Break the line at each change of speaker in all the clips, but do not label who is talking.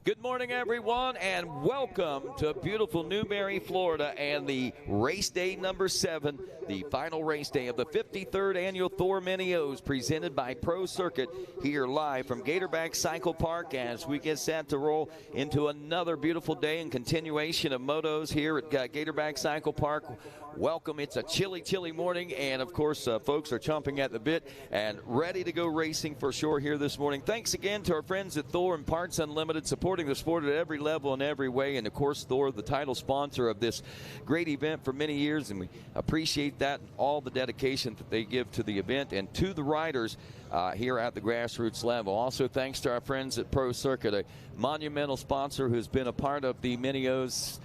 Good morning, everyone, and welcome to beautiful Newberry, Florida, and the race day number 7, the final race day of the 53rd annual Thor Mini-O's presented by Pro Circuit here live from Gatorback Cycle Park as we get set to roll into another beautiful day in continuation of motos here at Gatorback Cycle Park. Welcome. It's a chilly, chilly morning, and of course, folks are chomping at the bit and ready to go racing for sure here this morning. Thanks again to our friends at Thor and Parts Unlimited, supporting the sport at every level and every way. And of course, Thor, the title sponsor of this great event for many years, and we appreciate that and all the dedication that they give to the event and to the riders here at the grassroots level. Also, thanks to our friends at Pro Circuit, a monumental sponsor who's been a part of the Mini-O's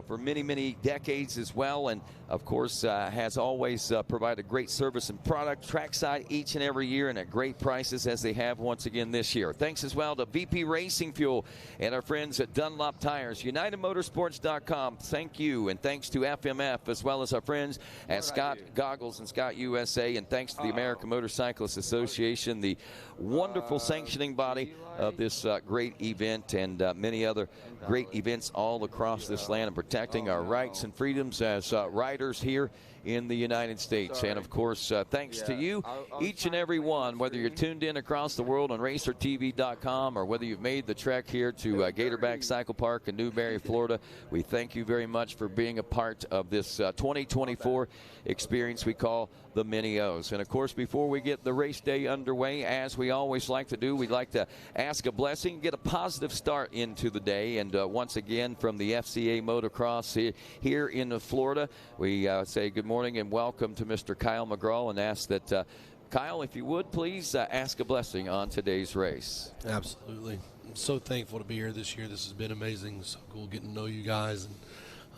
for many, many decades as well, and of course has always provided great service and product trackside each and every year and at great prices as they have once again this year. Thanks as well to VP Racing Fuel and our friends at Dunlop Tires, UnitedMotorsports.com. Thank you, and thanks to FMF as well as our friends at Scott Goggles and Scott USA, and thanks to the American Motorcyclists Association, the wonderful sanctioning body of this great event and many other great events all across this land, and protecting our rights and freedoms as riders here in the United States. And of course, thanks to you, each and every one, whether you're tuned in across the world on racertv.com or whether you've made the trek here to Gatorback Cycle Park in Newberry, Florida. We thank you very much for being a part of this 2024 experience we call the Mini-O's. And of course, before we get the race day underway, as we always like to do, we'd like to ask a blessing, get a positive start into the day. And once again, from the FCA Motocross here in Florida, we say good morning and welcome to Mr. Kyle McGraw, and ask that Kyle, if you would please ask a blessing on today's race.
Absolutely. I'm so thankful to be here this year. This has been amazing. So cool getting to know you guys.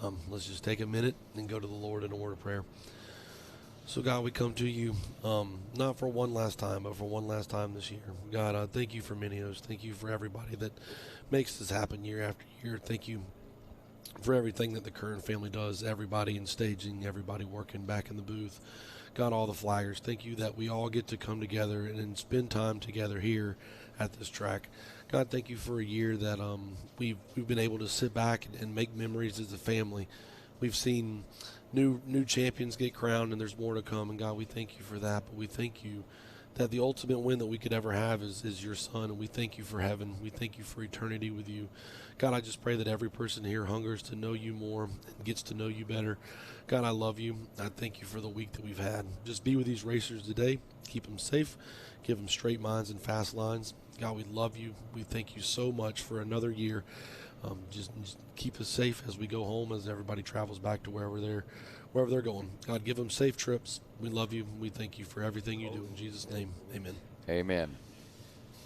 And let's just take a minute and go to the Lord in a word of prayer. So, God, we come to you not for one last time, but for one last time this year. God, thank you for Mini-O's. Thank you for everybody that makes this happen year after year. Thank you for everything that the Curran family does, everybody in staging, everybody working back in the booth. God, all the flaggers. Thank you that we all get to come together and spend time together here at this track. God, thank you for a year that we've been able to sit back and make memories as a family. We've seen new champions get crowned, and there's more to come. And God, we thank you for that. But we thank you that the ultimate win that we could ever have is your son. And we thank you for heaven. We thank you for eternity with you. God, I just pray that every person here hungers to know you more and gets to know you better. God, I love you. I thank you for the week that we've had. Just be with these racers today. Keep them safe. Give them straight minds and fast lines. God, we love you. We thank you so much for another year. Just keep us safe as we go home, as everybody travels back to wherever they're going. God, give them safe trips. We love you. We thank you for everything you do. In Jesus' name, amen.
Amen.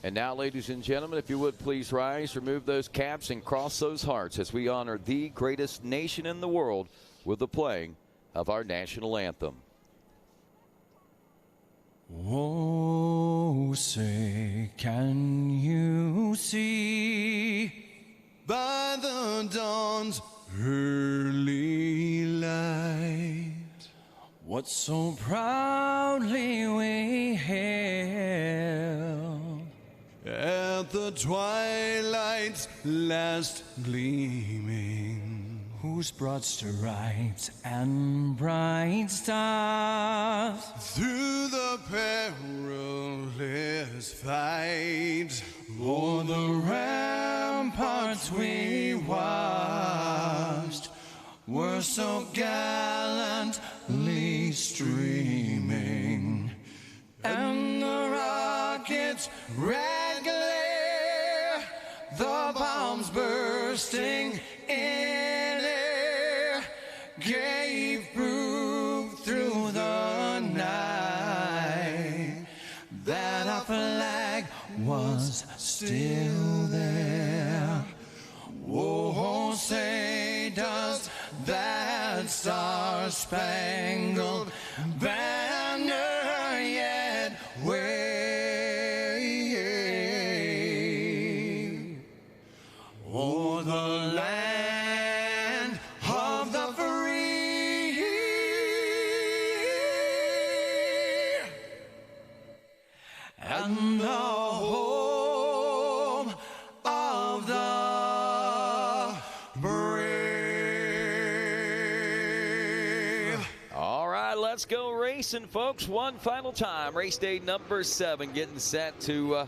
And now, ladies and gentlemen, if you would please rise, remove those caps, and cross those hearts as we honor the greatest nation in the world with the playing of our national anthem.
Oh, say, can you see by the dawn's early light what so proudly we hailed at the twilight's last gleaming, whose broad stripes and bright stars through the perilous fight o'er the ramparts we watched were so gallantly streaming, and the rockets' red glare, the bombs bursting in air, gave proof through the night that our flag was still there. Oh, say does that star-spangled banner yet wave o'er the land of the free and the home of the
let's go racing, folks. One final time. Race day number 7 getting set to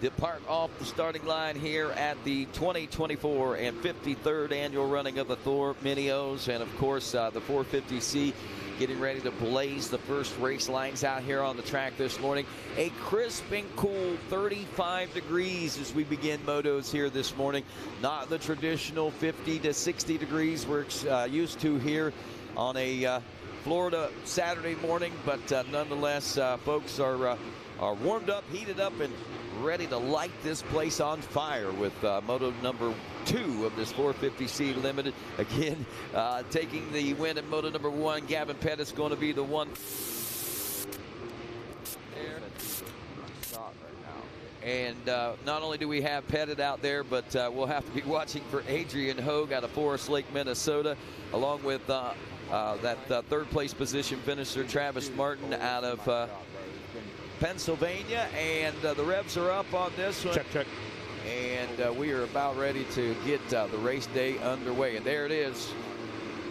depart off the starting line here at the 2024 and 53rd annual running of the Thor Mini-O's. And, of course, the 450C getting ready to blaze the first race lines out here on the track this morning. A crisp and cool 35 degrees as we begin motos here this morning. Not the traditional 50 to 60 degrees we're used to here on a Florida Saturday morning, but nonetheless, folks are warmed up, heated up, and ready to light this place on fire with moto number 2 of this 450C Limited. Again, taking the win at moto number 1, Gavin Pettit's going to be the one. And not only do we have Pettit out there, but we'll have to be watching for Adrian Hogue out of Forest Lake, Minnesota, along with that third place position finisher Travis Martin out of Pennsylvania. And the revs are up on this one.
Check.
And we are about ready to get the race day underway. And there it is,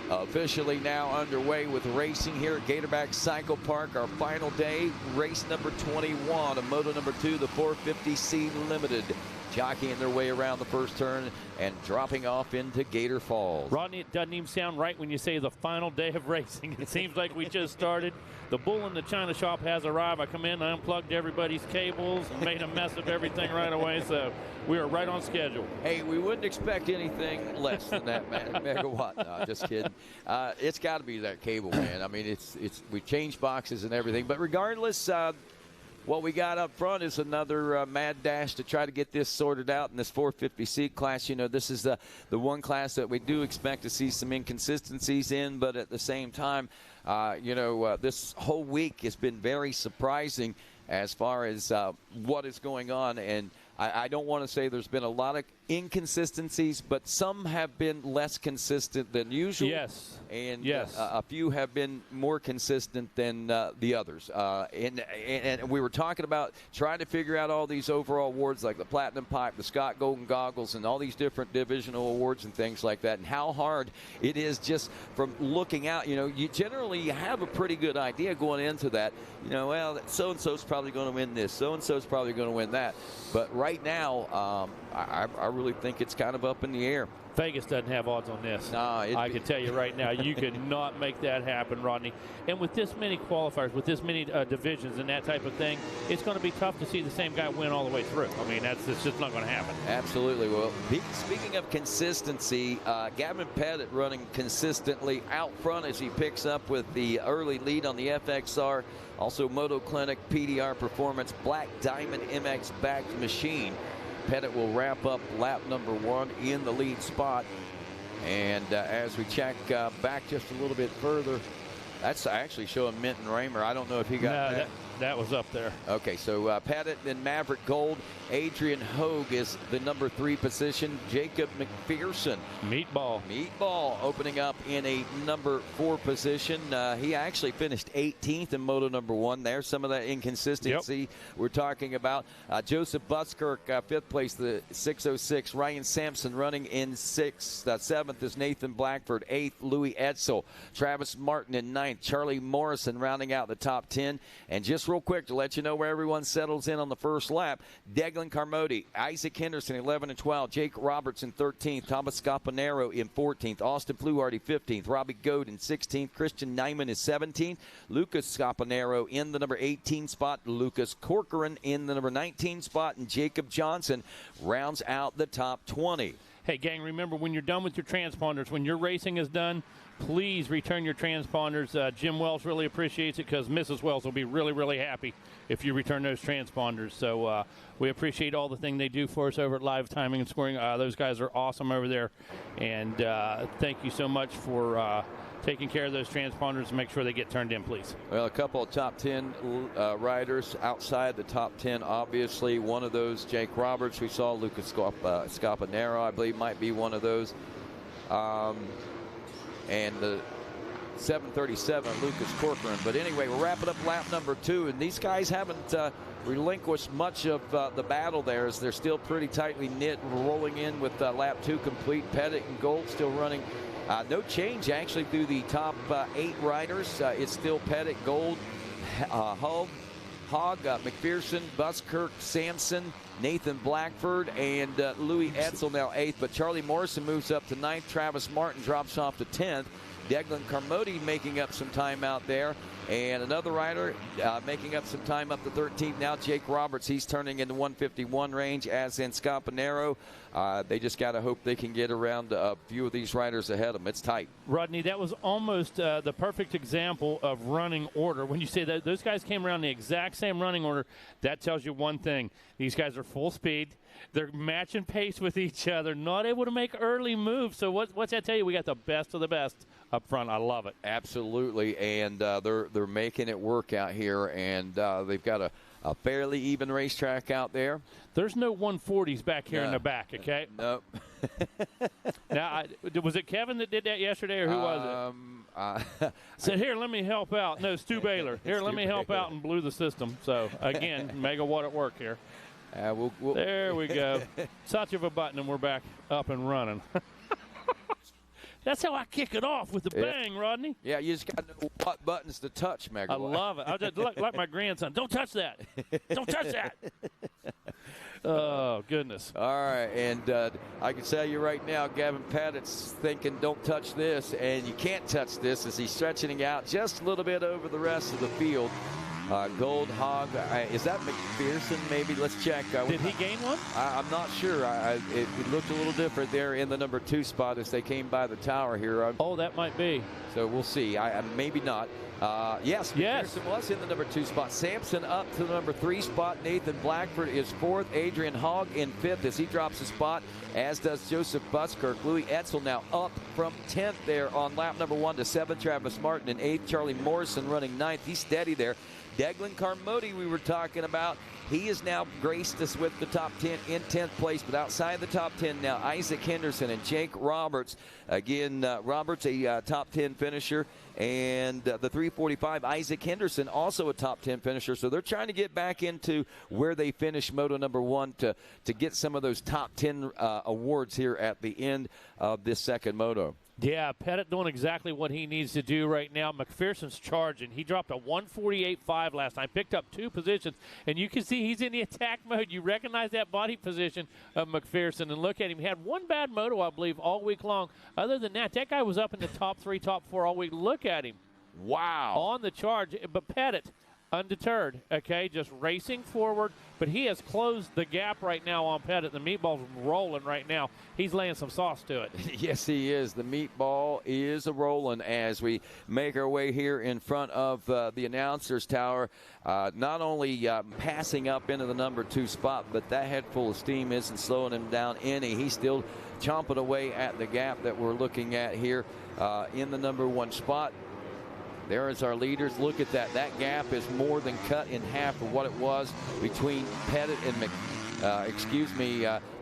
officially now underway with racing here at Gatorback Cycle Park. Our final day, race number 21 of moto number 2, the 450C Limited. Jockeying their way around the first turn and dropping off into Gator Falls.
Rodney, it doesn't even sound right when you say the final day of racing. It seems like we just started. The bull in the china shop has arrived. I come in, I unplugged everybody's cables and made a mess of everything right away. So we are right on schedule.
Hey, we wouldn't expect anything less than that, man. Megawatt. No, just kidding. It's got to be that cable, man. I mean, we changed boxes and everything. But regardless, what we got up front is another mad dash to try to get this sorted out in this 450C class. You know, this is the one class that we do expect to see some inconsistencies in, but at the same time, this whole week has been very surprising as far as what is going on. And I don't want to say there's been a lot of inconsistencies, but some have been less consistent than usual.
Yes.
And
yes.
A few have been more consistent than the others. And we were talking about trying to figure out all these overall awards like the Platinum Pipe, the Scott Golden Goggles, and all these different divisional awards and things like that, and how hard it is just from looking out. You know, you generally have a pretty good idea going into that. You know, well, so-and-so's probably going to win this. So-and-so's probably going to win that. But right now, I really think it's kind of up in the air.
Vegas doesn't have odds on this.
No,
I can tell you right now, you could not make that happen, Rodney. And with this many qualifiers, with this many divisions and that type of thing, it's going to be tough to see the same guy win all the way through. I mean, it's just not going to happen.
Absolutely. Well, speaking of consistency, Gavin Pettit running consistently out front as he picks up with the early lead on the FXR. Also, Moto Clinic, PDR Performance, Black Diamond MX backed machine. Pettit will wrap up lap number 1 in the lead spot. And as we check back just a little bit further, that's actually showing Minton Raymer. I don't know if he got that.
That was up there.
Okay, so Pettit in Maverick Gold. Adrian Hogue is the number 3 position. Jacob McPherson. Meatball opening up in a number 4 position. He actually finished 18th in moto number 1. There's some of that inconsistency we're talking about. Joseph Buskirk, 5th place, the 606. Ryan Sampson running in 6th. 7th is Nathan Blackford. 8th, Louis Edsel. Travis Martin in 9th. Charlie Morrison rounding out the top 10. And just real quick to let you know where everyone settles in on the first lap. Declan Carmody, Isaac Henderson, 11 and 12. Jake Robertson, 13th. Thomas Scaponero in 14th. Austin Fluharty, 15th. Robbie Goad in 16th. Christian Nyman is 17th. Lucas Scaponero in the number 18 spot. Lucas Corcoran in the number 19 spot. And Jacob Johnson rounds out the top 20.
Hey, gang, remember when you're done with your transponders, when your racing is done, please return your transponders. Jim Wells really appreciates it because Mrs. Wells will be really, really happy if you return those transponders. So we appreciate all the thing they do for us over at Live Timing and Scoring. Those guys are awesome over there. And thank you so much for taking care of those transponders and make sure they get turned in, please.
Well, a couple of top 10 riders outside the top 10, obviously. One of those, Jake Roberts, we saw. Lucas Scaponero, I believe, might be one of those. And the 737, Lucas Corcoran. But anyway, we're wrapping up lap number 2, and these guys haven't relinquished much of the battle there as they're still pretty tightly knit, rolling in with lap 2 complete. Pettit and Gold still running No change, actually, through the top 8 riders. It's still Pettit, Gold, Hogg, McPherson, Buskirk, Sampson, Nathan Blackford, and Louis Etzel now 8th. But Charlie Morrison moves up to 9th. Travis Martin drops off to 10th. Declan Carmody making up some time out there. And another rider making up some time up to 13th now, Jake Roberts. He's turning into 151 range, as in Scapanero. They just got to hope they can get around a few of these riders ahead of them. It's tight.
Rodney, that was almost the perfect example of running order. When you say that those guys came around the exact same running order, that tells you one thing. These guys are full speed. They're matching pace with each other, not able to make early moves. So what's that tell you? We got the best of the best up front. I love it.
Absolutely, and they're making it work out here, and they've got a fairly even racetrack out there.
There's no 140s back here in the back, okay?
No.
Now, was it Kevin that did that yesterday, or who was it? Said, here, let me help out. No, Stu Baylor. Here, let me help out, and blew the system. So, again, megawatt at work here.
We'll
there we go. Touch of a button, and we're back up and running. That's how I kick it off, with the bang, Rodney.
Yeah, you just got to know what buttons to touch, Megawatt.
I love it. I just like my grandson. Don't touch that. Don't touch that. Oh, goodness.
All right, and I can tell you right now, Gavin Pettit's thinking, don't touch this, and you can't touch this as he's stretching it out just a little bit over the rest of the field. Gold, Hogg, is that McPherson maybe? Let's check.
Did he gain one?
I'm not sure. It looked a little different there in the number 2 spot as they came by the tower here.
Oh, that might be.
So we'll see. Maybe not. Yes, McPherson was in the number 2 spot. Sampson up to the number 3 spot. Nathan Blackford is 4th. Adrian Hogg in 5th as he drops a spot, as does Joseph Buskirk. Louis Etzel now up from 10th there on lap number 1 to 7th. Travis Martin in 8th. Charlie Morrison running 9th. He's steady there. Declan Carmody, we were talking about, he has now graced us with the top 10 in 10th place, but outside the top 10 now, Isaac Henderson and Jake Roberts. Again, Roberts a top 10 finisher, and the 345, Isaac Henderson, also a top 10 finisher. So they're trying to get back into where they finished Moto number 1 to get some of those top 10 awards here at the end of this second Moto.
Yeah, Pettit doing exactly what he needs to do right now. McPherson's charging. He dropped a 148.5 last time, picked up 2 positions, and you can see he's in the attack mode. You recognize that body position of McPherson, and look at him. He had one bad moto, I believe, all week long. Other than that, that guy was up in the top 3, top 4 all week. Look at him.
Wow.
On the charge, but Pettit, undeterred, okay, just racing forward, but he has closed the gap right now on Pettit. The meatball's rolling right now. He's laying some sauce to it.
Yes, he is. The meatball is a-rolling as we make our way here in front of the announcer's tower. Not only passing up into the number 2 spot, but that head full of steam isn't slowing him down any. He's still chomping away at the gap that we're looking at here in the number 1 spot. There is our leaders. Look at that. That gap is more than cut in half of what it was between Pettit and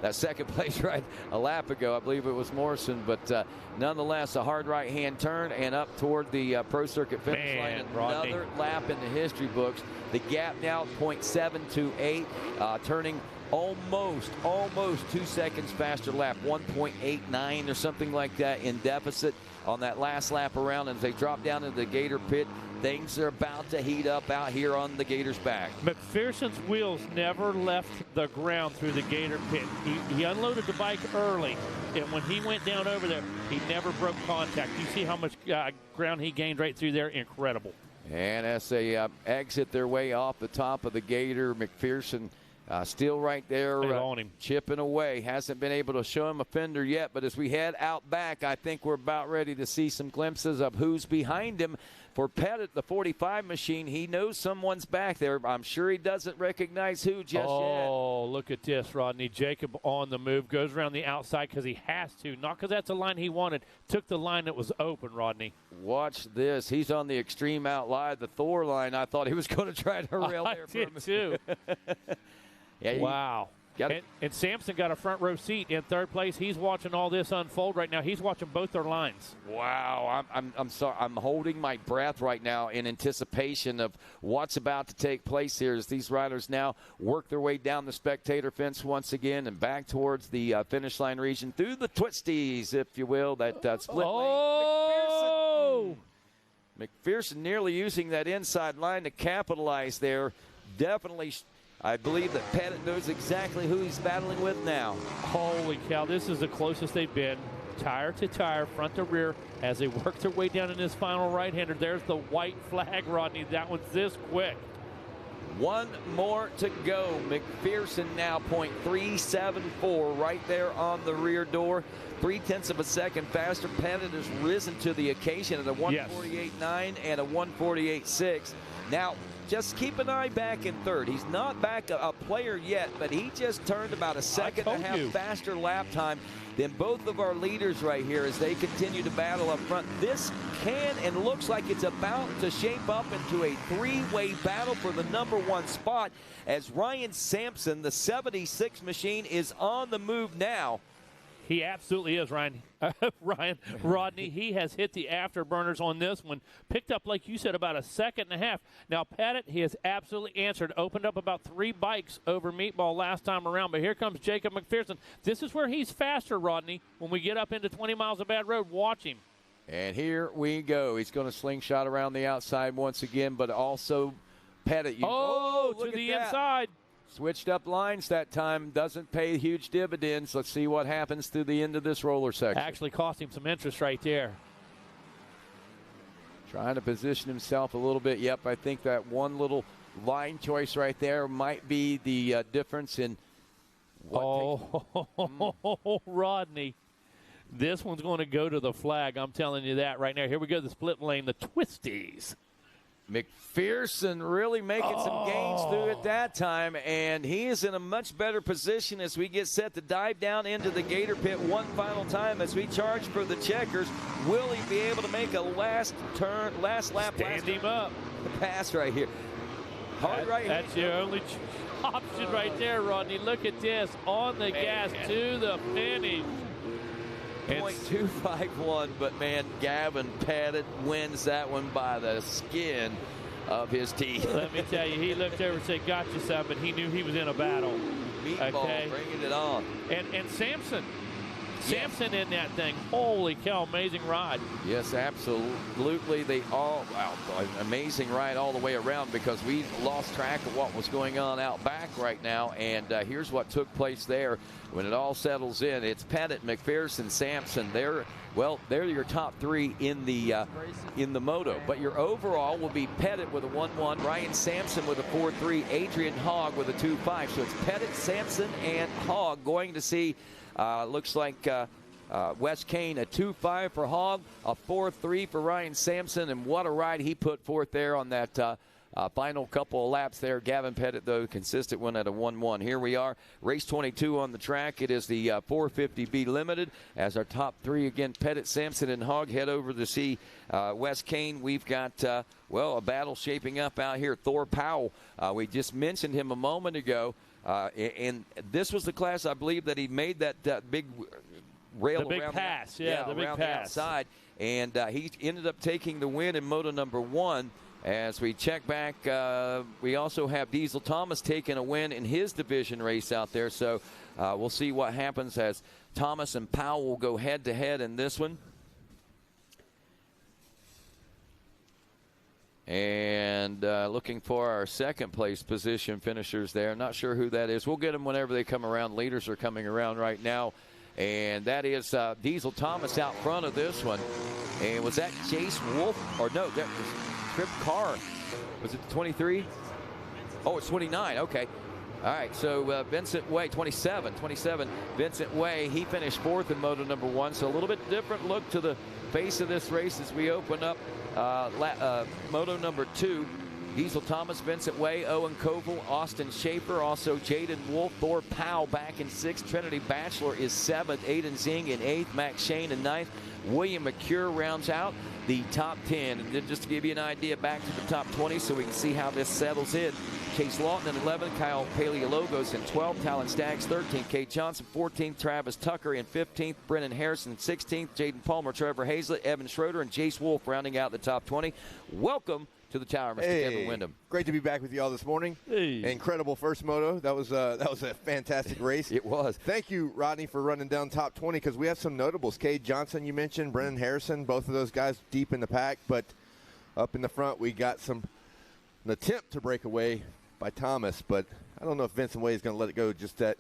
that second place right a lap ago. I believe it was Morrison, but nonetheless, a hard right-hand turn and up toward the Pro Circuit finish line. Another lap in the history books. The gap now 0.728, turning almost 2 seconds faster lap, 1.89 or something like that in deficit on that last lap around. As they drop down into the Gator pit, things are about to heat up out here on the Gator's back.
McPherson's wheels never left the ground through the Gator pit. He unloaded the bike early, and when he went down over there, he never broke contact. You see how much ground he gained right through there? Incredible.
And as they exit their way off the top of the Gator, McPherson still right there chipping away. Hasn't been able to show him a fender yet, but as we head out back, I think we're about ready to see some glimpses of who's behind him. For Pettit, the 45 machine, he knows someone's back there. I'm sure he doesn't recognize who just yet.
Oh, look at this, Rodney. Jacob on the move, goes around the outside because he has to, not because that's the line he wanted. Took the line that was open, Rodney.
Watch this. He's on the extreme outlide, the Thor line. I thought he was going to try to rail there for him.
I did too.
Yeah,
wow. And Sampson got a front row seat in third place. He's watching all this unfold right now. He's watching both their lines.
Wow, I'm sorry. I'm holding my breath right now in anticipation of what's about to take place here as these riders now work their way down the spectator fence once again and back towards the finish line region through the twisties, if you will, that split lane. McPherson nearly using that inside line to capitalize there. Definitely. I believe that Pettit knows exactly who he's battling with now.
Holy cow, this is the closest they've been, tire to tire, front to rear, as they work their way down in this final right-hander. There's the white flag, Rodney. That one's this quick.
One more to go. McPherson now .374 right there on the rear door. 0.3 of a second faster. Pettit has risen to the occasion at a 148.9 and a 148.6. Now, just keep an eye back in third. He's not back a player yet, but he just turned about a second and a half faster lap time than both of our leaders right here as they continue to battle up front. This can and looks like it's about to shape up into a three-way battle for the #1 spot as Ryan Sampson, the 76 machine, is on the move now.
He absolutely is, Ryan. Rodney, he has hit the afterburners on this one. Picked up, like you said, about a second and a half. Now, Pettit, he has absolutely answered. Opened up about 3 bikes over Meatball last time around. But here comes Jacob McPherson. This is where he's faster, Rodney. When we get up into 20 miles of bad road, watch him.
And here we go. He's going to slingshot around the outside once again, but also Pettit.
To the inside.
Switched up lines that time. Doesn't pay huge dividends. Let's see what happens through the end of this roller section.
Actually cost him some interest right there.
Trying to position himself a little bit. Yep, I think that one little line choice right there might be the difference in
Rodney. This one's going to go to the flag. I'm telling you that right now. Here we go, the split lane, the twisties.
McPherson really making some gains through at that time, and he is in a much better position as we get set to dive down into the Gator Pit one final time as we charge for the checkers. Will he be able to make a last lap?
Stand him up.
Pass right here. Hard right here.
That's your only option right there, Rodney. Look at this. On the gas to the finish.
.251, but man, Gavin Pettit wins that one by the skin of his teeth.
Let me tell you, he looked over and said, "Got you, son," but he knew he was in a battle.
Meatball bringing it on.
And Sampson in that thing. Holy cow, amazing ride.
Yes, absolutely. They all, amazing ride all the way around because we lost track of what was going on out back right now. And here's what took place there. When it all settles in, it's Pettit, McPherson, Sampson. They're your top 3 in the moto. But your overall will be Pettit with a 1-1, Ryan Sampson with a 4-3, Adrian Hogg with a 2-5. So it's Pettit, Sampson, and Hogg going to see. Looks like Wes Kane, a 2-5 for Hogg, a 4-3 for Ryan Sampson, and what a ride he put forth there on that final couple of laps there. Gavin Pettit, though, consistent one at a 1-1. Here we are, race 22 on the track. It is the 450B Limited. As our top 3, again, Pettit, Sampson, and Hogg head over to see Wes Kane. We've got, a battle shaping up out here. Thor Powell, we just mentioned him a moment ago. And this was the class, I believe, that he made that big rail
the big
around
pass.
the
big
around
pass.
the outside. And he ended up taking the win in moto #1. As we check back, we also have Diesel Thomas taking a win in his division race out there. So we'll see what happens as Thomas and Powell will go head-to-head in this one. And looking for our second place position finishers there. Not sure who that is. We'll get them whenever they come around. Leaders are coming around right now. And that is Diesel Thomas out front of this one. And was that Chase Wolf? Or no, that was Trip Carr. Was it 23? Oh, it's 29. Okay. All right, so Vincent Way, 27. Vincent Way, he finished 4th in moto #1. So a little bit different look to the face of this race as we open up moto #2. Diesel Thomas, Vincent Way, Owen Koval, Austin Schaefer, also Jaden Wolf, Thor Powell back in 6th. Trinity Batchelor is 7th. Aiden Zing in 8th. Max Shane in 9th. William McCure rounds out the top 10. And just to give you an idea, back to the top 20 so we can see how this settles in. Chase Lawton in 11th, Kyle Paleologos in 12th, Talon Staggs 13th, Kate Johnson 14th, Travis Tucker in 15th, Brennan Harrison in 16th, Jaden Palmer, Trevor Hazlett, Evan Schroeder, and Jace Wolf rounding out the top 20. Welcome to the tower, Mr. Kevin Windham.
Great to be back with you all this morning.
Hey.
Incredible first moto. That was a fantastic race.
It was.
Thank you, Rodney, for running down top 20 because we have some notables. Cade Johnson, you mentioned, Brennan Harrison, both of those guys deep in the pack. But up in the front, we got an attempt to break away by Thomas. But I don't know if Vincent Way is going to let it go just that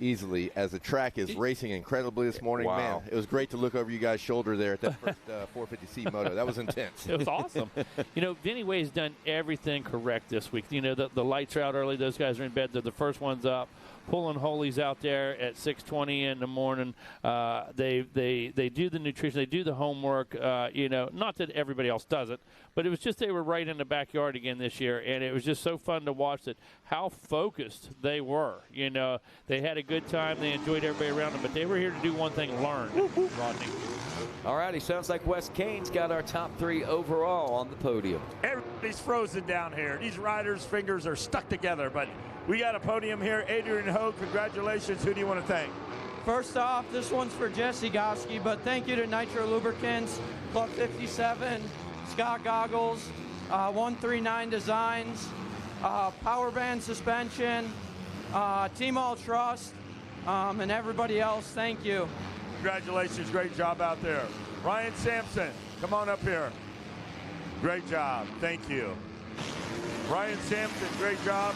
easily as the track is racing incredibly this morning.
Wow.
Man, it was great to look over you guys' shoulder there at that first 450C moto. That was intense.
It was awesome. Vinny Way's done everything correct this week. The lights are out early. Those guys are in bed. They're the first ones up. Pulling holies out there at 6:20 in the morning. They do the nutrition. They do the homework. Not that everybody else does it, but it was just they were right in the backyard again this year, and it was just so fun to watch how focused they were. They had a good time. They enjoyed everybody around them, but they were here to do one thing: learn. Rodney.
All righty, sounds like Wes Kane's got our top 3 overall on the podium.
Everybody's frozen down here. These riders' fingers are stuck together, but we got a podium here. Adrian Ho, congratulations. Who do you want to thank?
First off, this one's for Jesse Goski, but thank you to Nitro Lubricants, Club 57, Scott Goggles, 139 Designs, Power Band Suspension, Team All Trust, and everybody else. Thank you.
Congratulations. Great job out there. Ryan Sampson, come on up here. Great job. Thank you. Ryan Sampson, great job.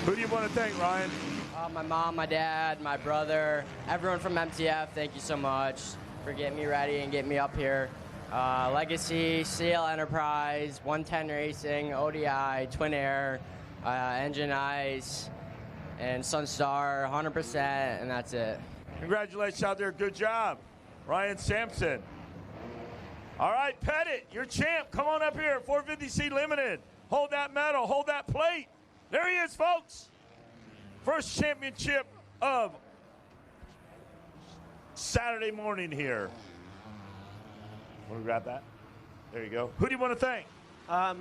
Who do you want to thank, Ryan?
My mom, my dad, my brother, everyone from MTF, thank you so much for getting me ready and getting me up here. Legacy, CL Enterprise, 110 Racing, ODI, Twin Air, Engine Ice, and Sunstar, 100%, and that's it.
Congratulations out there. Good job. Ryan Sampson. All right, Pettit, you're champ. Come on up here, 450C Limited. Hold that medal. Hold that plate. There he is, folks. First championship of Saturday morning here. Want to grab that? There you go. Who do you want to thank?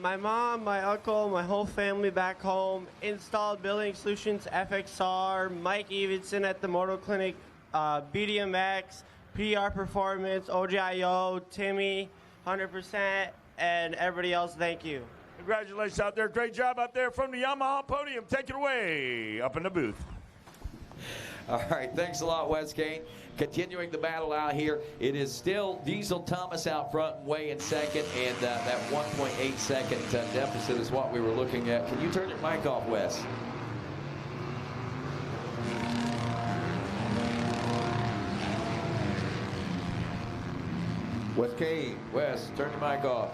My mom, my uncle, my whole family back home. Installed Building Solutions, FXR, Mike Evenson at the Moto Clinic, BDMX, PR Performance, OGIO, Timmy, 100%, and everybody else, thank you.
Congratulations out there. Great job out there from the Yamaha podium. Take it away up in the booth.
All right, thanks a lot, Wes Kane. Continuing the battle out here, it is still Diesel Thomas out front, Way in second, and that 1.8 second deficit is what we were looking at. Can you turn your mic off, Wes?
Wes Kane.
Wes, turn your mic off.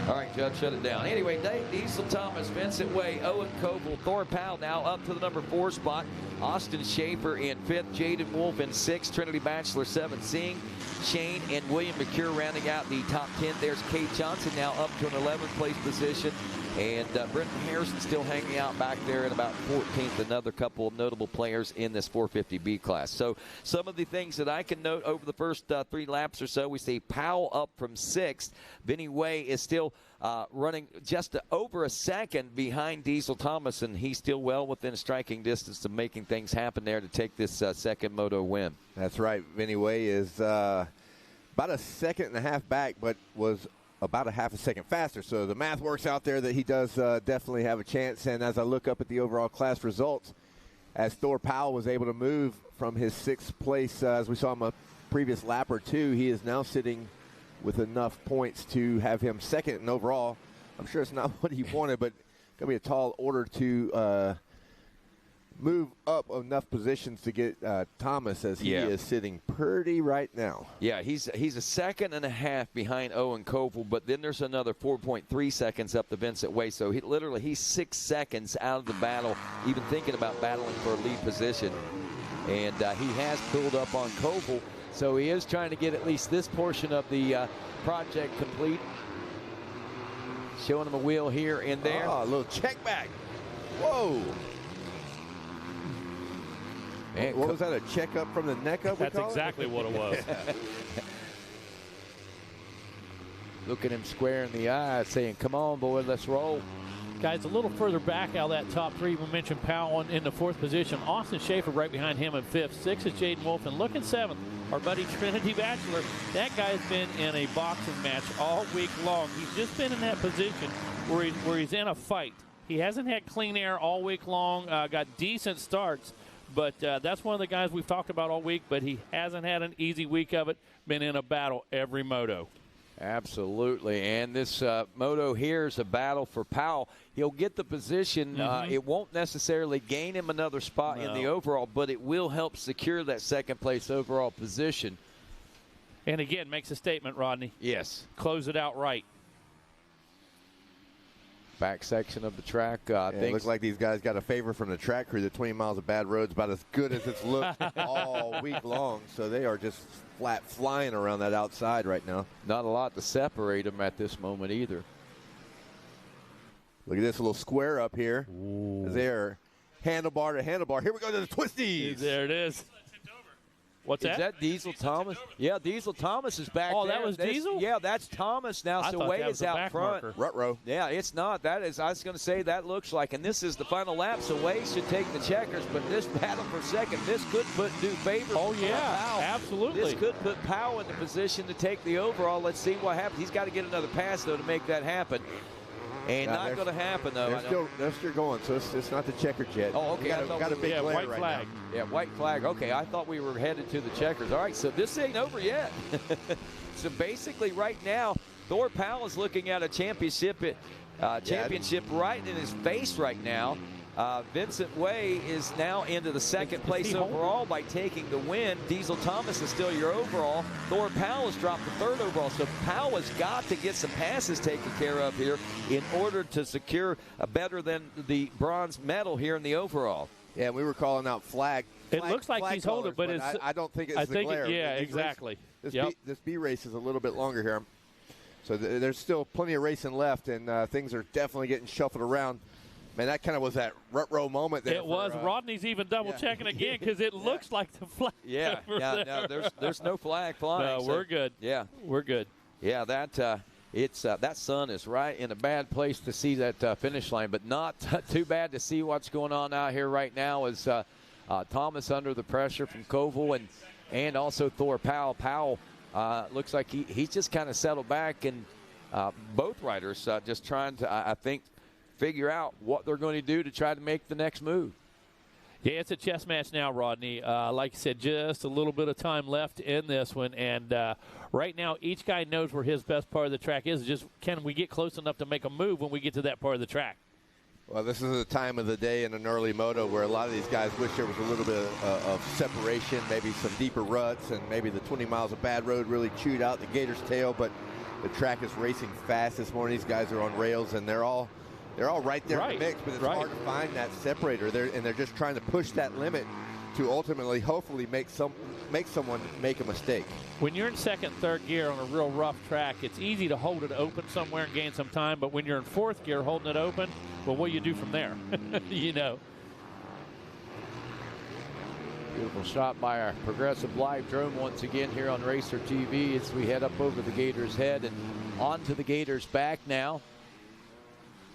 All right, Judge, shut it down. Anyway, Diesel Thomas, Vincent Way, Owen Koval, Thor Powell now up to the number 4 spot. Austin Schaefer in 5th, Jaden Wolf in 6th, Trinity Bachelor 7th, Singh, Shane, and William McCure rounding out the top 10. There's Kate Johnson now up to an 11th place position. And Brenton Harrison still hanging out back there at about 14th. Another couple of notable players in this 450B class. So some of the things that I can note over the first 3 laps or so, we see Powell up from 6th. Vinny Way is still running just over a second behind Diesel Thomas, and he's still well within striking distance of making things happen there to take this second moto win.
That's right. Vinny Way is about a second and a half back, but was about a half a second faster. So the math works out there that he does definitely have a chance. And as I look up at the overall class results, as Thor Powell was able to move from his 6th place, as we saw him a previous lap or 2, he is now sitting with enough points to have him second. And overall, I'm sure it's not what he wanted, but going to be a tall order to move up enough positions to get Thomas, as he is sitting pretty right now.
Yeah, he's a second and a half behind Owen Koval, but then there's another 4.3 seconds up to Vincent Way. So he's 6 seconds out of the battle, even thinking about battling for a lead position. And he has pulled up on Koval, so he is trying to get at least this portion of the project complete. Showing him a wheel here and there.
Oh, a little check back. Whoa. Man, what was that, a checkup from the neck up?
That's exactly what it was.
looking him square in the eye, saying, come on, boy, let's roll.
Guys, a little further back out of that top three, we mentioned Powell in the 4th position. Austin Schaefer right behind him in 5th. 6th is Jaden Wolf. And looking 7th, our buddy Trinity Bachelor. That guy's been in a boxing match all week long. He's just been in that position where he's in a fight. He hasn't had clean air all week long, got decent starts. But that's one of the guys we've talked about all week, but he hasn't had an easy week of it. Been in a battle every moto.
Absolutely, and this moto here is a battle for Powell. He'll get the position. It won't necessarily gain him another spot in the overall, but it will help secure that second-place overall position.
And again, makes a statement, Rodney.
Yes.
Close it out right.
Back section of the track.
It looks like these guys got a favor from the track crew. The 20 miles of bad roads about as good as it's looked all week long. So they are just flat flying around that outside right now.
Not a lot to separate them at this moment either.
Look at this little square up here. There, handlebar to handlebar. Here we go to the twisties.
There it is. What's that?
Is that Diesel Thomas? Yeah, Diesel Thomas is back there.
Oh, that was Diesel?
Yeah, that's Thomas now. So Way is out front.
Rut-row.
Yeah, it's not. That is, I was going to say, that looks like, and this is the final lap, so Way should take the checkers, but this battle for second, this could put new favors.
Oh, yeah, absolutely.
This could put Powell in the position to take the overall. Let's see what happens. He's got to get another pass, though, to make that happen. And not going to happen, though.
They're still going, so it's not the checkers yet.
Oh, okay.
Got a big glare
white
right
flag.
now.
Yeah, white flag. Okay, I thought we were headed to the checkers. All right, so this ain't over yet. So basically right now, Thor Powell is looking at a championship right in his face right now. Vincent Way is now into the second place overall by taking the win. Diesel Thomas is still your overall. Thor Powell has dropped the third overall. So Powell has got to get some passes taken care of here in order to secure a better than the bronze medal here in the overall.
Yeah, we were calling out flag.
It looks like he's holding, but it's.
I don't think it's the glare.
Exactly.
This B race is a little bit longer here. So there's still plenty of racing left, and things are definitely getting shuffled around. Man, that kind of was that rut-row moment there.
It was. Rodney's even double-checking again because it looks like the flag.
No, there's no flag flying.
No, we're good.
Yeah.
We're good.
Yeah, that sun is right in a bad place to see that finish line, but not too bad to see what's going on out here right now as Thomas under the pressure from Koval and also Thor Powell. Powell looks like he's just kind of settled back, and both riders just trying to, I think, figure out what they're going to do to try to make the next move.
Yeah, it's a chess match now, Rodney. Like I said, just a little bit of time left in this one. And right now, each guy knows where his best part of the track is. Just can we get close enough to make a move when we get to that part of the track?
Well, this is the time of the day in an early moto where a lot of these guys wish there was a little bit of separation, maybe some deeper ruts, and maybe the 20 miles of bad road really chewed out the gator's tail. But the track is racing fast this morning. These guys are on rails, and they're all right there in the mix, but it's hard to find that separator. They're just trying to push that limit to ultimately, hopefully, make someone make a mistake.
When you're in second, third gear on a real rough track, it's easy to hold it open somewhere and gain some time. But when you're in fourth gear holding it open, well, what do you do from there? You know.
Beautiful shot by our Progressive Live drone once again here on Racer TV as we head up over the Gators' head and onto the Gators' back now.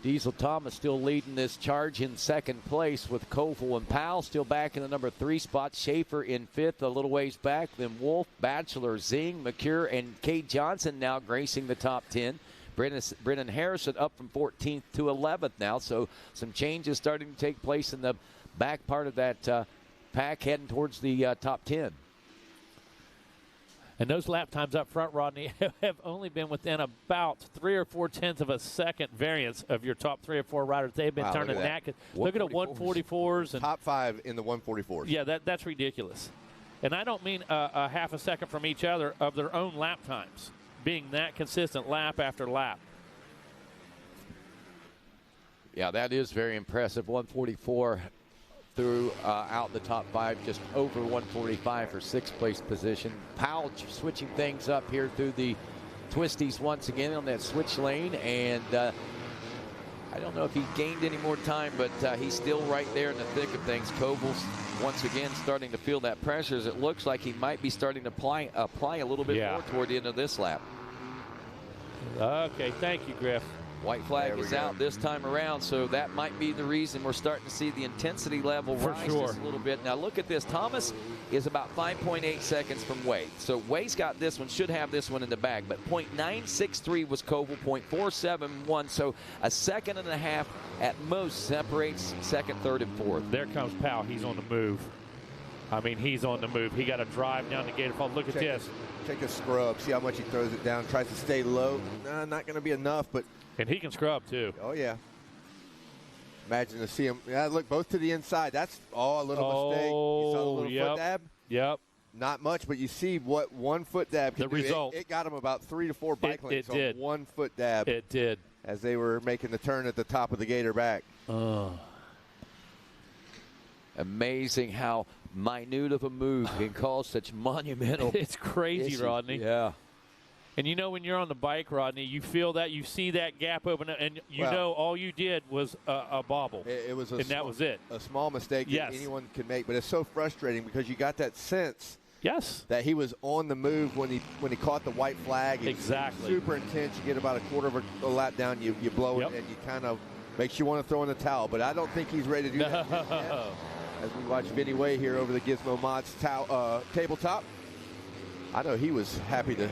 Diesel Thomas still leading this charge in second place with Koval and Powell still back in the number 3 spot. Schaefer in 5th, a little ways back. Then Wolf, Bachelor, Zing, McCure, and Cade Johnson now gracing the top 10. Brennan Harrison up from 14th to 11th now. So some changes starting to take place in the back part of that pack heading towards the top 10.
And those lap times up front, Rodney, have only been within about 3 or 4 tenths of a second variance of your top 3 or 4 riders. They've been turning that. Look at the 144s. And
top 5 in the 144s.
Yeah, that's ridiculous. And I don't mean a half a second from each other of their own lap times, being that consistent lap after lap.
Yeah, that is very impressive. 144 through out the top 5, just over 145 for 6th place position. Powell switching things up here through the twisties once again on that switch lane, and I don't know if he gained any more time, but he's still right there in the thick of things. Koval's once again starting to feel that pressure as it looks like he might be starting to apply a little bit more toward the end of this lap.
Okay, thank you, Griff.
White flag is out this time around, so that might be the reason we're starting to see the intensity level rise just a little bit. Now look at this. Thomas is about 5.8 seconds from Way. So Way's got this one, should have this one in the bag. But .963 was Koval, .471. So a second and a half at most separates second, third, and fourth.
There comes Powell. He's on the move. I mean, he's on the move. He got to drive down the Gator Falls. Look at this.
Take a scrub. See how much he throws it down. Tries to stay low. Nah, not going to be enough, but.
And he can scrub, too.
Oh, yeah. Imagine to see him. Yeah, look, both to the inside. That's a little mistake. You saw the little foot dab?
Yep.
Not much, but you see what 1 foot dab can
the
do.
Result.
It got him about 3 to 4 bike lengths
on
1 foot dab.
It did.
As they were making the turn at the top of the Gator back.
Amazing how minute of a move can cause such monumental.
It's crazy,
issues.
Rodney.
Yeah.
And you know when you're on the bike, Rodney, you feel that, you see that gap open, and you know all you did was a bobble.
It was
that was it.
A small mistake that anyone can make, but it's so frustrating because you got that sense that he was on the move when he caught the white flag.
Exactly.
Super intense. You get about a quarter of a lap down, you blow it, and you kind of makes you want to throw in the towel. But I don't think he's ready to do that yet. As we watch Vinny Way here over the Gizmo Mods tabletop, I know he was happy to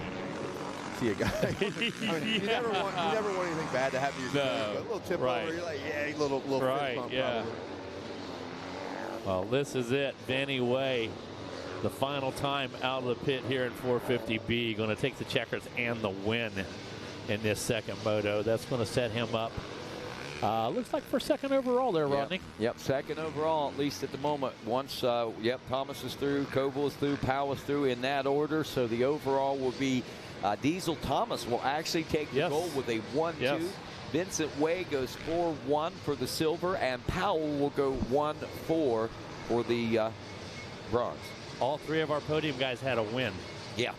see a guy. I mean, you never want anything bad to happen to your team. But a little tip over, you're like, little fist bump probably.
Well, this is it. Vinny Way, the final time out of the pit here in 450B, going to take the checkers and the win in this second moto. That's going to set him up. Looks like for second overall there, Rodney.
Yep, second overall, at least at the moment. Once, Thomas is through, Koval is through, Powell is through in that order. So the overall will be Diesel Thomas will actually take the gold with a 1-2. Vincent Way goes 4-1 for the silver, and Powell will go 1-4 for the bronze.
All three of our podium guys had a win.
Yeah.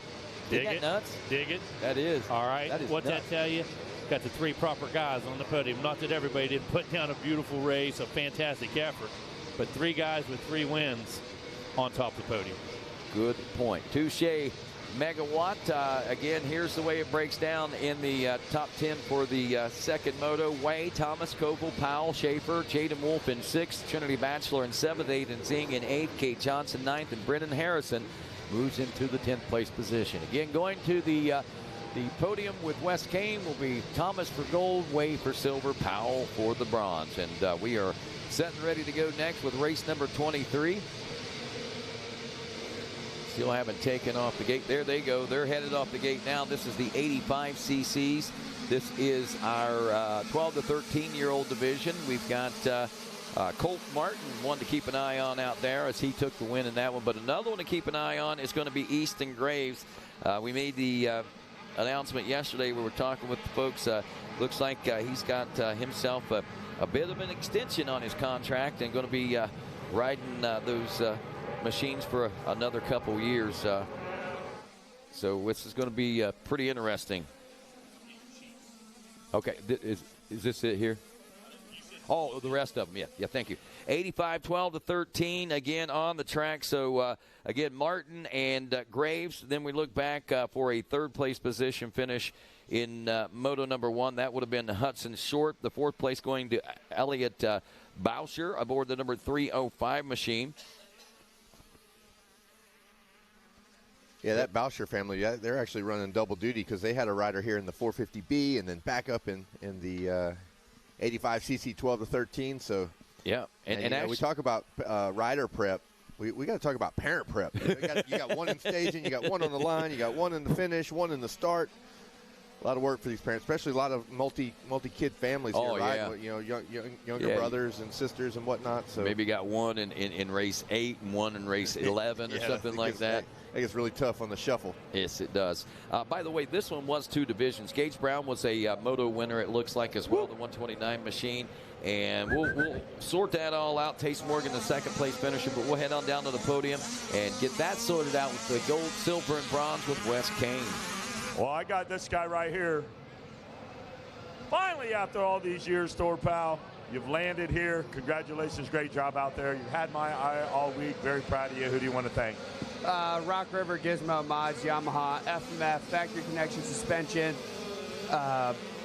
Dig
Isn't
it?
that nuts?
Dig it?
That is.
All right. What's
nuts.
that tell you? Got the three proper guys on the podium. Not that everybody didn't put down a beautiful race, a fantastic effort, but three guys with 3 wins on top of the podium.
Good point. Touche Megawatt. Again, here's the way it breaks down in the top 10 for the second moto. Way, Thomas, Koval, Powell, Schaefer, Jaden Wolf in 6th, Trinity Batchelor in 7th, Aiden Zing in 8th, Kate Johnson 9th, and Brennan Harrison moves into the 10th place position. Again, going to the podium with Wes Kane will be Thomas for gold, Way for silver, Powell for the bronze. And we are set and ready to go next with race number 23. Still haven't taken off the gate. There they go. They're headed off the gate now. This is the 85 cc's. This is our 12 to 13-year-old division. We've got Colt Martin, one to keep an eye on out there as he took the win in that one. But another one to keep an eye on is going to be Easton Graves. We made the announcement yesterday. We were talking with the folks. Looks like he's got himself a bit of an extension on his contract and going to be riding those machines for another couple years. So this is going to be pretty interesting. Okay, is this it here? Oh, the rest of them, yeah, thank you. 85, 12 to 13, again on the track. So, again, Martin and Graves. Then we look back for a third-place position finish in Moto number 1. That would have been Hudson Short. The 4th place going to Elliot Boucher aboard the number 305 machine.
Yeah, that Boucher family, they're actually running double duty because they had a rider here in the 450B and then back up in the 85cc 12 to 13. So
yeah, and actually,
we talk about rider prep. We got to talk about parent prep. You got one in staging, you got one on the line, you got one in the finish, one in the start. A lot of work for these parents, especially a lot of multi-kid families here, right? You know, younger brothers and sisters and whatnot. So
maybe got one in race 8 and one in race 11 or something like that.
It gets really tough on the shuffle.
Yes, it does. By the way, this one was 2 divisions. Gage Brown was a moto winner, it looks like, as well, the 129 machine. And we'll sort that all out. Tace Morgan, the 2nd place finisher, but we'll head on down to the podium and get that sorted out with the gold, silver, and bronze with Wes Kane.
Well, I got this guy right here. Finally, after all these years, Thor Pal, you've landed here. Congratulations, great job out there. You've had my eye all week. Very proud of you. Who do you want to thank?
Rock River Gizmo Mods, Yamaha, FMF, Factory Connection Suspension.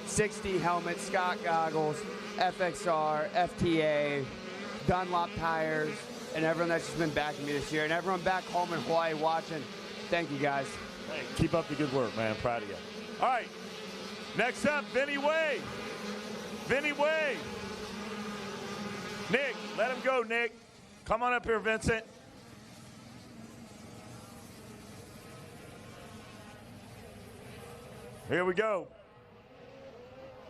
60 helmets, Scott goggles, FXR, FTA, Dunlop tires, and everyone that's just been backing me this year, and everyone back home in Hawaii watching. Thank you, guys.
Hey, keep up the good work, man. Proud of you. All right. Next up, Vinny Way. Vinny Way. Nick, let him go, Nick. Come on up here, Vincent. Here we go.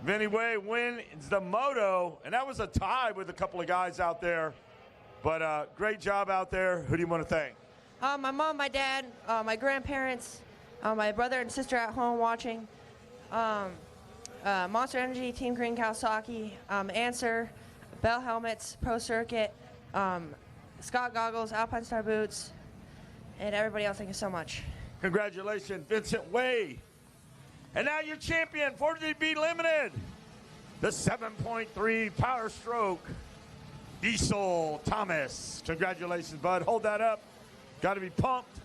Vinny Way wins the moto, and that was a tie with a couple of guys out there. But great job out there. Who do you want to thank?
My mom, my dad, my grandparents, my brother and sister at home watching, Monster Energy, Team Green Kawasaki, Answer, Bell Helmets, Pro Circuit, Scott Goggles, Alpine Star Boots, and everybody else. Thank you so much.
Congratulations, Vincent Way. And now your champion, 450B Limited, the 7.3 Power Stroke, Diesel Thomas. Congratulations, bud. Hold that up. Got to be pumped.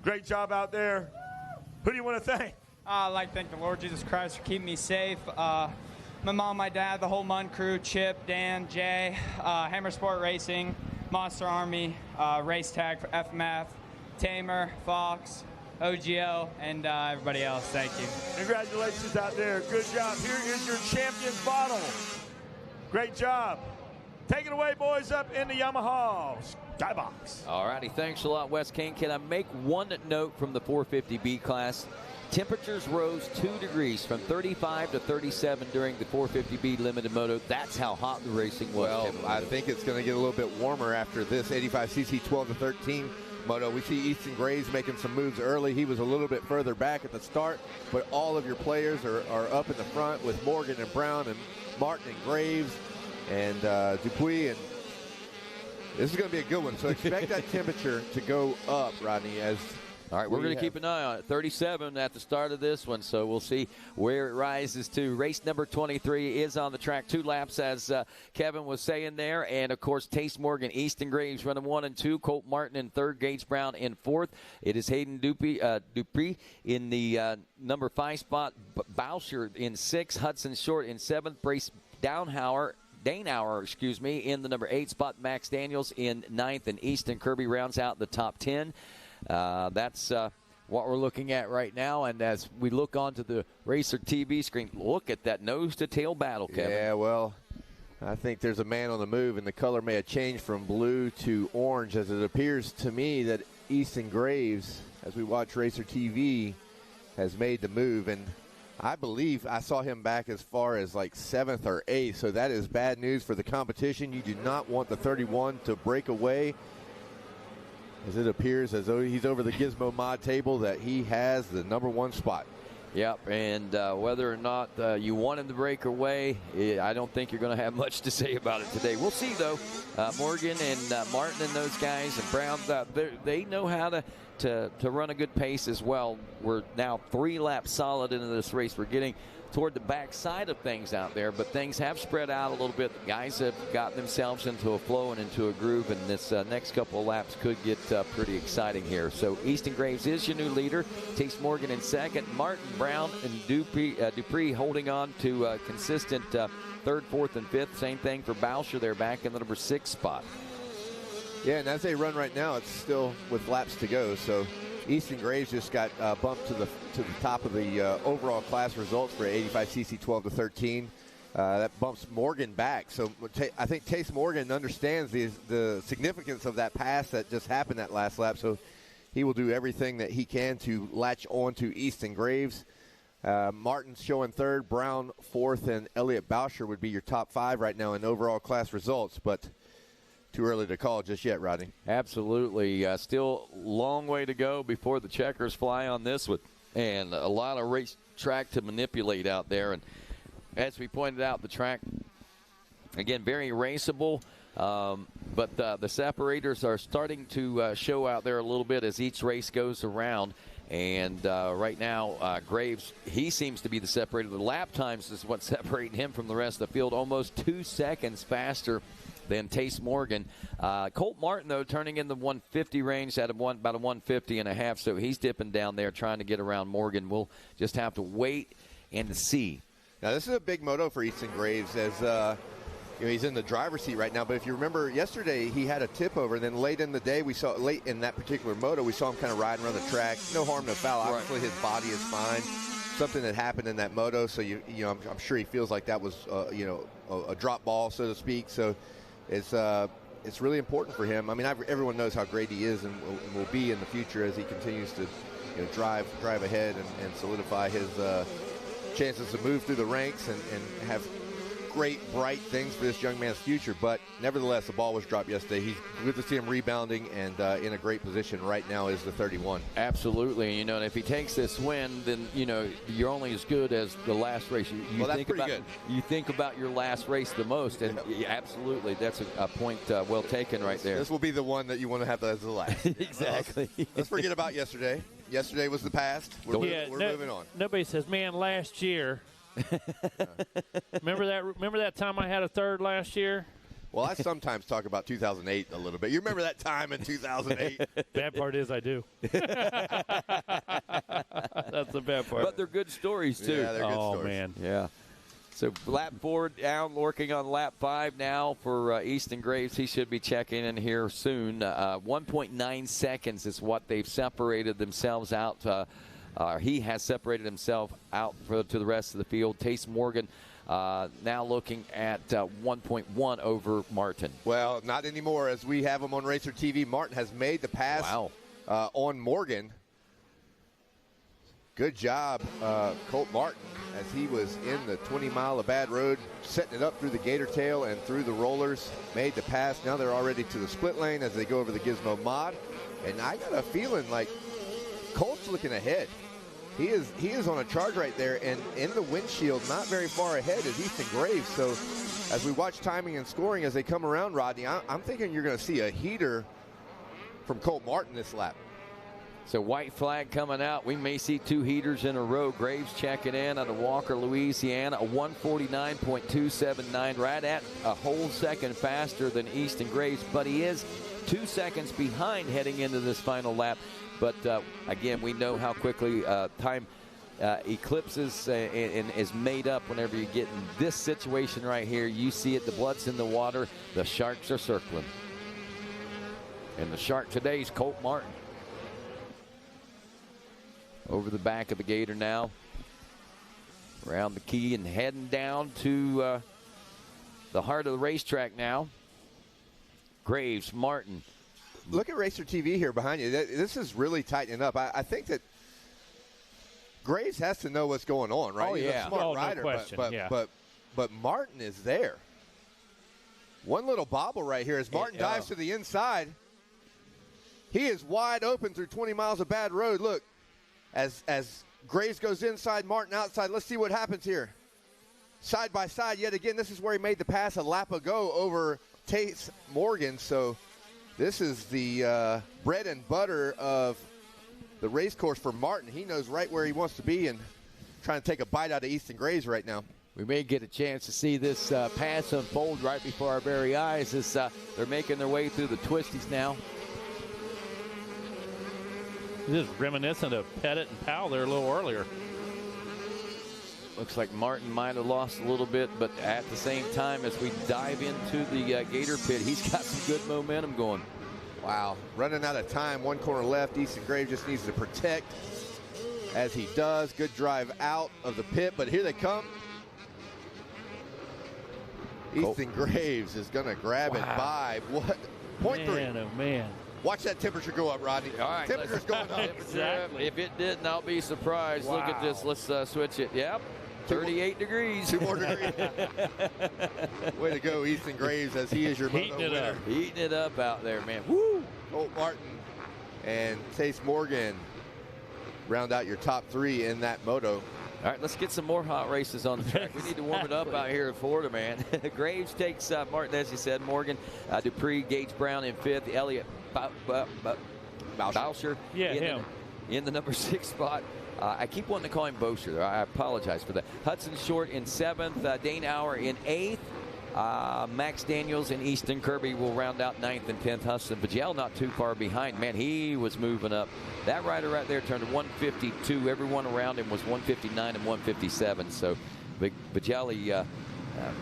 Great job out there. Who do you want to thank?
I'd like to thank the Lord Jesus Christ for keeping me safe. My mom, my dad, the whole MUN crew, Chip, Dan, Jay, Hammer Sport Racing, Monster Army, Race Tag for FMF, Tamer, Fox, OGL, and everybody else. Thank you.
Congratulations out there. Good job. Here is your champion's bottle. Great job. Take it away, boys, up in the Yamaha Skybox.
All righty. Thanks a lot, Wes King. Can I make one note from the 450B class? Temperatures rose 2 degrees from 35 to 37 during the 450B Limited Moto. That's how hot the racing was.
Well, I think it's going to get a little bit warmer after this 85cc 12 to 13 moto. We see Easton Graves making some moves early. He was a little bit further back at the start, but all of your players are up in the front with Morgan and Brown and Martin and Graves and Dupuis, and this is going to be a good one. So expect that temperature to go up, Rodney, as
all right, we're going to keep an eye on it. 37 at the start of this one, so we'll see where it rises to. Race number 23 is on the track. 2 laps, as Kevin was saying there. And, of course, Tace Morgan, Easton Graves running 1 and 2. Colt Martin in 3rd. Gage Brown in 4th. It is Hayden Dupree in the number 5 spot. Boucher in 6th. Hudson Short in 7th. Brace Danauer, in the number 8 spot. Max Daniels in 9th. And Easton Kirby rounds out the top 10. That's what we're looking at right now. And as we look onto the Racer TV screen, look at that nose-to-tail battle, Kevin.
Yeah, well, I think there's a man on the move, and the color may have changed from blue to orange, as it appears to me that Easton Graves, as we watch Racer TV, has made the move. And I believe I saw him back as far as like 7th or 8th, so that is bad news for the competition. You do not want the 31 to break away, as it appears as though he's over the Gizmo mod table that he has the number 1 spot.
Yep, and whether or not you want him to break away, I don't think you're going to have much to say about it today. We'll see, though. Morgan and Martin and those guys and Brown, they know how to run a good pace as well. We're now 3 laps solid into this race. We're getting toward the back side of things out there, but things have spread out a little bit. The guys have gotten themselves into a flow and into a groove, and this next couple of laps could get pretty exciting here. So Easton Graves is your new leader. Tace Morgan in 2nd. Martin, Brown, and Dupree holding on to consistent 3rd, 4th, and 5th. Same thing for Boucher. They're back in the number 6 spot.
Yeah, and as they run right now, it's still with laps to go. So Easton Graves just got bumped to the top of the overall class results for 85cc 12 to 13. That bumps Morgan back. So I think Tace Morgan understands the significance of that pass that just happened that last lap. So he will do everything that he can to latch on to Easton Graves. Martin's showing 3rd, Brown 4th, and Elliott Boucher would be your top 5 right now in overall class results. But too early to call just yet, Rodney.
Absolutely. Still a long way to go before the checkers fly on this one. And a lot of race track to manipulate out there. And as we pointed out, the track, again, very raceable. But the separators are starting to show out there a little bit as each race goes around. And right now, Graves, he seems to be the separator. The lap times is what's separating him from the rest of the field. Almost 2 seconds faster than Tace Morgan. Colt Martin, though, turning in the 150 range at about a 150 and a half, so he's dipping down there trying to get around Morgan. We'll just have to wait and see.
Now, this is a big moto for Easton Graves as he's in the driver's seat right now. But if you remember yesterday, he had a tip over. And then late in the day, late in that particular moto, we saw him kind of riding around the track. No harm, no foul.
Right.
Obviously, his body is fine. Something that happened in that moto, so I'm sure he feels like that was a drop ball, so to speak. So it's really important for him. I mean, everyone knows how great he is and will be in the future as he continues to drive ahead and solidify his chances to move through the ranks and have great, bright things for this young man's future. But nevertheless, the ball was dropped yesterday. He's good to see him rebounding and in a great position right now is the 31.
Absolutely. And if he takes this win, then, you're only as good as the last race.
That's pretty good.
You think about your last race the most, and absolutely, that's a point well taken right there.
This will be the one that you want to have as the last.
Exactly.
Let's forget about yesterday. Yesterday was the past. We're moving on.
Nobody says, man, last year. Remember that time I had a third last year?
Well, I sometimes talk about 2008 a little bit. You remember that time in 2008?
Bad part is I do. That's the bad part.
But they're good stories, too.
Yeah, they're good stories.
Oh, man.
Yeah. So lap 4 down, working on lap 5 now for Easton Graves. He should be checking in here soon. 1.9 seconds is what they've separated themselves out. He has separated himself out to the rest of the field. Tace Morgan now looking at 1.1 over Martin.
Well, not anymore as we have him on Racer TV. Martin has made the pass on Morgan. Good job, Colt Martin, as he was in the 20-mile of bad road, setting it up through the gator tail and through the rollers. Made the pass. Now they're already to the split lane as they go over the Gizmo Mod. And I got a feeling like Colt's looking ahead. He is on a charge right there, and in the windshield, not very far ahead is Easton Graves. So as we watch timing and scoring as they come around, Rodney, I'm thinking you're going to see a heater from Colt Martin this lap.
So white flag coming out. We may see 2 heaters in a row. Graves checking in out of Walker, Louisiana, a 149.279, right at a whole second faster than Easton Graves, but he is 2 seconds behind heading into this final lap. But, again, we know how quickly time eclipses and is made up whenever you get in this situation right here. You see it, the blood's in the water, the sharks are circling. And the shark today is Colt Martin. Over the back of the gator now. Around the key and heading down to the heart of the racetrack now. Graves, Martin.
Look at Racer TV here behind you. This is really tightening up. I think that Graves has to know what's going on, right?
Oh,
He's
yeah.
a smart rider,
no question.
but Martin is there. One little bobble right here as Martin dives to the inside. He is wide open through 20 miles of bad road. Look, as Graves goes inside, Martin outside. Let's see what happens here. Side by side yet again. This is where he made the pass a lap ago over Tace Morgan. So this is the bread and butter of the race course for Martin. He knows right where he wants to be and trying to take a bite out of Easton Graves right now.
We may get a chance to see this pass unfold right before our very eyes as they're making their way through the twisties now.
This is reminiscent of Pettit and Powell there a little earlier.
Looks like Martin might have lost a little bit, but at the same time, as we dive into the gator pit, he's got some good momentum going.
Wow, running out of time, one corner left. Easton Graves just needs to protect as he does. Good drive out of the pit, but here they come. Easton Graves is going to grab it by what? 0.3.
Man, oh man.
Watch that temperature go up, Rodney.
All right,
temperature's going up.
Exactly.
If it didn't, I'll be surprised.
Wow.
Look at this. Let's switch it. Yep. 38 degrees.
2 more degrees. Way to go, Easton Graves, as he is your
Heating it
winner.
up.
Heating it up out there, man. Woo!
Colt Martin and Tace Morgan round out your top 3 in that moto.
All right, let's get some more hot races on the track. We need to warm it up out here in Florida, man. Graves takes Martin, as you said, Morgan, Dupree, Gage Brown in 5th, Elliott Boucher in the number 6 spot. I keep wanting to call him Boucher. I apologize for that. Hudson Short in 7th, Dane Hour in 8th. Max Daniels and Easton Kirby will round out 9th and 10th. Hudson Vigel not too far behind. Man, he was moving up. That rider right there turned to 152. Everyone around him was 159 and 157. So Vigel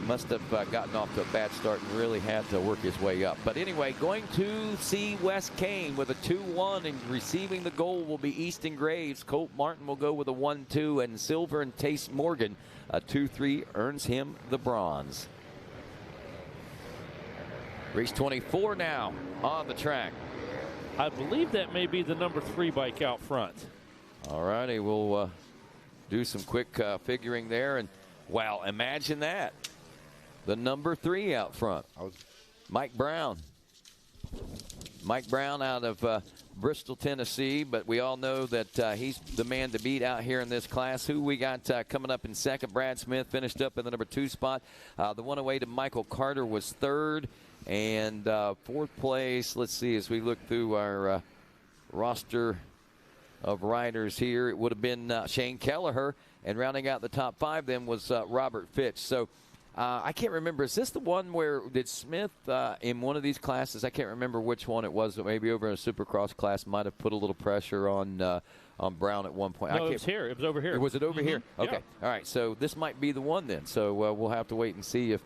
must have gotten off to a bad start and really had to work his way up. But anyway, going to see Wes Kane with a 2-1, and receiving the gold will be Easton Graves. Colt Martin will go with a 1-2, and Silver and Tace Morgan, a 2-3, earns him the bronze. Race 24 now on the track.
I believe that may be the number 3 bike out front.
All righty, we'll do some quick figuring there. And wow, imagine that. The number 3 out front. Mike Brown. Mike Brown out of Bristol, Tennessee, but we all know that he's the man to beat out here in this class. Who we got coming up in second? Brad Smith finished up in the number 2 spot. The one away to Michael Carter was 3rd. And 4th place, let's see, as we look through our roster of riders here, it would have been Shane Kelleher. And rounding out the top 5 then was Robert Fitch. So I can't remember. Is this the one where did Smith in one of these classes? I can't remember which one it was. But maybe over in a Supercross class might have put a little pressure on Brown at one point.
No, it was here. It was over here.
Was it over here? Okay.
Yeah.
All right. So this might be the one then. So we'll have to wait and see if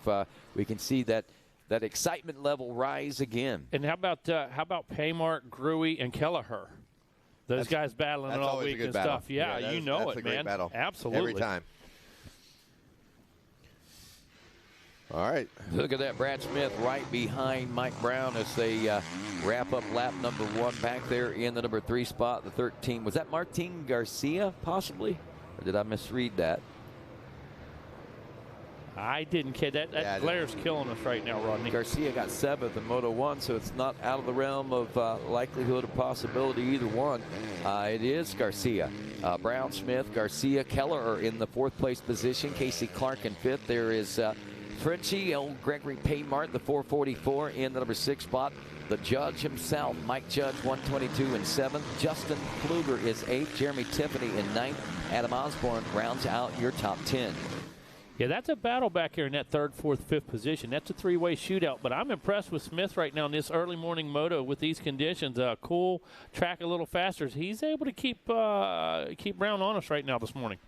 we can see that excitement level rise again.
And how about Paymart, Gruey, and Kelleher? Those guys battling it all week and stuff. Yeah, you know it, man.
Battle.
Absolutely.
Every time. All right.
Look at that. Brad Smith right behind Mike Brown as they wrap up lap number 1 back there in the number 3 spot. The 13. Was that Martin Garcia, possibly? Or did I misread that?
I didn't care. That glare's killing us right now, Rodney.
Garcia got 7th in Moto 1, so it's not out of the realm of likelihood or possibility either one. It is Garcia. Brown, Smith, Garcia, Keller are in the 4th place position. Casey Clark in 5th. There is Frenchie, old Gregory Paymart, the 444 in the number 6 spot. The judge himself, Mike Judge, 122 in 7th. Justin Pfluger is 8th. Jeremy Tiffany in 9th. Adam Osborne rounds out your top 10.
Yeah, that's a battle back here in that 3rd, 4th, 5th position. That's a 3-way shootout. But I'm impressed with Smith right now in this early morning moto with these conditions. Cool track a little faster. He's able to keep Brown on us right now this morning.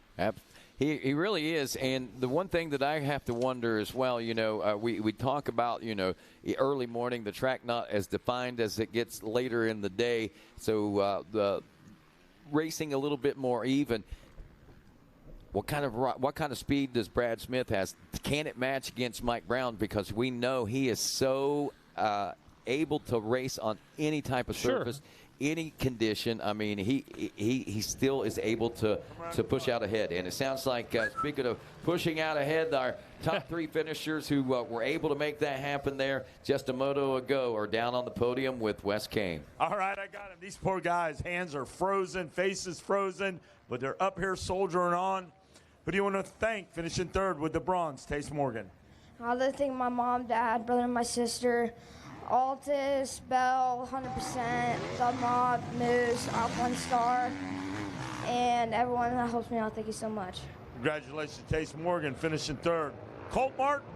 He really is. And the one thing that I have to wonder as well, we talk about, the early morning, the track not as defined as it gets later in the day. So the racing a little bit more even. What kind of speed does Brad Smith has? Can it match against Mike Brown? Because we know he is so able to race on any type of surface, any condition. I mean, he still is able to push out ahead. And it sounds like, speaking of pushing out ahead, our top 3 finishers who were able to make that happen there just a moto ago are down on the podium with Wes Kane.
All right, I got him. These poor guys, hands are frozen, faces frozen, but they're up here soldiering on. Who do you want to thank finishing 3rd with the bronze? Tace Morgan.
I'd like to thank my mom, dad, brother, and my sister. Altus, Bell, 100%, Dunlop, Moose, Alpine Star, and everyone that helps me out. Thank you so much.
Congratulations, Tace Morgan, finishing 3rd. Colt Martin.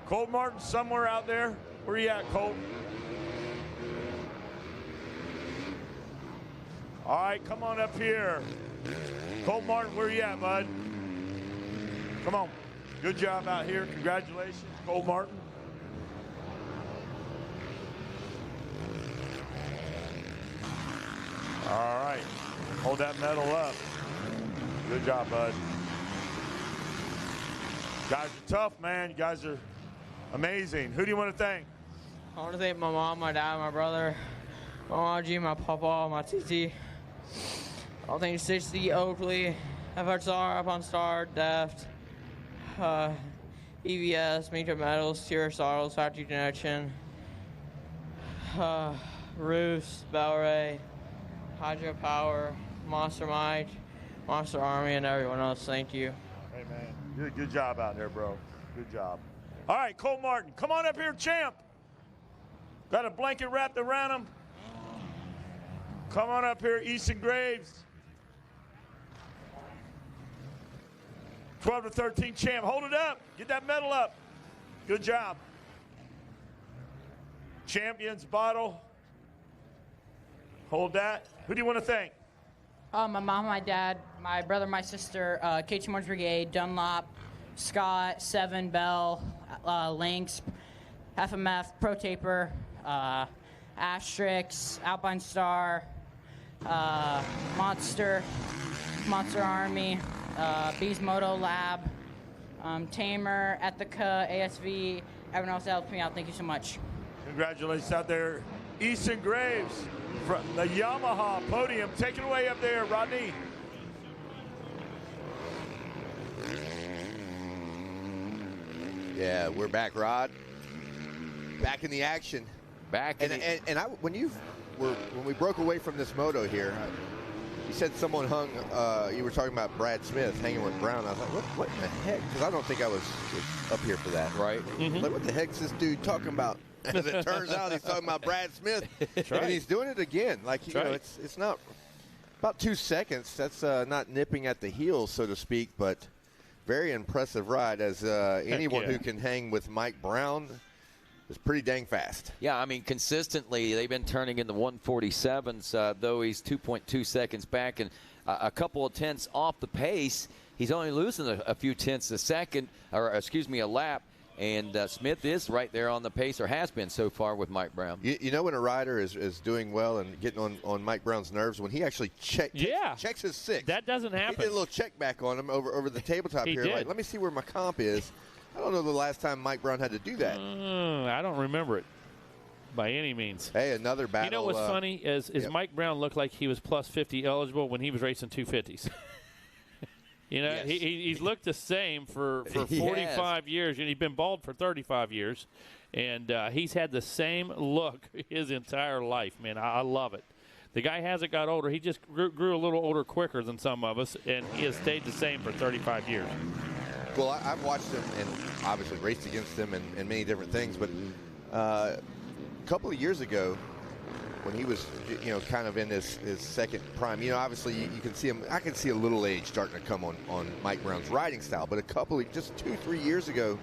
Colt Martin somewhere out there. Where you at, Colt? All right, come on up here. Colt Martin, where you at, bud? Come on. Good job out here. Congratulations, Colt Martin. All right. Hold that medal up. Good job, bud. Guys are tough, man. You guys are amazing. Who do you want to thank?
I want to thank my mom, my dad, my brother, my Margie, my papa, my TT. I'll thank 60, Oakley, FXR, Up on Star, Deft, EVS, Major Metals, Tierra Saddles, Factory Connection, Roos, Bellray, Hydro Power, Monster Mike, Monster Army, and everyone else. Thank you.
Hey, man. Good job out there, bro. Good job. All right, Colt Martin, come on up here, champ. Got a blanket wrapped around him. Come on up here, Easton Graves. 12 to 13 champ. Hold it up. Get that medal up. Good job. Champions bottle. Hold that. Who do you want to thank?
My mom, my dad, my brother, my sister, KT Morris Brigade, Dunlop, Scott, Seven, Bell, Lynx, FMF, Pro Taper, Asterix, Alpine Star, Monster Army, Bees Moto Lab, Tamer, Ethica, ASV, everyone else that helped me out. Thank you so much.
Congratulations out there. Easton Graves from the Yamaha podium. Take it away up there, Rodney.
Yeah, we're back, Rod. Back in the action. When we broke away from this moto here, you said someone hung. You were talking about Brad Smith hanging with Brown. I was like, what in the heck? Because I don't think I was up here for that, right?
Mm-hmm.
Like, what the heck's this dude talking about? As it turns out, he's talking about Brad Smith, and he's doing it again. Like, you know, it's not about 2 seconds. That's not nipping at the heels, so to speak, but very impressive ride. As anyone who can hang with Mike Brown is pretty dang fast.
Yeah, I mean, consistently they've been turning in the 147s, though he's 2.2 seconds back and a couple of tenths off the pace. He's only losing a few tenths a second, or excuse me, a lap. And Smith is right there on the pace, or has been so far with Mike Brown.
You know when a rider is doing well and getting on Mike Brown's nerves, when he actually checks his six.
That doesn't happen.
He did a little check back on him over the tabletop here. Like, let me see where my comp is. I don't know the last time Mike Brown had to do that.
I don't remember it by any means.
Hey, another battle.
You know what's funny is Mike Brown looked like he was plus 50 eligible when he was racing 250s. You know, he's looked the same for 45 years, and he's been bald for 35 years, and he's had the same look his entire life, man. I love it. The guy hasn't got older. He just grew a little older quicker than some of us, and he has stayed the same for 35 years.
Well, I've watched him and obviously raced against him and many different things, but a couple of years ago, when he was, you know, kind of in his second prime, you know, obviously you can see him. I can see a little age starting to come on Mike Brown's riding style. But just 2-3 years ago,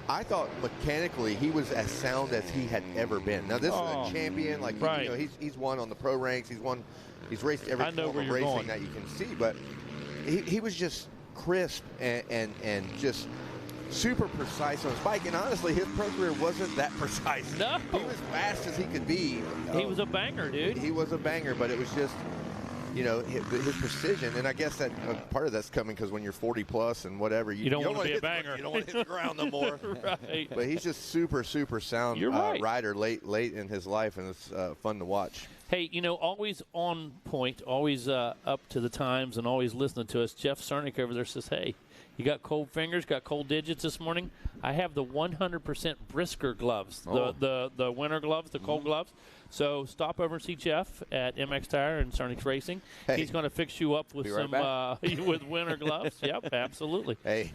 I thought mechanically he was as sound as he had ever been. Now this is a champion, like you know, he's won on the pro ranks. He's raced every form of racing that you can see. But he was just crisp and just super precise on his bike, and honestly, his pro career wasn't that precise.
No.
He was fast as he could be.
He was a banger, dude.
He was a banger, but it was just, you know, his precision, and I guess that part of that's coming because when you're 40 plus and whatever, you
don't want to be a banger.
You don't want to hit the ground no more.
Right.
But he's just super sound rider late in his life, and it's fun to watch.
Hey, you know, always on point, always up to the times, and always listening to us. Jeff Cernick over there says, hey, you got cold fingers, got cold digits this morning? I have the 100% Brisker gloves, the winter gloves, the cold gloves. So stop over and see Jeff at MX Tire and Cernick's Racing. Hey. He's going to fix you up with with winter gloves. Yep, absolutely.
Hey.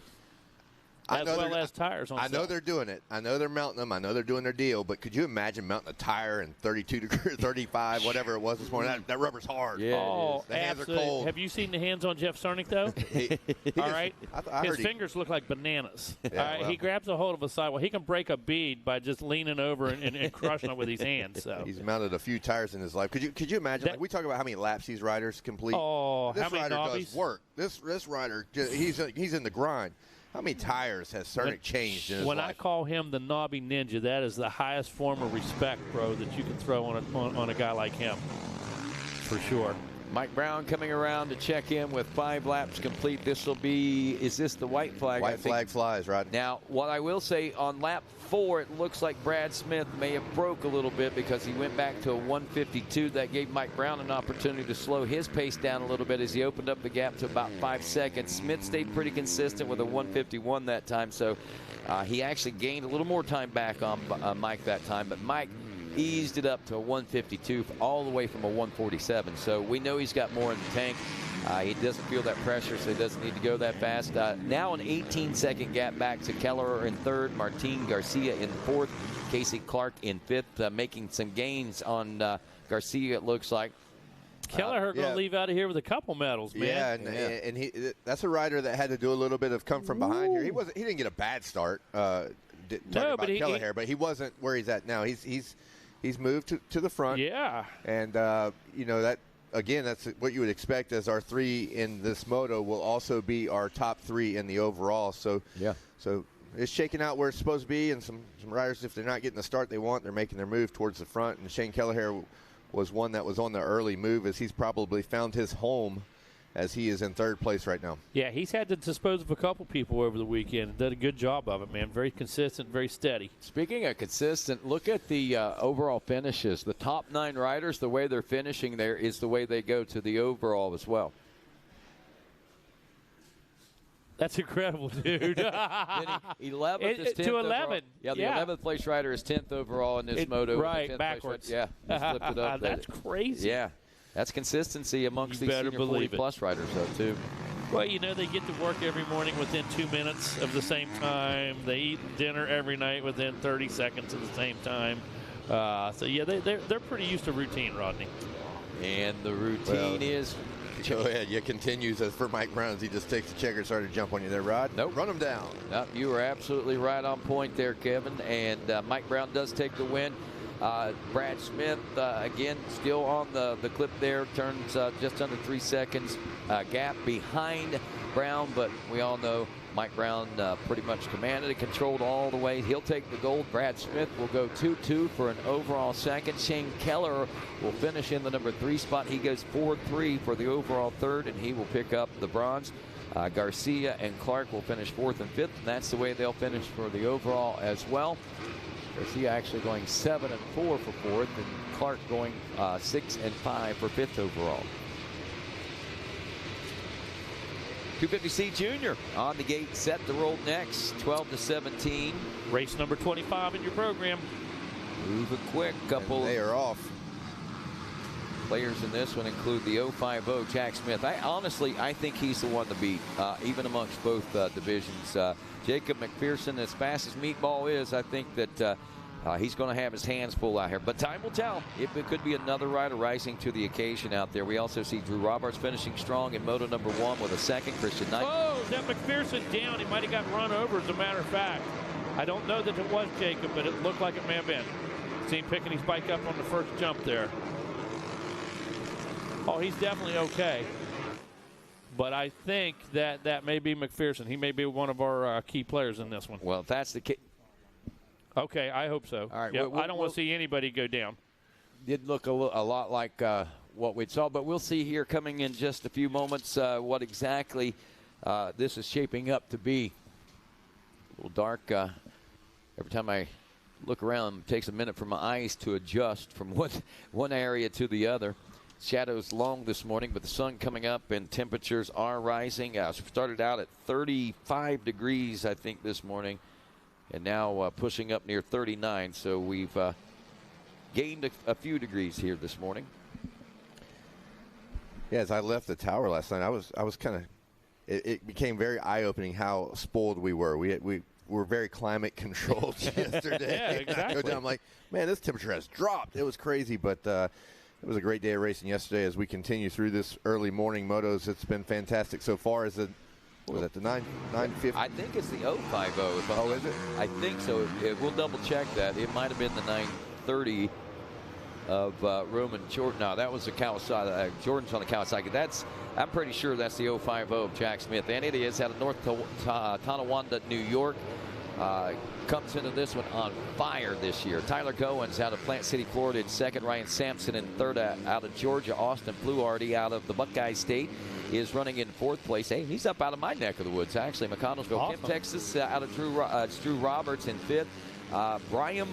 As well as tires on
I know they're doing it. I know they're mounting them. I know they're doing their deal. But could you imagine mounting a tire in 32 degrees, 35, whatever it was this morning? That rubber's hard.
Yeah,
the hands
absolutely.
are cold.
Have you seen the hands on Jeff Cernick, though? All right. His fingers look like bananas.
Yeah,
all right. Well, he grabs a hold of a sidewall. He can break a bead by just leaning over and crushing it with his hands. So
he's mounted a few tires in his life. Could you imagine? Like, we talk about how many laps these riders complete.
Oh,
this
how many
rider
knobbies?
does work. This rider, he's in the grind. How many tires has Cernick changed in his
When
life?
I call him the knobby ninja, that is the highest form of respect, bro, that you can throw on a guy like him, for sure.
Mike Brown coming around to check in with 5 laps complete. This will be, is this the white flag?
White flag flies, Rod.
Now, what I will say, on lap 4, it looks like Brad Smith may have broke a little bit because he went back to a 152. That gave Mike Brown an opportunity to slow his pace down a little bit as he opened up the gap to about 5 seconds. Smith stayed pretty consistent with a 151 that time, so he actually gained a little more time back on Mike that time. But Mike eased it up to a 152 all the way from a 147. So we know he's got more in the tank. He doesn't feel that pressure, so he doesn't need to go that fast. Now an 18-second gap back to Keller in 3rd, Martin Garcia in 4th, Casey Clark in 5th, making some gains on Garcia, it looks like.
Kelleher going to leave out of here with a couple medals, man.
Yeah, and he that's a rider that had to do a little bit of come from behind here. He didn't get a bad start. talking about Kelleher, but he wasn't where he's at now. He's moved to the front.
Yeah.
And, that, again, that's what you would expect as our 3 in this moto will also be our top 3 in the overall. So, So it's shaking out where it's supposed to be, and some riders, if they're not getting the start they want, they're making their move towards the front. And Shane Kelleher was one that was on the early move, as he's probably found his home as he is in 3rd place right now.
Yeah, he's had to dispose of a couple people over the weekend and did a good job of it, man. Very consistent, very steady.
Speaking of consistent, look at the overall finishes. The top 9 riders, the way they're finishing there is the way they go to the overall as well.
That's incredible, dude.
11th is 10th
to 11.
Overall. Yeah, the 11th place rider is 10th overall in this moto.
Right, backwards.
Yeah, just flipped it up.
That's crazy.
Yeah, that's consistency amongst these senior 40-plus riders, though, too.
Well, they get to work every morning within 2 minutes of the same time. They eat dinner every night within 30 seconds of the same time. They're pretty used to routine, Rodney.
And the routine is...
Go ahead. It continues as for Mike Brown. He just takes the checker and started to jump on you there, Rod.
Nope.
Run him down.
Nope, you were absolutely right on point there, Kevin. And Mike Brown does take the win. Brad Smith, again, still on the clip there. Turns just under 3 seconds gap behind Brown. But we all know Mike Brown pretty much commanded and controlled all the way. He'll take the gold. Brad Smith will go 2-2 for an overall second. Shane Kelleher will finish in the number 3 spot. He goes 4-3 for the overall 3rd, and he will pick up the bronze. Garcia and Clark will finish 4th and 5th, and that's the way they'll finish for the overall as well. Garcia actually going 7-4 for 4th, and Clark going 6-5 for 5th overall. 250C Junior on the gate, set to roll next, 12-17.
Race number 25 in your program.
Moving quick, couple.
And they are off.
Players in this one include the 050 Jack Smith. I think he's the one to beat, even amongst both divisions. Jacob McPherson, as fast as Meatball is, I think that he's going to have his hands full out here. But time will tell if it could be another rider rising to the occasion out there. We also see Drew Roberts finishing strong in moto number 1 with a 2nd. Christian Knight.
Oh, is that McPherson down? He might have got run over, as a matter of fact. I don't know that it was Jacob, but it looked like it may have been. See him picking his bike up on the first jump there. Oh, he's definitely okay. But I think that may be McPherson. He may be one of our key players in this one.
Well, if that's the case.
Okay, I hope so.
All right,
yep, I don't want to see anybody go down.
Did look a lot like what we saw, but we'll see here coming in just a few moments what exactly this is shaping up to be. A little dark. Every time I look around, it takes a minute for my eyes to adjust from one area to the other. Shadows long this morning, but the sun coming up and temperatures are rising. Started out at 35 degrees, I think, this morning, and now pushing up near 39. So we've gained a few degrees here this morning.
Yeah, as I left the tower last night, I was kind of. It became very eye-opening how spoiled we were. We were very climate controlled yesterday.
Yeah, exactly.
I'm like, man, this temperature has dropped. It was crazy, but it was a great day of racing yesterday. As we continue through this early morning motos, it's been fantastic so far. As the 950?
I think it's the 050.
Oh, is it?
I think so. We'll double check that. It might have been the 930 of Roman Jordan. No, that was the Kawasaki. Jordan's on the Kawasaki. I'm pretty sure that's the 050 of Jack Smith, and it is out of North Tonawanda, New York. Comes into this one on fire this year. Tyler Goins out of Plant City, Florida in 2nd. Ryan Sampson in 3rd out of Georgia. Austin Fluharty out of the Buckeye State is running in 4th place. Hey, he's up out of my neck of the woods, actually. McConnellsville,
awesome.
Texas, out of Drew Roberts in 5th. Brian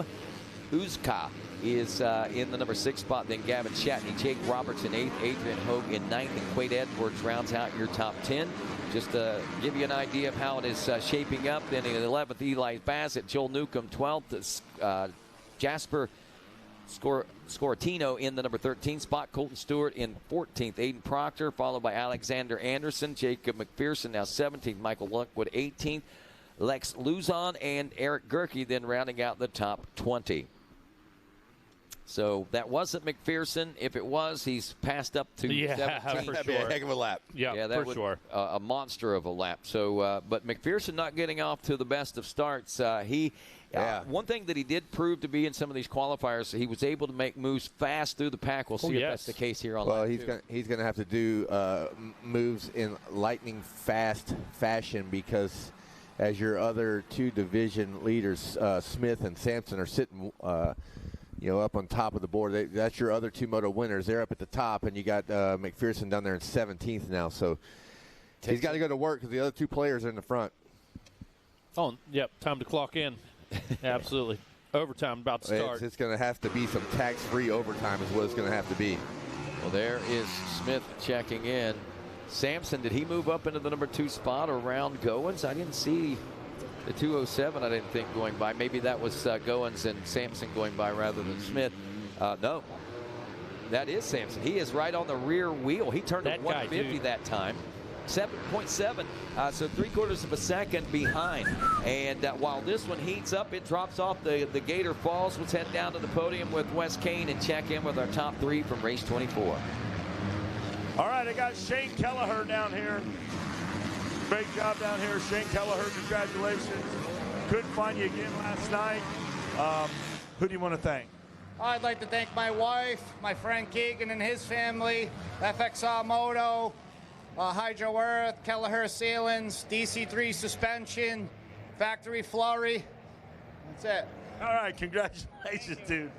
Uzka is in the number 6 spot. Then Gavin Shatney, Jake Roberts in 8th, Adrian Hogue in 9th, and Quade Edwards rounds out your top 10. Just to give you an idea of how it is shaping up. Then in 11th, Eli Bassett, Joel Newcomb 12th, Jasper Scoratino in the number 13 spot. Colton Stewart in 14th. Aiden Proctor, followed by Alexander Anderson. Jacob McPherson now 17th. Michael Lunkwood 18th. Lex Luzon and Eric Gerke then rounding out the top 20. So that wasn't McPherson. If it was, he's passed up to 17.
For
That'd be a heck of a lap.
Yeah,
that
for
would,
sure.
A monster of a lap. So, but McPherson not getting off to the best of starts. He One thing that he did prove to be in some of these qualifiers, he was able to make moves fast through the pack. We'll see if that's the case here on
Well,
lap
he's going to have to do moves in lightning fast fashion, because as your other two division leaders, Smith and Sampson, are sitting up on top of the board. That's your other two moto winners. They're up at the top, and you got McPherson down there in 17th now. So he's got to go to work because the other two players are in the front.
Oh, yep, time to clock in. Absolutely. Overtime about to start.
It's going to have to be some tax-free overtime is what it's going to have to be.
Well, there is Smith checking in. Sampson, did he move up into the number 2 spot around Goins? I didn't see the 207, I didn't think, going by. Maybe that was Goins and Sampson going by rather than Smith. No, that is Sampson. He is right on the rear wheel. He turned to 150 that time. 7.7, so 3/4 of a second behind. And while this one heats up, it drops off the Gator Falls. Let's head down to the podium with Wes Kane and check in with our top 3 from race 24.
All right, I got Shane Kelleher down here. Great job down here, Shane Kelleher. Congratulations. Couldn't find you again last night. Who do you want to thank?
I'd like to thank my wife, my friend Keegan and his family, FXR Moto, Hydro Earth, Kelleher Sealants, DC3 Suspension, Factory Flurry. That's it.
All right, congratulations, dude.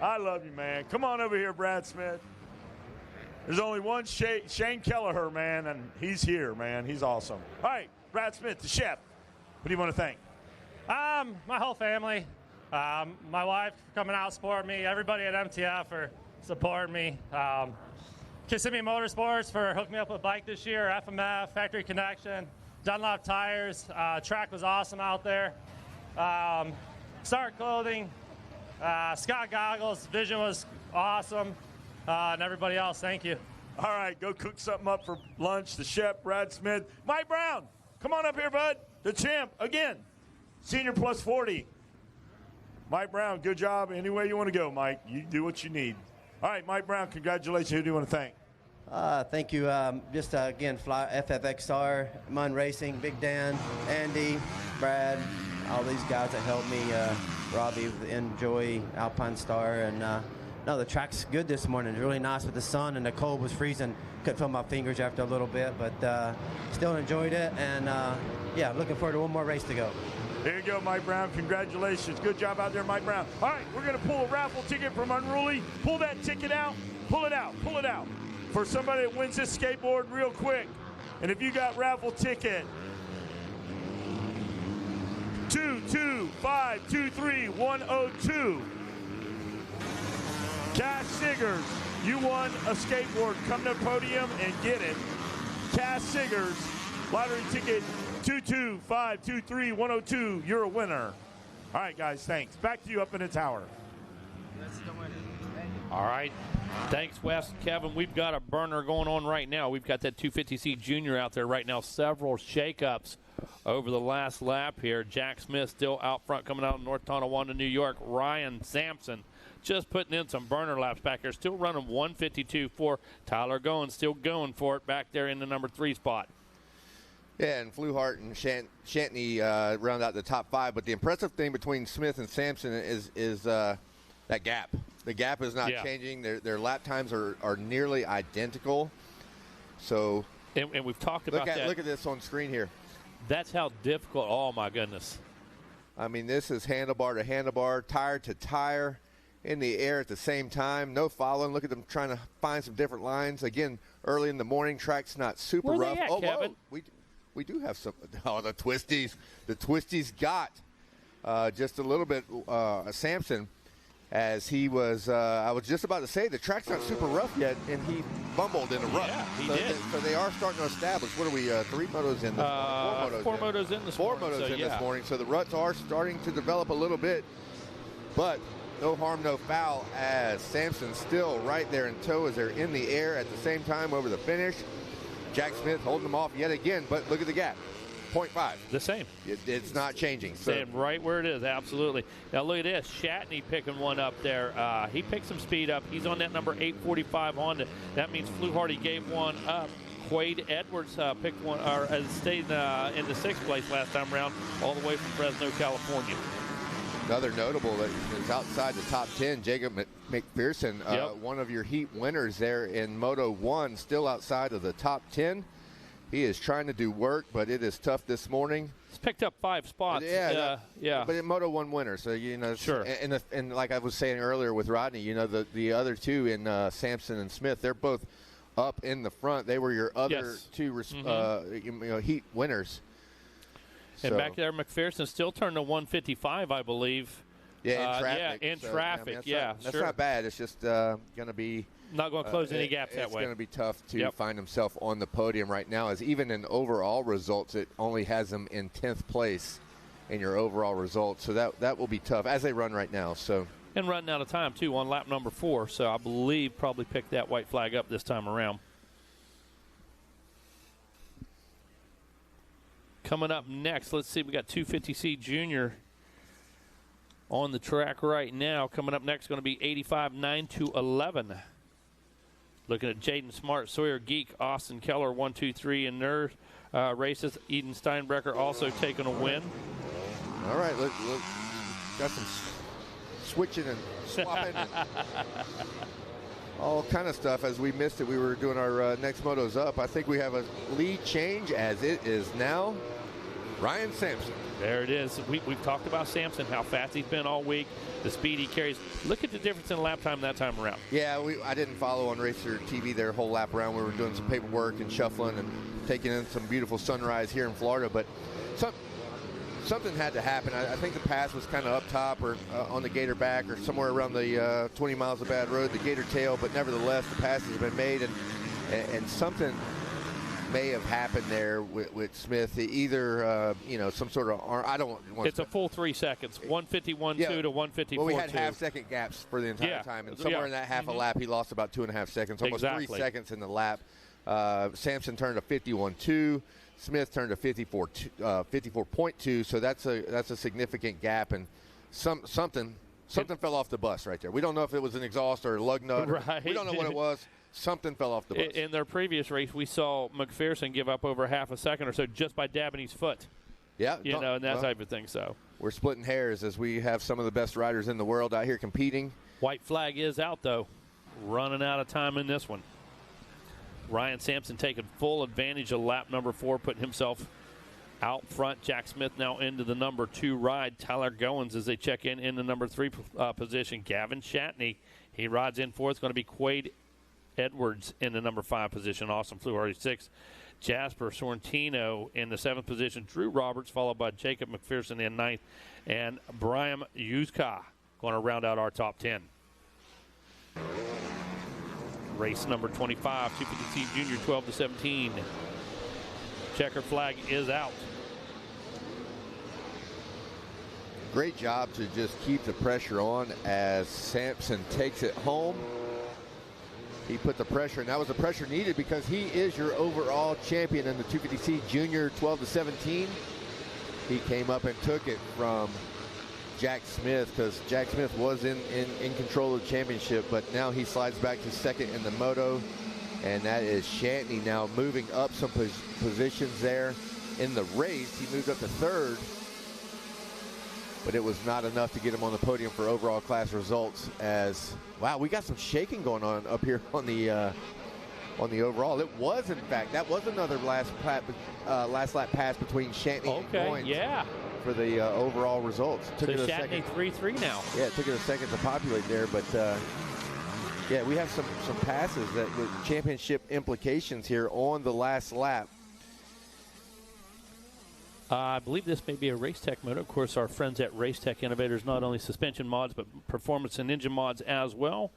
I love you, man. Come on over here, Brad Smith. There's only one Shane Kelleher, man, and he's here, man. He's awesome. All right, Brad Smith, the chef. Who do you want to thank?
My whole family. My wife coming out supporting me. Everybody at MTF for supporting me. Kissimmee Motorsports for hooking me up with a bike this year. FMF, Factory Connection, Dunlop Tires. Track was awesome out there. Star Clothing, Scott Goggles. Vision was awesome. And everybody else, thank you.
All right, go cook something up for lunch. The chef, Brad Smith. Mike Brown, come on up here, bud. The champ, again. Senior plus 40. Mike Brown, good job. Any way you want to go, Mike. You do what you need. All right, Mike Brown, congratulations. Who do you want to thank?
Thank you. Again, FFXR, Mun Racing, Big Dan, Andy, Brad, all these guys that helped me, Robbie, enjoy Alpine Star. And no, the track's good this morning. It's really nice with the sun, and the cold was freezing. Couldn't feel my fingers after a little bit, but still enjoyed it. And yeah, looking forward to one more race to go.
There you go, Mike Brown. Congratulations. Good job out there, Mike Brown. All right, we're going to pull a raffle ticket from Unruly. Pull that ticket out. Pull it out. Pull it out. For somebody that wins this skateboard real quick. And if you got raffle ticket 22523-102. Cash Siggers, you won a skateboard. Come to the podium and get it. Cash Siggers, lottery ticket 22523-102. You're a winner. All right, guys, thanks. Back to you up in the tower.
All right. Thanks, Wes. Kevin, we've got a burner going on right now. We've got that 250C Junior out there right now. Several shakeups over the last lap here. Jack Smith still out front coming out of North Tonawanda, New York. Ryan Sampson just putting in some burner laps back there. Still running 152 for Tyler Goins. Still going for it back there in the number 3 spot.
Yeah, and Fluhart and Shantney round out the top 5. But the impressive thing between Smith and Sampson is that gap. The gap is not changing. Their lap times are nearly identical. So,
and we've talked about that.
Look at this on screen here.
That's how difficult. Oh my goodness.
I mean, this is handlebar to handlebar, tire to tire, in the air at the same time. No following. Look at them trying to find some different lines. Again, early in the morning, track's not super
rough.
Where
they at, Kevin?
Whoa. We do have some. Oh, the twisties. The twisties got just a little bit Sampson, as he was. I was just about to say the track's not super rough yet, and he bumbled in a rut.
Yeah, he
did. So they are starting to establish. What are we? 3 motos in this morning?
4 motos in this morning.
4 motos in
yeah.
this morning. So the ruts are starting to develop a little bit, but no harm, no foul, as Sampson's still right there in tow as they're in the air at the same time over the finish. Jack Smith holding them off yet again, but look at the gap. 0.5.
The same.
It's not changing.
Staying right where it is, absolutely. Now look at this. Shatney picking one up there. He picked some speed up. He's on that number 845 Honda. That means Fluharty gave one up. Quade Edwards picked one, or stayed in the 6th place last time around, all the way from Fresno, California.
Another notable that is outside the top 10, Jacob McPherson, one of your heat winners there in Moto 1, still outside of the top 10. He is trying to do work, but it is tough this morning.
He's picked up 5 spots.
Yeah. But in Moto 1 winner, so,
Sure.
And like I was saying earlier with Rodney, the other two in Sampson and Smith, they're both up in the front. They were your other two heat winners.
And back there, McPherson still turned to 155, I believe.
Yeah, in traffic.
Yeah, in traffic.
That's not bad. It's just going to be
not going to close any gaps that way.
It's going to be tough to find himself on the podium right now, as even in overall results, it only has him in 10th place in your overall results. So that will be tough as they run right now. So.
And running out of time, too, on lap number 4. So I believe probably picked that white flag up this time around. Coming up next, let's see, we got 250C Junior on the track right now. Coming up next, going to be 85 9-11. Looking at Jaden Smart, Sawyer Geek, Austin Keller, 1, 2, 3 in their races. Eden Steinbrecher also taking a win.
All right, look, got some switching and swapping and all kind of stuff. As we missed it, we were doing our next motos up. I think we have a lead change, as it is now Ryan Sampson.
There it is. We've talked about Sampson, how fast he's been all week, the speed he carries. Look at the difference in lap time that time around.
Yeah, I didn't follow on Racer TV their whole lap around. We were doing some paperwork and shuffling and taking in some beautiful sunrise here in Florida. But something had to happen. I think the pass was kind of up top or on the Gator back or somewhere around the 20 miles of bad road, the Gator tail. But nevertheless, the passes have been made, and something may have happened there with Smith. Either some sort of I don't want.
It's a full 3 seconds. 151.2 to 154.2.
Well, we had half-second gaps for the entire time, and somewhere in that half a lap, he lost about 2.5 seconds, almost 3 seconds in the lap. Sampson turned to 51.2. Smith turned to 54.2. So that's a significant gap, and something fell off the bus right there. We don't know if it was an exhaust or a lug nut.
Right.
We don't know what it was. Something fell off the bus.
In their previous race, we saw McPherson give up over half a second or so just by dabbing his foot.
Yeah.
And that type of thing. So
we're splitting hairs as we have some of the best riders in the world out here competing.
White flag is out, though. Running out of time in this one. Ryan Sampson taking full advantage of lap number 4, putting himself out front. Jack Smith now into the number 2 ride. Tyler Goins as they check in the number 3 position. Gavin Shatney, he rides in 4th. It's going to be Quade Edwards in the number 5 position. Austin Fluharty 6th. Jasper Sorrentino in the 7th position. Drew Roberts followed by Jacob McPherson in 9th. And Brian Yuzka going to round out our top 10. Race number 25, 250C Junior, 12 to 17. Checkered flag is out.
Great job to just keep the pressure on as Sampson takes it home. He put the pressure, and that was the pressure needed because he is your overall champion in the 250C Junior, 12 to 17. He came up and took it from Jack Smith because Jack Smith was in control of the championship, but now he slides back to 2nd in the moto, and that is Shanty now moving up some positions there in the race. He moved up to 3rd, but it was not enough to get him on the podium for overall class results. As wow, we got some shaking going on up here on the overall. It was, in fact, that was another last lap pass between Shanty and Goins. For the overall results.
So Shatney 3-3 now.
Yeah, it took it a second to populate there, but yeah, we have some passes that with championship implications here on the last lap.
I believe this may be a Racetech moto. Of course, our friends at Racetech Innovators, not only suspension mods, but performance and engine mods as well,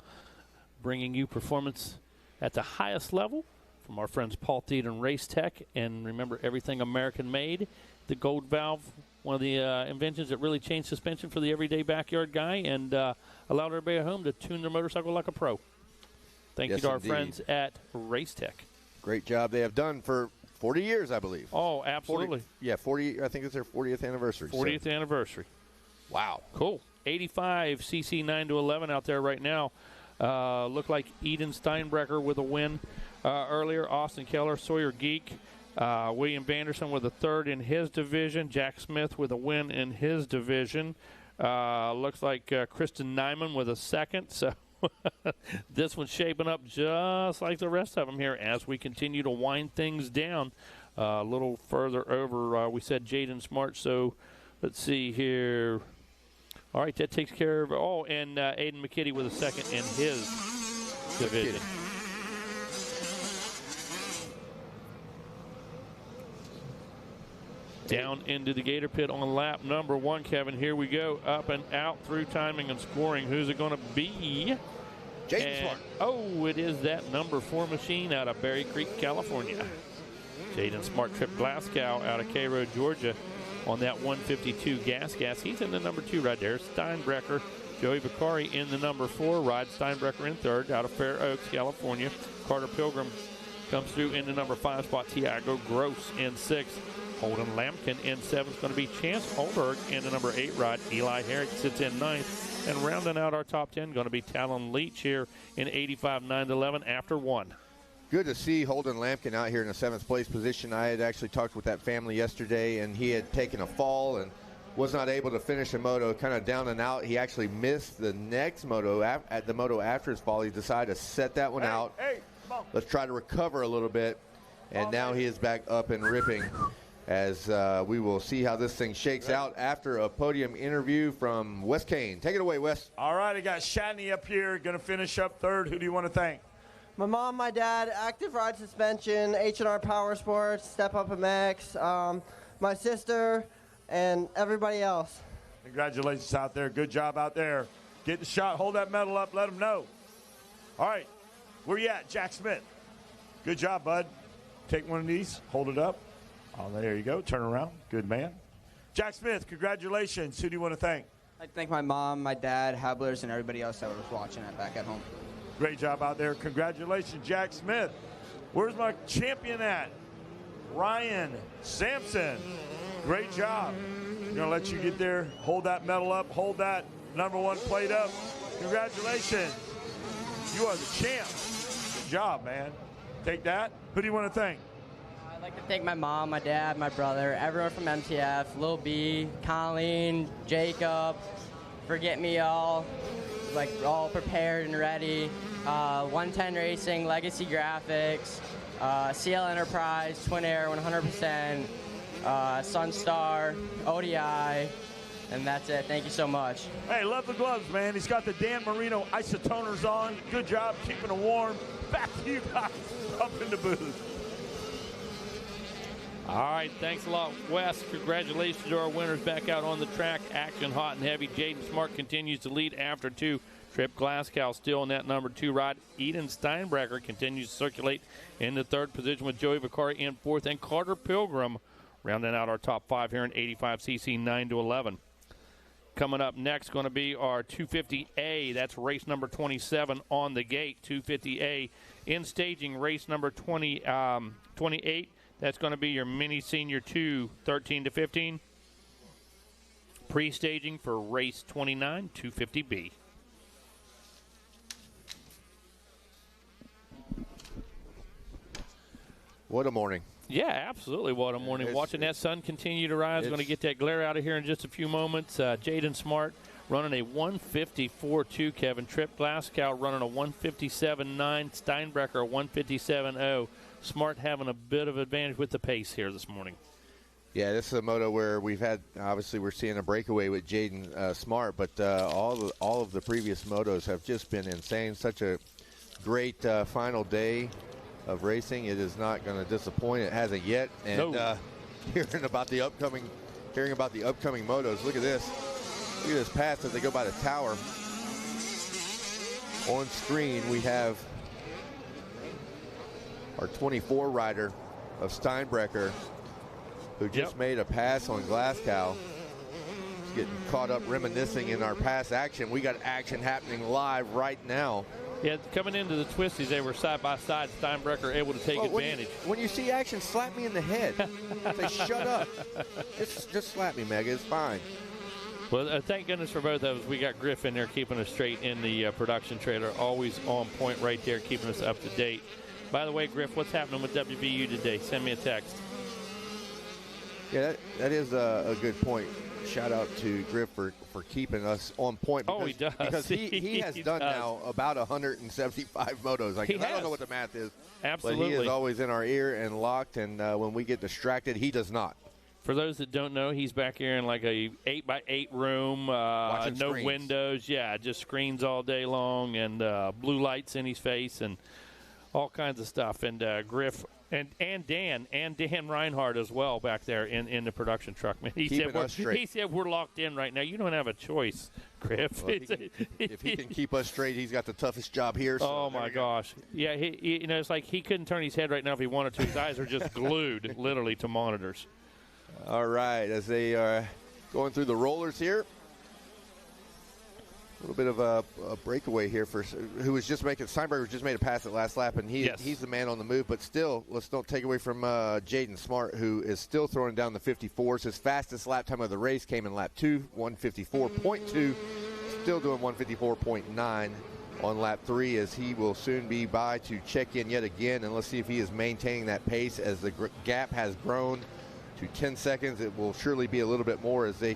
bringing you performance at the highest level from our friends Paul Thede and Racetech. And remember, everything American made. The gold valve, one of the inventions that really changed suspension for the everyday backyard guy and allowed everybody at home to tune their motorcycle like a pro. Thank you to our friends at Racetech.
Great job they have done for 40 years, I believe.
Oh, absolutely.
40. I think it's their 40th anniversary.
40th anniversary.
Wow.
Cool. 85 CC 9 to 11 out there right now. Looked like Eden Steinbrecher with a win earlier. Austin Keller, Sawyer Geek. William Vanderson with a 3rd in his division. Jack Smith with a win in his division. Looks like Kristen Nyman with a second. So this one's shaping up just like the rest of them here as we continue to wind things down. A little further over, we said Jaden Smart. So let's see here. All right, that takes care of. Oh, and Aiden McKitty with a second in his division. Down into the Gator Pit on lap number 1, Kevin. Here we go. Up and out through timing and scoring. Who's it going to be?
Jaden Smart.
Oh, it is that number 4 machine out of Berry Creek, California. Jaden Smart, Trip Glasgow out of Cairo, Georgia on that 152 gas. He's in the number 2 right there. Steinbrecher, Joey Vicari in the number 4 ride. Steinbrecher in 3rd out of Fair Oaks, California. Carter Pilgrim comes through in the number 5 spot. Tiago Gross in 6th. Holden Lampkin in 7th. Going to be Chance Holberg in the number 8 ride. Eli Herrick sits in 9th. And rounding out our top 10, going to be Talon Leach here in 85 9-11 after 1.
Good to see Holden Lampkin out here in the 7th place position. I had actually talked with that family yesterday, and he had taken a fall and was not able to finish the moto, kind of down and out. He actually missed the next moto at the moto after his fall. He decided to set that one out. Let's try to recover a little bit. And now he is back up and ripping as we will see how this thing shakes out after a podium interview from Wes Kane. Take it away, Wes.
All right, I got Shatney up here, going to finish up 3rd. Who do you want to thank?
My mom, my dad, Active Ride Suspension, H&R Power Sports, Step Up MX, my sister, and everybody else.
Congratulations out there. Good job out there. Get the shot. Hold that medal up. Let them know. All right. Where you at, Jack Smith? Good job, bud. Take one of these. Hold it up. Oh, there you go. Turn around. Good man. Jack Smith, congratulations. Who do you want to thank?
I'd thank my mom, my dad, Hablers, and everybody else that was watching it back at home.
Great job out there. Congratulations, Jack Smith. Where's my champion at? Ryan Sampson. Great job. Going to let you get there. Hold that medal up. Hold that number 1 plate up. Congratulations. You are the champ. Good job, man. Take that. Who do you want to thank?
I'd like to thank my mom, my dad, my brother, everyone from MTF, Lil B, Colleen, Jacob, Forget Me All, like all prepared and ready. 110 Racing, Legacy Graphics, CL Enterprise, Twin Air 100%, Sunstar, ODI, and that's it. Thank you so much.
Hey, love the gloves, man. He's got the Dan Marino isotoners on. Good job keeping them warm. Back to you guys up in the booth.
All right, thanks a lot, Wes. Congratulations to our winners back out on the track. Action hot and heavy. Jaden Smart continues to lead after 2. Trip Glasgow still in that number 2 ride. Eden Steinbrecher continues to circulate in the 3rd position with Joey Vicari in 4th. And Carter Pilgrim rounding out our top 5 here in 85cc 9-11. Coming up next going to be our 250A. That's race number 27 on the gate. 250A in staging race number 28. That's going to be your mini senior 2, 13 to 15. Pre-staging for race 29, 250B.
What a morning.
Yeah, absolutely. What a morning. Watching that sun continue to rise. Going to get that glare out of here in just a few moments. Jaden Smart running a 154.2. Kevin Tripp Glasgow running a 157.9. Steinbrecher a 157.0. Smart having a bit of advantage with the pace here this morning.
Yeah, this is a moto where we've had, obviously we're seeing a breakaway with Jaden Smart, but all of the previous motos have just been insane. Such a great final day of racing. It is not going to disappoint. It hasn't yet. And hearing about the upcoming motos. Look at this. Look at this pass as they go by the tower. On screen, we have our 24 rider of Steinbrecher, who just made a pass on Glasgow. He's getting caught up reminiscing in our past action. We got action happening live right now.
Yeah, coming into the twisties, they were side by side. Steinbrecher able to take advantage.
When you see action, slap me in the head. Say, shut up. Just slap me, Mega. It's fine.
Well, thank goodness for both of us. We got Griff in there keeping us straight in the production trailer. Always on point right there, keeping us up to date. By the way, Griff, what's happening with WVU today? Send me a text.
Yeah, that is a good point. Shout out to Griff for keeping us on point. Because,
he does.
Because he has done
does.
now about 175 motos. I don't know what the math is.
Absolutely.
But he is always in our ear and locked, and when we get distracted, he does not.
For those that don't know, he's back here in like a 8x8 room, no
screens.
windows. Yeah, just screens all day long and blue lights in his face and all kinds of stuff. And Griff and Dan Reinhardt as well back there in the production truck. Man, he said we're locked in right now. You don't have a choice, Griff.
Well, if he can keep us straight, he's got the toughest job here. So
oh my gosh! Yeah, he it's like he couldn't turn his head right now if he wanted to. His eyes are just glued, literally, to monitors.
All right, as they are going through the rollers here. A little bit of a breakaway here for who was just making. Steinberger just made a pass at last lap, and he's the man on the move. But still, let's don't take away from Jaden Smart, who is still throwing down the 54s. His fastest lap time of the race came in lap 2, 154.2. Still doing 154.9 on lap 3, as he will soon be by to check in yet again. And let's see if he is maintaining that pace as the gap has grown to 10 seconds. It will surely be a little bit more as they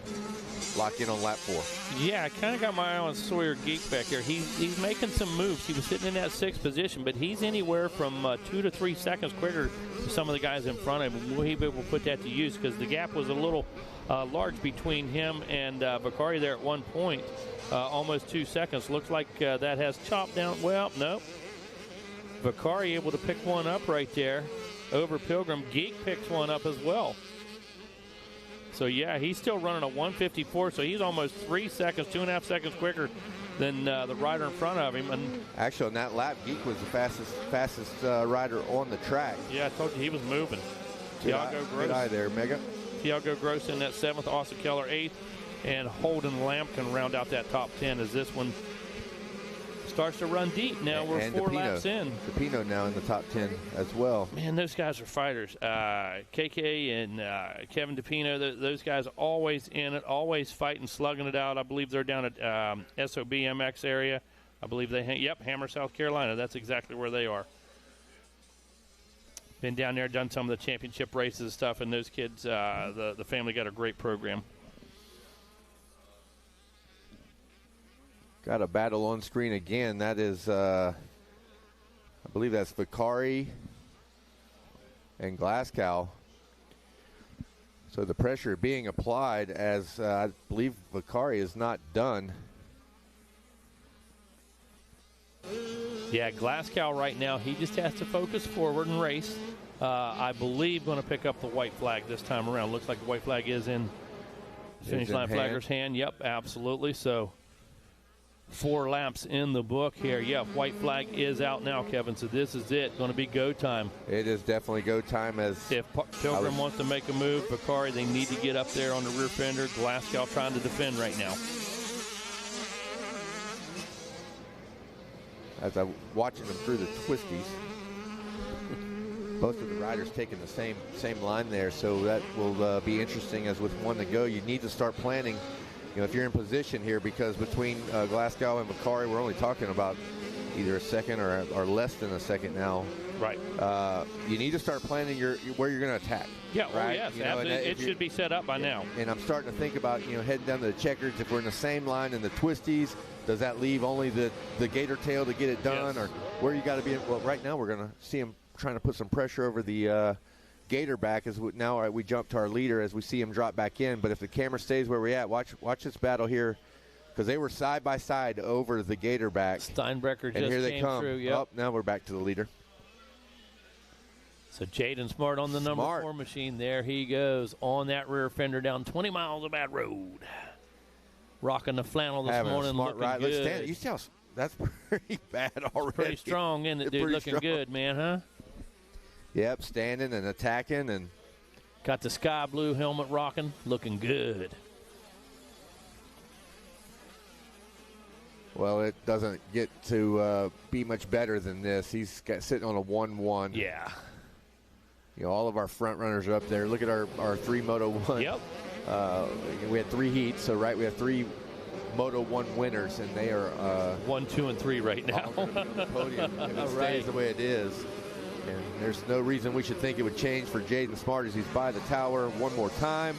lock in on lap 4.
Yeah, I kind of got my eye on Sawyer Geek back there. He's making some moves. He was sitting in that 6th position, but he's anywhere from 2 to 3 seconds quicker than some of the guys in front of him. Will he be able to put that to use? Because the gap was a little large between him and Vicari there at one point, almost 2 seconds. Looks like that has chopped down. Well, no. Vicari able to pick one up right there over Pilgrim. Geek picks one up as well. So, yeah, he's still running a 154, so he's almost 3 seconds, 2.5 seconds quicker than the rider in front of him. And
actually, on that lap, Geek was the fastest rider on the track.
Yeah, I told you he was moving.
Tiago Gross. Good eye there, Mega.
Tiago Gross in that 7th, Austin Keller 8th, and Holden Lampkin round out that top 10 as this one starts to run deep. Now we're 4 laps in.
DePino now in the top 10 as well.
Man, those guys are fighters. KK and Kevin DePino, those guys always in it, always fighting, slugging it out. I believe they're down at SOBMX area. I believe Hammer, South Carolina. That's exactly where they are. Been down there, done some of the championship races and stuff, and those kids, the family got a great program.
Got a battle on screen again. That is, I believe that's Vicari and Glasgow. So the pressure being applied as I believe Vicari is not done.
Yeah, Glasgow right now, he just has to focus forward and race. I believe going to pick up the white flag this time around. Looks like the white flag is in finish line flagger's hand. Yep, absolutely. So 4 laps in the book here. Yeah, white flag is out now, Kevin. So this is it. Going to be go time.
It is definitely go time. As
if Pilgrim wants to make a move, Vicari, they need to get up there on the rear fender. Glasgow trying to defend right now.
As I'm watching them through the twisties, both of the riders taking the same line there. So that will be interesting. As with 1 to go, you need to start planning. You know, if you're in position here, because between Glasgow and Vicari, we're only talking about either a second or less than a second now.
Right.
You need to start planning where you're going to attack.
Yeah,
right?
well, yes, absolutely. It should be set up by now.
And I'm starting to think about, heading down to the checkers. If we're in the same line in the twisties, does that leave only the gator tail to get it done? Yes. Or where you got to be? Well, right now we're going to see him trying to put some pressure over the gator back as now we jump to our leader as we see him drop back in. But if the camera stays where we're at, watch this battle here, because they were side by side over the gator back.
Steinbrecher
and
just
here they
came
come.
Through. Yep.
Oh, now we're back to the leader.
So Jaden Smart on the number 4 machine. There he goes on that rear fender down 20 miles of bad road. Rocking the flannel this morning,
Smart
looking
ride.
good.
Let's stand. You see how that's pretty bad already.
Pretty strong, isn't it, dude? Looking
strong.
Good, man, huh?
Yep, standing and attacking and
got the sky blue helmet rocking, looking good.
Well, it doesn't get to be much better than this. He's sitting on a 1-1.
Yeah.
All of our front runners are up there. Look at our 3 Moto 1.
Yep.
We had 3 heats, so we have 3 Moto 1 winners, and they are
1, 2, and 3 right now.
on the podium. If it stays the way it is. And there's no reason we should think it would change for Jaden Smart as he's by the tower one more time.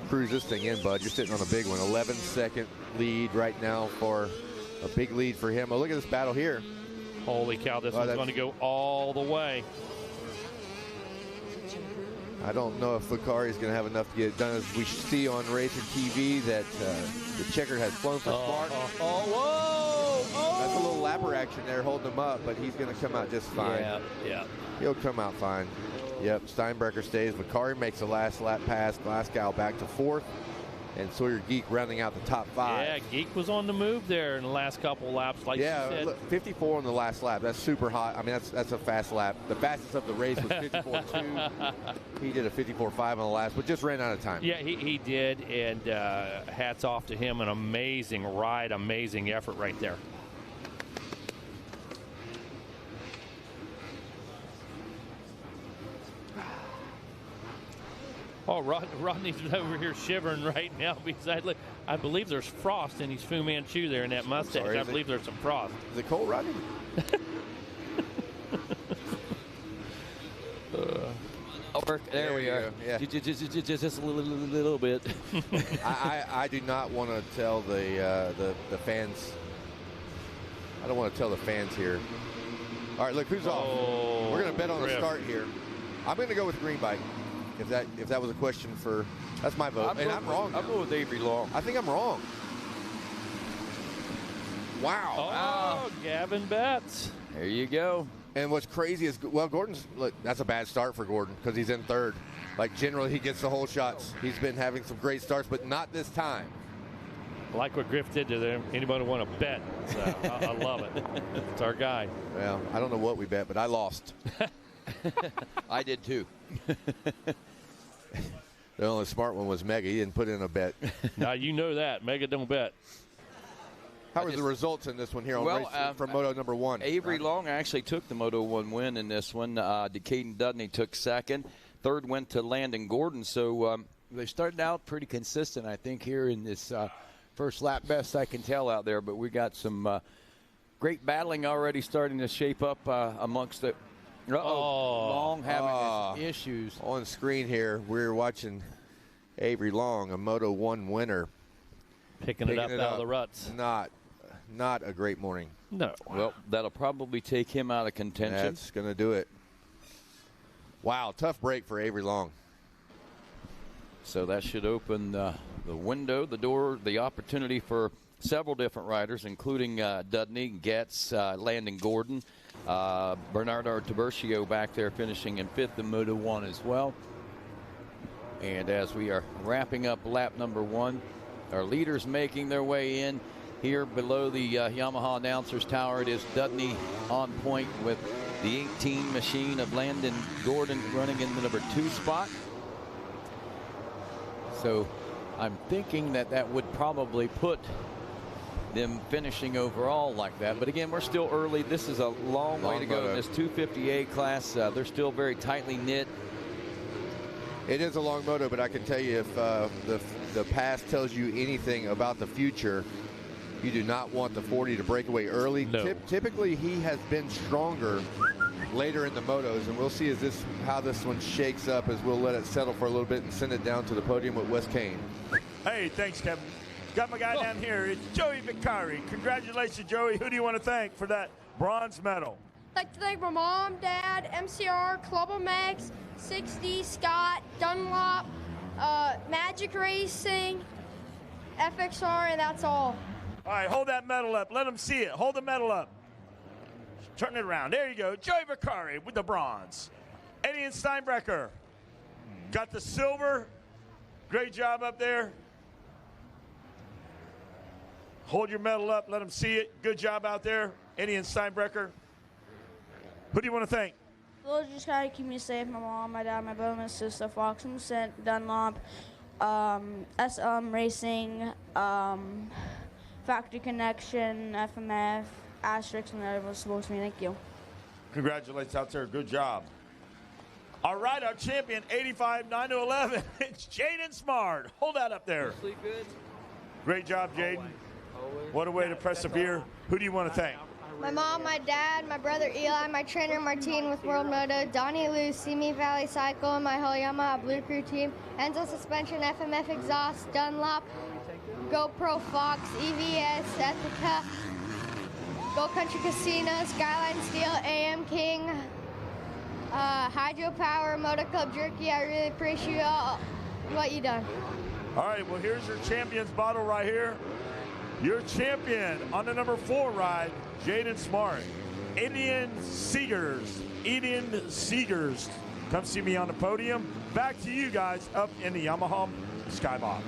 Cruise this thing in, bud. You're sitting on a big one. 11-second lead right now for a big lead for him. Oh, look at this battle here.
Holy cow, this one's going to go all the way.
I don't know if Vakari is going to have enough to get it done. As we see on Racer TV that the checker has flown for Smart. That's a little lapper action there holding him up, but he's going to come out just fine.
Yeah.
He'll come out fine. Yep, Steinbrecher stays. Vakari makes the last lap pass. Glasgow back to 4th. And Sawyer Geek rounding out the top 5.
Yeah, Geek was on the move there in the last couple of laps, like you said.
Look, 54 on the last lap. That's super hot. I mean, that's a fast lap. The fastest of the race was 54.2. He did a 54.5 on the last, but just ran out of time.
Yeah, he did, and hats off to him. An amazing ride, amazing effort right there. Oh, Rodney's over here shivering right now because I believe there's frost in his Fu Manchu there in that mustache.
Sorry,
I believe there's some frost.
Is it cold, Rodney?
There we are.
Yeah.
Just a little bit.
I do not want to tell the fans. I don't want to tell the fans here. All right, look who's off. We're going to bet on the start here. I'm going to go with green bike. If that was a question for, that's my vote. I'm wrong.
I'm going with Avery Long.
I think I'm wrong. Wow.
Oh, Gavin Betts.
There you go.
And what's crazy is, well, look, that's a bad start for Gordon because he's in 3rd. Like, generally, he gets the whole shots. He's been having some great starts, but not this time.
Like what Griff did to them. Anybody want to bet? So I love it. It's our guy.
Well, I don't know what we bet, but I lost.
I did too.
The only smart one was Mega. He didn't put in a bet.
Now you know that. Mega don't bet.
How were the results in this one here on from Moto number 1?
Avery Long actually took the Moto 1 win in this one. Decaden Dudney took 2nd. 3rd went to Landon Gordon. So they started out pretty consistent, I think, here in this first lap, best I can tell out there. But we got some great battling already starting to shape up amongst the Long having his issues.
On screen here, we're watching Avery Long, a Moto 1 winner.
Picking it up out of the ruts.
Not a great morning.
No.
Well, that'll probably take him out of contention.
That's going to do it. Wow, tough break for Avery Long.
So that should open the window, the door, the opportunity for several different riders, including Dudney, Getz, Landon Gordon, Bernardo Tiburcio back there finishing in 5th in Moto 1 as well. And as we are wrapping up lap number 1, our leaders making their way in here below the Yamaha announcers tower. It is Dudney on point with the 18 machine of Landon Gordon running in the number 2 spot. So I'm thinking that would probably put them finishing overall like that. But again, we're still early. This is a long way to go in this 258 class. They're still very tightly knit.
It is a long moto, but I can tell you if the past tells you anything about the future, you do not want the 40 to break away early.
No.
Typically, he has been stronger later in the motos, and we'll see how this one shakes up as we'll let it settle for a little bit and send it down to the podium with Wes Kane.
Hey, thanks, Kevin. Got my guy down here. It's Joey Vicari. Congratulations, Joey. Who do you want to thank for that bronze medal?
I'd like to thank my mom, dad, MCR, Club MX, 6D, Scott, Dunlop, Magic Racing, FXR, and that's all.
All right, hold that medal up. Let them see it. Hold the medal up. Turn it around. There you go. Joey Vicari with the bronze. Eddie and Steinbrecher got the silver. Great job up there. Hold your medal up. Let them see it. Good job out there. Eddie and Steinbrecher. Who do you want to thank?
Lord, just gotta keep me safe. My mom, my dad, my brother, my sister, Fox and Cent, Dunlop, SM Racing, Factory Connection, FMF, Asterix, and everyone's supposed to me. Thank you.
Congratulations out there. Good job. All right, our champion, 85, 9-11. It's Jaden Smart. Hold that up there.
Good.
Great job, Jaden. What a way to persevere. Who do you want to thank?
My mom, my dad, my brother Eli, my trainer Martine with World Moto, Donnie Lou, Simi Valley Cycle, and my whole Yamaha Blue Crew team, Enzo Suspension, FMF Exhaust, Dunlop, GoPro Fox, EVS, Ethica, Gold Country Casino, Skyline Steel, AM King, Hydro Power, Moto Club Jerky. I really appreciate all what you done.
All right, well, here's your champion's bottle right here. Your champion on the number 4 ride, Jaden Smart. Indian Seegers. Come see me on the podium. Back to you guys up in the Yamaha Skybox.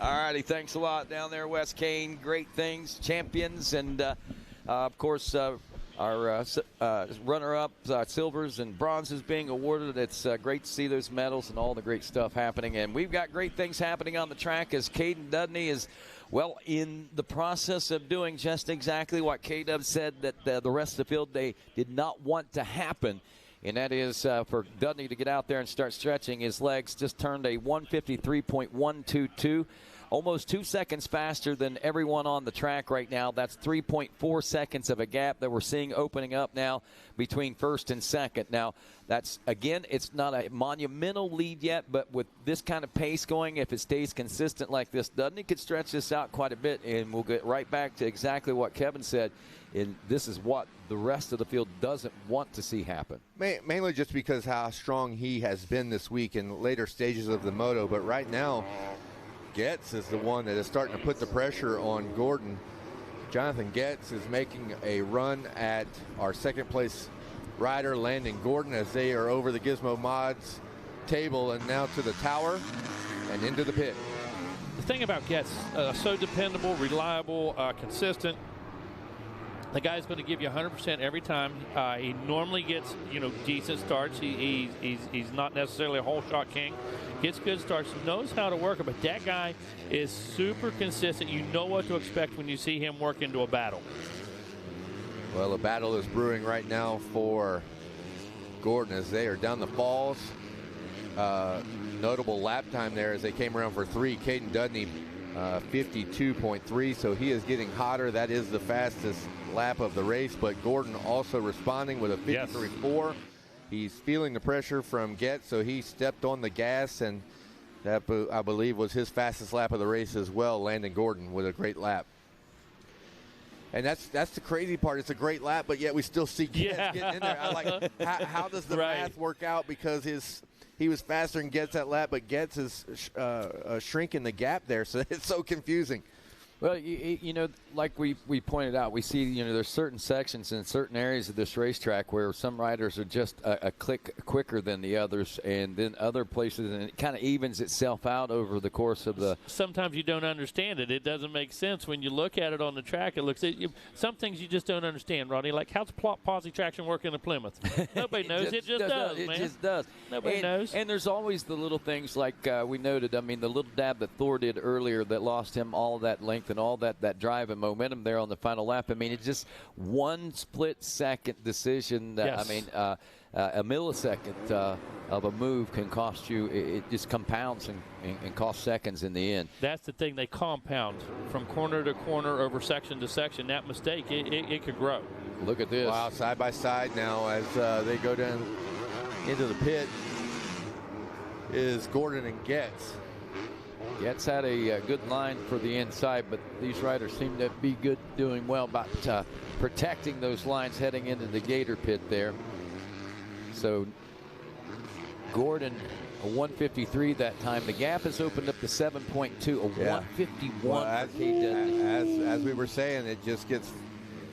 All righty, thanks a lot down there, Wes Kane. Great things, champions, and of course our runner-up silvers and bronzes being awarded. It's great to see those medals and all the great stuff happening. And we've got great things happening on the track as Caden Dudney is, well, in the process of doing just exactly what K-Dub said that the rest of the field they did not want to happen. And that is for Dudney to get out there and start stretching. His legs just turned a 153.122, almost 2 seconds faster than everyone on the track right now. That's 3.4 seconds of a gap that we're seeing opening up now between first and second. Now, that's, again, it's not a monumental lead yet, but with this kind of pace going, if it stays consistent like this, Dudney could stretch this out quite a bit, and we'll get right back to exactly what Kevin said. And this is what the rest of the field doesn't want to see happen.
Mainly just because how strong he has been this week in later stages of the moto. But right now, Getz is the one that is starting to put the pressure on Gordon. Jonathan Getz is making a run at our second place rider, Landon Gordon, as they are over the Gizmo Mods table and now to the tower and into the pit.
The thing about Getz, so dependable, reliable, consistent. The guy's going to give you 100% every time. He normally gets, decent starts. He's not necessarily a whole shot king. Gets good starts, knows how to work it, but that guy is super consistent. You know what to expect when you see him work into a battle.
Well, a battle is brewing right now for Gordon as they are down the falls. Notable lap time there as they came around for 3. Caden Dudney, 52.3, so he is getting hotter. That is the fastest lap of the race, but Gordon also responding with a 53.4. He's feeling the pressure from Getz, so he stepped on the gas, and that, I believe, was his fastest lap of the race as well. Landon Gordon with a great lap. And that's the crazy part. It's a great lap, but yet we still see Getz getting in there. I like how does the math work out, because he was faster than Getz that lap, but Getz is shrinking the gap there, so it's so confusing.
Well, like we pointed out, we see, there's certain sections in certain areas of this racetrack where some riders are just a click quicker than the others, and then other places, and it kind of evens itself out over the course of the...
Sometimes you don't understand it. It doesn't make sense. When you look at it on the track, it looks... Some things you just don't understand, Rodney, like how's posi traction work in a Plymouth? Nobody knows. It just does, man.
It just does.
Nobody knows.
And there's always the little things like we noted. I mean, the little dab that Thor did earlier that lost him all that length and all that drive and momentum there on the final lap. I mean, it's just one split-second decision. That,
yes.
I mean, a millisecond of a move can cost you. It just compounds and costs seconds in the end.
That's the thing. They compound from corner to corner, over section to section. That mistake, it could grow.
Look at this.
Wow, side by side now as they go down into the pit is Gordon and Getz.
Getz had a good line for the inside, but these riders seem to be doing well about protecting those lines heading into the Gator pit there. So Gordon, a 153 that time. The gap has opened up to 7.2, a 151
well,
for Caden.
As we were saying, it just gets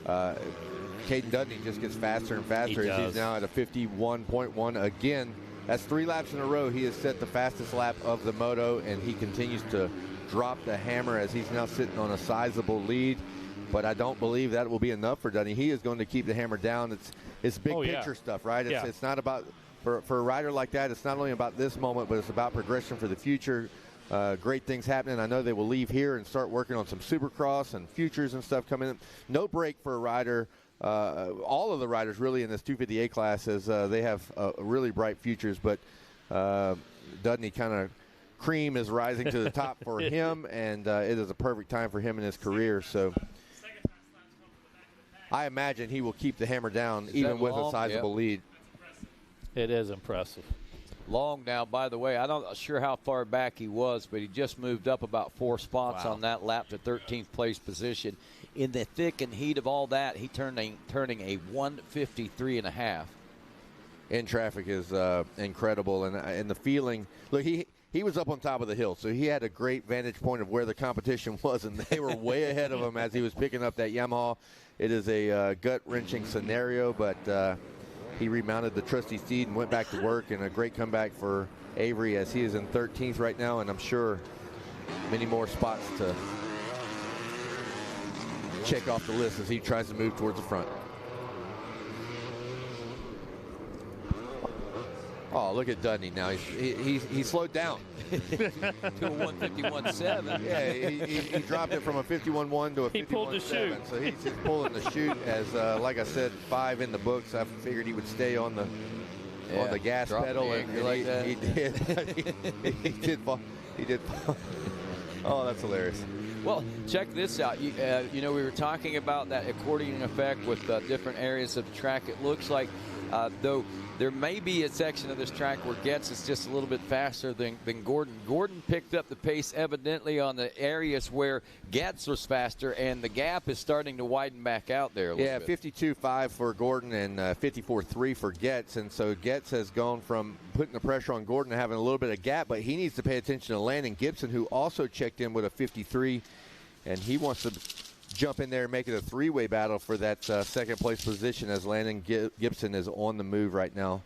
Caden Dudney just gets faster and faster as he's now at a 51.1 again. That's 3 laps in a row. He has set the fastest lap of the moto, and he continues to drop the hammer as he's now sitting on a sizable lead. But I don't believe that will be enough for Dudney. He is going to keep the hammer down. It's big picture stuff, right? It's not about, for a rider like that, it's not only about this moment, but it's about progression for the future. Great things happening. I know they will leave here and start working on some Supercross and futures and stuff coming in. No break for a rider all of the riders really in this 250A class, as they have really bright futures. But Dudney kind of cream is rising to the top for him, and it is a perfect time for him in his career. So I imagine he will keep the hammer down even with a sizable lead.
It is impressive.
Long now, by the way. I'm not sure how far back he was, but he just moved up about 4 spots on that lap to 13th place position. In the thick and heat of all that, he turning a 1:53.5.
In traffic is incredible, and the feeling. Look, he was up on top of the hill, so he had a great vantage point of where the competition was, and they were way ahead of him as he was picking up that Yamaha. It is a gut-wrenching scenario, but he remounted the trusty steed and went back to work, and a great comeback for Avery as he is in 13th right now, and I'm sure many more spots to check off the list as he tries to move towards the front. Oh, look at Dudney now. He slowed down
to a 1:51.7.
Yeah, he dropped it from a 51.1 to a 51.7.
He pulled the chute.
So he's just pulling the chute. As like I said, 5 in the books. I figured he would stay on the gas pedal, and he did. he did fall. He did fall. Oh, that's hilarious.
Well, check this out. We were talking about that accordion effect with different areas of the track. It looks like, though, there may be a section of this track where Getz is just a little bit faster than Gordon. Gordon picked up the pace evidently on the areas where Getz was faster, and the gap is starting to widen back out there a little bit. 52.5 for Gordon and 54.3 for Getz. And so Getz has gone from putting the pressure on Gordon to having a little bit of gap, but he needs to pay attention to Landon Gibson, who also checked in with a 53, and he wants to jump in there and make it a 3-way battle for that second place position, as Landon Gibson is on the move right now.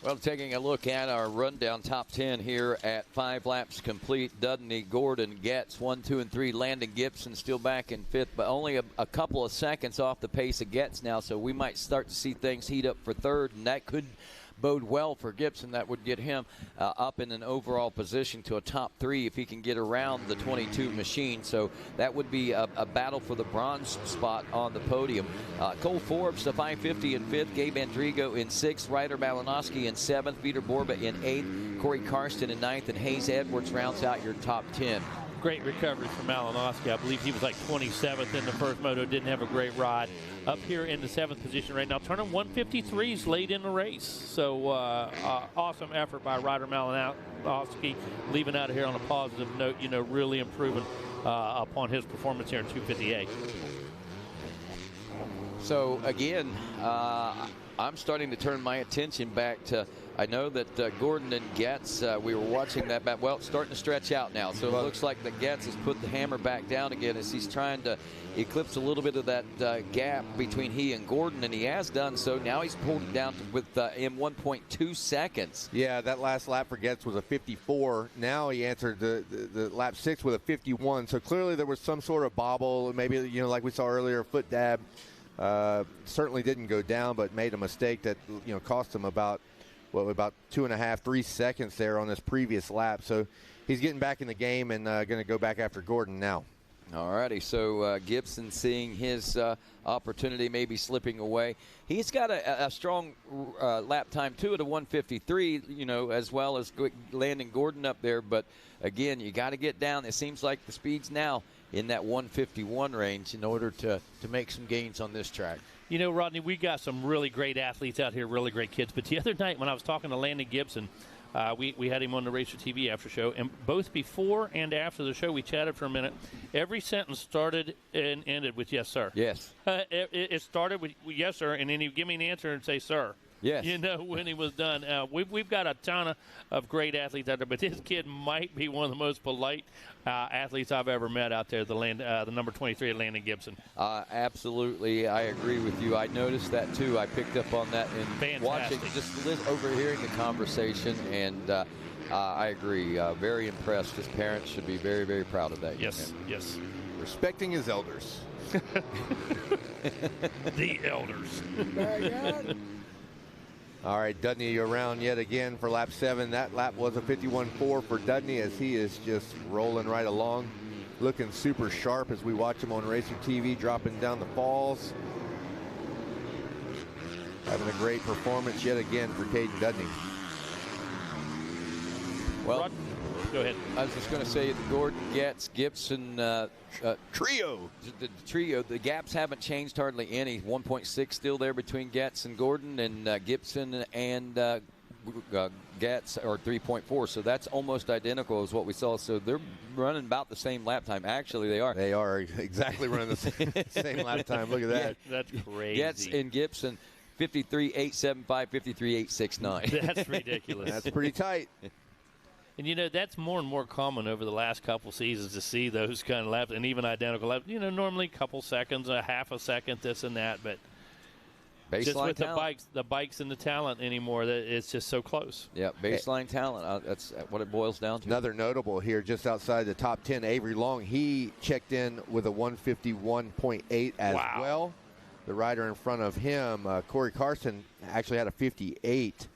Well, taking a look at our rundown top 10 here at 5 laps complete. Dudney, Gordon, Getz, 1, 2, and 3. Landon Gibson still back in 5th, but only a couple of seconds off the pace of Getz now, so we might start to see things heat up for 3rd, and that could bode well for Gibson. That would get him up in an overall position to a top 3 if he can get around the 22 machine. So that would be a battle for the bronze spot on the podium. Cole Forbes, the 550 in 5th. Gabe Andrigo in 6th. Ryder Malinowski in 7th. Peter Borba in 8th. Corey Karsten in 9th. And Hayes Edwards rounds out your top 10.
Great recovery from Malinowski. I believe he was like 27th in the first moto. Didn't have a great ride. Up here in the 7th position right now. Turning 153s late in the race. So awesome effort by Ryder Malinowski, leaving out of here on a positive note, really improving upon his performance here in 258.
So again, I'm starting to turn my attention back to, I know that Gordon and Getz, we were watching that back. Well, it's starting to stretch out now. So it looks like that Getz has put the hammer back down again as he's trying to eclipse a little bit of that gap between he and Gordon, and he has done so. Now he's pulled it down in 1.2 seconds.
Yeah, that last lap for Getz was a 54. Now he answered the lap 6 with a 51. So clearly there was some sort of bobble, maybe, like we saw earlier, a foot dab. Certainly didn't go down, but made a mistake that cost him about 2.5, 3 seconds there on this previous lap. So he's getting back in the game and going to go back after Gordon now.
All righty, so Gibson seeing his opportunity maybe slipping away. He's got a strong lap time, too, at a 153, as well as Landon Gordon up there. But, again, you got to get down. It seems like the speed's now in that 151 range in order to make some gains on this track.
Rodney, we got some really great athletes out here, really great kids. But the other night when I was talking to Landon Gibson, we had him on the Racer TV after show, and both before and after the show we chatted for a minute. Every sentence started and ended with yes, sir.
Yes.
It started with yes, sir, and then he'd give me an answer and say, sir.
Yes.
When he was done. We've got a ton of great athletes out there, but this kid might be one of the most polite athletes I've ever met out there, the number 23 at Landon Gibson.
Absolutely. I agree with you. I noticed that, too. I picked up on that in watching, just overhearing the conversation, and I agree. Very impressed. His parents should be very, very proud of that.
Yes, yes.
Respecting his elders.
The elders.
All right, Dudney around yet again for lap 7. That lap was a 51.4 for Dudney as he is just rolling right along. looking super sharp as we watch him on Racer TV, dropping down the falls. Having a great performance yet again for Caden Dudney.
Well,
go ahead.
I was just going to say the Gordon, Getz, Gibson trio. The trio, the gaps haven't changed hardly any. 1.6 still there between Getz and Gordon, and Gibson and Getz are 3.4. So that's almost identical as what we saw. So they're running about the same lap time. Actually, they are.
They are exactly running the same lap time. Look at that.
Yeah, that's crazy.
Getz and Gibson, 53.875, 53.869.
That's ridiculous.
That's pretty tight.
And, you know, that's more and more common over the last couple seasons to see those kind of laps, and even identical laps. You know, normally a couple seconds, a half a second, this and that. But just with the bikes and the talent anymore, that it's just so close.
Yeah, baseline talent. That's what it boils down to.
Another notable here, just outside the top 10, Avery Long. He checked in with a 151.8 as well. The rider in front of him, Corey Carson, actually had a 58.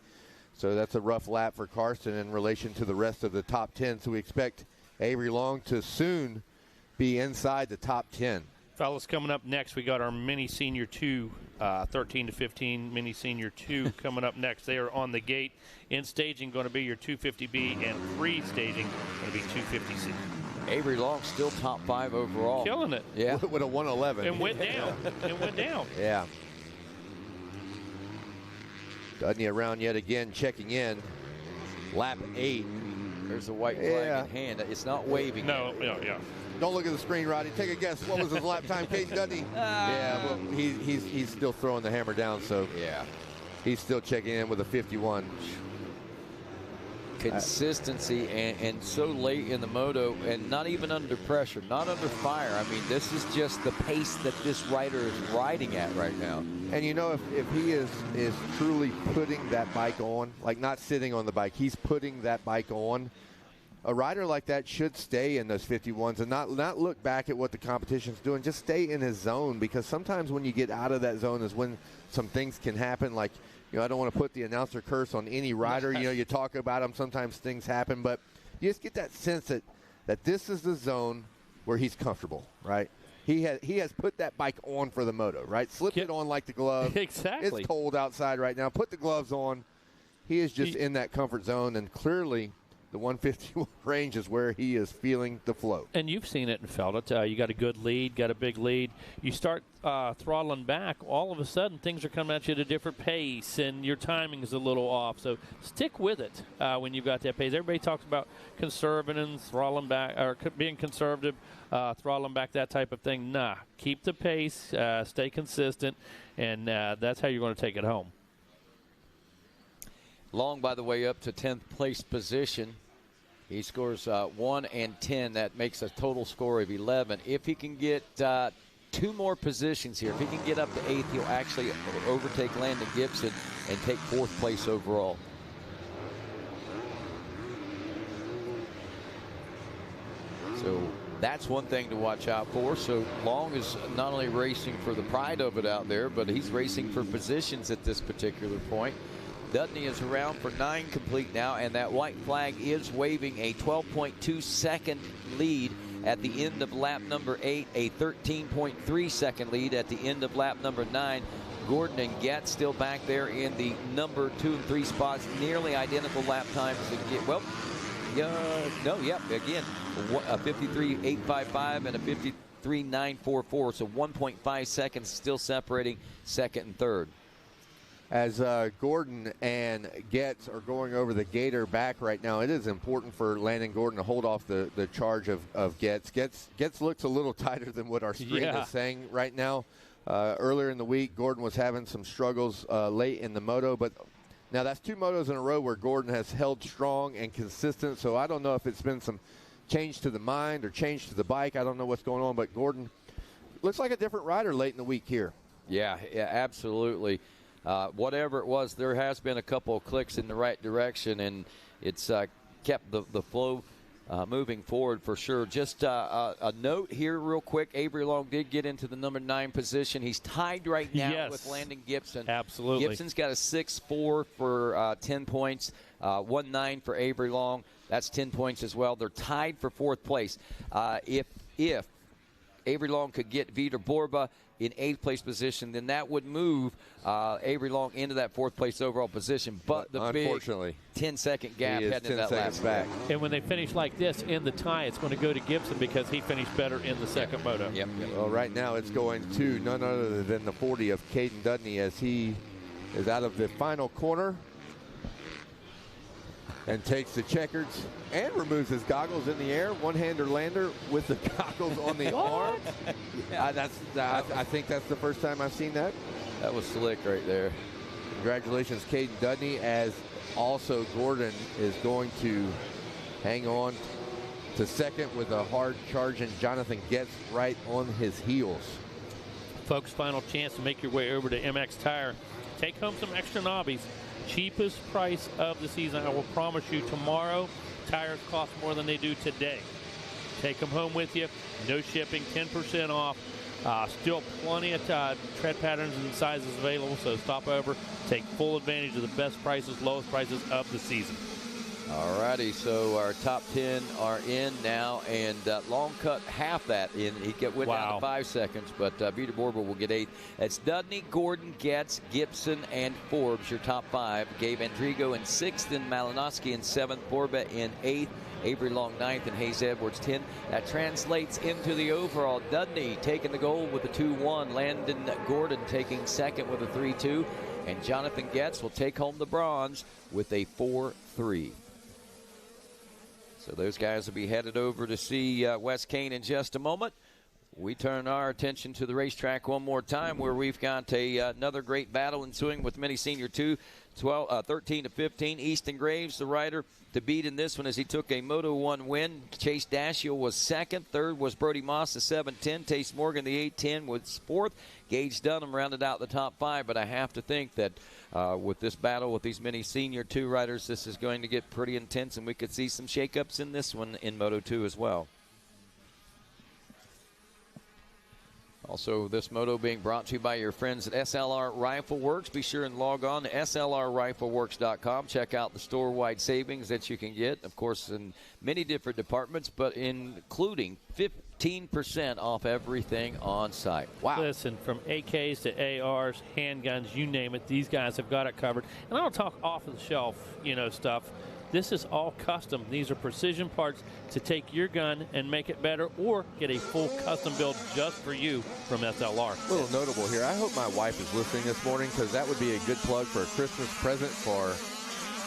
So that's a rough lap for Carson in relation to the rest of the top 10. So we expect Avery Long to soon be inside the top 10.
Fellas, coming up next, we got our Mini Senior 2, 13 to 15 Mini Senior 2 coming up next. They are on the gate. In staging going to be your 250B, and free staging going to be 250C.
Avery Long still top 5 overall.
Killing it.
Yeah.
With a 111.
And went down.
Yeah. Dudney around yet again, checking in. Lap 8.
There's a white flag in hand. It's not waving.
No, yeah.
Don't look at the screen, Roddy. Take a guess. What was his lap time, Caden Dudney? Yeah, well, he's still throwing the hammer down, so
yeah,
he's still checking in with a 51.
Consistency and so late in the moto, and not even under pressure, not under fire. I mean, this is just the pace that this rider is riding at right now.
And you know, if he is truly putting that bike on, like not sitting on the bike, he's putting that bike on. A rider like that should stay in those 51s and not look back at what the competition's doing. Just stay in his zone, because sometimes when you get out of that zone is when some things can happen. Like, you know, I don't want to put the announcer curse on any rider. You know, you talk about them, sometimes things happen, but you just get that sense that this is the zone where he's comfortable, right? He has put that bike on for the moto, right? Slipped it on like the glove.
Exactly.
It's cold outside right now. Put the gloves on. He is just in that comfort zone, and clearly the 151 range is where he is feeling the flow.
And you've seen it and felt it. You got a good lead, got a big lead. You start throttling back, all of a sudden things are coming at you at a different pace, and your timing is a little off. So stick with it when you've got that pace. Everybody talks about conserving and throttling back, or being conservative, throttling back, that type of thing. Nah, keep the pace, stay consistent, and that's how you're going to take it home.
Long, by the way, up to 10th place position. He scores 1 and 10. That makes a total score of 11. If he can get 2 more positions here, if he can get up to 8th, he'll actually overtake Landon Gibson and take 4th place overall. So that's one thing to watch out for. So Long is not only racing for the pride of it out there, but he's racing for positions at this particular point. Dudney is around for 9 complete now, and that white flag is waving. A 12.2 second lead at the end of lap number 8, a 13.3 second lead at the end of lap number 9. Gordon and Getz still back there in the number 2 and 3 spots, nearly identical lap times. Well, again, a 53.855 and a 53.944, so 1.5 seconds still separating second and third.
As Gordon and Getz are going over the gator back right now, it is important for Landon Gordon to hold off the charge of Getz. Getz looks a little tighter than what our screen is saying right now. Earlier in the week, Gordon was having some struggles late in the moto, but now that's 2 motos in a row where Gordon has held strong and consistent, so I don't know if it's been some change to the mind or change to the bike. I don't know what's going on, but Gordon looks like a different rider late in the week here.
Yeah, absolutely. Whatever it was, there has been a couple of clicks in the right direction, and it's kept the flow moving forward for sure. Just a note here real quick. Avery Long did get into the number 9 position. He's tied right now with Landon Gibson.
Absolutely.
Gibson's got a 6.4 for 10 points, 1.9 for Avery Long. That's 10 points as well. They're tied for 4th place. If if Avery Long could get Vitor Borba in 8th place position, then that would move Avery Long into that 4th place overall position. But the
unfortunately,
big 10-second gap heading into that last
back.
And when they finish like this in the tie, it's going to go to Gibson because he finished better in the second moto.
Yep.
Well, right now it's going to none other than the 40 of Caden Dudney as he is out of the final corner and takes the checkers and removes his goggles in the air. One-hander lander with the goggles on the arm. I think that's the first time I've seen that.
That was slick right there.
Congratulations, Caden Dudney, as also Gordon is going to hang on to second with a hard charge, and Jonathan Getz right on his heels.
Folks, final chance to make your way over to MX Tire. Take home some extra knobbies. Cheapest price of the season. I will promise you tomorrow tires cost more than they do today. Take them home with you. No shipping, 10% off. Still plenty of tread patterns and sizes available, so stop over. Take full advantage of the best prices, lowest prices of the season.
All righty, so our top 10 are in now, and Long cut half that in. He went down to 5 seconds, but Vitor Borba will get 8th. That's Dudney, Gordon, Getz, Gibson, and Forbes, your top 5. Gabe Andrigo in 6th, and Malinowski in 7th, Borba in 8th, Avery Long 9th, and Hayes Edwards 10th. That translates into the overall. Dudney taking the gold with a 2-1. Landon Gordon taking 2nd with a 3-2. And Jonathan Getz will take home the bronze with a 4-3. So those guys will be headed over to see Wes Kane in just a moment. We turn our attention to the racetrack one more time, where we've got another great battle ensuing with Mini Senior 2, 13 to 15. Easton Graves, the rider to beat in this one, as he took a Moto 1 win. Chase Dashiell was 2nd. 3rd was Brody Moss, the 7-10. Tace Morgan, the 8-10, was 4th. Gage Dunham rounded out the top 5, but I have to think that with this battle with these Mini Senior 2 riders, this is going to get pretty intense, and we could see some shakeups in this one in Moto 2 as well. Also, this moto being brought to you by your friends at SLR Rifle Works. Be sure and log on to slrrifleworks.com. Check out the store-wide savings that you can get, of course, in many different departments, but including 15% off everything on site. Wow.
Listen, from AKs to ARs, handguns, you name it, these guys have got it covered. And I don't talk off-the-shelf, stuff. This is all custom. These are precision parts to take your gun and make it better, or get a full custom build just for you from SLR.
A little notable here. I hope my wife is listening this morning, because that would be a good plug for a Christmas present for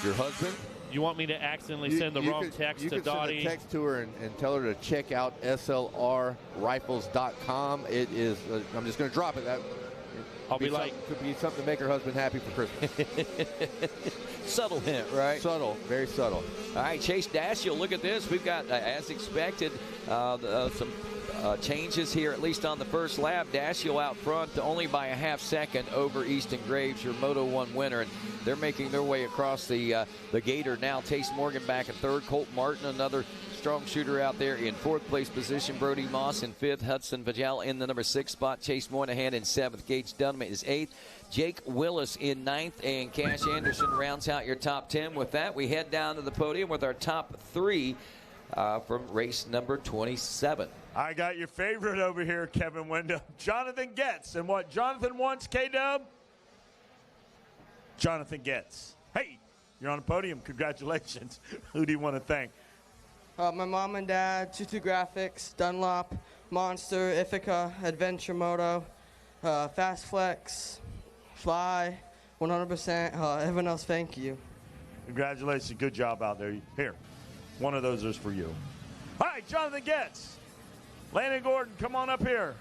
your husband.
You want me to accidentally send the wrong text to Dottie?
You could send a text to her and tell her to check out slrrifles.com. It is, I'm just going to drop it.
I'll be like,
could be something to make her husband happy for Christmas.
Subtle hint, right?
Subtle, very subtle.
All right, Chase Dashiell, look at this. We've got, as expected, some changes here, at least on the first lap. Dashiell out front only by a half second over Easton Graves, your Moto 1 winner. And they're making their way across the gator now. Tace Morgan back in 3rd. Colt Martin, another strong shooter out there in 4th place position. Brody Moss in 5th. Hudson Vajal in the number 6 spot. Chase Moynihan in 7th. Gage Dunham is 8th. Jake Willis in 9th. And Cash Anderson rounds out your top 10. With that, we head down to the podium with our top 3 from race number 27.
I got your favorite over here, Kevin Windham. Jonathan Getz. And what Jonathan wants, K-Dub? Jonathan Getz. Hey, you're on the podium. Congratulations. Who do you want to thank?
My mom and dad, Tutu Graphics, Dunlop, Monster, Ithaca, Adventure Moto, Fast Flex, Fly, 100%. Everyone else, thank you.
Congratulations. Good job out there. Here, one of those is for you. All right, Jonathan Getz. Landon Gordon, come on up here.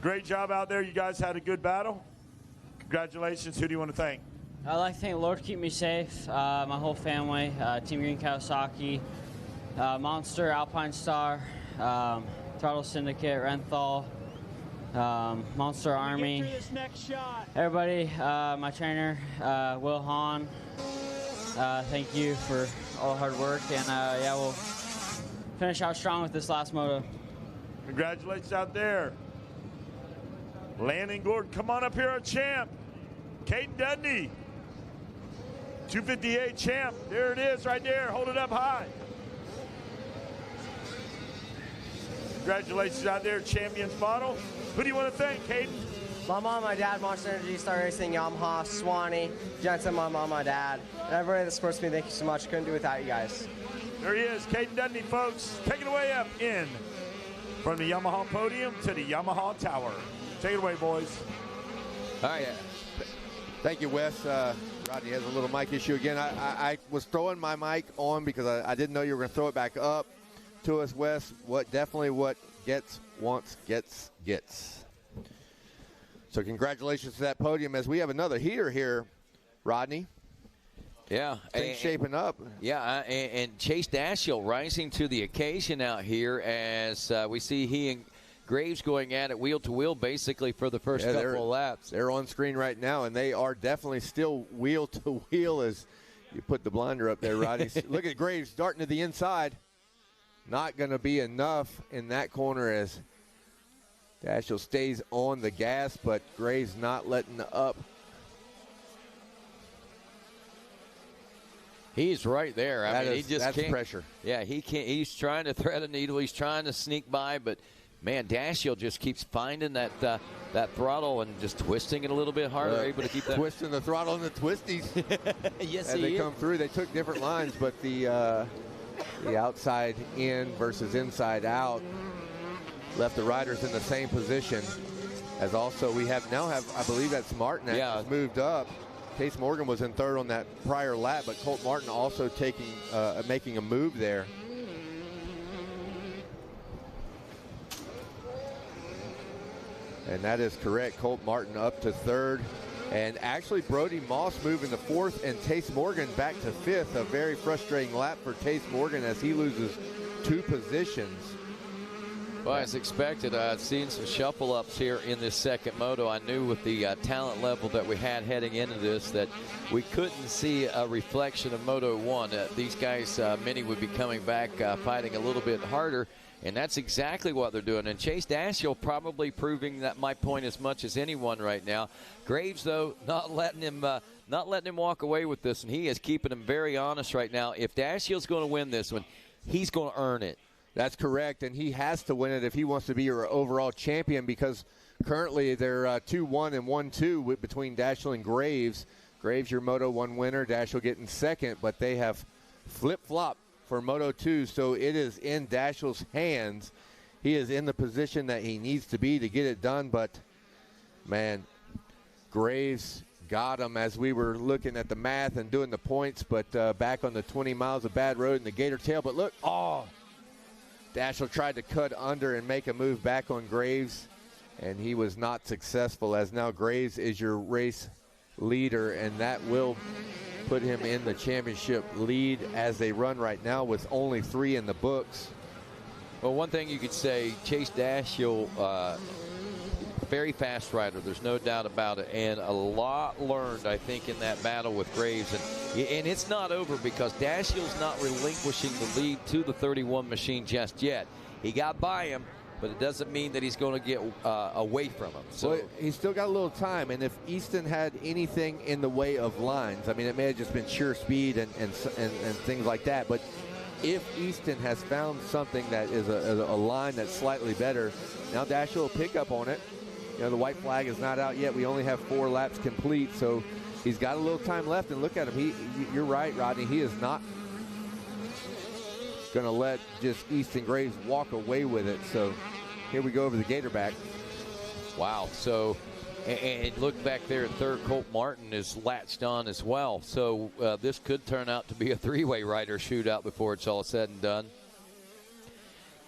Great job out there. You guys had a good battle. Congratulations. Who do you want to thank?
I'd like to thank the Lord to keep me safe, my whole family, Team Green Kawasaki, Monster, Alpine Star, Throttle Syndicate, Renthal, Monster Army, everybody, my trainer, Will Hahn, thank you for all the hard work, and yeah, we'll finish out strong with this last moto.
Congratulations out there. Landon Gordon, come on up here, our champ. Caden Dudney, 258 champ. There it is right there. Hold it up high. Congratulations out there, Champions Bottle. Who do you want to thank, Caden?
My mom, my dad, Monster Energy, Star Racing, Yamaha, Swanee, Jensen, my mom, my dad, and everybody that supports me. Thank you so much. Couldn't do it without you guys.
There he is, Caden Dundee, folks. Take it away up in from the Yamaha podium to the Yamaha tower. Take it away, boys.
All right. Thank you, Wes. Rodney has a little mic issue again. I was throwing my mic on because I didn't know you were going to throw it back up to us, Wes. What gets once gets. So congratulations to that podium as we have another heater here, Rodney.
Yeah.
Things shaping up.
Yeah, and Chase Dashiell rising to the occasion out here as we see he and Graves going at it wheel to wheel basically for the first couple of laps.
They're on screen right now, and they are definitely still wheel to wheel as you put the blinder up there, Rodney. Look at Graves darting to the inside. Not going to be enough in that corner as Dashiell stays on the gas, but Graves not letting up.
He's right there. I mean, he just
that's
can't.
Pressure.
Yeah, he can't. He's trying to thread a needle. He's trying to sneak by, but man, Dashiell just keeps finding that throttle and just twisting it a little bit harder, able to keep that.
Twisting the throttle and the twisties.
Yes,
as they come through. They took different lines, but the outside in versus inside out left the riders in the same position. As also we now have I believe that's Martin that has moved up. Case Morgan was in third on that prior lap, but Colt Martin also making a move there. And that is correct. Colt Martin up to third. And actually Brody Moss moving to fourth and Tace Morgan back to fifth. A very frustrating lap for Tace Morgan as he loses 2 positions.
Well, as expected, seeing some shuffle ups here in this second moto. I knew with the talent level that we had heading into this that we couldn't see a reflection of Moto 1. These guys, many would be coming back fighting a little bit harder. And that's exactly what they're doing. And Chase Dashiell probably proving that my point as much as anyone right now. Graves, though, not letting him walk away with this, and he is keeping him very honest right now. If Dashiell's going to win this one, he's going to earn it.
That's correct, and he has to win it if he wants to be your overall champion because currently they're 2-1 and 1-2 between Dashiell and Graves. Graves, your Moto 1 winner, Dashiell getting second, but they have flip-flopped for Moto 2, so it is in Dashiell's hands. He is in the position that he needs to be to get it done, but, man, Graves got him as we were looking at the math and doing the points, but back on the 20 miles of bad road in the gator tail. But look, Dashiell tried to cut under and make a move back on Graves, and he was not successful as now Graves is your race leader, and that will put him in the championship lead as they run right now with only 3 in the books.
Well, one thing you could say, Chase Dashiell, very fast rider. There's no doubt about it. And a lot learned, I think, in that battle with Graves. And it's not over because Dashiell's not relinquishing the lead to the 31 machine just yet. He got by him, but it doesn't mean that he's going to get away from him. So
well, he's still got a little time, and if Easton had anything in the way of lines, I mean, it may have just been sheer speed and things like that, but if Easton has found something that is a line that's slightly better, now Dashiell will pick up on it. You know, the white flag is not out yet. We only have 4 laps complete, so he's got a little time left, and look at him. You're right, Rodney. He is not going to let just Easton Graves walk away with it. So here we go over the gator back.
Wow. So, and look back there at third, Colt Martin is latched on as well. So this could turn out to be a 3-way rider shootout before it's all said and done.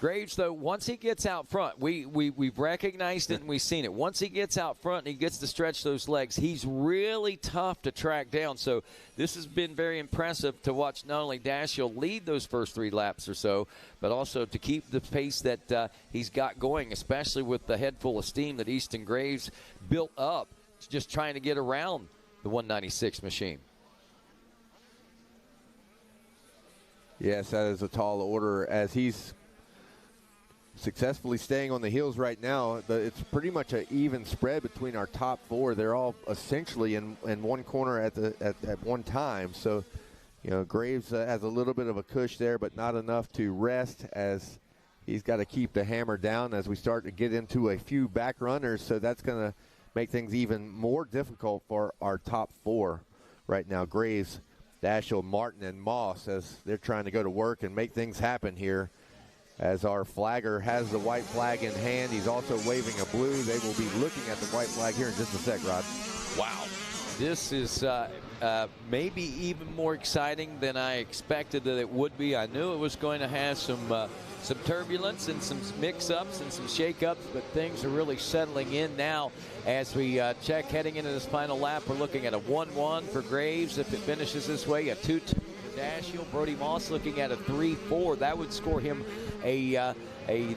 Graves, though, once he gets out front, we've recognized it and we've seen it. Once he gets out front and he gets to stretch those legs, he's really tough to track down. So this has been very impressive to watch not only Dashiell lead those first 3 laps or so, but also to keep the pace that he's got going, especially with the head full of steam that Easton Graves built up just trying to get around the 196 machine.
Yes, that is a tall order as he's successfully staying on the heels right now. It's pretty much an even spread between our top 4. They're all essentially in one corner at one time. So, you know, Graves has a little bit of a cush there, but not enough to rest as he's got to keep the hammer down as we start to get into a few back runners. So that's going to make things even more difficult for our top 4 right now. Graves, Dashiell, Martin, and Moss, as they're trying to go to work and make things happen here. As our flagger has the white flag in hand, he's also waving a blue. They will be looking at the white flag here in just a sec, Rod.
Wow. This is maybe even more exciting than I expected that it would be. I knew it was going to have some turbulence and some mix-ups and some shake-ups, but things are really settling in now as we check heading into this final lap. We're looking at a 1-1 for Graves if it finishes this way, a 2-2 for Dashiell. Brody Moss looking at a 3-4. That would score him a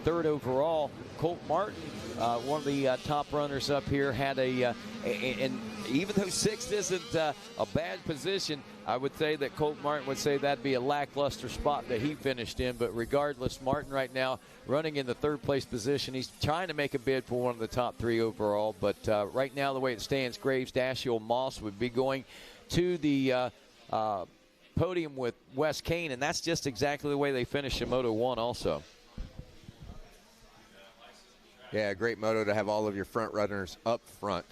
third overall. Colt Martin, one of the top runners up here, had and even though 6th isn't a bad position, I would say that Colt Martin would say that'd be a lackluster spot that he finished in. But regardless, Martin right now running in the 3rd place position. He's trying to make a bid for one of the top 3 overall. But right now, the way it stands, Graves, Dashiell, Moss would be going to the podium with Wes Kane, and that's just exactly the way they finished in Moto 1 also.
Yeah, great moto to have all of your front runners up front.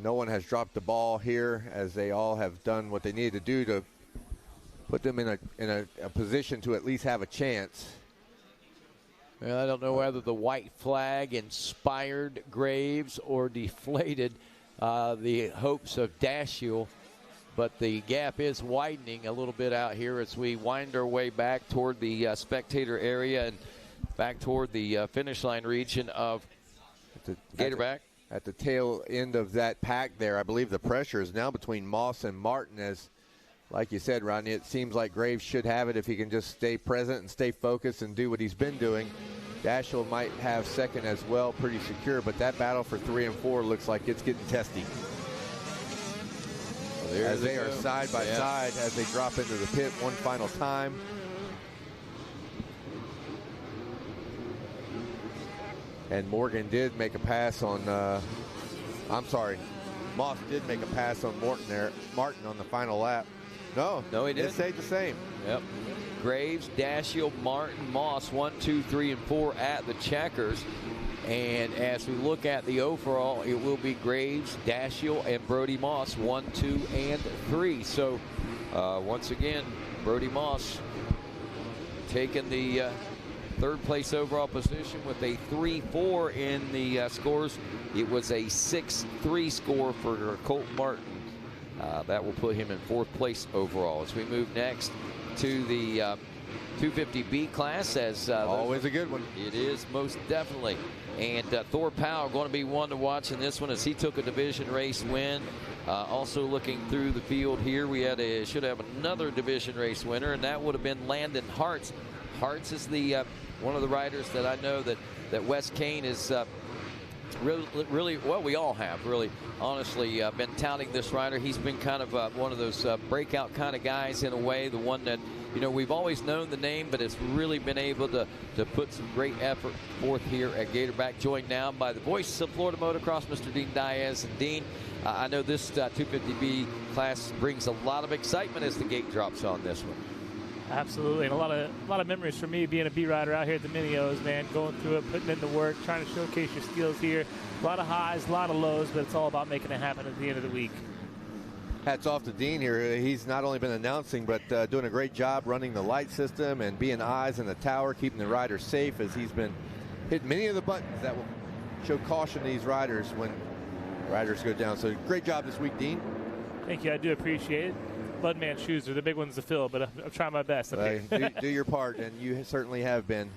No one has dropped the ball here, as they all have done what they needed to do to put them in a position to at least have a chance.
Well, I don't know whether the white flag inspired Graves or deflated the hopes of Dashiell, but the gap is widening a little bit out here as we wind our way back toward the spectator area and back toward the finish line region of Gatorback.
At the tail end of that pack there, I believe the pressure is now between Moss and Martin, as, like you said, Rodney, it seems like Graves should have it if he can just stay present and stay focused and do what he's been doing. Dashiell might have 2nd as well, pretty secure, but that battle for 3 and 4 looks like it's getting testy. Well, as they are side by side as they drop into the pit one final time. And Morgan did make a pass on, Moss did make a pass on Martin on the final lap. No,
he didn't.
It stayed the same.
Yep. Graves, Dashiell, Martin, Moss, 1, 2, 3, and 4 at the checkers. And as we look at the overall, it will be Graves, Dashiell, and Brody Moss, 1, 2, and 3. So once again, Brody Moss taking the 3rd place overall position with a 3-4 in the scores. It was a 6-3 score for Colt Martin. That will put him in 4th place overall. As we move next to the 250B class, as
always a good one.
It is, most definitely. And Thor Powell going to be one to watch in this one as he took a division race win. Also looking through the field here, we should have another division race winner, and that would have been Landon Hartz. Hartz is the one of the riders that I know that Wes Kane is really, well, we all have really honestly been touting this rider. He's been kind of one of those breakout kind of guys in a way, the one that, you know, we've always known the name, but it's really been able to put some great effort forth here at Gatorback. Joined now by the voice of Florida Motocross, Mr. Dean Diaz. And Dean, I know this 250B class brings a lot of excitement as the gate drops on this one.
Absolutely, and a lot of memories for me being a B rider out here at the Mini-O's, man, going through it, putting in the work, trying to showcase your skills here. A lot of highs, a lot of lows, but it's all about making it happen at the end of the week.
Hats off to Dean here. He's not only been announcing, but doing a great job running the light system and being eyes in the tower, keeping the riders safe, as he's been hitting many of the buttons that will show caution to these riders when riders go down. So great job this week, Dean.
Thank you, I do appreciate it. Budman shoes are the big ones to fill, but I'm trying my best up here.
Do your part, and you certainly have been.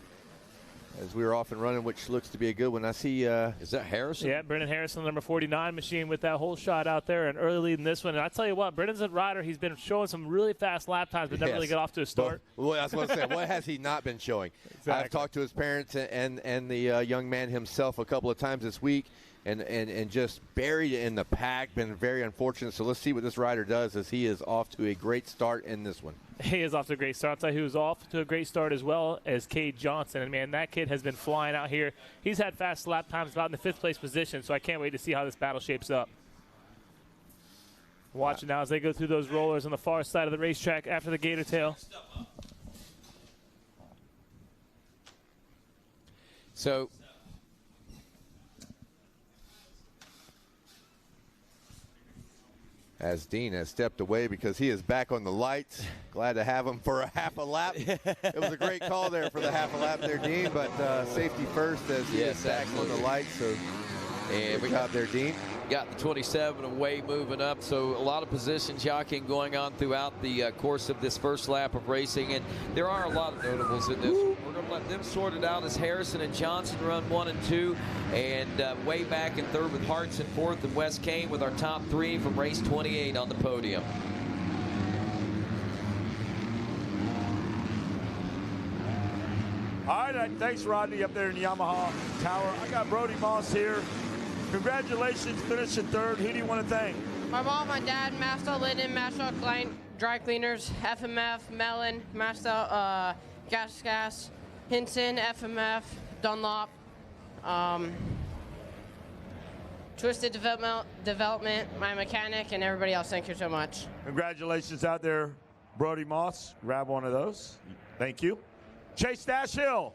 As we were off and running, which looks to be a good one. I see.
Is that Harrison?
Yeah, Brendan Harrison, number 49 machine with that whole shot out there and early lead in this one. And I tell you what, Brendan's a rider. He's been showing some really fast lap times, but never really got off to a start.
Well, I was going to say, what has he not been showing? Exactly. I've talked to his parents and the young man himself a couple of times this week. And just buried in the pack, been very unfortunate. So let's see what this rider does, as he is off to a great start in this one.
He is off to a great start. I'll tell you who's off to a great start as well as Cade Johnson. And, man, that kid has been flying out here. He's had fast lap times about in the 5th place position, so I can't wait to see how this battle shapes up. Watch it now as they go through those rollers on the far side of the racetrack after the gator tail.
So
as Dean has stepped away because he is back on the lights. Glad to have him for a half a lap. It was a great call there for the half a lap there, Dean, but safety first as he is back on the lights. So
and we got
there, Dean.
Got the 27 away, moving up. So a lot of position jockeying going on throughout the course of this first lap of racing. And there are a lot of notables in this. We're going to let them sort it out as Harrison and Johnson run 1 and 2. And way back in third with Hartz in fourth, and Wes Kane with our top 3 from race 28 on the podium.
All right, thanks, Rodney, up there in the Yamaha Tower. I got Brody Moss here. Congratulations, finishing third. Who do you want to thank?
My mom, my dad, Master Linden, Master Dry Cleaners, FMF, Mellon, Master Gas, Hinson, FMF, Dunlop, Twisted Development, my mechanic, and everybody else. Thank you so much.
Congratulations out there, Brody Moss. Grab one of those. Thank you. Chase Dashill,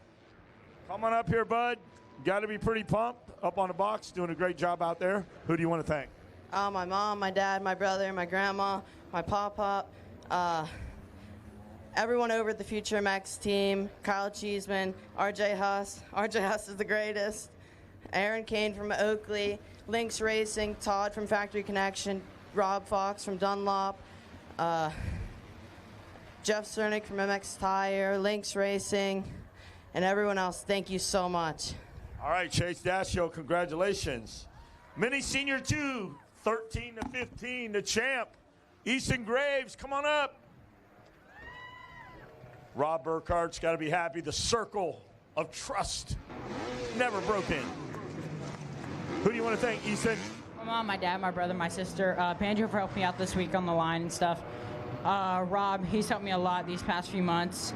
come on up here, bud. Got to be pretty pumped. Up on the box, doing a great job out there. Who do you want to thank?
My mom, my dad, my brother, my grandma, my papa, everyone over at the Future Max team, Kyle Cheeseman, RJ Huss. RJ Huss is the greatest. Aaron Kane from Oakley, Lynx Racing, Todd from Factory Connection, Rob Fox from Dunlop, Jeff Cernick from MX Tire, Lynx Racing, and everyone else. Thank you so much.
All right, Chase Dashiell, congratulations. Mini Senior 2, 13 to 15, the champ. Easton Graves, come on up. Rob Burkhart's got to be happy. The circle of trust never broken. Who do you want to thank, Easton?
My mom, my dad, my brother, my sister. Banjo for helping me out this week on the line and stuff. Rob, he's helped me a lot these past few months.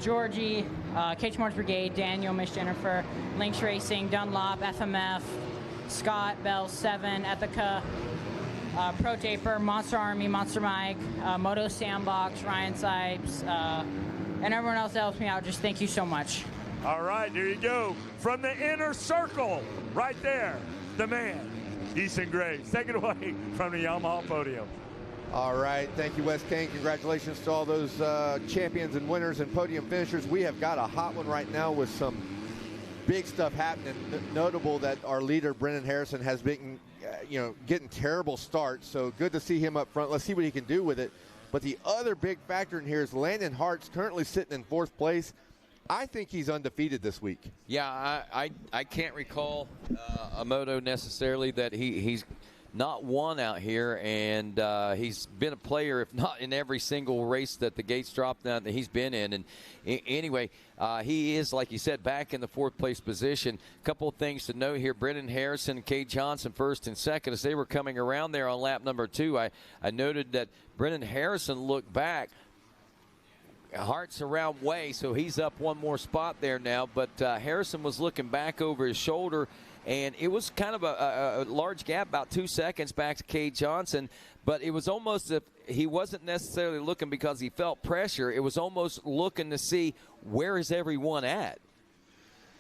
Georgie, Cage Morris Brigade, Daniel, Miss Jennifer, Lynx Racing, Dunlop, FMF, Scott, Bell, 7, Ethica, Pro Taper, Monster Army, Monster Mike, Moto Sandbox, Ryan Sipes, and everyone else that helps me out. Just thank you so much.
All right, there you go. From the inner circle, right there, the man, Easton Graves. Take it away from the Yamaha podium.
All right, thank you, Wes Kane. Congratulations to all those champions and winners and podium finishers. We have got a hot one right now with some big stuff happening. Notable that our leader, Brennan Harrison, has been, getting terrible starts. So good to see him up front. Let's see what he can do with it. But the other big factor in here is Landon Hart's currently sitting in 4th place. I think he's undefeated this week.
Yeah, I can't recall a moto necessarily that he's not won out here, and he's been a player, if not in every single race that the gates dropped down that he's been in. And anyway, he is, like you said, back in the 4th place position. A couple of things to note here. Brendan Harrison and Kate Johnson first and second as they were coming around there on lap number 2. I noted that Brendan Harrison looked back. Hart's around way, so he's up one more spot there now. But Harrison was looking back over his shoulder, and it was kind of a large gap, about 2 seconds back to Cade Johnson. But it was almost as if he wasn't necessarily looking because he felt pressure. It was almost looking to see where is everyone at.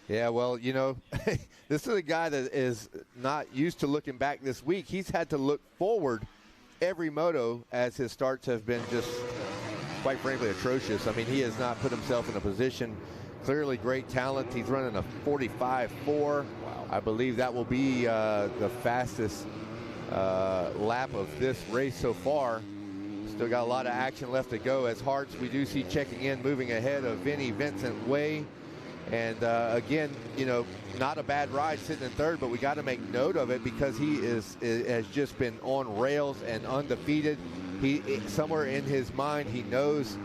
Yeah, well, this is a guy that is not used to looking back this week. He's had to look forward every moto as his starts have been just, quite frankly, atrocious. I mean, he has not put himself in a position. Clearly great talent. He's running a 45.4. Wow. I believe that will be the fastest lap of this race so far. Still got a lot of action left to go as Hartz, we do see checking in, moving ahead of Vinny Vincent Way. And again, not a bad ride sitting in 3rd, but we got to make note of it because he has just been on rails and undefeated. He somewhere in his mind, he knows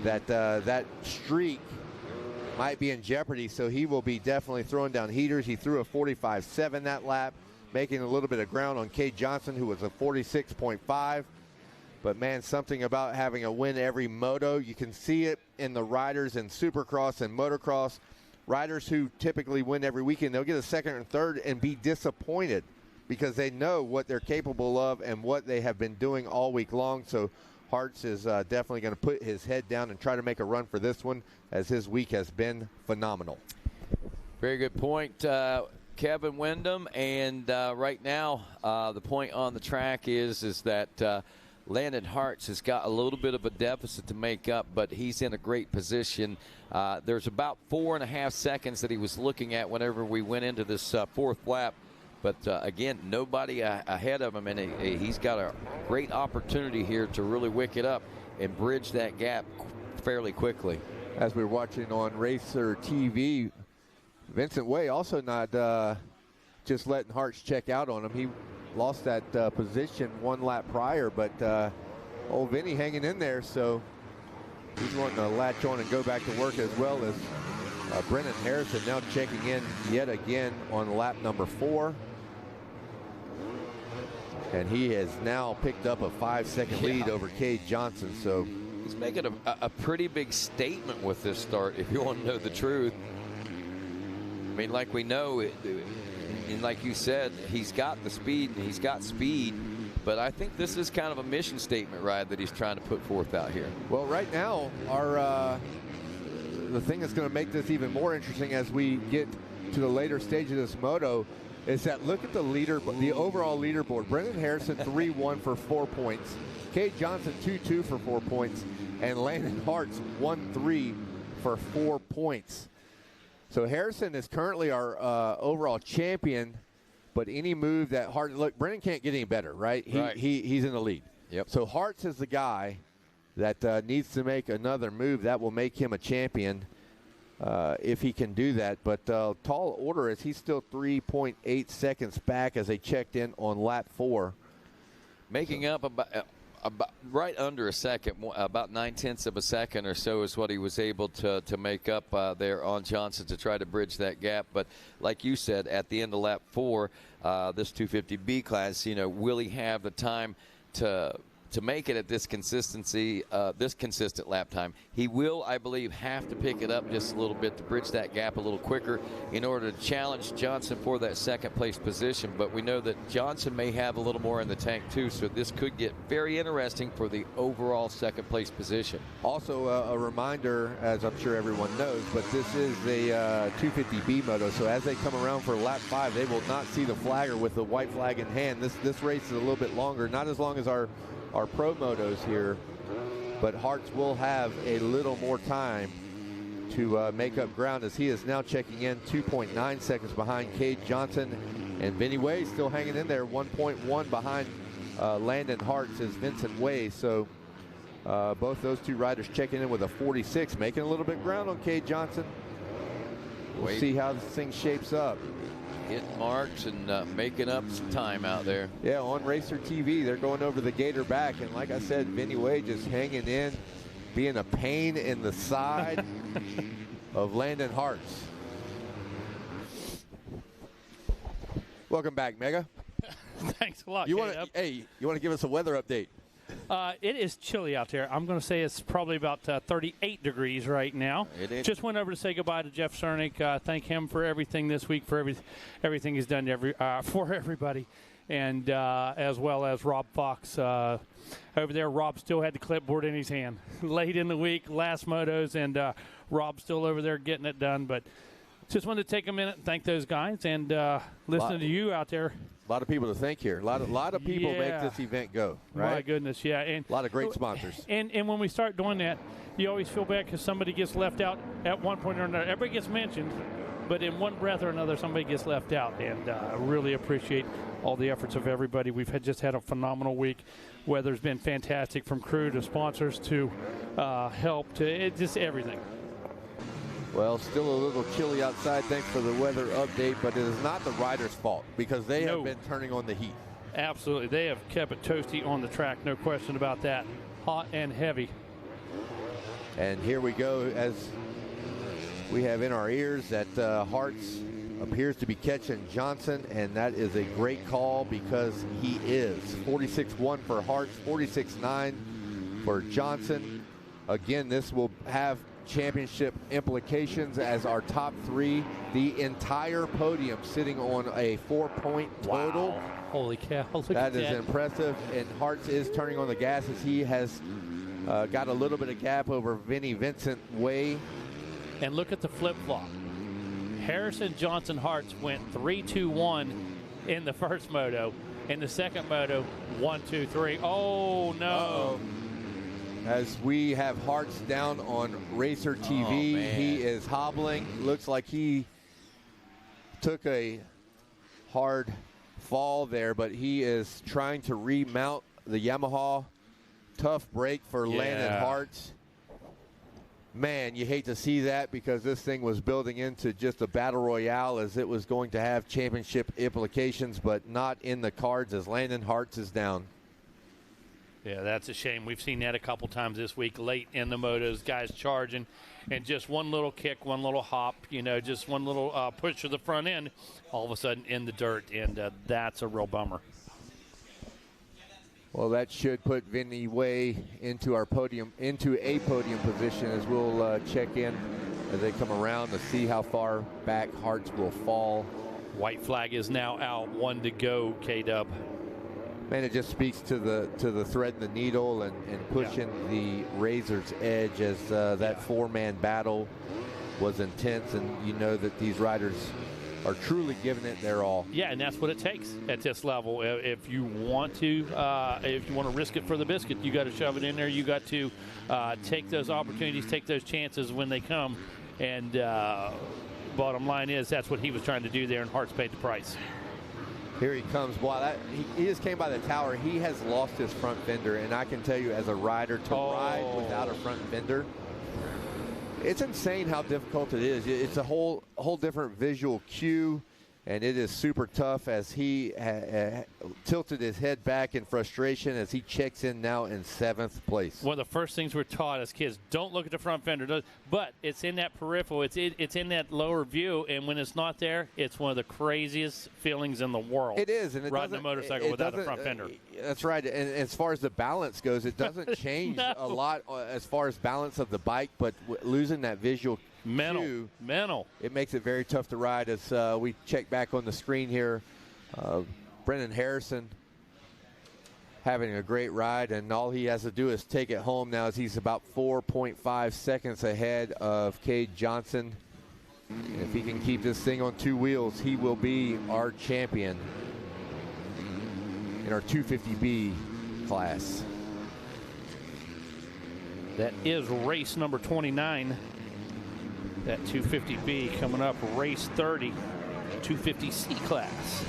that that streak might be in jeopardy, so he will be definitely throwing down heaters. He threw a 45.7 that lap, making a little bit of ground on Cade Johnson, who was a 46.5. But, man, something about having a win every moto. You can see it in the riders in Supercross and Motocross. Riders who typically win every weekend, they'll get a 2nd and 3rd and be disappointed because they know what they're capable of and what they have been doing all week long. So Hartz is definitely going to put his head down and try to make a run for this one, as his week has been phenomenal.
Very good point, Kevin Wyndham. And right now, the point on the track is that Landon Hartz has got a little bit of a deficit to make up, but he's in a great position. There's about 4.5 seconds that he was looking at whenever we went into this fourth lap. But, again, nobody ahead of him, and he's got a great opportunity here to really wick it up and bridge that gap fairly quickly.
As we're watching on Racer TV, Vincent Way also not just letting Hartz check out on him. He lost that position one lap prior, but old Vinny hanging in there, so he's wanting to latch on and go back to work, as well as Brennan Harrison now checking in yet again on lap number 4. And he has now picked up a 5-second lead over Cade Johnson. So
he's making a pretty big statement with this start, if you want to know the truth. I mean, like we know, and like you said, he's got the speed and he's got speed. But I think this is kind of a mission statement ride that he's trying to put forth out here.
Well, right now, the thing that's going to make this even more interesting as we get to the later stage of this moto is that look at the overall leaderboard. Brendan Harrison 3-1 for 4 points. Cade Johnson 2-2 for 4 points. And Landon Hartz 1-3 for 4 points. So Harrison is currently our overall champion. But any move that look, Brendan can't get any better, right? He's in the lead.
Yep.
So Hartz is the guy that needs to make another move that will make him a champion. If he can do that. But tall order is he's still 3.8 seconds back as they checked in on lap 4.
Making up about right under a second, about 9/10 of a second or so is what he was able to make up there on Johnson to try to bridge that gap. But like you said, at the end of lap 4, this 250B class, will he have the time to make it at this consistency, this consistent lap time? He will, I believe, have to pick it up just a little bit to bridge that gap a little quicker in order to challenge Johnson for that second place position. But we know that Johnson may have a little more in the tank too, so this could get very interesting for the overall second place position.
Also a reminder, as I'm sure everyone knows, but this is a 250B moto, so as they come around for lap 5, they will not see the flagger with the white flag in hand. This race is a little bit longer, not as long as our pro motos here, but Hartz will have a little more time to make up ground, as he is now checking in 2.9 seconds behind Cade Johnson, and Vinny Way still hanging in there 1.1 behind Landon Hartz is Vincent Way. So both those two riders checking in with a 46, making a little bit of ground on Cade Johnson. We'll see how this thing shapes up.
Hitting marks and making up some time out there.
Yeah, on Racer TV, they're going over the gator back. And like I said, Vinny Way just hanging in, being a pain in the side of Landon Hartz. Welcome back, Mega.
Thanks a lot,
you
Caleb.
want to give us a weather update?
It is chilly out there. I'm going to say it's probably about 38 degrees right now. Just went over to say goodbye to Jeff Cernick. Thank him for everything this week, for everything he's done for everybody. And as well as Rob Fox over there. Rob still had the clipboard in his hand late in the week, last motos, and Rob's still over there getting it done. But just wanted to take a minute and thank those guys and listening to you out there.
A lot of people to thank here. A lot of people make this event go, right?
My goodness, yeah. And
a lot of great sponsors.
And when we start doing that, you always feel bad because somebody gets left out at one point or another. Everybody gets mentioned, but in one breath or another, somebody gets left out. And I really appreciate all the efforts of everybody. We've just had a phenomenal week. Weather's been fantastic, from crew to sponsors to help to just everything.
Well, still a little chilly outside. Thanks for the weather update, but it is not the riders' fault because they have been turning on the heat.
Absolutely. They have kept it toasty on the track, no question about that. Hot and heavy.
And here we go, as we have in our ears that Hartz appears to be catching Johnson, and that is a great call because he is. 46.1 for Hartz, 46.9 for Johnson. Again, this will have championship implications as our top 3, the entire podium sitting on a 4-point total.
Wow. Holy cow.
That is impressive, and Hartz is turning on the gas as he has got a little bit of gap over Vincent Way.
And look at the flip-flop. Harrison Johnson Hartz went 3-2-1 in the first moto. In the second moto, 1-2-3. Oh, no.
Uh-oh. As we have Hartz down on Racer TV, he is hobbling. Looks like he took a hard fall there, but he is trying to remount the Yamaha. Tough break for Landon Hartz. Man, you hate to see that because this thing was building into just a battle royale as it was going to have championship implications, but not in the cards as Landon Hartz is down.
Yeah, that's a shame. We've seen that a couple times this week late in the motos, guys charging, and just one little kick, one little hop, just one little push to the front end, all of a sudden in the dirt, and that's a real bummer.
Well, that should put Vinny Way into a podium position as we'll check in as they come around to see how far back Hartz will fall.
White flag is now out, 1 to go, K-Dub.
Man, it just speaks to the thread and the needle and pushing the razor's edge as that four-man battle was intense, and you know that these riders are truly giving it their all.
Yeah, and that's what it takes at this level. If you want to risk it for the biscuit, you got to shove it in there. You got to take those opportunities, take those chances when they come. And bottom line is that's what he was trying to do there, and Hartz paid the price.
Here he comes. Wow, he just came by the tower. He has lost his front fender, and I can tell you as a rider to ride without a front fender, it's insane how difficult it is. It's a whole different visual cue, and it is super tough as he tilted his head back in frustration as he checks in now in 7th place.
One of the first things we're taught as kids, don't look at the front fender, but it's in that peripheral, it's in that lower view, and when it's not there, it's one of the craziest feelings in the world.
It is, and it
riding a motorcycle without a front fender.
That's right, and as far as the balance goes, it doesn't change a lot as far as balance of the bike, but losing that visual cue, it makes it very tough to ride. As we check back on the screen here, Brendan Harrison having a great ride, and all he has to do is take it home now as he's about 4.5 seconds ahead of Cade Johnson. And if he can keep this thing on 2 wheels, he will be our champion in our 250B class.
That is race number 29. That 250B coming up, race 30, 250C class.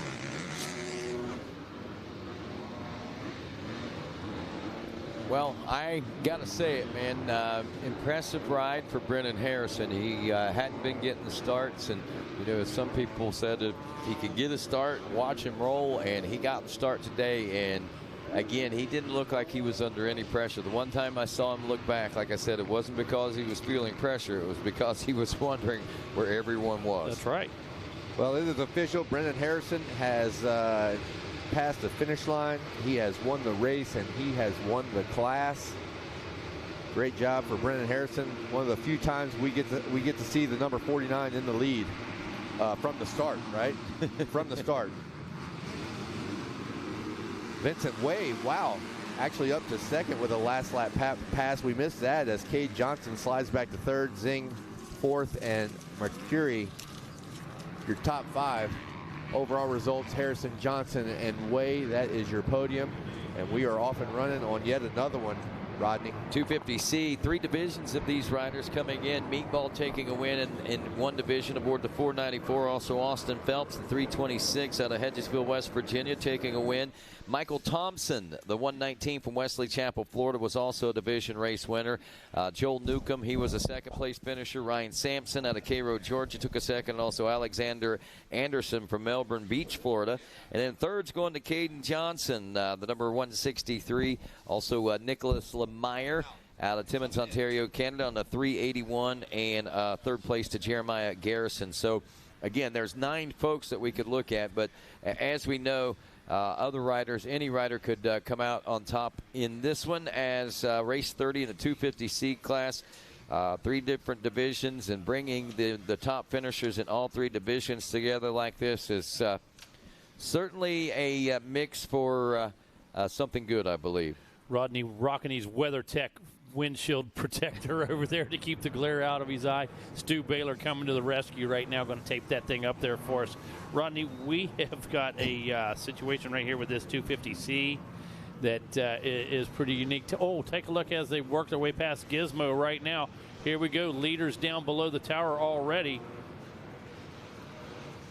Well, I got to say it, man. Impressive ride for Brendan Harrison. He hadn't been getting the starts, and some people said if he could get a start, watch him roll, and he got the start today. And again, he didn't look like he was under any pressure. The one time I saw him look back, like I said, it wasn't because he was feeling pressure. It was because he was wondering where everyone was.
That's right.
Well, it is official. Brendan Harrison has passed the finish line. He has won the race, and he has won the class. Great job for Brendan Harrison. One of the few times we get to see the number 49 in the lead from the start, right? From the start. Vincent Way, wow, actually up to second with a last lap pass. We missed that as Cade Johnson slides back to third, Zing fourth, and Mercury, your top 5. Overall results, Harrison, Johnson, and Way, that is your podium. And we are off and running on yet another one, Rodney.
250C, 3 divisions of these riders coming in. Meatball taking a win in one division aboard the 494. Also Austin Phelps, the 326 out of Hedgesville, West Virginia, taking a win. Michael Thompson, the 119 from Wesley Chapel, Florida, was also a division race winner. Joel Newcomb, he was a second-place finisher. Ryan Sampson out of Cairo, Georgia, took a second. And also Alexander Anderson from Melbourne Beach, Florida. And then third's going to Caden Johnson, the number 163. Also Nicholas Lemire out of Timmins, Ontario, Canada, on the 381. And third place to Jeremiah Garrison. So, again, there's 9 folks that we could look at. But as we know, other riders, any rider could come out on top in this one as race 30 in the 250C class. 3 different divisions, and bringing the top finishers in all 3 divisions together like this is certainly a mix for something good, I believe.
Rodney rocking these WeatherTech windshield protector over there to keep the glare out of his eye. Stu Baylor coming to the rescue right now, going to tape that thing up there for us. Rodney, we have got a situation right here with this 250C that is pretty unique. Take a look as they work their way past Gizmo right now. Here we go, leaders down below the tower already.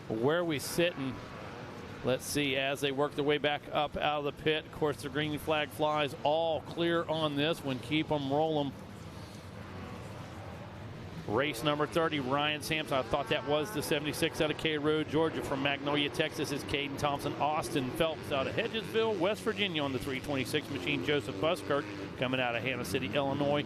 Where are we sitting? Let's see, as they work their way back up out of the pit. Of course, the green flag flies. All clear on this one. Keep them rolling. Race number 30, Ryan Sampson. I thought that was the 76 out of K Road, Georgia. From Magnolia, Texas is Caden Thompson. Austin Phelps out of Hedgesville, West Virginia on the 326 machine. Joseph Buskirk coming out of Hannah City, Illinois.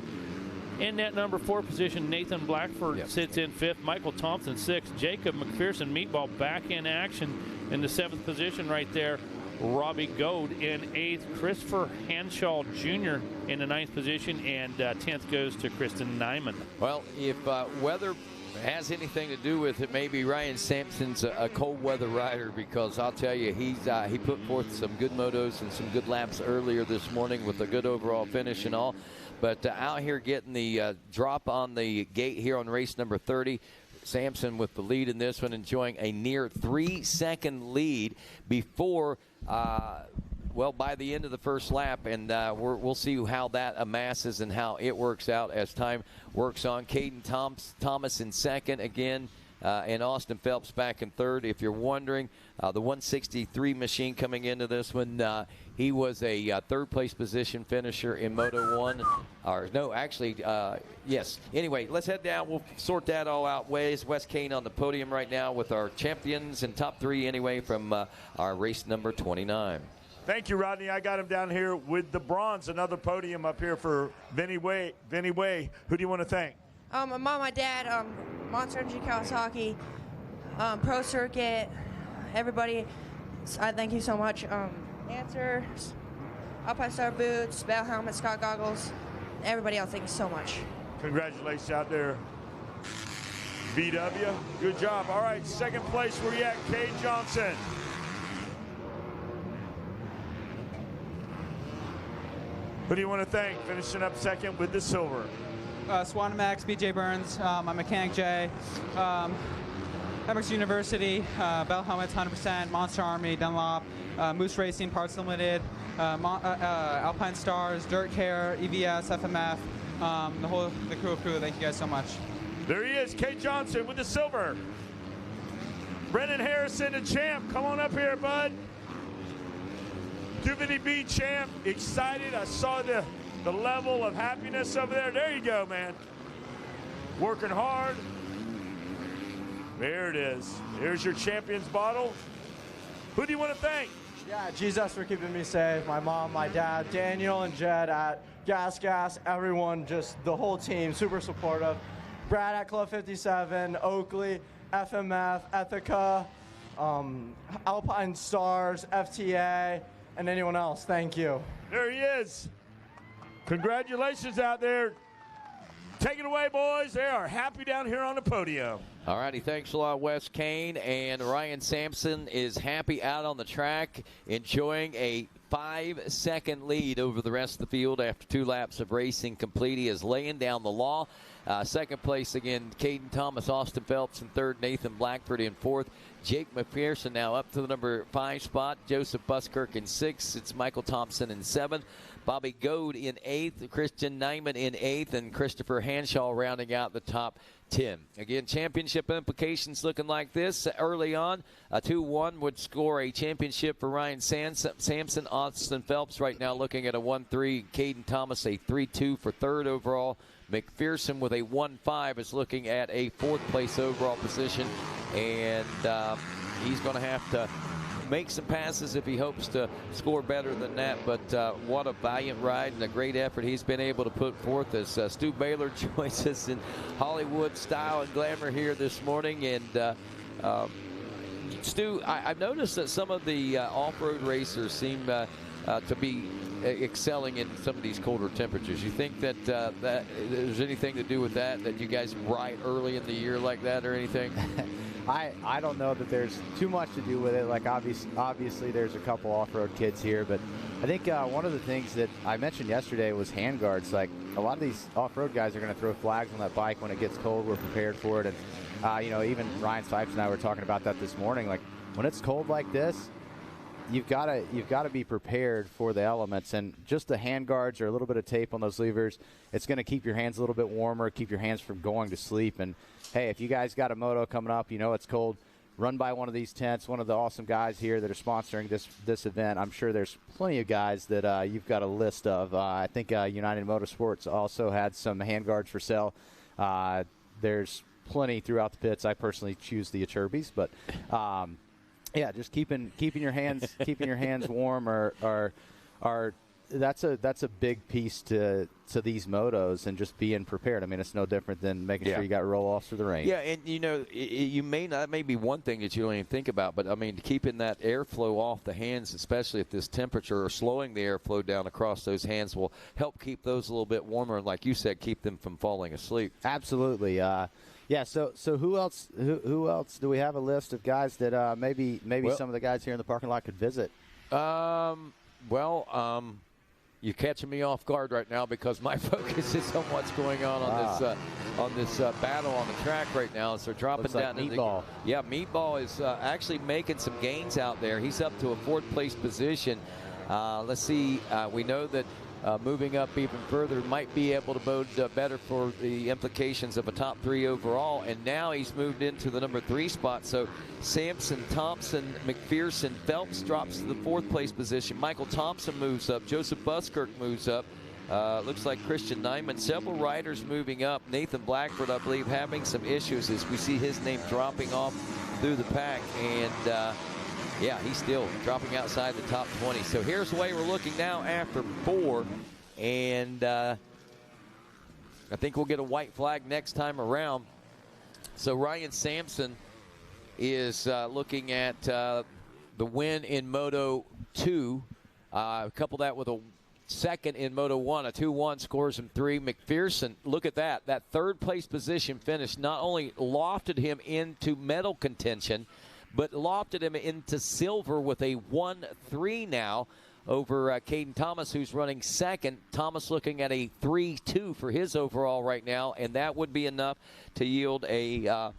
In that number 4 position, Nathan Blackford sits in 5th. Michael Thompson 6th. Jacob McPherson, Meatball, back in action in the 7th position right there. Robbie Gold in 8th. Christopher Hanshaw Jr. in the 9th position. And 10th goes to Kristen Nyman.
Well, if weather has anything to do with it, maybe Ryan Sampson's a cold weather rider, because I'll tell you, he put forth some good motos and some good laps earlier this morning with a good overall finish and all. But out here getting the drop on the gate here on race number 30. Sampson with the lead in this one, enjoying a near 3-second lead before, by the end of the first lap. And we'll see how that amasses and how it works out as time works on. Caden Thomas in second again. And Austin Phelps back in third. If you're wondering, the 163 machine coming into this one, he was a third-place position finisher in Moto 1. Yes. Anyway, let's head down. We'll sort that all out. Wes Kane on the podium right now with our champions and top 3 anyway from our race number 29.
Thank you, Rodney. I got him down here with the bronze. Another podium up here for Vinny Way. Vinny Way, who do you want to thank?
My mom, my dad, Monster Energy Kawasaki, Pro Circuit, everybody, I thank you so much. Answers, Alpine Star Boots, Bell Helmet, Scott Goggles, everybody else, thank you so much.
Congratulations out there, VW. Good job. All right, second place, where you at, Kay Johnson? Who do you want to thank, finishing up second with the silver?
Swanamax, BJ Burns, my mechanic Jay, FX University, Bell Helmets 100%, Monster Army, Dunlop, Moose Racing, Parts Limited, Alpine Stars, Dirt Care, EVS, FMF, the crew of crew. Thank you guys so much.
There he is, Kate Johnson with the silver. Brennan Harrison, the champ. Come on up here, bud. 250B champ, excited. I saw the level of happiness over there. There you go, man. Working hard. There it is. Here's your champion's bottle. Who do you want to thank?
Yeah, Jesus for keeping me safe. My mom, my dad, Daniel and Jed at Gas, everyone, just the whole team, super supportive. Brad at Club 57, Oakley, FMF, Ethica, Alpine Stars, FTA, and anyone else. Thank you.
There he is. Congratulations out there. Take it away, boys. They are happy down here on the podium.
All righty, thanks a lot, Wes Kane. And Ryan Sampson is happy out on the track, enjoying a 5-second lead over the rest of the field after 2 laps of racing complete. He is laying down the law. Second place again, Caden Thomas, Austin Phelps in third, Nathan Blackford in fourth. Jake McPherson now up to the number 5 spot. Joseph Buskirk in 6th. It's Michael Thompson in 7th. Bobby Goad in 8th. Christian Nyman in 8th. And Christopher Hanshaw rounding out the top 10. Again, championship implications looking like this. Early on, a 2-1 would score a championship for Ryan Sampson. Austin Phelps right now looking at a 1-3. Caden Thomas a 3-2 for third overall. McPherson with a 1-5 is looking at a 4th place overall position. And he's going to have to make some passes if he hopes to score better than that. But what a valiant ride and a great effort he's been able to put forth as Stu Baylor joins us in Hollywood style and glamour here this morning. And Stu, I've noticed that some of the off-road racers seem to be excelling in some of these colder temperatures. You think that that there's anything to do with that you guys ride early in the year like that or anything?
I don't know that there's too much to do with it. Like obviously there's a couple off-road kids here, but I think one of the things that I mentioned yesterday was hand guards. Like a lot of these off-road guys are going to throw flags on that bike when it gets cold. We're prepared for it, and even Ryan Sipes and I were talking about that this morning. Like when it's cold like this, you've got to be prepared for the elements, and just the hand guards or a little bit of tape on those levers, it's going to keep your hands a little bit warmer, keep your hands from going to sleep. And hey, if you guys got a moto coming up, it's cold, run by one of these tents, one of the awesome guys here that are sponsoring this event. I'm sure there's plenty of guys that you've got a list of. I think United Motorsports also had some hand guards for sale. There's plenty throughout the pits. I personally choose the Acerbis, but yeah, just keeping your hands warm are that's a big piece to these motos, and just being prepared. I mean, it's no different than making sure you got roll-offs for the rain.
Yeah, and you may not, may be one thing that you don't even think about, but I mean, keeping that airflow off the hands, especially at this temperature, or slowing the airflow down across those hands, will help keep those a little bit warmer, and like you said, keep them from falling asleep.
Absolutely. Yeah, so who else do we have a list of guys that maybe some of the guys here in the parking lot could visit?
You're catching me off guard right now because my focus is on what's going on this battle on the track right now. So dropping
Looks
down.
Like Meatball.
Meatball is actually making some gains out there. He's up to a 4th place position. Let's see. We know that moving up even further might be able to bode better for the implications of a top 3 overall. And now he's moved into the number 3 spot. So Sampson, Thompson, McPherson, Phelps drops to the 4th place position. Michael Thompson moves up. Joseph Buskirk moves up. Looks like Christian Nyman. Several riders moving up. Nathan Blackford, I believe, having some issues as we see his name dropping off through the pack. And yeah, he's still dropping outside the top 20. So here's the way we're looking now after 4. And I think we'll get a white flag next time around. So Ryan Sampson is looking at the win in Moto 2. Couple that with a second in Moto 1. A 2-1 scores him 3. McPherson, look at that. That 3rd place position finish not only lofted him into medal contention, but lofted him into silver with a 1-3 now over Caden Thomas, who's running 2nd. Thomas looking at a 3-2 for his overall right now, and that would be enough to yield a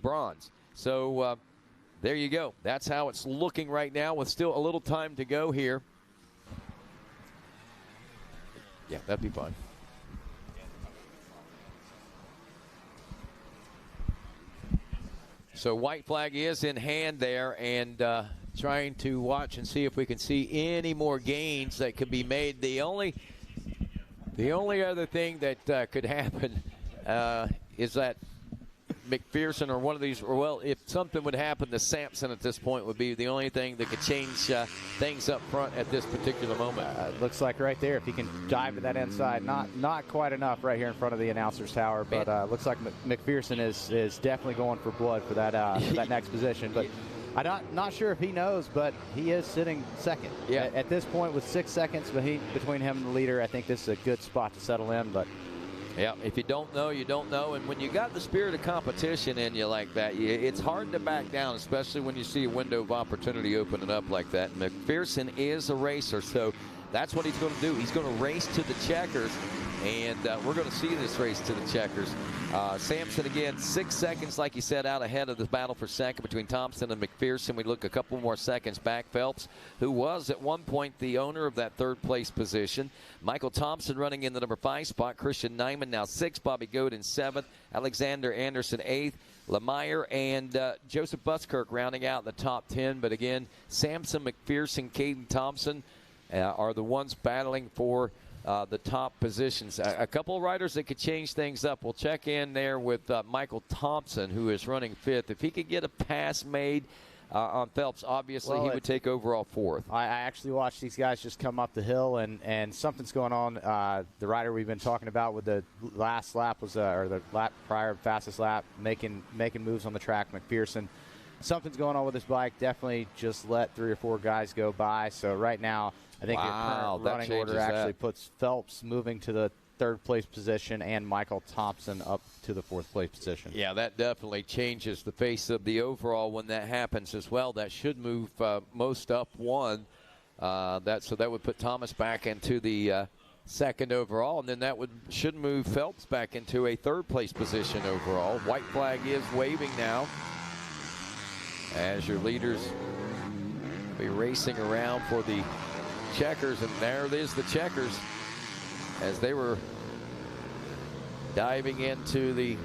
bronze. So there you go. That's how it's looking right now with still a little time to go here. Yeah, that'd be fine. So white flag is in hand there, and trying to watch and see if we can see any more gains that could be made. The only other thing that could happen is that McPherson or one of these, or well, if something would happen to Sampson at this point, would be the only thing that could change things up front at this particular moment.
Looks like right there, if he can dive to that inside, not quite enough right here in front of the announcer's tower, but looks like McPherson is definitely going for blood for that that next position. But I'm not sure if he knows, but he is sitting 2nd.
Yeah.
At this point, with 6 seconds between him and the leader, I think this is a good spot to settle in. But
yeah, if you don't know, you don't know. And when you got the spirit of competition in you like that, it's hard to back down, especially when you see a window of opportunity opening up like that. McPherson is a racer, so that's what he's going to do. He's going to race to the checkers, and we're going to see this race to the checkers. Sampson, again, 6 seconds, like you said, out ahead of the battle for 2nd between Thompson and McPherson. We look a couple more seconds back. Phelps, who was at one point the owner of that 3rd place position. Michael Thompson running in the number 5 spot. Christian Nyman now 6th. Bobby Godin 7th. Alexander Anderson 8th. Lemire and Joseph Buskirk rounding out the top 10. But again, Sampson, McPherson, Caden Thompson are the ones battling for the top positions. A couple of riders that could change things up. We'll check in there with Michael Thompson, who is running 5th. If he could get a pass made on Phelps, obviously he would take overall 4th.
I actually watched these guys just come up the hill, and something's going on. The rider we've been talking about with the last lap was, or the lap prior, fastest lap, making moves on the track, McPherson. something's going on with his bike. Definitely just let 3 or 4 guys go by. So right now, I think your current running order actually puts Phelps moving to the 3rd place position and Michael Thompson up to the 4th place position.
Yeah, that definitely changes the face of the overall when that happens as well. That should move most up 1. So that would put Thomas back into the 2nd overall, and then should move Phelps back into a 3rd place position overall. White flag is waving now as your leaders be racing around for the checkers, and there it is, the checkers, as they were diving into the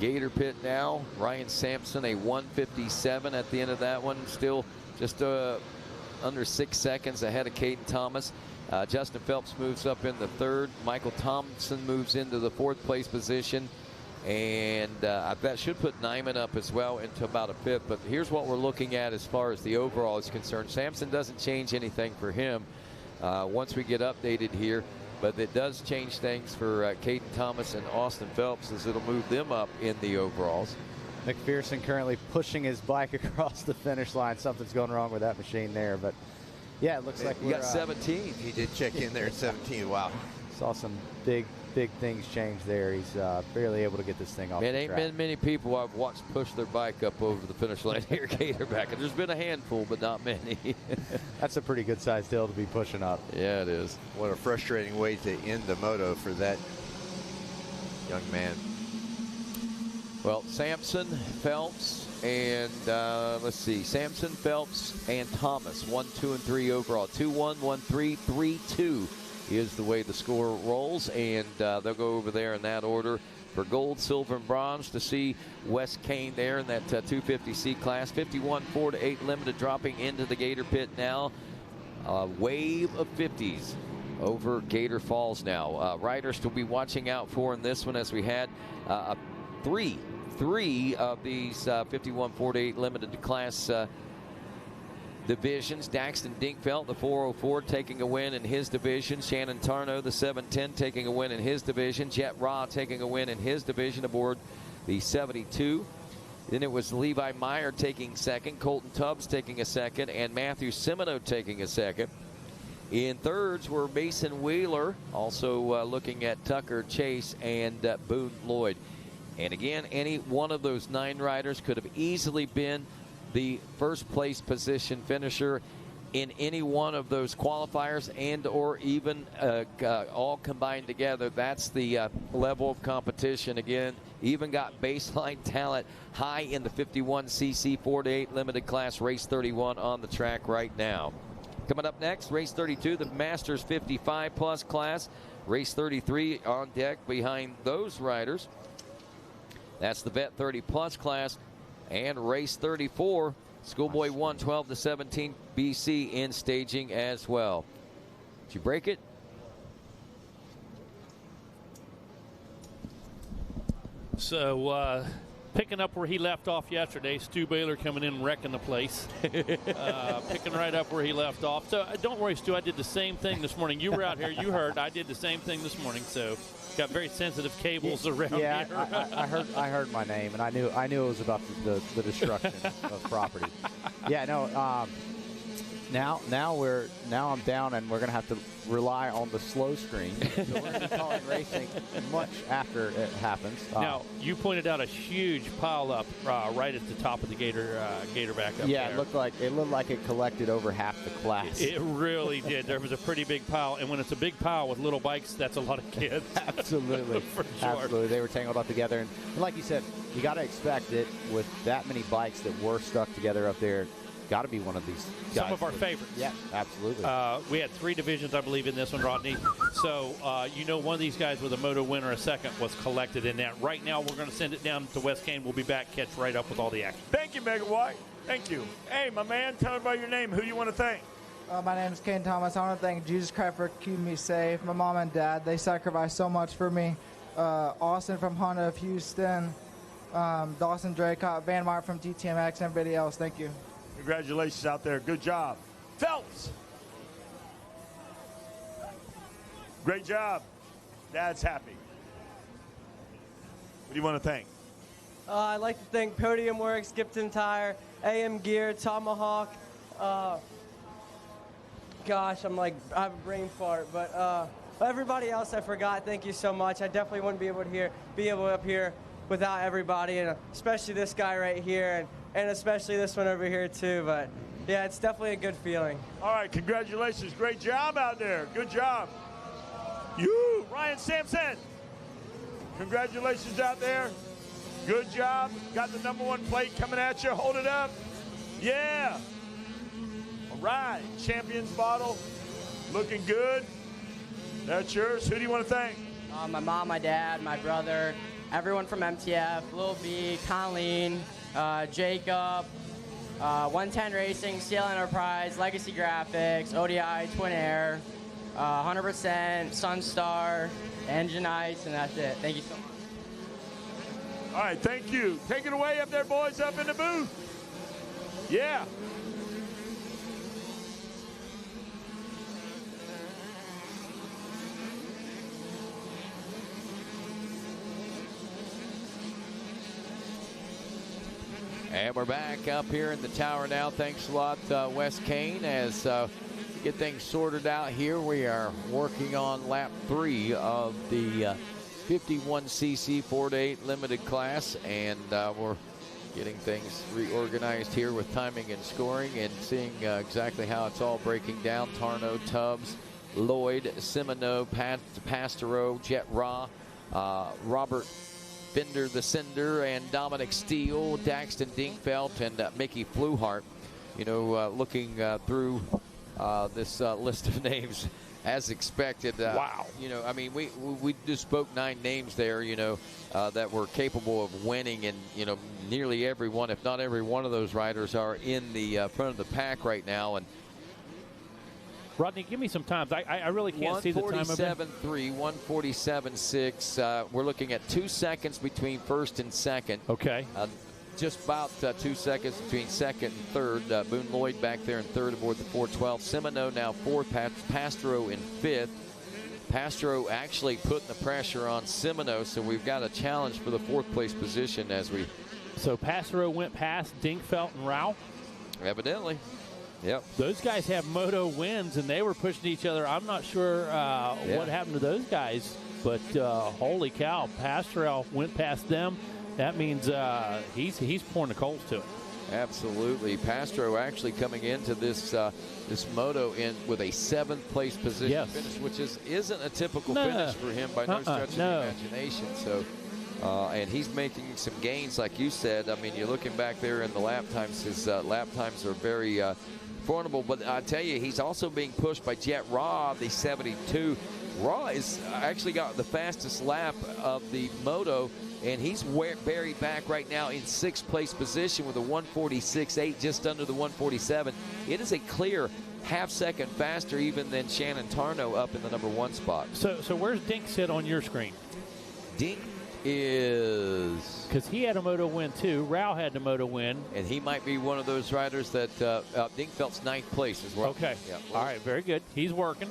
Gator pit now. Ryan Sampson, a 1:57 at the end of that one, still just under 6 seconds ahead of Caden Thomas. Justin Phelps moves up in the 3rd. Michael Thompson moves into the 4th place position. And that should put Nyman up as well into about a 5th. But here's what we're looking at as far as the overall is concerned. Sampson doesn't change anything for him once we get updated here. But it does change things for Caden Thomas and Austin Phelps, as it'll move them up in the overalls.
McPherson currently pushing his bike across the finish line. Something's going wrong with that machine there. But yeah, it looks like
we got 17. He did check in there at 17. Wow.
Saw some big things change there. He's barely able to get this thing off the track.
It ain't been many people I've watched push their bike up over the finish line here, Gatorback. There's been a handful, but not many.
That's a pretty good sized hill to be pushing up.
Yeah, it is.
What a frustrating way to end the moto for that young man.
Well, Sampson, Phelps, and let's see, Sampson, Phelps, and Thomas, 1, 2, and 3 overall. 2-1, 1-3, 3-2 is the way the score rolls, and they'll go over there in that order for gold, silver, and bronze to see Wes Kane there in that 250C class. 51 4-8 limited dropping into the Gator pit now. Wave of 50s over Gator Falls now. Riders to be watching out for in this one, as we had three of these 51 4-8 limited class divisions. Daxton Dinkfeld, the 404, taking a win in his division. Shannon Tarno, the 710, taking a win in his division. Jet Raw taking a win in his division aboard the 72. Then it was Levi Meyer taking 2nd, Colton Tubbs taking a 2nd, and Matthew Semino taking a 2nd. In 3rds were Mason Wheeler, also looking at Tucker Chase and Boone Lloyd. And again, any one of those 9 riders could have easily been the 1st place position finisher in any one of those qualifiers, and or even all combined together. That's the level of competition. Again, even got baseline talent high in the 51cc 4-8 limited class, race 31 on the track right now. Coming up next, race 32, the Masters 55 plus class. Race 33 on deck behind those riders. That's the Vet 30 plus class. And race 34, Schoolboy 1, 12 to 17 BC in staging as well. Did you break it?
So picking up where he left off yesterday, Stu Baylor coming in and wrecking the place. Picking right up where he left off. So don't worry, Stu, I did the same thing this morning. You were out here, you heard. I did the same thing this morning. So got very sensitive cables around here.
I heard my name, and I knew it was about the destruction of property. Yeah, no. Now I'm down, and we're gonna have to rely on the slow screen. So we're gonna be calling racing much after it happens.
Now you pointed out a huge pile up right at the top of the Gator back up.
Yeah,
there.
it looked like it collected over half the class.
It really did. There was a pretty big pile, and when it's a big pile with little bikes, that's a lot of kids.
Absolutely,
for sure.
Absolutely, they were tangled up together, and like you said, you got to expect it with that many bikes that were stuck together up there. Got to be one of these guys.
Some of our favorites.
Yeah, absolutely.
We had 3 divisions, I believe, in this one, Rodney. So, one of these guys with a moto win or a 2nd was collected in that. Right now, we're going to send it down to West Kane. We'll be back, catch right up with all the action.
Thank you, Mega White. Thank you. Hey, my man, tell everybody your name. Who do you want to thank?
My name is Kane Thomas. I want to thank Jesus Christ for keeping me safe. My mom and dad, they sacrificed so much for me. Austin from Honda of Houston, Dawson Draycott, Van Mart from DTMX, and everybody else. Thank you.
Congratulations out there. Good job. Phelps. Great job. Dad's happy. What do you want to thank?
I'd like to thank Podium Works, Gibson Tire, AM Gear, Tomahawk. Gosh, I have a brain fart, but everybody else I forgot, thank you so much. I definitely wouldn't be able up here without everybody, and especially this guy right here, and especially this one over here too. But yeah, it's definitely a good feeling.
All right, congratulations. Great job out there. Good job. Ryan Sampson. Congratulations out there. Good job. Got the #1 plate coming at you. Hold it up. Yeah. All right. Champions bottle. Looking good. That's yours. Who do you want to thank?
My mom, my dad, my brother, everyone from MTF, Lil B, Colleen, Jacob, 110 Racing, CL Enterprise, Legacy Graphics, ODI, Twin Air, 100%, Sunstar, Engine Ice, and that's it. Thank you so much.
All right, thank you. Take it away up there, boys, up in the booth. Yeah.
And we're back up here in the tower now. Thanks a lot, Wes Kane. As we get things sorted out here, we are working on lap 3 of the 51cc 4-8 limited class, and we're getting things reorganized here with timing and scoring and seeing exactly how it's all breaking down. Tarno, Tubbs, Lloyd, Simoneau, Pastero, Jet Ra, Robert Bender the Cinder, and Dominic Steele, Daxton Dinkfeld, and Mickey Fluhart. You know, looking through this list of names, as expected.
Wow.
You know, I mean, we just spoke 9 names there, you know, that were capable of winning, and, you know, nearly every one, if not every one of those riders are in the front of the pack right now. And
Rodney, give me some times. I really can't see the time.
147.3, 147.6. We're looking at 2 seconds between first and second.
Okay.
Just about 2 seconds between second and third. Boone Lloyd back there in third aboard the 412. Simoneau now fourth. Pastero in fifth. Pastero actually putting the pressure on Simoneau, so we've got a challenge for the 4th place position as we.
So Pastero went past Dinkfeld and Rao?
Evidently. Yep.
Those guys have moto wins, and they were pushing each other. I'm not sure what happened to those guys, but holy cow, Pastero went past them. That means he's pouring the coals to it.
Absolutely. Pastero actually coming into this this moto in with a 7th place position finish, which isn't a typical finish for him by no stretch of the imagination. So, and he's making some gains, like you said. I mean, you're looking back there in the lap times. His lap times are very formidable. But I tell you, he's also being pushed by Jet Ra, the 72. Ra is actually got the fastest lap of the moto, and he's buried back right now in 6th place position with a 146.8, just under the 147. It is a clear half-second faster even than Shannon Tarno up in the #1 spot.
So where's Dink sit on your screen?
Dink is...
Because he had a moto win too. Rao had the moto win.
And he might be one of those riders that Dinkfeld's 9th place as well.
Okay.
Yeah.
All right, very good. He's working.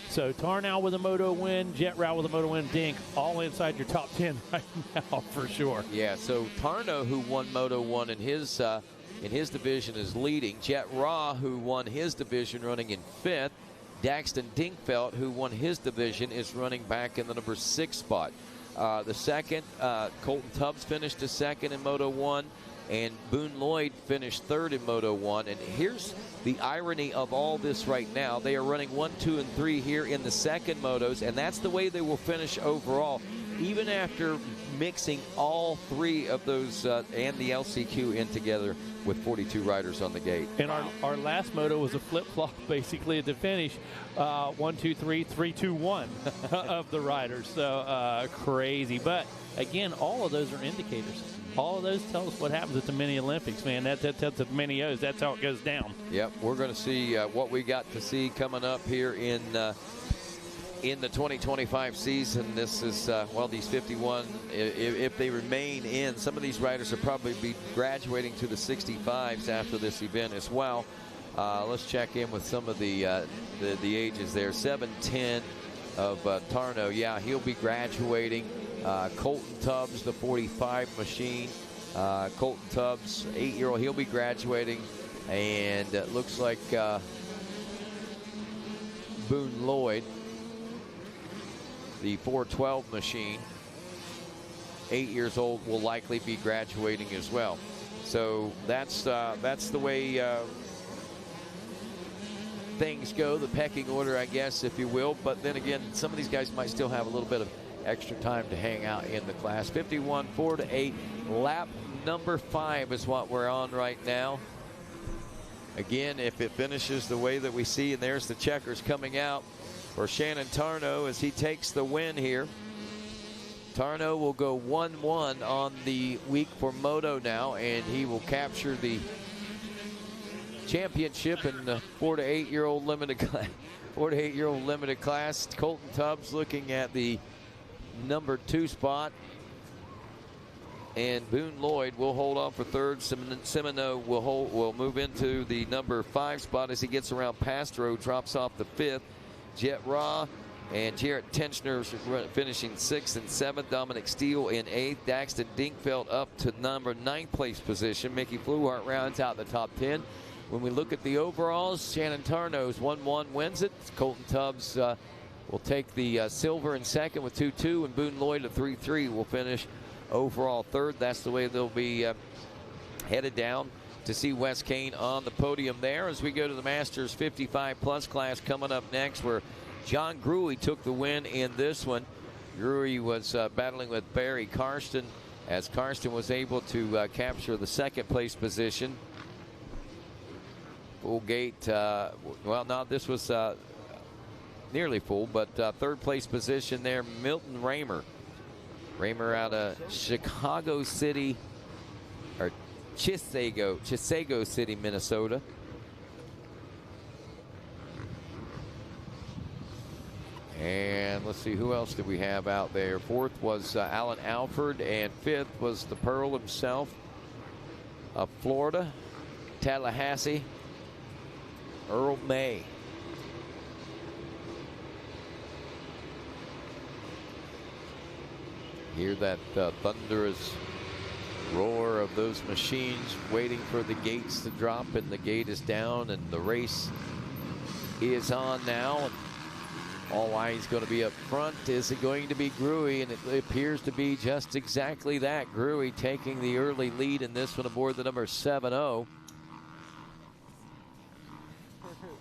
So Tarnow with a moto win, Jet Rao with a moto win, Dink all inside your top 10 right now for sure.
Yeah, so Tarno, who won Moto 1 in his division, is leading. Jet Ra, who won his division, running in 5th. Daxton Dinkfeld, who won his division, is running back in the #6 spot. The second, Colton Tubbs finished a second in Moto 1, and Boone Lloyd finished third in Moto 1. And here's the irony of all this right now. They are running 1, 2, and 3 here in the second motos, and that's the way they will finish overall, even after mixing all 3 of those and the LCQ in together with 42 riders on the gate.
And our last moto was a flip-flop basically at the finish. 1, 2, 3, 3, 2, 1 of the riders. So crazy. But again, all of those are indicators. All of those tell us what happens at the Mini Olympics, man. That's at the Mini O's. That's how it goes down.
Yep, we're going to see what we got to see coming up here in the 2025 season. This is, well, these 51, if they remain in, some of these riders will probably be graduating to the 65s after this event as well. Let's check in with some of the ages there. 7'10" of Tarno. Yeah, he'll be graduating. Colton Tubbs, the 45 machine. Colton Tubbs, 8-year-old, he'll be graduating. And it looks like Boone Lloyd, the 412 machine, 8 years old, will likely be graduating as well. So that's the way things go, the pecking order, I guess, if you will. But then again, some of these guys might still have a little bit of extra time to hang out in the class. 51 4-8, lap number 5 is what we're on right now. Again, if it finishes the way that we see, and there's the checkers coming out for Shannon Tarnow as he takes the win here. Tarnow will go 1-1 on the week for Moto now, and he will capture the championship in the 4 to 8 year old limited class. 4 to 8 year old limited class. Colton Tubbs looking at the number 2 spot, and Boone Lloyd will hold on for third. Semino will move into the number 5 spot as he gets around Pastro, drops off the 5th. Jet Raw and Jarrett Tenchner finishing 6th and 7th. Dominic Steele in 8th. Daxton Dinkfeld up to number 9th place position. Mickey Fluhart rounds out the top 10. When we look at the overalls, Shannon Tarnow's 1-1 wins it. Colton Tubbs will take the silver in second with 2-2, and Boone Lloyd at 3-3 will finish overall third. That's the way they'll be headed down to see Wes Kane on the podium there as we go to the Masters 55+ class coming up next, where John Gruey took the win in this one. Gruey was battling with Barry Karsten as Karsten was able to capture the 2nd place position. Full gate, well, no, this was nearly full, but 3rd place position there, Milton Raymer. Raymer out of Chicago City, or Chisago City, Minnesota. And let's see, who else did we have out there? 4th was Alan Alford, and 5th was the Pearl himself of Florida, Tallahassee, Earl May. Hear that thunderous roar of those machines waiting for the gates to drop, and the gate is down and the race is on now. And all eyes going to be up front. Is it going to be Gruey? And it appears to be just exactly that. Gruey taking the early lead in this one aboard the number 7-0.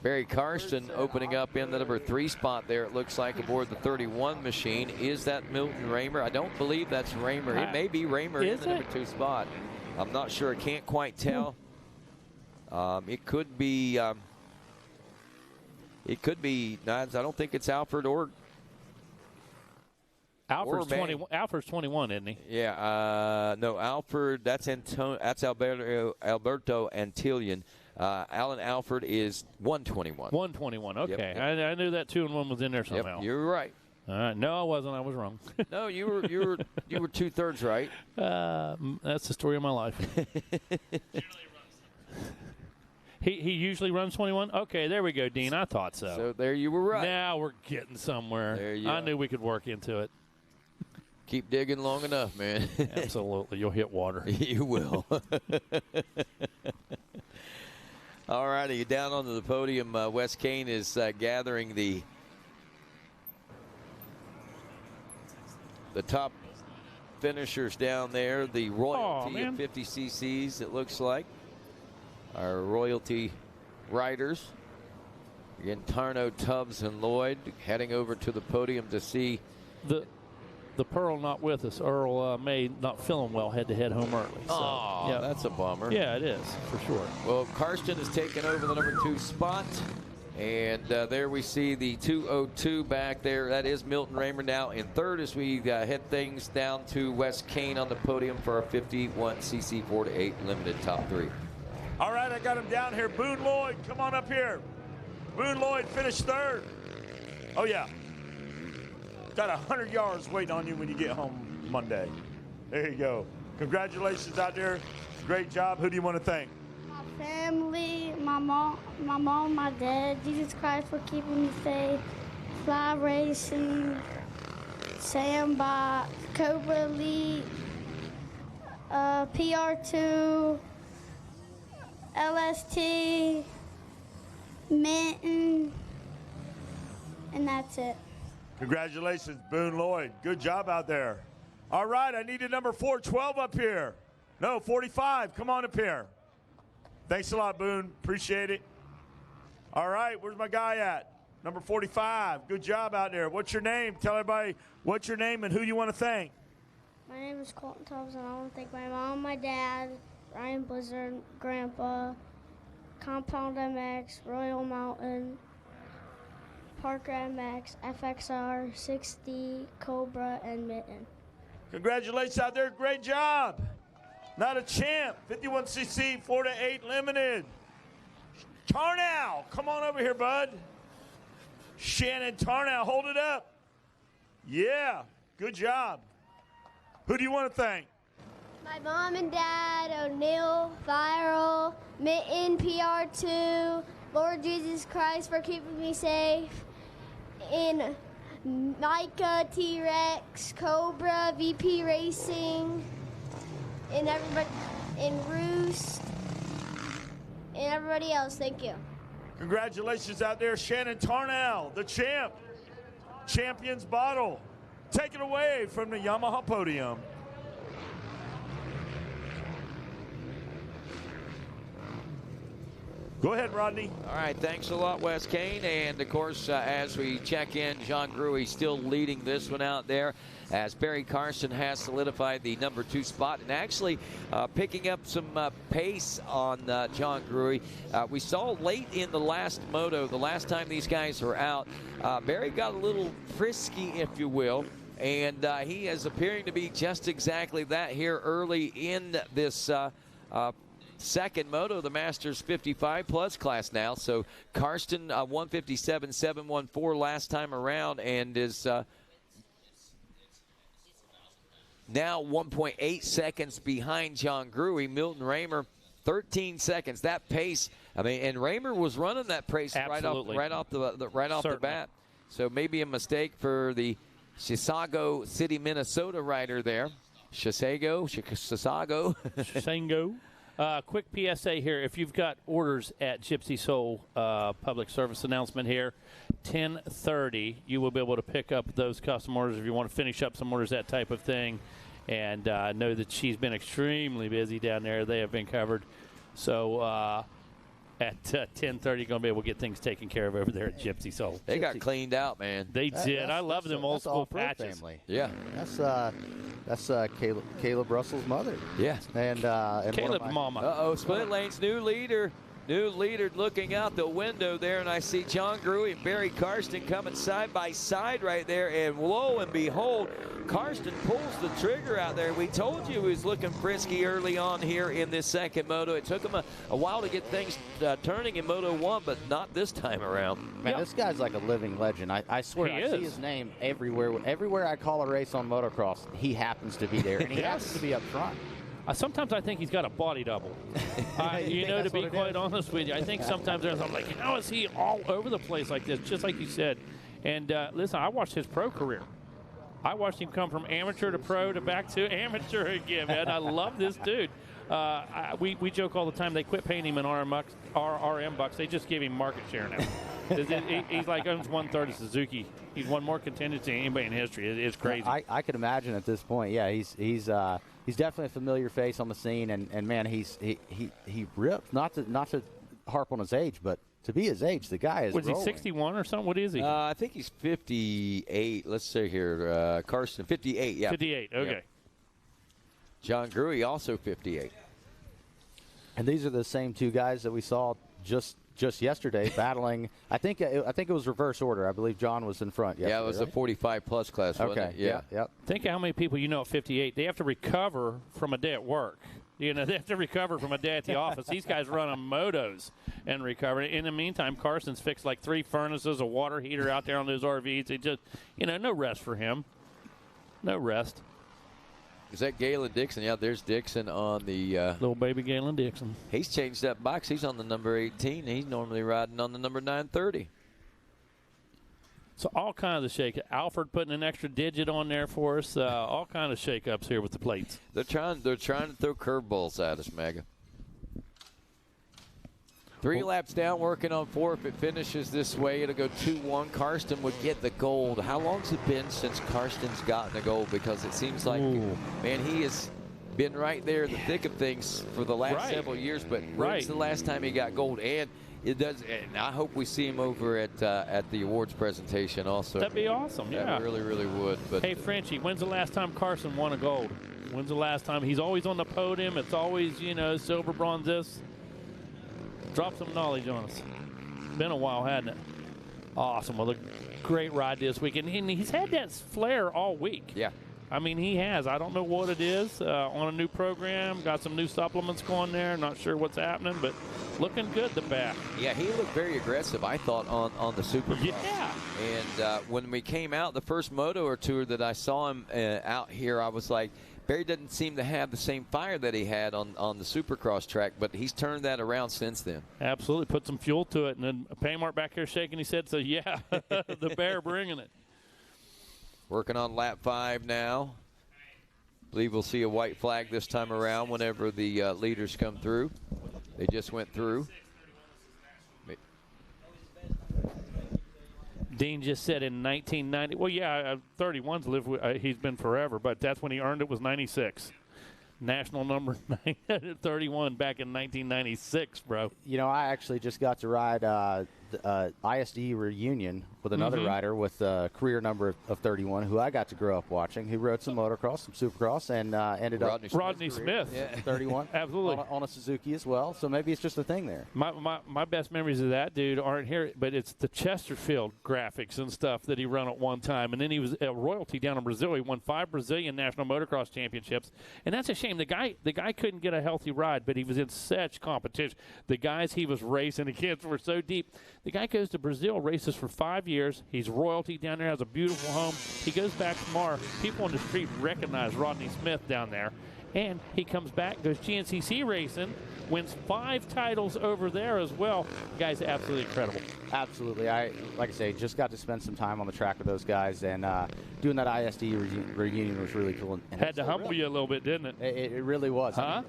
Barry Karsten opening up in the number 3 spot there, it looks like, aboard the 31 machine. Is that Milton Raymer? I don't believe that's Raymer. It may be Raymer in the number 2 spot. I'm not sure. I can't quite tell. It could be. It could be. I don't think it's Alfred or.
Alfred's 21. Alfred's 21, isn't he?
Yeah. No, Alfred. That's Alberto Antillion. Alan Alford is 121.
121. Okay,
Yep.
I knew that 2 and 1 was in there somehow.
Yep, you're right.
All right. No, I wasn't. I was wrong.
No, you were 2/3 right.
That's the story of my life. He usually runs 21. Okay, there we go, Dean. I thought so.
So there you were right.
Now we're getting somewhere.
There you
I
go.
knew we could work into it.
Keep digging long enough, man.
Absolutely, you'll hit water.
You will. All righty, down onto the podium. Wes Kane is gathering the top finishers down there. The royalty of 50 cc's, it looks like. Our royalty riders. Again, Tarnow, Tubbs, and Lloyd heading over to the podium to see
the Pearl not with us. Earl May not feeling well, had to head home early. So,
oh,
yeah.
That's a bummer.
Yeah, it is, for sure.
Well, Karsten has taken over the number 2 spot. And there we see the 202 back there. That is Milton Raymer now in 3rd as we head things down to Wes Kane on the podium for our 51cc 4 to 8 limited top 3.
All right, I got him down here. Boone Lloyd, come on up here. Boone Lloyd finished 3rd. Oh, yeah. Got 100 yards waiting on you when you get home Monday. There you go. Congratulations out there. Great job. Who do you want to thank?
My family, my mom, my dad, Jesus Christ for keeping me safe, Fly Racing, Sandbox, Cobra Elite, PR2, LST, Minton, and that's it.
Congratulations, Boone Lloyd. Good job out there. All right, I need a number 412 up here. No, 45. Come on up here. Thanks a lot, Boone. Appreciate it. All right, where's my guy at? Number 45. Good job out there. What's your name? Tell everybody what's your name and who you want to thank.
My name is Colton Tubbs, and I want to thank my mom, my dad, Ryan Blizzard, Grandpa, Compound MX, Royal Mountain, Parker MX, FXR, 60, Cobra, and Mitten.
Congratulations out there. Great job. Not a champ. 51cc, 4-8 limited. Tarnow, come on over here, bud. Shannon Tarnow, hold it up. Yeah, good job. Who do you want to thank?
My mom and dad, O'Neill, Viral, Mitten, PR2, Lord Jesus Christ for keeping me safe, and Micah, T-Rex, Cobra, VP Racing, and everybody, and Roost, and everybody else. Thank you.
Congratulations out there, Shannon Tarnow, the champ. Champion's bottle. Take it away from the Yamaha podium. Go ahead, Rodney.
All right, thanks a lot, Wes Kane. And, of course, as we check in, John Gruey still leading this one out there as Barry Carson has solidified the number 2 spot and actually picking up some pace on John Gruey. We saw late in the last moto, the last time these guys were out, Barry got a little frisky, if you will. And he is appearing to be just exactly that here early in this second moto, the Masters 55 plus class now. So Karsten 157.714 last time around and is now 1.8 seconds behind John Gruey. Milton Raymer 13 seconds. That pace, I mean, and Raymer was running that pace right off the bat. So maybe a mistake for the Chisago City, Minnesota rider there. Chisago.
Quick PSA here. If you've got orders at Gypsy Soul, public service announcement here, 10:30, you will be able to pick up those custom orders if you want to finish up some orders, that type of thing. And I know that she's been extremely busy down there. They have been covered. So at 10:30, going to be able to get things taken care of over there at Gypsy Soul.
They got cleaned out, man.
They did. I love them old school patches.
Family.
Yeah.
That's Caleb Russell's mother.
Yeah.
And
Caleb mama.
Uh-oh, split lanes, new leader. New leader looking out the window there, and I see John Gruey and Barry Karsten coming side by side right there, and lo and behold, Karsten pulls the trigger out there. We told you he was looking frisky early on here in this second moto. It took him a while to get things turning in Moto 1, but not this time around.
Man, this guy's like a living legend. I swear, I see his name everywhere. Everywhere I call a race on motocross, he happens to be there, and he happens to be up front.
Sometimes I think he's got a body double. To be quite honest with you, I think sometimes I'm like, how is he all over the place like this, just like you said. And listen, I watched his pro career. I watched him come from amateur to pro to back to amateur again, man. I love this dude. We joke all the time. They quit paying him in RM bucks. They just give him market share now. He's like owns 1/3 of Suzuki. He's won more contingency than anybody in history. It's crazy.
I could imagine at this point. Yeah, he's definitely a familiar face on the scene, and man, he rips. Not to harp on his age, but to be his age, the guy is.
Was he 61 or something? What is he?
I think he's 58. Let's see here, Karsten, 58. Yeah,
58. Okay.
Yeah. John Gruey also 58.
And these are the same two guys that we saw just yesterday battling. I think it was reverse order. I believe John was in front.
Yeah, it was a 45 plus class. Wasn't it? Yeah.
Yep.
Think of how many people at 58. They have to recover from a day at work. They have to recover from a day at the office. These guys run on motos and recover. In the meantime, Carson's fixed like 3 furnaces, a water heater out there on those RVs. It just, no rest for him. No rest.
Is that Galen Dixon? Yeah, there's Dixon on the...
little baby Galen Dixon.
He's changed that box. He's on the number 18. He's normally riding on the number 930.
So all kinds of shake. Alfred putting an extra digit on there for us. All kinds of shake-ups here with the plates.
They're trying to throw curveballs at us, Mega. 3 laps down, working on 4. If it finishes this way, it'll go 2-1. Karsten would get the gold. How long's it been since Karsten's gotten the gold? Because it seems like, man, he has been right there in the thick of things for the last several years. But when's the last time he got gold? And it does. And I hope we see him over at the awards presentation also.
That'd be awesome. Yeah,
that really, really would. But
hey, Frenchie, when's the last time Karsten won a gold? When's the last time? He's always on the podium. It's always, silver, bronze, this. Drop some knowledge on us. It's been a while, hasn't it? Awesome. Well, a great ride this week. And he's had that flair all week.
Yeah.
I mean, he has. I don't know what it is. On a new program, got some new supplements going there. Not sure what's happening, but looking good, the back.
Yeah, he looked very aggressive, I thought, on the Supercross.
Yeah.
And when we came out, the first moto or tour that I saw him out here, I was like, Barry doesn't seem to have the same fire that he had on the Supercross track, but he's turned that around since then.
Absolutely. Put some fuel to it. And then Paymart back here shaking his head, so yeah, the Bear bringing it.
Working on lap 5 now. Believe we'll see a white flag this time around whenever the leaders come through. They just went through.
Dean just said in 1990. Well, yeah, 31's lived with, he's been forever, but that's when he earned it was 96. National number 31 back in 1996, bro.
I actually just got to ride ISD reunion with another rider with a career number of 31 who I got to grow up watching. He rode some motocross, some supercross, and ended up
Rodney Smith.
Yeah. 31.
Absolutely.
On a Suzuki as well. So maybe it's just a thing there.
My best memories of that dude aren't here, but it's the Chesterfield graphics and stuff that he ran at one time. And then he was a royalty down in Brazil. He won 5 Brazilian national motocross championships. And that's a shame. The guy couldn't get a healthy ride, but he was in such competition. The guys he was racing against were so deep. The guy goes to Brazil, races for 5 years. He's royalty down there, has a beautiful home. He goes back tomorrow. People on the street recognize Rodney Smith down there. And he comes back, goes GNCC racing, wins 5 titles over there as well. The guy's absolutely incredible.
Absolutely. Like I say, just got to spend some time on the track with those guys, and doing that ISD reunion was really cool. And
had to humble you a little bit, didn't it?
It really was.
Huh?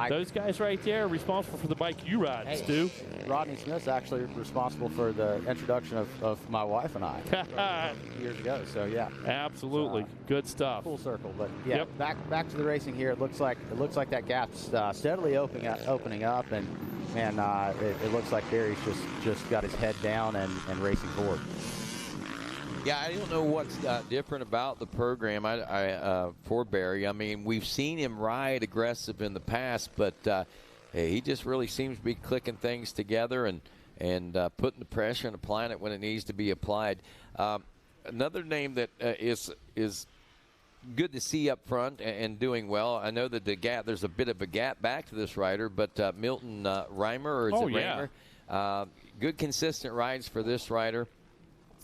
Those guys right there are responsible for the bike you ride, Stu.
Rodney Smith's actually responsible for the introduction of my wife and I years ago. So yeah,
absolutely, good stuff.
Full circle, but yeah, back to the racing here. It looks like that gap's steadily opening up, and man, it looks like Barry's just got his head down and racing forward.
Yeah, I don't know what's different about the program for Barry. I mean, we've seen him ride aggressive in the past, but he just really seems to be clicking things together and putting the pressure and applying it when it needs to be applied. Another name that is good to see up front and doing well. I know that there's a bit of a gap back to this rider, but Milton Reimer, or is it Reimer? Good consistent rides for this rider.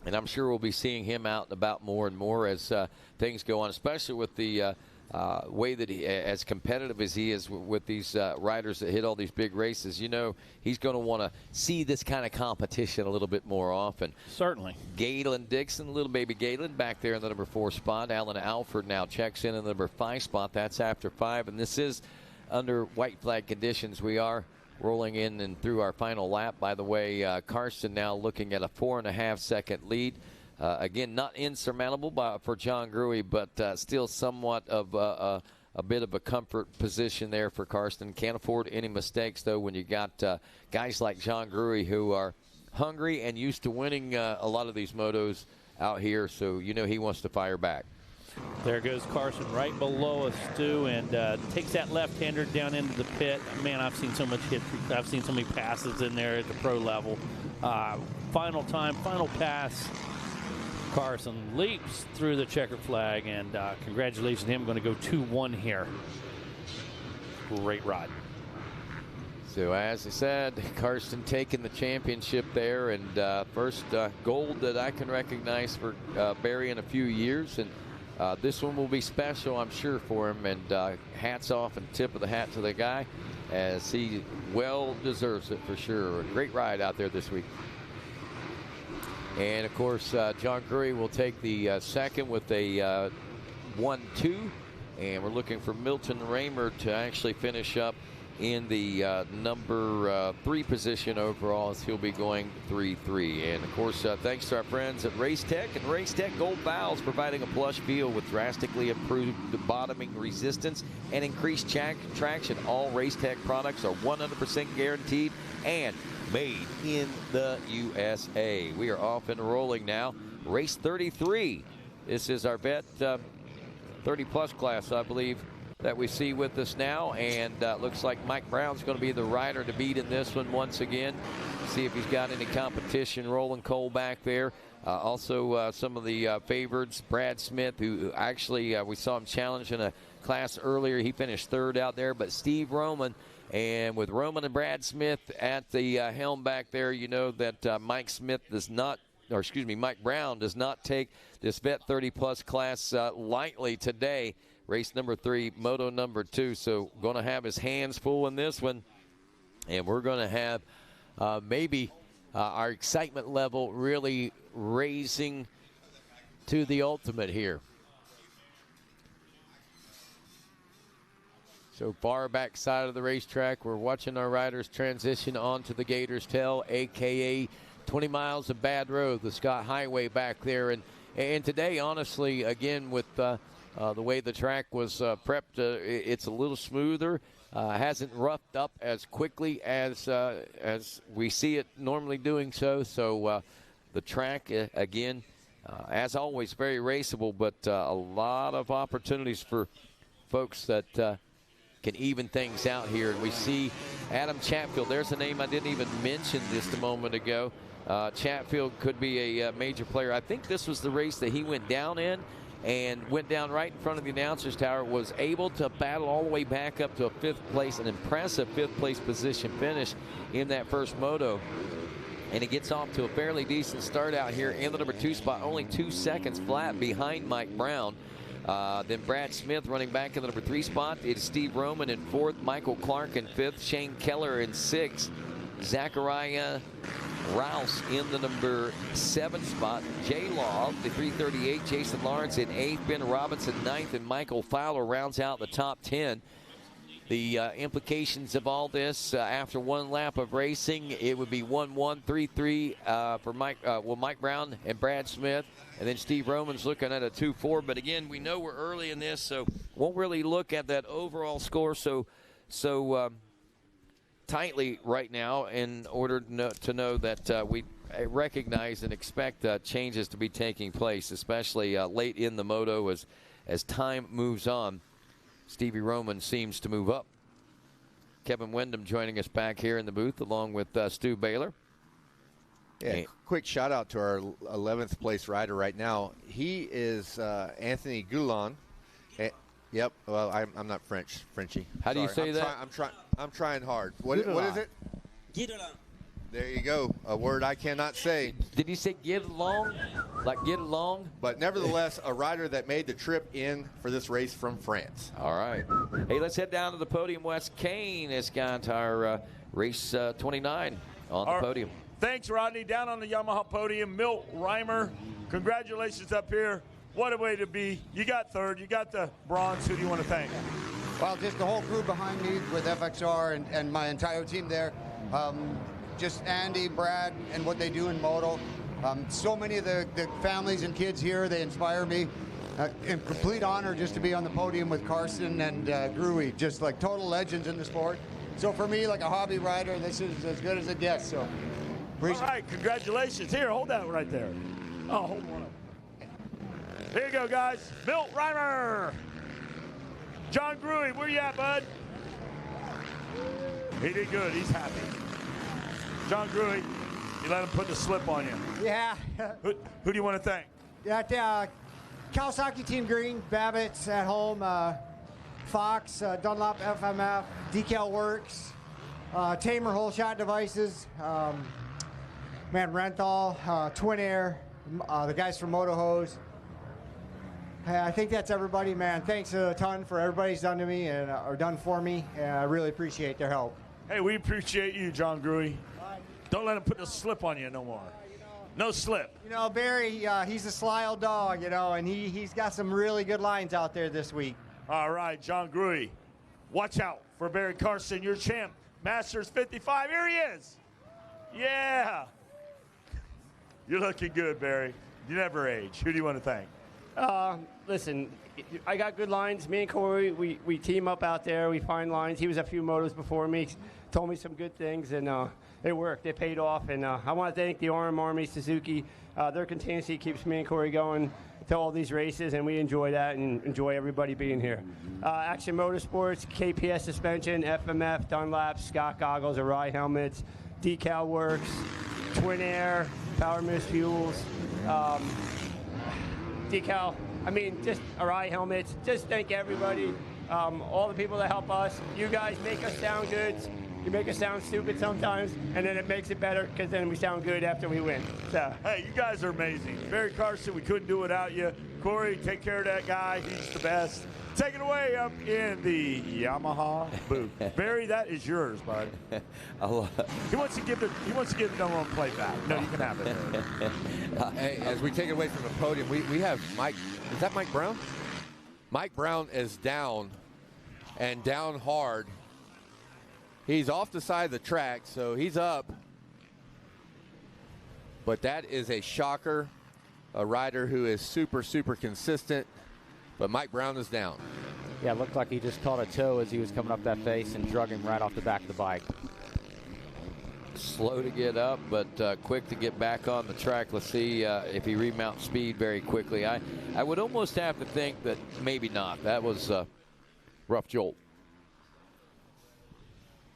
And I'm sure we'll be seeing him out and about more and more as things go on, especially with the way that he, as competitive as he is with these riders that hit all these big races. He's going to want to see this kind of competition a little bit more often.
Certainly.
Galen Dixon, little baby Galen, back there in the number 4 spot. Alan Alford now checks in the number 5 spot. That's after 5. And this is under white flag conditions. We are rolling in and through our final lap. By the way, Karsten now looking at a 4.5-second lead. Again, not insurmountable for John Gruey, but still somewhat of a bit of a comfort position there for Karsten. Can't afford any mistakes, though, when you got guys like John Gruey who are hungry and used to winning a lot of these motos out here. So, he wants to fire back.
There goes Karsten right below us, Stu, and takes that left-hander down into the pit. Man, I've seen so much hit. I've seen so many passes in there at the pro level. Final time, final pass. Carson leaps through the checkered flag, and congratulations to him. Going to go 2-1 here. Great ride.
So as I said, Karsten taking the championship there, and first gold that I can recognize for Barry in a few years, and this one will be special, I'm sure, for him, and hats off and tip of the hat to the guy, as he well deserves it for sure. A great ride out there this week. And, of course, John Curry will take the second with a 1-2. And we're looking for Milton Raymer to actually finish up in the number 3 position overall, as he'll be going 3-3. And, of course, thanks to our friends at Race Tech and Race Tech Gold Valves, providing a plush feel with drastically improved bottoming resistance and increased traction. All Race Tech products are 100% guaranteed and made in the USA. We are off and rolling now. Race 33. This is our vet 30-plus class, I believe, that we see with us now, and looks like Mike Brown's going to be the rider to beat in this one once again. See if he's got any competition. Roland Cole back there. Also some of the favorites, Brad Smith, who actually we saw him challenge in a class earlier. He finished 3rd out there, but Steve Roman, and with Roman and Brad Smith at the helm back there, you know that Mike Brown does not take this vet 30-plus class lightly today. Race number 3, moto number 2. So going to have his hands full in this one. And we're going to have maybe our excitement level really raising to the ultimate here. So far back side of the racetrack, we're watching our riders transition onto the Gators Tail, a.k.a. 20 miles of bad road, the Scott Highway back there. And today, honestly, again, with the way the track was prepped, it's a little smoother. Hasn't roughed up as quickly as we see it normally doing so. So the track, again, as always, very raceable, but a lot of opportunities for folks that can even things out here. And we see Adam Chatfield. There's a name I didn't even mention just a moment ago. Chatfield could be a major player. I think this was the race that he went down in and went down right in front of the announcer's tower, was able to battle all the way back up to a 5th place, an impressive 5th place position finish in that first moto. And he gets off to a fairly decent start out here in the number 2 spot, only 2 seconds flat behind Mike Brown. Then Brad Smith running back in the number 3 spot. It's Steve Roman in 4th, Michael Clark in 5th, Shane Keller in 6th, Zachariah Rouse in the number 7 spot. Jay Law, the 338. Jason Lawrence in 8th. Ben Robinson 9th. And Michael Fowler rounds out the top 10. The implications of all this, after one lap of racing, it would be 1-1, 3-3 for Mike Brown and Brad Smith. And then Steve Roman's looking at a 2-4. But again, we know we're early in this, so won't really look at that overall score so tightly right now in order to know that we recognize and expect changes to be taking place, especially late in the moto as time moves on. Stevie Roman seems to move up. Kevin Windham joining us back here in the booth along with Stu Baylor.
Yeah, quick shout out to our 11th place rider right now. He is Anthony Goulon. Yep. Well, I'm not Frenchy.
How do you say that?
I'm trying hard. What is it?
Guidolan.
There you go. A word I cannot say.
Did you say get along? Like get along?
But nevertheless, a rider that made the trip in for this race from France.
All right. Hey, let's head down to the podium. Wes Kane has got our race 29 on the podium.
Thanks, Rodney. Down on the Yamaha podium, Milt Reimer. Congratulations up here. What a way to be. You got 3rd. You got the bronze. Who do you want to thank?
Well, just the whole crew behind me with FXR and my entire team there. Just Andy, Brad, and what they do in moto. So many of the families and kids here, they inspire me. In complete honor just to be on the podium with Carson and Gruy, just like total legends in the sport. So for me, like a hobby rider, this is as good as it gets. So,
all right, congratulations. Here, hold that right there. Oh, hold one up. Here you go, guys. Milt Reimer. John Gruy, where you at, bud? He did good. He's happy. John Gruy, you let him put the slip on you.
Yeah.
Who do you want to thank?
Yeah, Kawasaki Team Green, Babbitt's at home, Fox, Dunlop FMF, Decal Works, Tamer Whole Shot Devices, Renthal, Twin Air, the guys from Moto Hose. I think that's everybody, man. Thanks a ton for everybody's done to me or done for me. And I really appreciate their help.
Hey, we appreciate you, John Gruy. Don't let him put the slip on you no more. No slip.
You know, Barry, he's a sly old dog, you know, and he's got some really good lines out there this week.
All right, John Gruy, watch out for Barry Carson, your champ, Masters 55. Here he is. Yeah. You're looking good, Barry. You never age. Who do you want to thank?
Listen, I got good lines. Me and Corey, we team up out there. We find lines. He was a few motos before me, told me some good things, and it worked. It paid off, and I want to thank the RM Army Suzuki. Their contingency keeps me and Corey going to all these races, and we enjoy that and enjoy everybody being here. Action Motorsports, KPS Suspension, FMF, Dunlap, Scott Goggles, Arai Helmets, Decal Works, Twin Air, Power Moose Fuels, Decal, just Arai Helmets. Just thank everybody, all the people that help us. You guys make us sound good. You make us sound stupid sometimes, and then it makes it better because then we sound good after we win. So.
Hey, you guys are amazing. Barry Carson, we couldn't do without you. Corey, take care of that guy. He's the best. Take it away up in the Yamaha booth. Barry, that is yours, bud. He wants to give the number one plate back. No, you can have it.
Hey, as we take it away from the podium, we have Mike. Is that Mike Brown? Mike Brown is down, and down hard. He's off the side of the track, so he's up. But that is a shocker. A rider who is super, super consistent. But Mike Brown is down.
Yeah, it looked like he just caught a toe as he was coming up that face and drug him right off the back of the bike.
Slow to get up, but quick to get back on the track. Let's see if he remounts speed very quickly. I would almost have to think that maybe not. That was a rough jolt.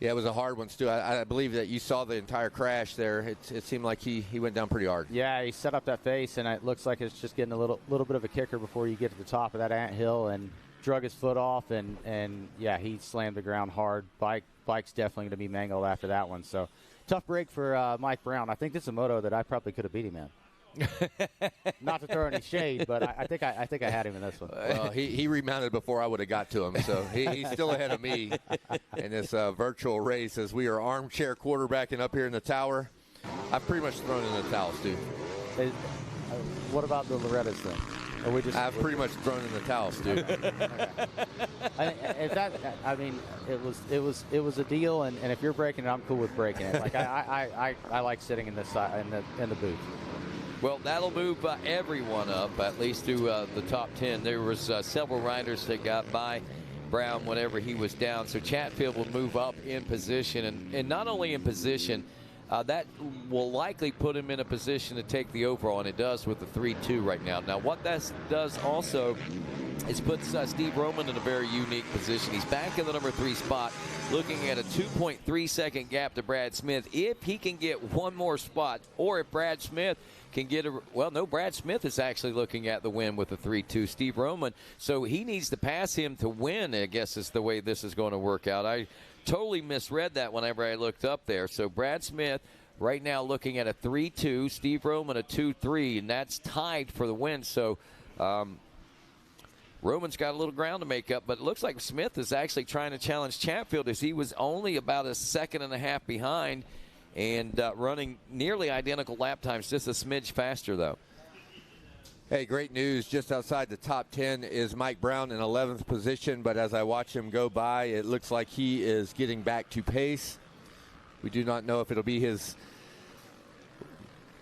Yeah, it was a hard one, Stu. I believe that you saw the entire crash there. It seemed like he went down pretty hard.
Yeah, he set up that face, and it looks like it's just getting a little bit of a kicker before you get to the top of that anthill, and drug his foot off, and yeah, he slammed the ground hard. Bike's definitely going to be mangled after that one. So tough break for Mike Brown. I think this is a moto that I probably could have beat him in. Not to throw any shade, but I think I had him in this one.
Well, he remounted before I would have got to him, so he's still ahead of me in this virtual race as we are armchair quarterbacking up here in the tower. I've pretty much thrown in the towel, Stu.
What about the Loretta's thing?
I've pretty much thrown in the towel, Stu.
It was a deal, and if you're breaking it, I'm cool with breaking it. Like I like sitting in this side in the booth.
Well, that'll move everyone up, at least through the top 10. There was several riders that got by Brown whenever he was down. So Chatfield will move up in position, and not only in position, that will likely put him in a position to take the overall, and it does with the 3-2 right now. Now, what that does also is puts Steve Roman in a very unique position. He's back in the number 3 spot, looking at a 2.3 second gap to Brad Smith. If he can get one more spot, or if Brad Smith can get Brad Smith is actually looking at the win with the 3-2. Steve Roman, so he needs to pass him to win, I guess is the way this is going to work out. I totally misread that whenever I looked up there. So Brad Smith right now looking at a 3-2, Steve Roman a 2-3, and that's tied for the win. So Roman's got a little ground to make up, but it looks like Smith is actually trying to challenge Chatfield, as he was only about a second and a half behind and running nearly identical lap times, just a smidge faster, though.
Hey, great news. Just outside the top 10 is Mike Brown in 11th position, but as I watch him go by, it looks like he is getting back to pace. We do not know if it'll be his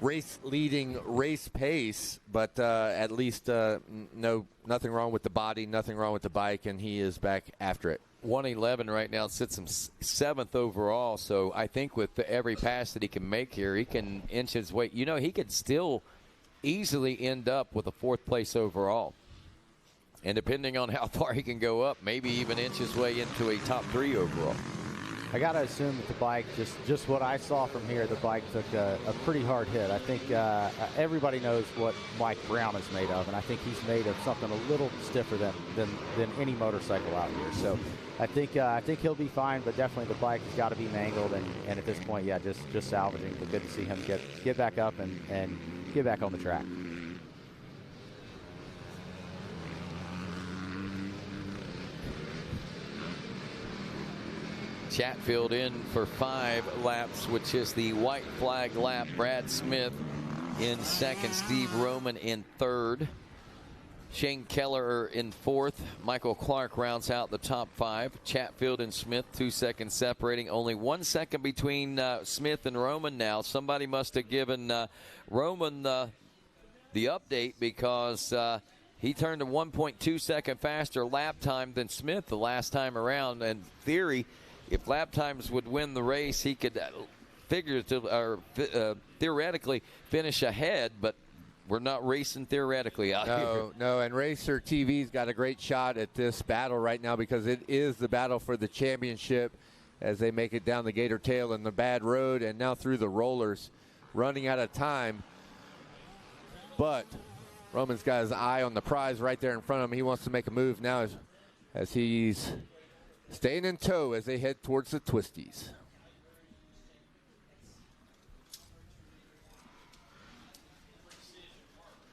race-leading race pace, but at least nothing wrong with the body, nothing wrong with the bike, and he is back after it.
111 right now, sits him 7th overall, so I think with every pass that he can make here, he can inch his way. You know, he could still easily end up with a 4th place overall. And depending on how far he can go up, maybe even inch his way into a top 3 overall.
I got to assume that the bike, just what I saw from here, the bike took a pretty hard hit. I think everybody knows what Mike Brown is made of, and I think he's made of something a little stiffer than any motorcycle out here. So I think he'll be fine, but definitely the bike has got to be mangled, and at this point, yeah, just salvaging. But good to see him get back up and get back on the track.
Chatfield in for 5 laps, which is the white flag lap. Brad Smith in second, Steve Roman in third, Shane Keller in fourth. Michael Clark rounds out the top 5. Chatfield and Smith 2 seconds separating. Only 1 second between Smith and Roman now. Somebody must have given Roman the update, because he turned a 1.2 second faster lap time than Smith the last time around. In theory, if lap times would win the race, he could theoretically finish ahead, but we're not racing theoretically out here.
No, and Racer TV's got a great shot at this battle right now, because it is the battle for the championship as they make it down the Gator Tail and the bad road and now through the rollers, running out of time. But Roman's got his eye on the prize right there in front of him. He wants to make a move now as he's staying in tow as they head towards the twisties.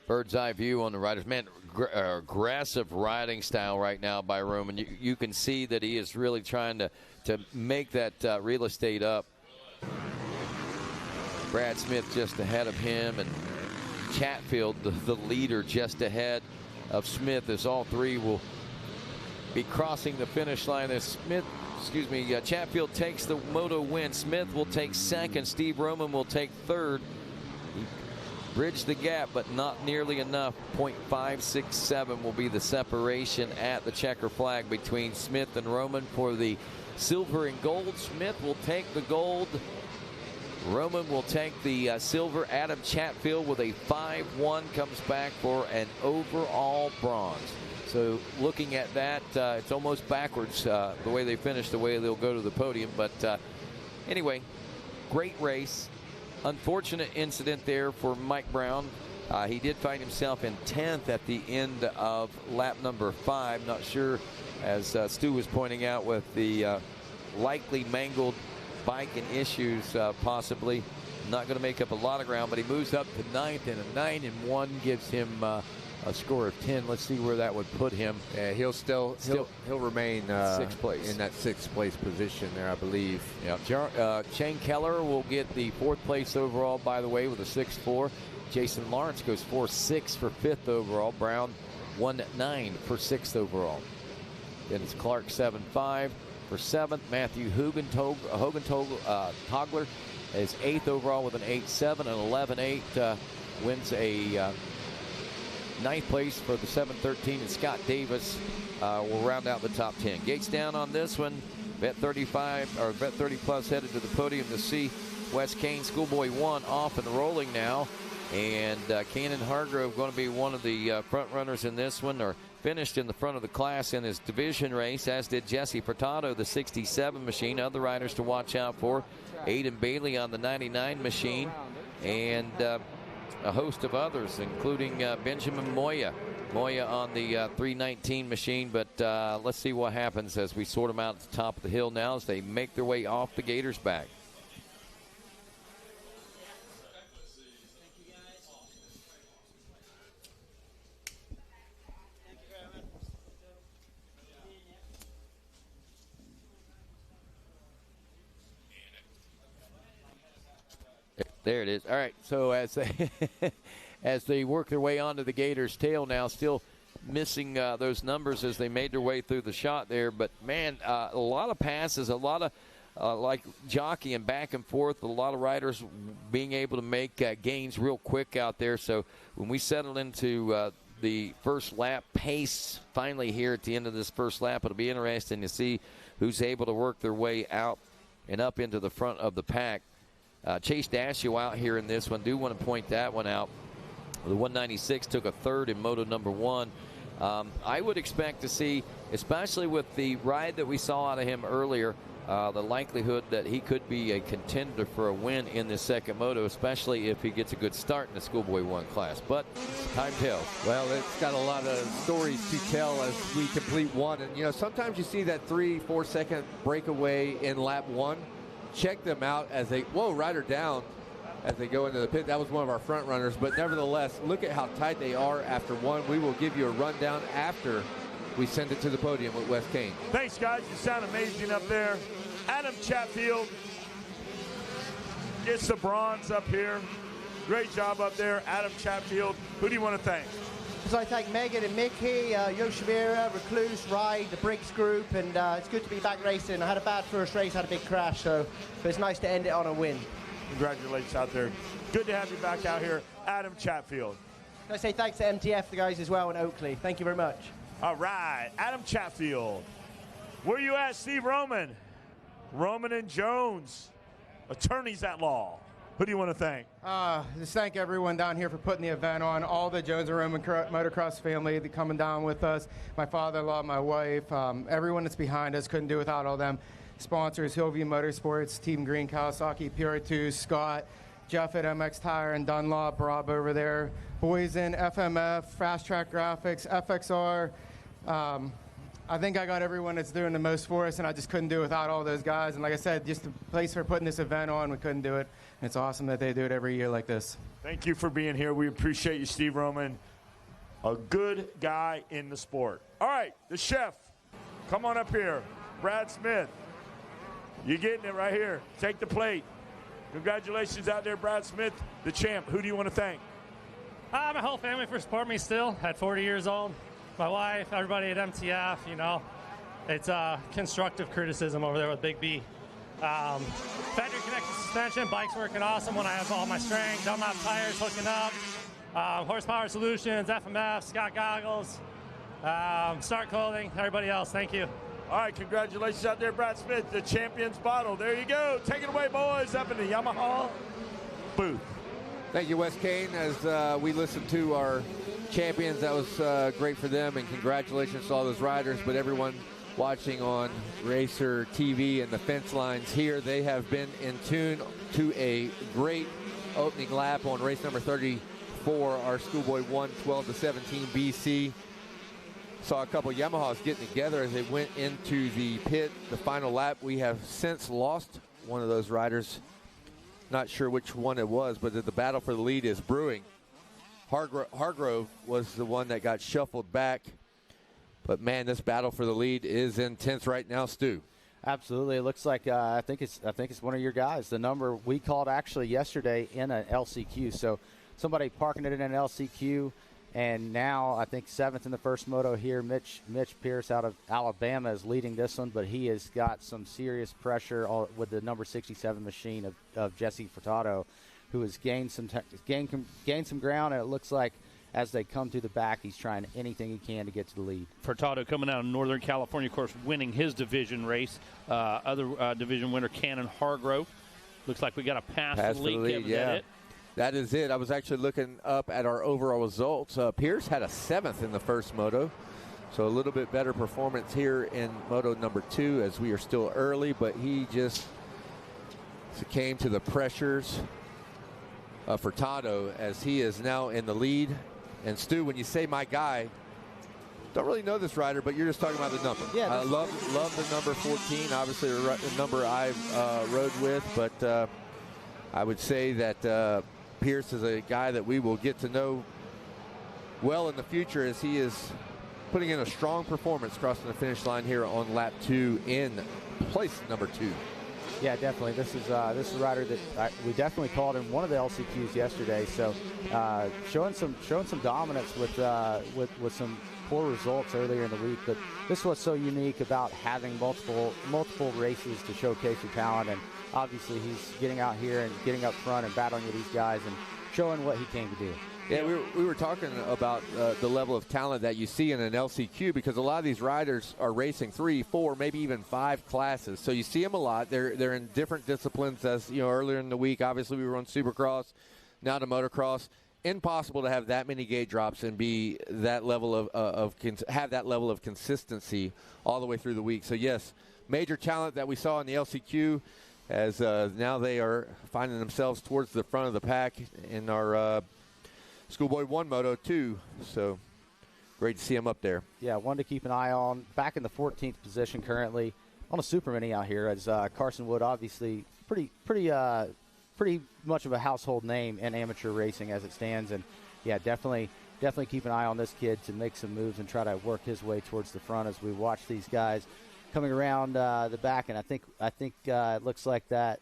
Bird's eye view on the riders. Man, aggressive riding style right now by Roman. You can see that he is really trying to make that real estate up. Brad Smith just ahead of him, and Chatfield, the leader, just ahead of Smith, as all three will be crossing the finish line as Chatfield takes the moto win. Smith will take second. Steve Roman will take third. He bridged the gap, but not nearly enough. 0.567 will be the separation at the checker flag between Smith and Roman for the silver and gold. Smith will take the gold. Roman will take the silver. Adam Chatfield with a 5-1 comes back for an overall bronze. So looking at that, it's almost backwards the way they finish, the way they'll go to the podium. But anyway, great race. Unfortunate incident there for Mike Brown. He did find himself in 10th at the end of lap number 5. Not sure, as Stu was pointing out, with the likely mangled bike and issues, possibly not going to make up a lot of ground, but he moves up to 9th, and a 9-1 gives him a score of 10. Let's see where that would put him.
Yeah, he'll remain
sixth place
in that 6th place position there, I believe.
Yeah, Shane Keller will get the 4th place overall, by the way, with a 6-4. Jason Lawrence goes 4-6 for 5th overall. Brown 1-9 for 6th overall. Then it's Clark 7-5 for 7th. Matthew Hogentogler is 8th overall with an 8-7, and 11-8 wins a 9th place for the 7-13, and Scott Davis will round out the top 10. Gates down on this one. Bet 35 or Bet 30 plus headed to the podium to see Wes Kane, Schoolboy 1 off and rolling now, and Cannon Hargrove going to be one of the front runners in this one, or finished in the front of the class in his division race, as did Jesse Furtado, the 67 machine. Other riders to watch out for: Aiden Bailey on the 99 machine, and a host of others, including Benjamin Moya on the 319 machine. But let's see what happens as we sort them out at the top of the hill now as they make their way off the Gators' back. There it is. All right, so as they as they work their way onto the Gators' tail now, still missing those numbers as they made their way through the shot there. But, man, a lot of passes, a lot of like jockeying back and forth, a lot of riders being able to make gains real quick out there. So when we settle into the first lap pace finally here at the end of this first lap, it'll be interesting to see who's able to work their way out and up into the front of the pack. Chase Dashiell out here in this one. Do want to point that one out. The 196 took a 3rd in Moto number 1. I would expect to see, especially with the ride that we saw out of him earlier, the likelihood that he could be a contender for a win in this second moto, especially if he gets a good start in the Schoolboy 1 class. But time tells.
Well, it's got a lot of stories to tell as we complete one. And, you know, sometimes you see that 3-4 second breakaway in lap 1. Check them out as they, rider down as they go into the pit. That was one of our front runners, but nevertheless, look at how tight they are after 1. We will give you a rundown after we send it to the podium with Wes Kane.
Thanks, guys. You sound amazing up there. Adam Chatfield gets the bronze up here. Great job up there. Adam Chatfield, who do you want to thank?
So I thank Megan and Mickey, Yoshimura, Recluse, Ride, the Briggs group, and it's good to be back racing. I had a bad first race, had a big crash, but it's nice to end it on a win.
Congratulations out there. Good to have you back out here, Adam Chatfield.
Can I say thanks to MTF, the guys as well, in Oakley. Thank you very much.
All right, Adam Chatfield. Where you at, Steve Roman? Roman and Jones, attorneys at law. Who do you want to thank?
Just thank everyone down here for putting the event on, all the Jones and Roman motocross family that coming down with us, my father-in-law, my wife, everyone that's behind us, couldn't do without all them. Sponsors, Hillview Motorsports, Team Green, Kawasaki, PR2, Scott, Jeff at MX Tire and Dunlop, Rob over there, Boysen, FMF, Fast Track Graphics, FXR. I think I got everyone that's doing the most for us, and I just couldn't do it without all those guys. And like I said, just the place for putting this event on, we couldn't do it. And it's awesome that they do it every year like this.
Thank you for being here. We appreciate you, Steve Roman. A good guy in the sport. All right, the chef, come on up here. Brad Smith, you're getting it right here. Take the plate. Congratulations out there, Brad Smith, the champ. Who do you want to thank?
My whole family for supporting me still at 40 years old. My wife, everybody at MTF, you know. It's constructive criticism over there with Big B. Factory connected suspension, bike's working awesome when I have all my strength. Dunlop tires hooking up. Horsepower Solutions, FMF, Scott Goggles, Start Clothing, everybody else, thank you.
All right, congratulations out there, Brad Smith, the champion's bottle. There you go. Take it away, boys, up in the Yamaha booth.
Thank you, Wes Kane. As we listen to our champions, that was great for them, and congratulations to all those riders, but everyone watching on Racer TV and the fence lines here, they have been in tune to a great opening lap on race number 34, our Schoolboy 1, 12 to 17 BC. Saw a couple Yamahas getting together as they went into the pit. The final lap, we have since lost one of those riders. Not sure which one it was, but the battle for the lead is brewing. Hargrove was the one that got shuffled back. But, man, this battle for the lead is intense right now, Stu.
Absolutely. It looks like I think it's one of your guys. The number we called actually yesterday in an LCQ. So somebody parking it in an LCQ. And now I think 7th in the first moto here. Mitch Pierce out of Alabama is leading this one, but he has got some serious pressure with the number 67 machine of Jesse Furtado, who has gained some ground, and it looks like as they come through the back, he's trying anything he can to get to the lead.
Furtado coming out of Northern California, of course, winning his division race. Other division winner, Cannon Hargrove. Looks like we got a pass for the lead. Kevin,
yeah.
That it?
That is it. I was actually looking up at our overall results. Pierce had a 7th in the first moto, so a little bit better performance here in moto number 2 as we are still early, but he just succumbed to the pressures of Furtado as he is now in the lead. And Stu, when you say my guy, don't really know this rider, but you're just talking about the number.
Yeah,
I love the number 14, obviously the number I rode with, but I would say that Pierce is a guy that we will get to know well in the future as he is putting in a strong performance crossing the finish line here on lap 2 in place number 2.
Yeah, definitely. This is a rider that we definitely called in one of the LCQs yesterday. So showing some dominance with some poor results earlier in the week. But this is what's so unique about having multiple races to showcase your talent. And obviously he's getting out here and getting up front and battling with these guys and showing what he came to do.
Yeah, we were talking about the level of talent that you see in an LCQ because a lot of these riders are racing 3, 4, maybe even 5 classes. So you see them a lot. They're in different disciplines. As you know, earlier in the week, obviously we were on Supercross, now to motocross. Impossible to have that many gate drops and be that level have that level of consistency all the way through the week. So yes, major talent that we saw in the LCQ. As now they are finding themselves towards the front of the pack in our Schoolboy 1 Moto 2. So great to see him up there.
Yeah, one to keep an eye on. Back in the 14th position currently on a Super Mini out here as Carson Wood, obviously pretty much of a household name in amateur racing as it stands. And yeah, definitely keep an eye on this kid to make some moves and try to work his way towards the front as we watch these guys coming around the back. And I think it looks like that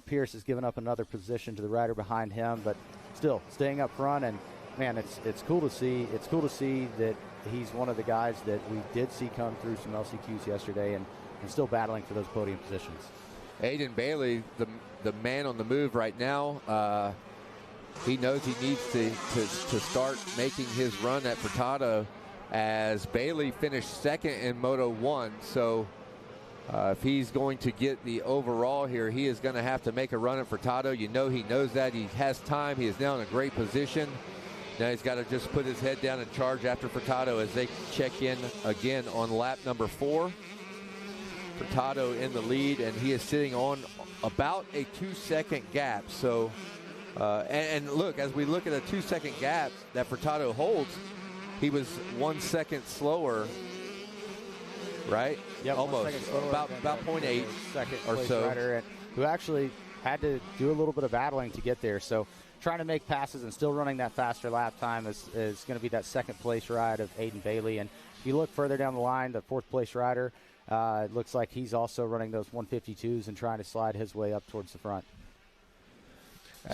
Pierce has given up another position to the rider behind him, but still staying up front, and man, it's cool to see. It's cool to see that he's one of the guys that we did see come through some LCQs yesterday and still battling for those podium positions.
Aiden Bailey, the man on the move right now. He knows he needs to start making his run at Furtado, as Bailey finished second in Moto 1. So if he's going to get the overall here, he is going to have to make a run at Furtado. You know he knows that. He has time. He is now in a great position. Now he's got to just put his head down and charge after Furtado as they check in again on lap number 4. Furtado in the lead, and he is sitting on about a 2-second gap. So, and look, as we look at a 2-second gap that Furtado holds, he was 1 second slower, right?
Yeah,
almost about 0.8
second
or so.
Rider, who actually had to do a little bit of battling to get there. So, trying to make passes and still running that faster lap time is going to be that second place ride of Aiden Bailey. And if you look further down the line, the 4th place rider, it looks like he's also running those 152s and trying to slide his way up towards the front.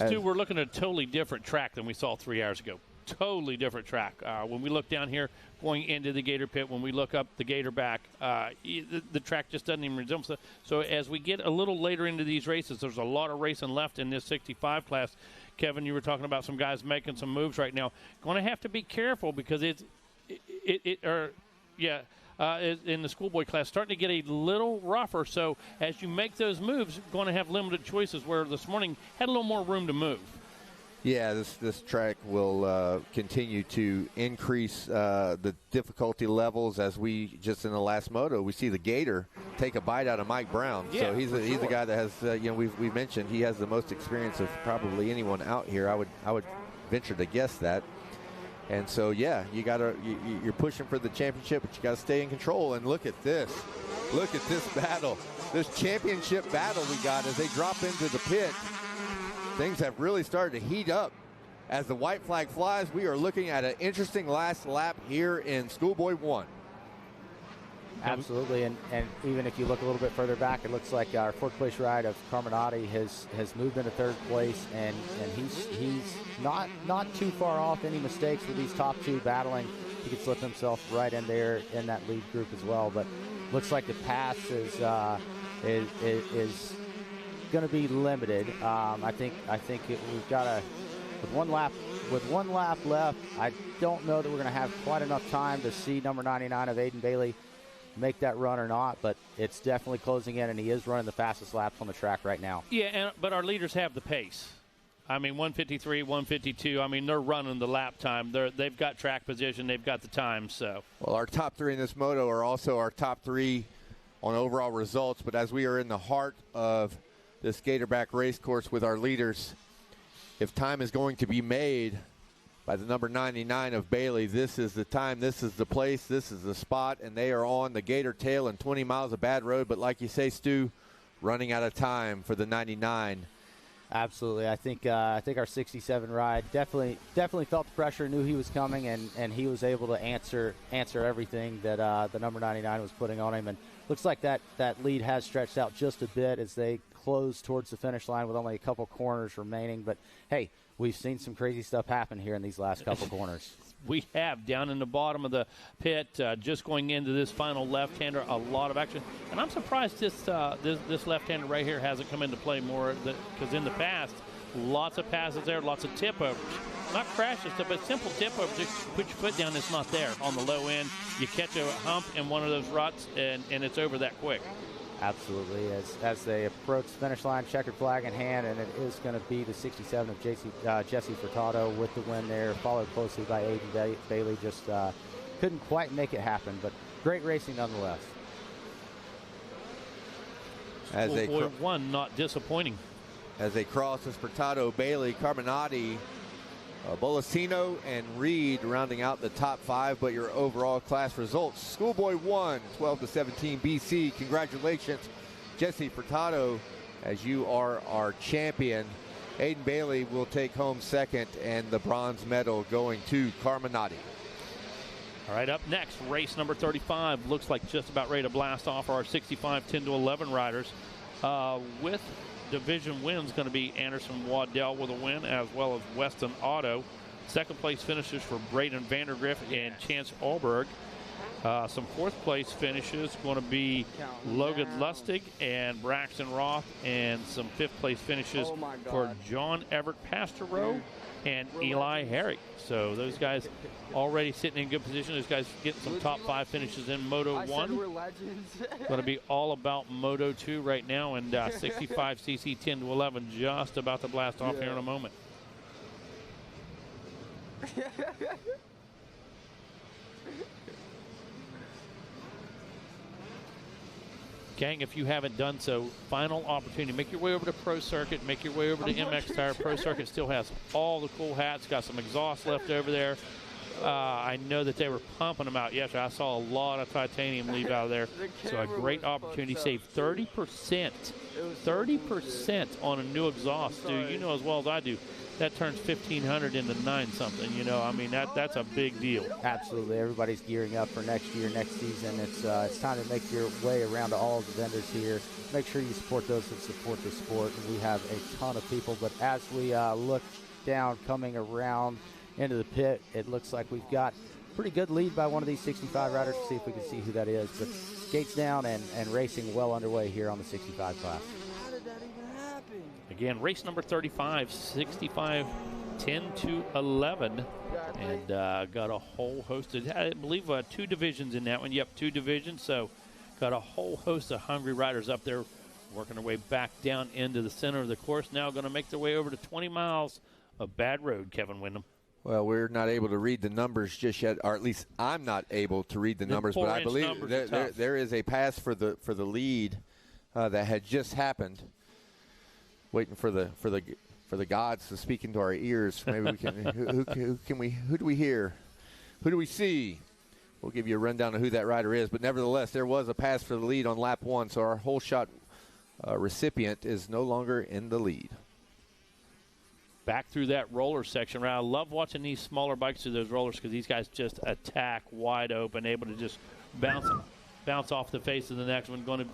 Stu, we're looking at a totally different track than we saw 3 hours ago. Totally different track. When we look down here going into the Gator pit, when we look up the Gator back, the track just doesn't even resemble. So as we get a little later into these races, there's a lot of racing left in this 65 class. Kevin, you were talking about some guys making some moves right now. Going to have to be careful because in the schoolboy class, starting to get a little rougher. So as you make those moves, going to have limited choices, where this morning had a little more room to move.
Yeah, this track will continue to increase the difficulty levels, as we just in the last moto, we see the Gator take a bite out of Mike Brown.
Yeah,
so he's a guy that has, we've mentioned he has the most experience of probably anyone out here. I would venture to guess that. And so, yeah, you're pushing for the championship, but you got to stay in control. And look at this. Look at this battle. This championship battle we got as they drop into the pit. Things have really started to heat up. As the white flag flies, we are looking at an interesting last lap here in Schoolboy 1.
Absolutely, and even if you look a little bit further back, it looks like our 4th place ride of Carminati has moved into 3rd place, and he's not too far off any mistakes with these top 2 battling. He could slip himself right in there in that lead group as well, but looks like the pass is going to be limited. I think we've got with one lap left. I don't know that we're going to have quite enough time to see number 99 of Aiden Bailey make that run or not, but it's definitely closing in, and he is running the fastest laps on the track right now.
Yeah, but our leaders have the pace. I mean, 153, 152. I mean, they're running the lap time. They've got track position. They've got the time. So,
well, our top 3 in this moto are also our top 3 on overall results. But as we are in the heart of this Gatorback race course with our leaders, if time is going to be made by the number 99 of Bailey, this is the time, this is the place, this is the spot, and they are on the Gator tail and 20 miles of bad road. But like you say, Stu, running out of time for the 99.
Absolutely. I think our 67 ride definitely felt the pressure, knew he was coming, and he was able to answer everything that the number 99 was putting on him. And looks like that lead has stretched out just a bit as they close towards the finish line with only a couple corners remaining. But hey, we've seen some crazy stuff happen here in these last couple corners.
We have down in the bottom of the pit, just going into this final left-hander, a lot of action. And I'm surprised this left-hander right here hasn't come into play more, because in the past, lots of passes there, lots of tip-overs. Not crashes, but simple tip-overs. Just put your foot down, it's not there. On the low end, you catch a hump in one of those ruts, and it's over that quick.
Absolutely. As they approach the finish line, checkered flag in hand, and it is going to be the 67 of Jesse Furtado with the win there, followed closely by Aiden Bailey. Just couldn't quite make it happen, but great racing nonetheless.
One, not disappointing.
As they cross, is Furtado, Bailey, Carminati, Bolasino, and Reed rounding out the top 5, but your overall class results. Schoolboy 1, 12-17 BC. Congratulations, Jesse Furtado, as you are our champion. Aiden Bailey will take home second, and the bronze medal going to Carminati.
All right, up next, race number 35. Looks like just about ready to blast off our 65 10-11 riders. With division wins going to be Anderson Waddell with a win, as well as Weston Auto. Second place finishes for Braden Vandergriff and Chance Alberg. Some fourth place finishes going to be Logan Lustig and Braxton Roth, and some fifth place finishes for John Everett Pastereau and Eli Herrick. So those guys already sitting in good position. Those guys getting some top 5 finishes in Moto 1.
We're legends.
Going to be all about Moto 2 right now, and 65cc 10 to 11 just about to blast off here in a moment. Gang, if you haven't done so, final opportunity. Make your way over to Pro Circuit. Make your way over to MX Tire. Pro Circuit still has all the cool hats. Got some exhaust left over there. I know that they were pumping them out yesterday. I saw a lot of titanium leave out of there. So a great opportunity. Save 30%. 30% on a new exhaust, dude. You know as well as I do. That turns 1,500 into 9-something. You know, I mean, that's a big deal.
Absolutely. Everybody's gearing up for next year, next season. It's time to make your way around to all of the vendors here. Make sure you support those that support the sport. And we have a ton of people. But as we look down, coming around into the pit, it looks like we've got a pretty good lead by one of these 65 riders. See if we can see who that is. But gates down and racing well underway here on the 65 class.
Again, race number 35, 65, 10 to 11. And got a whole host of, I believe, 2 divisions in that one. Yep, 2 divisions. So got a whole host of hungry riders up there working their way back down into the center of the course. Now going to make their way over to 20 miles of bad road, Kevin Windham.
Well, we're not able to read the numbers just yet, or at least I'm not able to read the numbers. But I believe there is a pass for the lead that had just happened. Waiting for the gods to speak into our ears. Maybe we can. Who do we hear? Who do we see? We'll give you a rundown of who that rider is. But nevertheless, there was a pass for the lead on lap 1, so our whole shot recipient is no longer in the lead.
Back through that roller section. I love watching these smaller bikes through those rollers because these guys just attack wide open, able to just bounce off the face of the next one. Going to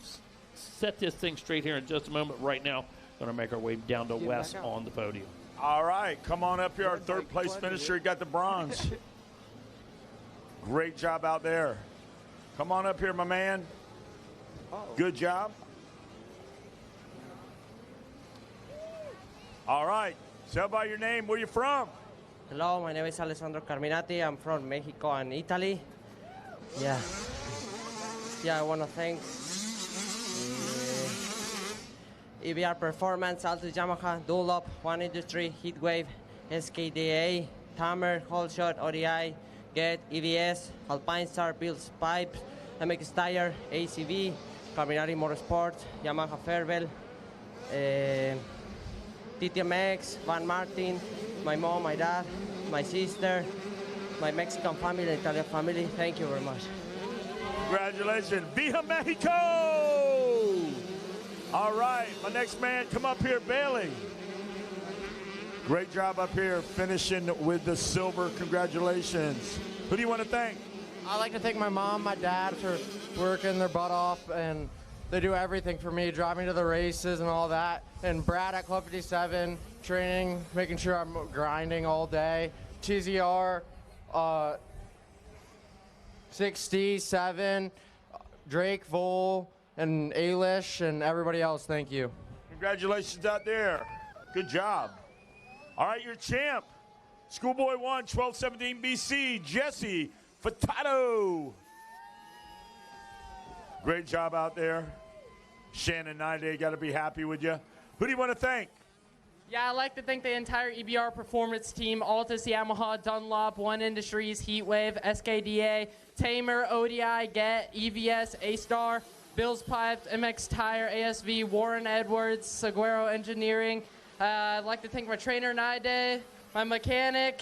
set this thing straight here in just a moment. Right now, going to make our way down to Wes on the podium.
All right, come on up here. Our third place finisher, he got the bronze. Great job out there. Come on up here, my man. Good job. All right, tell by your name, where you from?
Hello, my name is Alessandro Carminati. I'm from Mexico and Italy. Yeah, I want to thank EBR Performance, Altus Yamaha, Dunlop, One Industry, Heatwave, SKDA, Tamer, Holshot, ODI, Get, EVS, Alpine Star, Bills Pipes, MX Tire, ACV, Carminati Motorsports, Yamaha Fairwell, TTMX, Van Martin, my mom, my dad, my sister, my Mexican family, the Italian family. Thank you very much.
Congratulations. Viva Mexico! All right, my next man, come up here, Bailey. Great job up here, finishing with the silver. Congratulations. Who do you want to thank?
I'd like to thank my mom, my dad for working their butt off, and they do everything for me, drive me to the races and all that. And Brad at Club 57, training, making sure I'm grinding all day. TZR, 67, Drake, Vol, and Ailish, and everybody else, thank you.
Congratulations out there. Good job. All right, your champ, Schoolboy 1, 1217 BC, Jesse Furtado. Great job out there. Shannon Nide, got to be happy with you. Who do you want to thank?
Yeah, I'd like to thank the entire EBR Performance team, Altus Yamaha, Dunlop, One Industries, Heatwave, SKDA, Tamer, ODI, Get, EVS, A-Star, Bills Pipes, MX Tire, ASV, Warren Edwards, Seguero Engineering. I'd like to thank my trainer, Nide, my mechanic.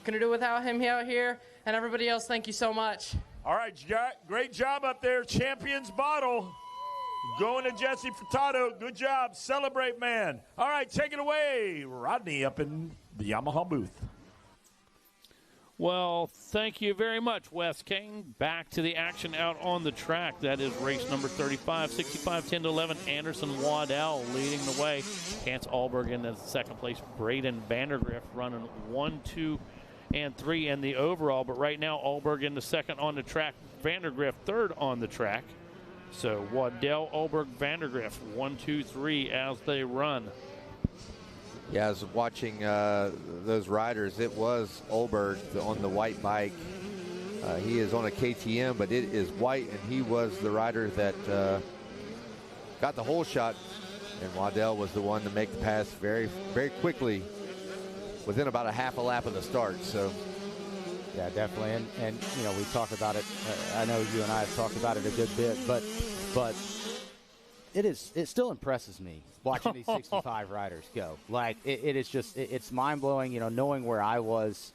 Couldn't do without him out here. And everybody else, thank you so much.
All right, great job up there. Champions bottle. Going to Jesse Furtado. Good job. Celebrate, man. All right, take it away. Rodney up in the Yamaha booth.
Well, thank you very much, Wes Kane. Back to the action out on the track. That is race number 35, 65, 10 to 11. Anderson Waddell leading the way. Chance Alberg in the second place. Braden Vandergrift running 1, 2, and 3 in the overall. But right now, Alberg in the second on the track. Vandergrift third on the track. So Waddell, Alberg, Vandergrift, 1, 2, 3 as they run.
Yeah, I was watching those riders. It was Olberg on the white bike. He is on a KTM, but it is white, and he was the rider that got the whole shot. And Waddell was the one to make the pass very, very quickly within about a half a lap of the start. So,
yeah, definitely. And you know, we talk about it. I know you and I have talked about it a good bit, but it still impresses me watching these 65 riders go. Like, it's mind-blowing, you know, knowing where I was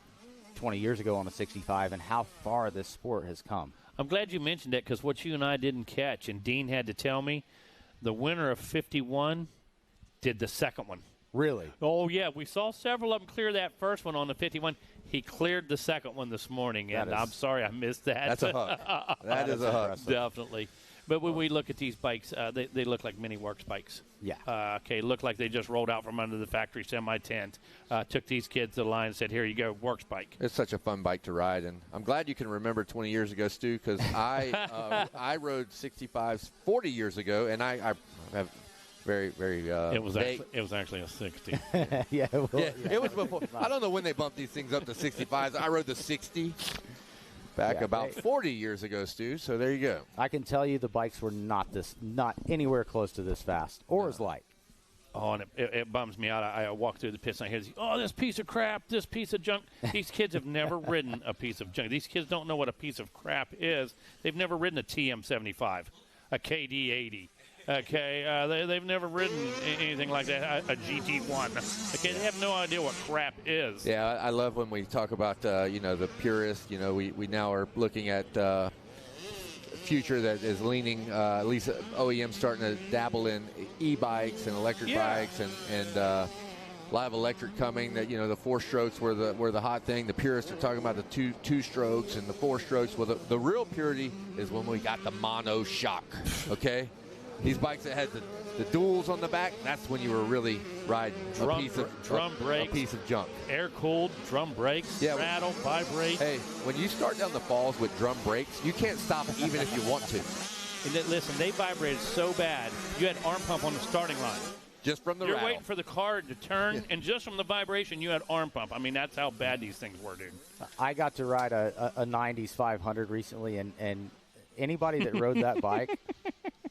20 years ago on a 65 and how far this sport has come.
I'm glad you mentioned it, because what you and I didn't catch, and Dean had to tell me, the winner of 51 did the second one.
Really?
Oh, yeah. We saw several of them clear that first one on the 51. He cleared the second one this morning, and I'm sorry I missed that.
That's a hook. That is a hook.
Definitely. But when we look at these bikes, they look like mini works bikes.
Yeah.
Okay, look like they just rolled out from under the factory semi-tent, took these kids to the line and said, here you go, works bike.
It's such a fun bike to ride, and I'm glad you can remember 20 years ago, Stu, because I rode 65s 40 years ago, and I have very, very
it was actually a 60.
Yeah,
it was before. I don't know when they bumped these things up to 65s. I rode the 60. Back about 40 years ago, Stu, so there you go.
I can tell you the bikes were not anywhere close to this fast or as light.
Oh, and it bums me out. I walk through the pits and I hear, oh, this piece of crap, this piece of junk. These kids have never ridden a piece of junk. These kids don't know what a piece of crap is. They've never ridden a TM75, a KD80. Okay, they've never ridden anything like that, a GT1. Okay, they have no idea what crap is.
Yeah, I love when we talk about, the purist. You know, we now are looking at future that is leaning, at least OEM starting to dabble in e-bikes and electric bikes and live electric coming. That, the 4 strokes were the hot thing. The purists are talking about the two strokes and the 4 strokes. Well, the real purity is when we got the mono shock. Okay. These bikes that had the duals on the back, that's when you were really riding a piece of junk.
Air-cooled drum brakes, rattle, vibrate.
Hey, when you start down the falls with drum brakes, you can't stop even if you want to.
And listen, they vibrated so bad, you had arm pump on the starting line.
Just from the
You're
rattle.
waiting for the car to turn, and just from the vibration, you had arm pump. I mean, that's how bad these things were, dude.
I got to ride a 90s 500 recently, and anybody that rode that bike,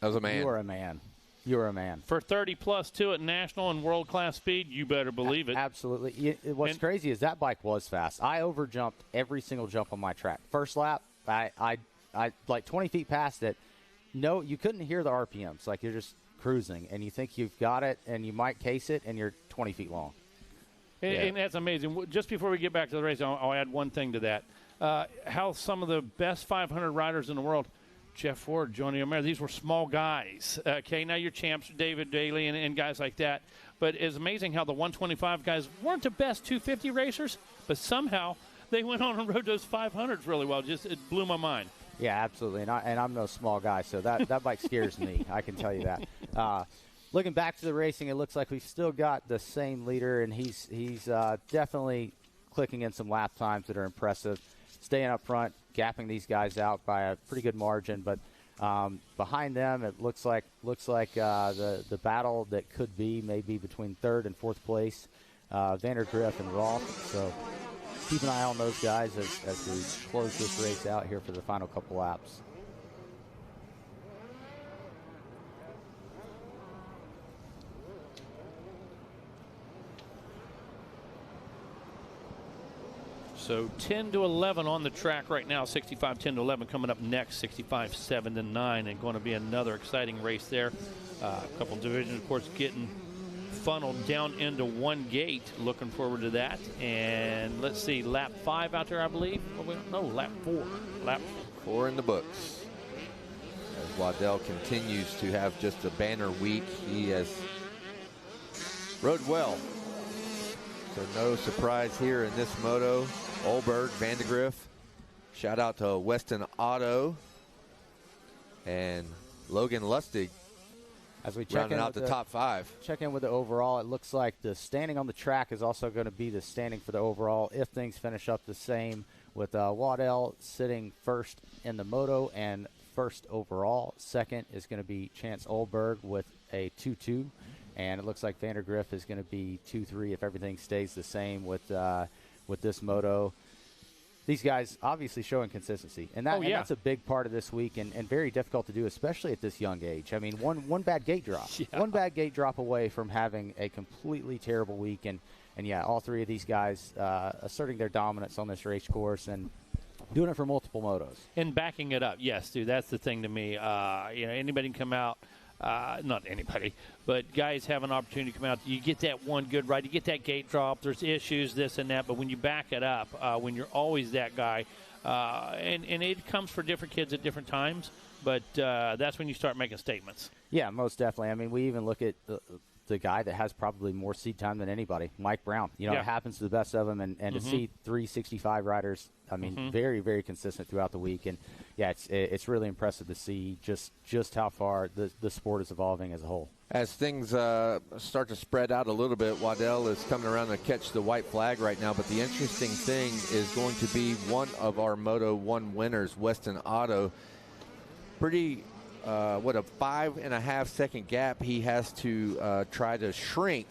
that was a man.
You were a man. You were a man.
For 30-plus, too, at national and world-class speed, you better believe it.
Absolutely. What's crazy is that bike was fast. I overjumped every single jump on my track. First lap, I like 20 feet past it. No, you couldn't hear the RPMs. Like, you're just cruising, and you think you've got it, and you might case it, and you're 20 feet long.
And that's amazing. Just before we get back to the race, I'll add one thing to that. How some of the best 500 riders in the world, Jeff Ford, Johnny O'Mara, these were small guys. Okay, now your champs, David Daly and guys like that. But it's amazing how the 125 guys weren't the best 250 racers, but somehow they went on and rode those 500s really well. It blew my mind.
Yeah, absolutely. And I'm no small guy, so that bike scares me. I can tell you that. Looking back to the racing, it looks like we've still got the same leader, and he's definitely clicking in some lap times that are impressive. Staying up front, gapping these guys out by a pretty good margin, but behind them, it looks like the battle that could be maybe between 3rd and 4th place, Vandergrift and Roth. So keep an eye on those guys as we close this race out here for the final couple laps.
So 10 to 11 on the track right now. 65, 10 to 11 coming up next. 65, 7 to 9, and going to be another exciting race there. A couple divisions, of course, getting funneled down into one gate. Looking forward to that. And let's see, lap 5 out there, I believe. No, lap 4. Lap
4 in the books. As Waddell continues to have just a banner week, he has rode well. So no surprise here in this moto. Olberg, Vandegrift. Shout out to Weston Otto and Logan Lustig.
As we check
rounding
in
out the top 5.
Check in with the overall. It looks like the standing on the track is also going to be the standing for the overall if things finish up the same, with Waddell sitting first in the moto and first overall. Second is going to be Chance Olberg with a 2-2, and it looks like Vandegrift is going to be 2-3 if everything stays the same with this moto. These guys obviously showing consistency, and that's a big part of this week, and very difficult to do, especially at this young age. I mean, one bad gate drop, one bad gate drop away from having a completely terrible week, and all three of these guys asserting their dominance on this race course and doing it for multiple motos.
And backing it up, yes, dude, that's the thing to me. Anybody can come out. Not anybody, but guys have an opportunity to come out. You get that one good ride. You get that gate drop. There's issues, this and that. But when you back it up, when you're always that guy, and it comes for different kids at different times, but that's when you start making statements.
Yeah, most definitely. I mean, we even look at the guy that has probably more seed time than anybody, Mike Brown. It happens to the best of them, and to see 365 riders, I mean, very, very consistent throughout the week. And, it's really impressive to see just how far the sport is evolving as a whole.
As things start to spread out a little bit, Waddell is coming around to catch the white flag right now. But the interesting thing is going to be one of our Moto 1 winners, Weston Otto. Pretty, a 5.5 second gap he has to try to shrink.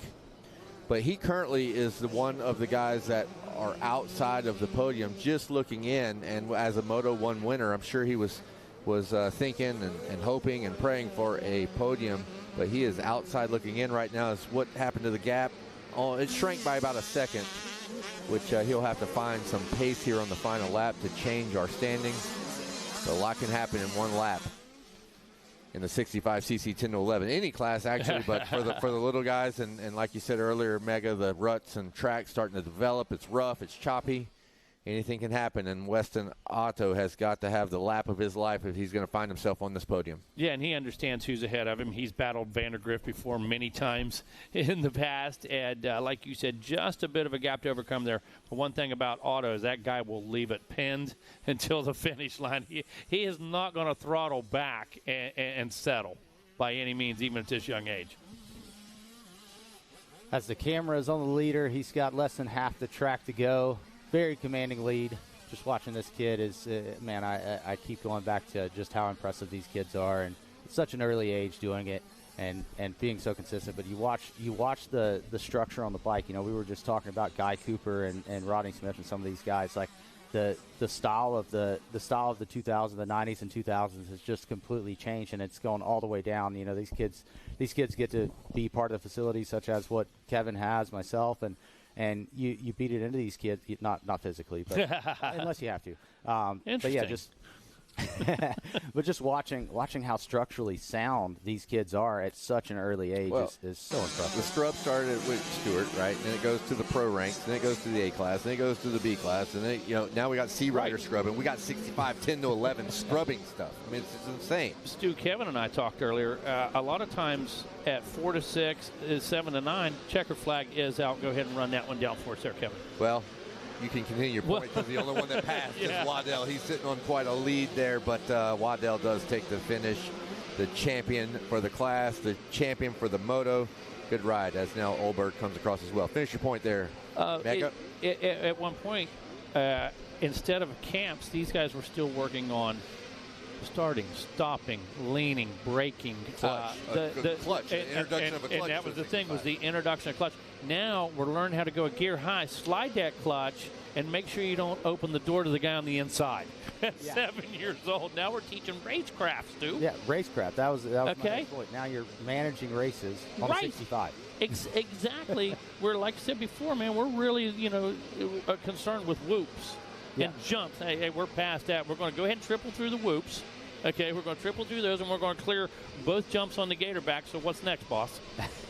But he currently is the one of the guys that are outside of the podium just looking in. And as a Moto 1 winner, I'm sure he was thinking and hoping and praying for a podium. But he is outside looking in right now. Is what happened to the gap. Oh, it shrank by about a second, which he'll have to find some pace here on the final lap to change our standings. So a lot can happen in one lap in the 65cc 10 to 11, any class actually, but for the little guys, and like you said earlier, Mega, the ruts and tracks starting to develop. It's rough, it's choppy. Anything can happen, and Weston Otto has got to have the lap of his life if he's going to find himself on this podium.
Yeah, and he understands who's ahead of him. He's battled Vandegrift before many times in the past, and like you said, just a bit of a gap to overcome there. But one thing about Otto is that guy will leave it pinned until the finish line. He is not going to throttle back and settle by any means, even at this young age.
As the camera is on the leader, he's got less than half the track to go. Very commanding lead. Just watching this kid is, man, I keep going back to just how impressive these kids are, and at such an early age doing it and being so consistent. But you watch the structure on the bike. We were just talking about Guy Cooper and Rodney Smith and some of these guys. Like the style of the 2000s, the 90s and 2000s has just completely changed, and it's going all the way down. These kids get to be part of the facility, such as what Kevin has, myself, and you beat it into these kids, not physically, but unless you have to. But yeah, just watching how structurally sound these kids are at such an early age is so impressive.
The scrub started with Stewart, right? And then it goes to the pro ranks, then it goes to the A class, then it goes to the B class, and then now we got C rider scrubbing. We got 65, 10 to 11 scrubbing stuff. I mean, it's insane.
Stu, Kevin and I talked earlier. A lot of times at 4 to 6, 7 to 9, checker flag is out. Go ahead and run that one down for us there, Kevin.
Well, you can continue your point because the only one that passed is Waddell. He's sitting on quite a lead there, but Waddell does take the finish. The champion for the class, the champion for the moto. Good ride as now Olberg comes across as well. Finish your point there, Mega.
At one point, instead of camps, these guys were still working on starting, stopping, leaning, braking.
Clutch. Clutch. Introduction of a clutch.
And that was the thing, was the introduction of clutch. Now we're learning how to go a gear high, slide that clutch, and make sure you don't open the door to the guy on the inside. At 7 years old. Now we're teaching racecraft, Stu.
Yeah, racecraft. That was my
okay.
next point. Now you're managing races on
right.
65.
Exactly. We're, like I said before, man, we're really, concerned with whoops. And jumps. Hey, we're past that. We're going to go ahead and triple through the whoops. Okay, we're going to triple through those, and we're going to clear both jumps on the gator back. So what's next, boss?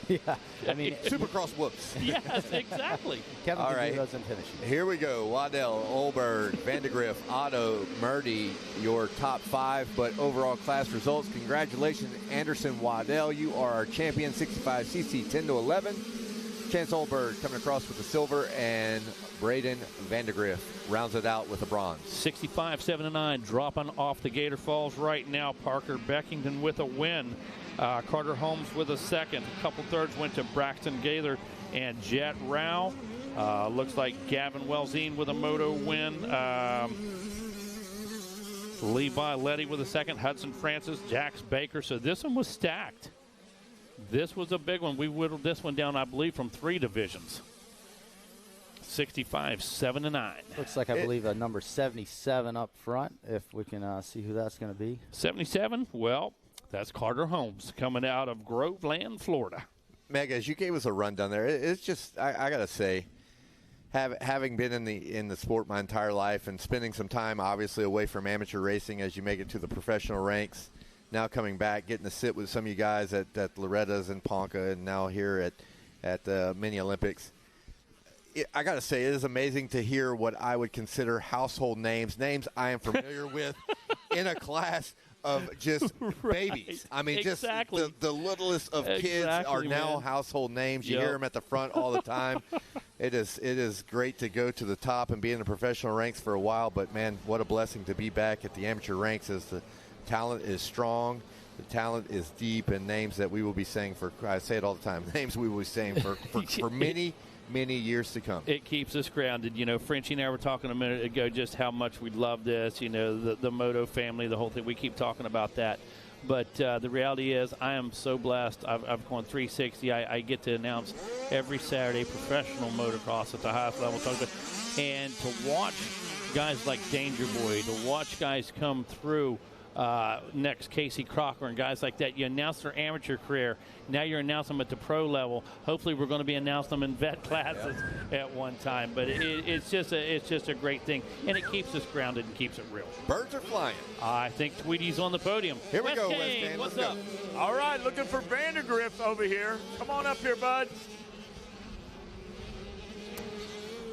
Yeah, I mean,
Supercross whoops.
Yes, exactly.
Kevin
all right,
those and finish.
Here we go. Waddell, Olberg, Vandegrift, Otto, Murdy, your top 5, but overall class results. Congratulations, Anderson Waddell. You are our champion, 65cc 10 to 11. Chance Olberg coming across with the silver, and Braden Vandergriff rounds it out with a bronze.
65-79, dropping off the Gator Falls right now. Parker Beckington with a win. Carter Holmes with a second. A couple thirds went to Braxton Gaither and Jet Rao. Looks like Gavin Welzine with a moto win. Levi Letty with a second. Hudson Francis, Jax Baker. So this one was stacked. This was a big one. We whittled this one down, I believe, from 3 divisions. 65-7-9.
Looks like, I believe, a number 77 up front, if we can see who that's going to be.
77? Well, that's Carter Holmes coming out of Groveland, Florida.
Meg, as you gave us a rundown there, it's just, I got to say, having been in the sport my entire life and spending some time, obviously, away from amateur racing as you make it to the professional ranks, now coming back, getting to sit with some of you guys at Loretta's and Ponca, and now here at the Mini Olympics. I got to say, it is amazing to hear what I would consider household names I am familiar with in a class of just babies. I mean,
exactly.
Just the littlest of kids are now household names. You hear them at the front all the time. It is great to go to the top and be in the professional ranks for a while, but, man, what a blessing to be back at the amateur ranks as the talent is strong. The talent is deep, and names that we will be saying I say it all the time, names we will be saying for many years to come.
It keeps us grounded. You know, Frenchie and I were talking a minute ago just how much we love this, you know, the Moto family, the whole thing. We keep talking about that. But the reality is I am so blessed. I've gone 360. I get to announce every Saturday professional motocross at the highest level. And to watch guys like Danger Boy, to watch guys come through, next Casey Crocker and guys like that. You announce their amateur career. Now you're announcing them at the pro level. Hopefully we're going to be announcing them in vet classes at one time. But it's just a great thing, and it keeps us grounded and keeps it real.
Birds are flying.
I think Tweedy's on the podium.
Here we go,
West
West
Kane,
Kane.
what's
Let's
up?
go.
All right, looking for Vandergriff over here. Come on up here, bud.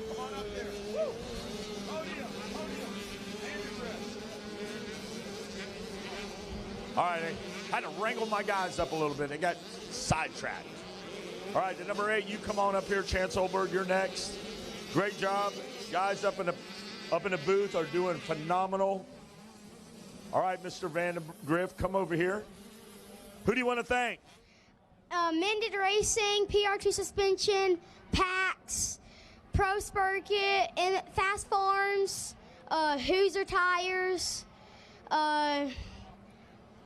Come on up there. Woo. Podium. All right, I had to wrangle my guys up a little bit. They got sidetracked. All right, the number 8, you come on up here, Chance Olberg. You're next. Great job, guys up in the booth are doing phenomenal. All right, Mr. Vandergriff, come over here. Who do you want to thank?
Mended Racing, PR2 Suspension, PAX, Pro Spur Kit, and Fast Farms, Hoosier Tires,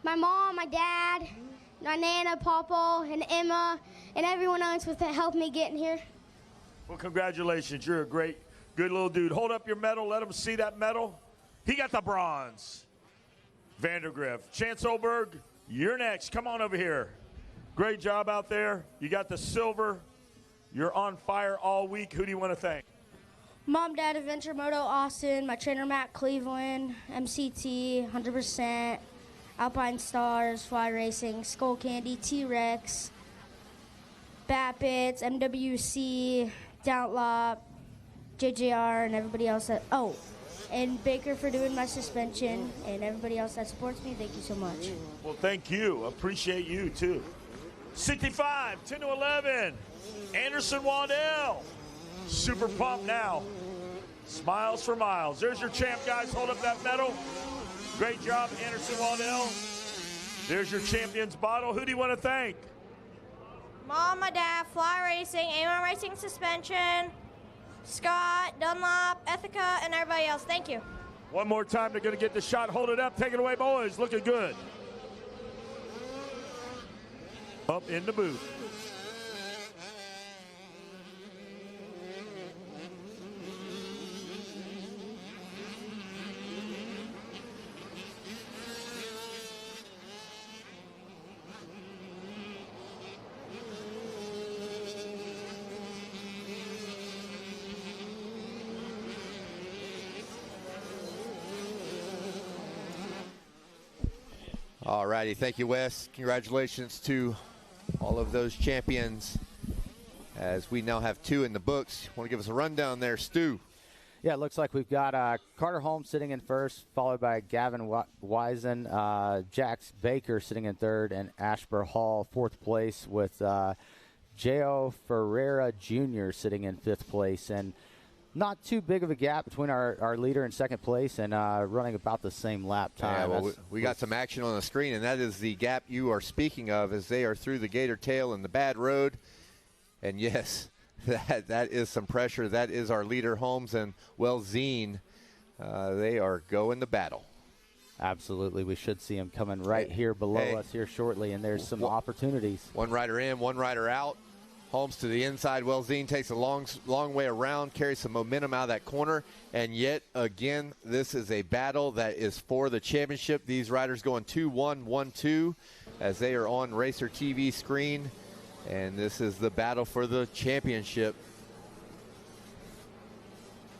my mom, my dad, my Nana, Papa, and Emma, and everyone else with helped me getting here.
Well, congratulations. You're a good little dude. Hold up your medal. Let them see that medal. He got the bronze. Vandergriff. Chance Olberg, you're next. Come on over here. Great job out there. You got the silver. You're on fire all week. Who do you want to thank?
Mom, Dad, Adventure Moto, Austin, my trainer, Matt Cleveland, MCT, 100%. Alpine Stars, Fly Racing, Skull Candy, T-Rex, Bappets, MWC, Downtlop, JJR, and everybody else and Baker for doing my suspension, and everybody else that supports me. Thank you so much.
Well, thank you. Appreciate you, too. 65, 10-11, Anderson Waddell. Super pumped now. Smiles for miles. There's your champ, guys. Hold up that medal. Great job, Anderson Waddell. There's your champion's bottle. Who do you want to thank?
Mom, my dad, Fly Racing, A1 Racing Suspension, Scott, Dunlop, Ethica, and everybody else. Thank you.
One more time, they're going to get the shot. Hold it up. Take it away, boys. Looking good. Up in the booth.
All righty. Thank you, Wes. Congratulations to all of those champions, as we now have 2 in the books. Want to give us a rundown there, Stu?
Yeah, it looks like we've got Carter Holmes sitting in first, followed by Gavin Wisen, Jax Baker sitting in third, and Ashburr Hall fourth place with J.O. Ferreira Jr. sitting in 5th place. And not too big of a gap between our leader in 2nd place and running about the same lap time.
Yeah, well, we got some action on the screen, and that is the gap you are speaking of as they are through the Gator Tail and the bad road. And, yes, that is some pressure. That is our leader, Holmes and Welzine. They are going to battle.
Absolutely. We should see him coming right here below us here shortly, and there's some opportunities.
One rider in, one rider out. Holmes to the inside. Welzine takes a long way around, carries some momentum out of that corner. And yet again, this is a battle that is for the championship. These riders going 2-1, 1-2 as they are on Racer TV screen. And this is the battle for the championship.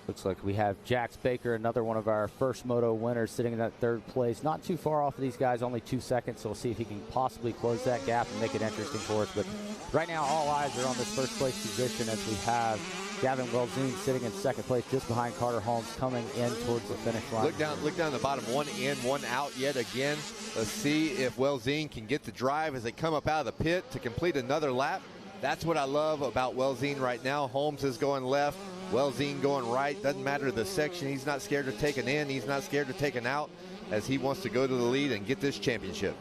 Looks like we have Jax Baker, another one of our first moto winners, sitting in that 3rd place. Not too far off of these guys, only 2 seconds, so we'll see if he can possibly close that gap and make it interesting for us. But right now, all eyes are on this 1st place position as we have Gavin Welzine sitting in 2nd place just behind Carter Holmes, coming in towards the finish line.
Look down the bottom, one in, one out yet again. Let's see if Welzine can get the drive as they come up out of the pit to complete another lap. That's what I love about Welzine right now. Holmes is going left, Welzine going right. Doesn't matter the section. He's not scared to take an in. He's not scared to take an out as he wants to go to the lead and get this championship.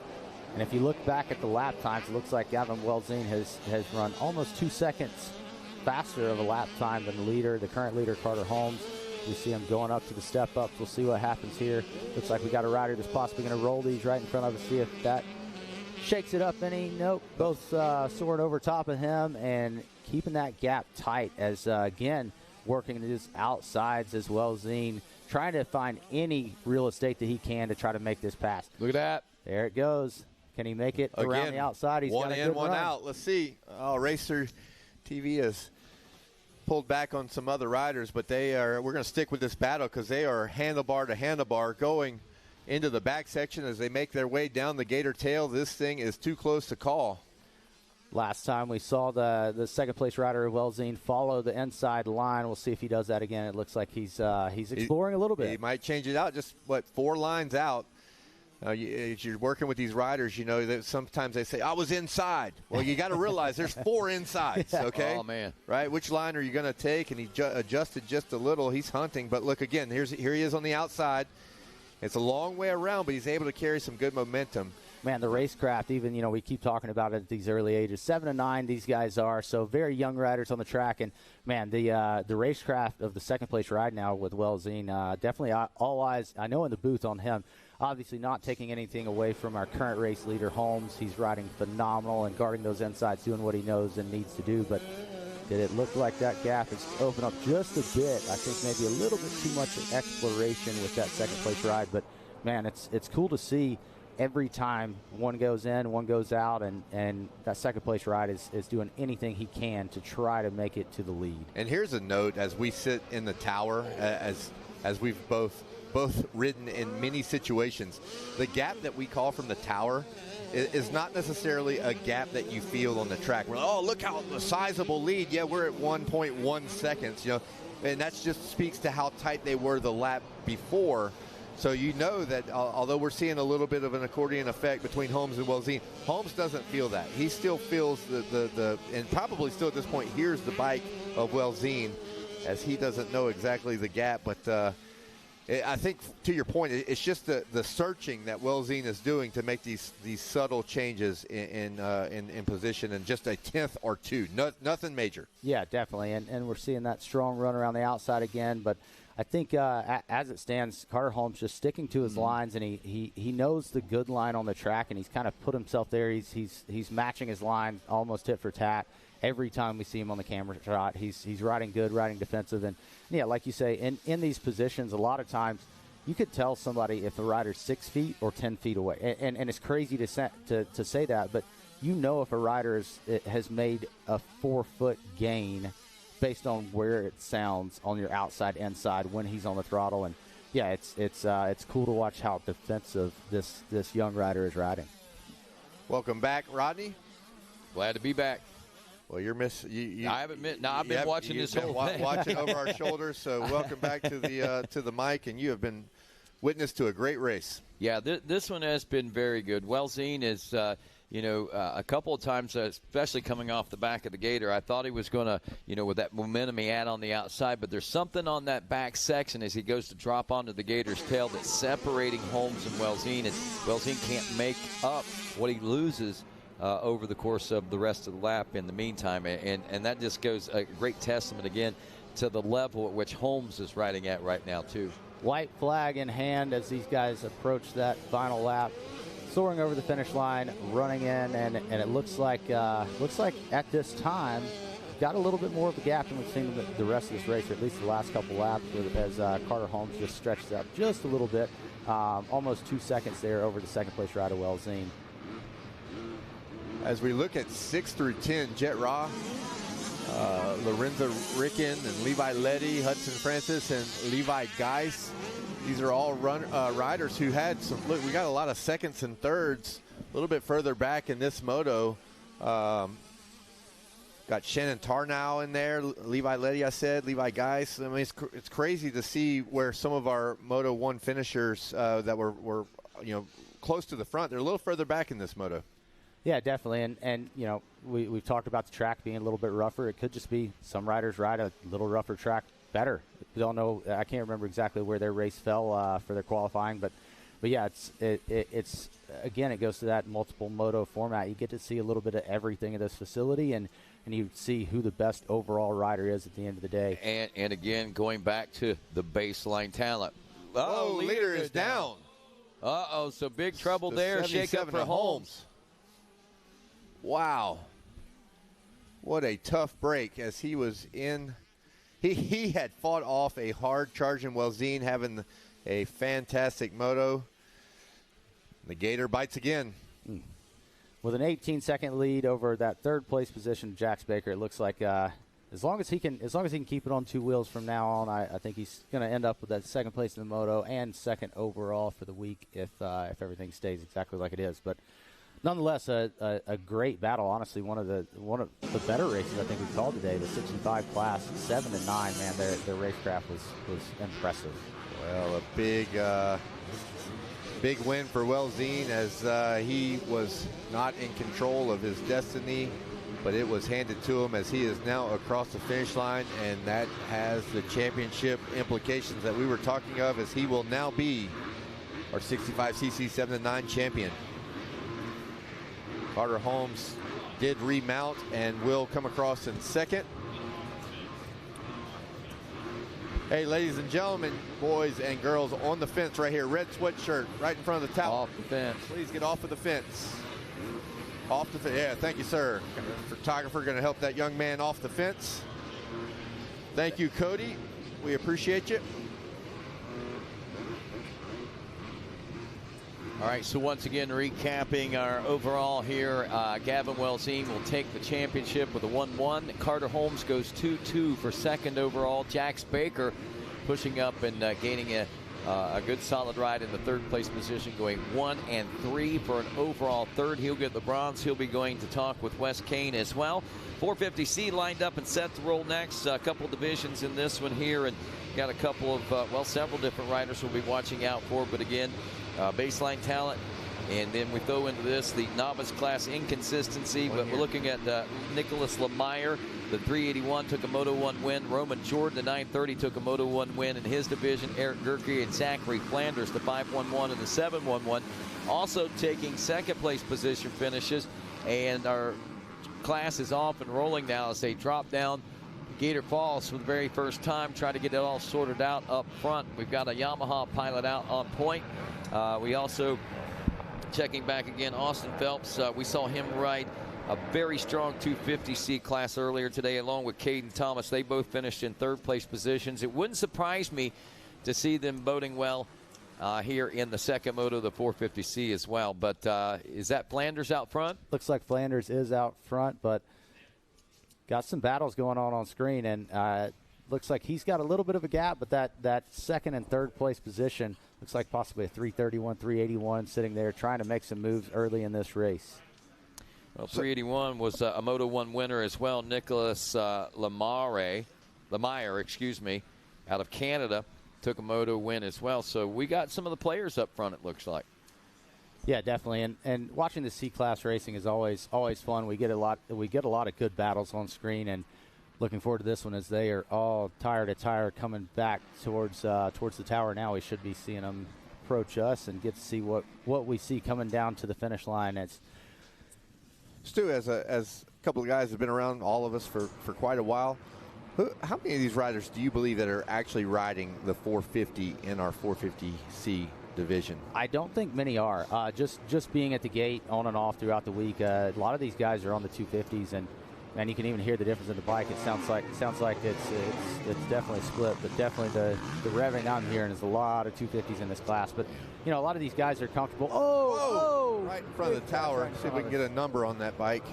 And if you look back at the lap times, it looks like Gavin Welzine has run almost 2 seconds faster of a lap time than the current leader, Carter Holmes. We see him going up to the step-ups. We'll see what happens here. Looks like we got a rider that's possibly going to roll these right in front of us, see if that shakes it up any. Nope, both soaring over top of him and keeping that gap tight as, again, working his outsides as Welzine, trying to find any real estate that he can to try to make this pass.
Look at that.
There it goes. Can he make it around the outside? He's
one
got a
in,
good
one
run.
out. Let's see. Racer TV has pulled back on some other riders, but we're going to stick with this battle because they are handlebar to handlebar going into the back section as they make their way down the Gator Tail. This thing is too close to call.
Last time we saw the 2nd place rider Welzine follow the inside line. We'll see if he does that again. It looks like he's exploring a little bit.
He might change it out. Just 4 lines out. As you're working with these riders, you know that sometimes they say, "I was inside." Well, you got to realize there's 4 insides. Okay.
Oh man.
Right. Which line are you going to take? And he adjusted just a little. He's hunting, but look again. Here he is on the outside. It's a long way around, but he's able to carry some good momentum.
Man, the racecraft, even, we keep talking about it at these early ages. 7 and 9, these guys are, so very young riders on the track. And, man, the racecraft of the 2nd place ride now with Welzine, definitely all eyes, I know, in the booth on him. Obviously not taking anything away from our current race leader, Holmes. He's riding phenomenal and guarding those insides, doing what he knows and needs to do. But did it look like that gap has opened up just a bit? I think maybe a little bit too much exploration with that 2nd place ride. But, man, it's cool to see every time one goes in, one goes out, and that 2nd place ride is doing anything he can to try to make it to the lead.
And here's a note as we sit in the tower, as we've both ridden in many situations, the gap that we call from the tower is not necessarily a gap that you feel on the track. We're like, oh, look how the sizable lead. Yeah, we're at 1.1 seconds, and that just speaks to how tight they were the lap before. So you know that although we're seeing a little bit of an accordion effect between Holmes and Welzine, Holmes doesn't feel that. He still feels the and probably still at this point hears the bike of Welzine as he doesn't know exactly the gap. But I think, to your point, it's just the searching that Welzine is doing to make these subtle changes in position, and just a 10th or 2. Nothing major.
Yeah, definitely. And we're seeing that strong run around the outside again. But I think as it stands, Carter Holmes just sticking to his lines, and he knows the good line on the track, and he's kind of put himself there. He's matching his line almost tit for tat. Every time we see him on the camera shot, he's riding good, riding defensive. And, yeah, like you say, in these positions, a lot of times you could tell somebody if the rider's 6 feet or 10 feet away. And it's crazy to say that, but you know if a rider has made a 4-foot gain based on where it sounds on your outside, inside, when he's on the throttle. And, yeah, it's cool to watch how defensive this young rider is riding.
Welcome back, Rodney.
Glad to be back.
Well, you're missing.
I haven't been. No, I've been watching this whole thing.
Watching over our shoulders. So welcome back to the mic, and you have been witness to a great race.
Yeah, this one has been very good. Welzine is a couple of times, especially coming off the back of the Gator, I thought he was going to, with that momentum he had on the outside, but there's something on that back section as he goes to drop onto the Gator's tail that's separating Holmes and Wellsine, and Wellsine can't make up what he loses over the course of the rest of the lap in the meantime, and that just goes a great testament again to the level at which Holmes is riding at right now too.
White flag in hand as these guys approach that final lap, soaring over the finish line, running in, and it looks like at this time got a little bit more of a gap than we've seen the rest of this race, or at least the last couple laps, as Carter Holmes just stretched up just a little bit, almost 2 seconds there over the second place rider Wellsine.
As we look at 6 through 10, Jet Ra, Lorenzo Ricken, and Levi Letty, Hudson Francis, and Levi Geis. These are all riders who had some. Look, we got a lot of seconds and thirds a little bit further back in this moto. Got Shannon Tarnow in there, Levi Letty, I said, Levi Geis. I mean, it's crazy to see where some of our Moto 1 finishers that were close to the front, they're a little further back in this moto.
Yeah, definitely, and we've talked about the track being a little bit rougher. It could just be some riders ride a little rougher track better. We don't know. I can't remember exactly where their race fell for their qualifying, but yeah, it's again, it goes to that multiple moto format. You get to see a little bit of everything at this facility, and you see who the best overall rider is at the end of the day.
And again, going back to the baseline talent.
Leader is down.
So big trouble there. Shake up for Holmes.
Wow. What a tough break as he was in. He had fought off a hard charging Wellsine, having a fantastic moto. The Gator bites again.
With an 18-second lead over that third place position, Jax Baker, it looks like as long as he can keep it on two wheels from now on, I think he's going to end up with that second place in the moto and second overall for the week if everything stays exactly like it is. But nonetheless, a great battle. Honestly, one of the better races I think we called today. The 65 class, 7 and 9. Man, their racecraft was impressive.
Well, a big win for Wellsine as he was not in control of his destiny, but it was handed to him as he is now across the finish line, and that has the championship implications that we were talking of, as he will now be our 65cc 7 and 9 champion. Carter Holmes did remount and will come across in second. Hey, ladies and gentlemen, boys and girls, on the fence right here, red sweatshirt right in front of the tower.
Off the fence.
Please get off of the fence. Off the fence. Yeah, thank you, sir. Photographer going to help that young man off the fence. Thank you, Cody. We appreciate you.
All right, so once again, recapping our overall here, Gavin Wellsine will take the championship with a 1-1. Carter Holmes goes 2-2 for second overall. Jax Baker pushing up and gaining a good solid ride in the third place position, going 1 and 3 for an overall third. He'll get the bronze. He'll be going to talk with Wes Kane as well. 450C lined up and set to roll next. A couple divisions in this one here, and got a couple of, several different riders we'll be watching out for. But again, baseline talent, and then we throw into this the novice class inconsistency, but we're looking at Nicholas Lemire. The 381 took a Moto 1 win. Roman Jordan, the 930, took a Moto 1 win in his division. Eric Gerke and Zachary Flanders, the 511 and the 711, also taking second place position finishes. And our class is off and rolling now as they drop down Gator Falls for the very first time, try to get it all sorted out up front. We've got a Yamaha pilot out on point. We also, checking back again, Austin Phelps, we saw him ride a very strong 250C class earlier today along with Caden Thomas. They both finished in third place positions. It wouldn't surprise me to see them boating well here in the second moto, the 450C as well. But is that Flanders out front?
Looks like Flanders is out front, but got some battles going on screen, and looks like he's got a little bit of a gap, but that second and third place position looks like possibly a 331, 381 sitting there trying to make some moves early in this race.
Well, 381 was a Moto 1 winner as well. Nicholas Lemire, out of Canada, took a Moto win as well. So we got some of the players up front, it looks like.
Yeah, definitely. And watching the C-class racing is always fun. We get a lot of good battles on screen, and looking forward to this one as they are all tire to tire coming back towards the tower now. We should be seeing them approach us and get to see what we see coming down to the finish line. It's
Stu, as a couple of guys have been around all of us for quite a while, how many of these riders do you believe that are actually riding the 450 in our 450C division?
I don't think many are. Just being at the gate on and off throughout the week, a lot of these guys are on the 250s, and you can even hear the difference in the bike. It sounds like it's definitely split, but definitely the revving I'm hearing is a lot of 250s in this class. But a lot of these guys are comfortable. Oh!
Right in front of the tower. See if we can get a number on that bike.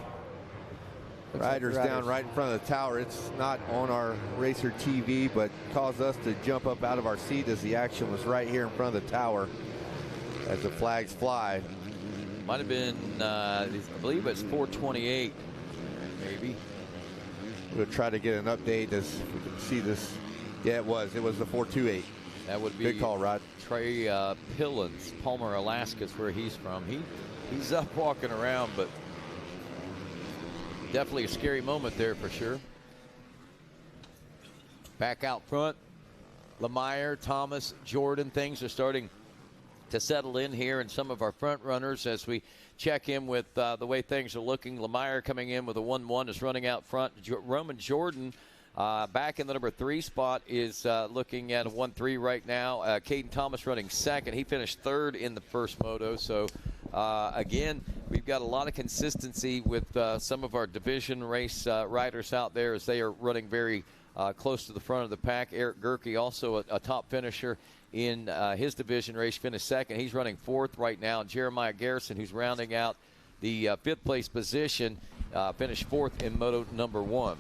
Riders down right in front of the tower. It's not on our racer TV, but caused us to jump up out of our seat as the action was right here in front of the tower as the flags fly.
Might have been, I believe it's 428, maybe.
We'll try to get an update as we can see this. Yeah, it was the 428.
That would be
good call, Rod.
Trey Pillins, Palmer, Alaska is where he's from. He's up walking around, but definitely a scary moment there for sure. Back out front, Lemire, Thomas, Jordan. Things are starting to settle in here, and some of our front runners as we check in with the way things are looking. Lemire coming in with a 1-1 is running out front. Roman Jordan back in the number 3 spot is looking at a 1-3 right now. Caden Thomas running second. He finished third in the first moto. So again, we've got a lot of consistency with some of our division race riders out there as they are running very close to the front of the pack. Eric Gerke, also a top finisher in his division race, finished second. He's running fourth right now. Jeremiah Garrison, who's rounding out the 5th place position, finished fourth in moto number 1.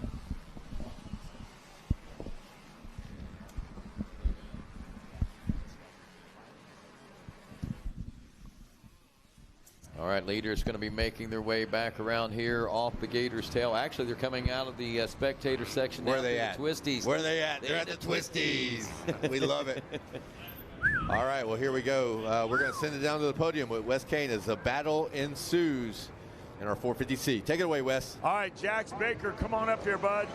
All right, leaders going to be making their way back around here off the Gator's tail. Actually, they're coming out of the spectator section.
Where are they at?
Twisties.
Where are they at? They're at the Twisties. We love it. All right, well, here we go. We're going to send it down to the podium with Wes Kane as a battle ensues in our 450C. Take it away, Wes.
All right, Jax Baker, come on up here, bud.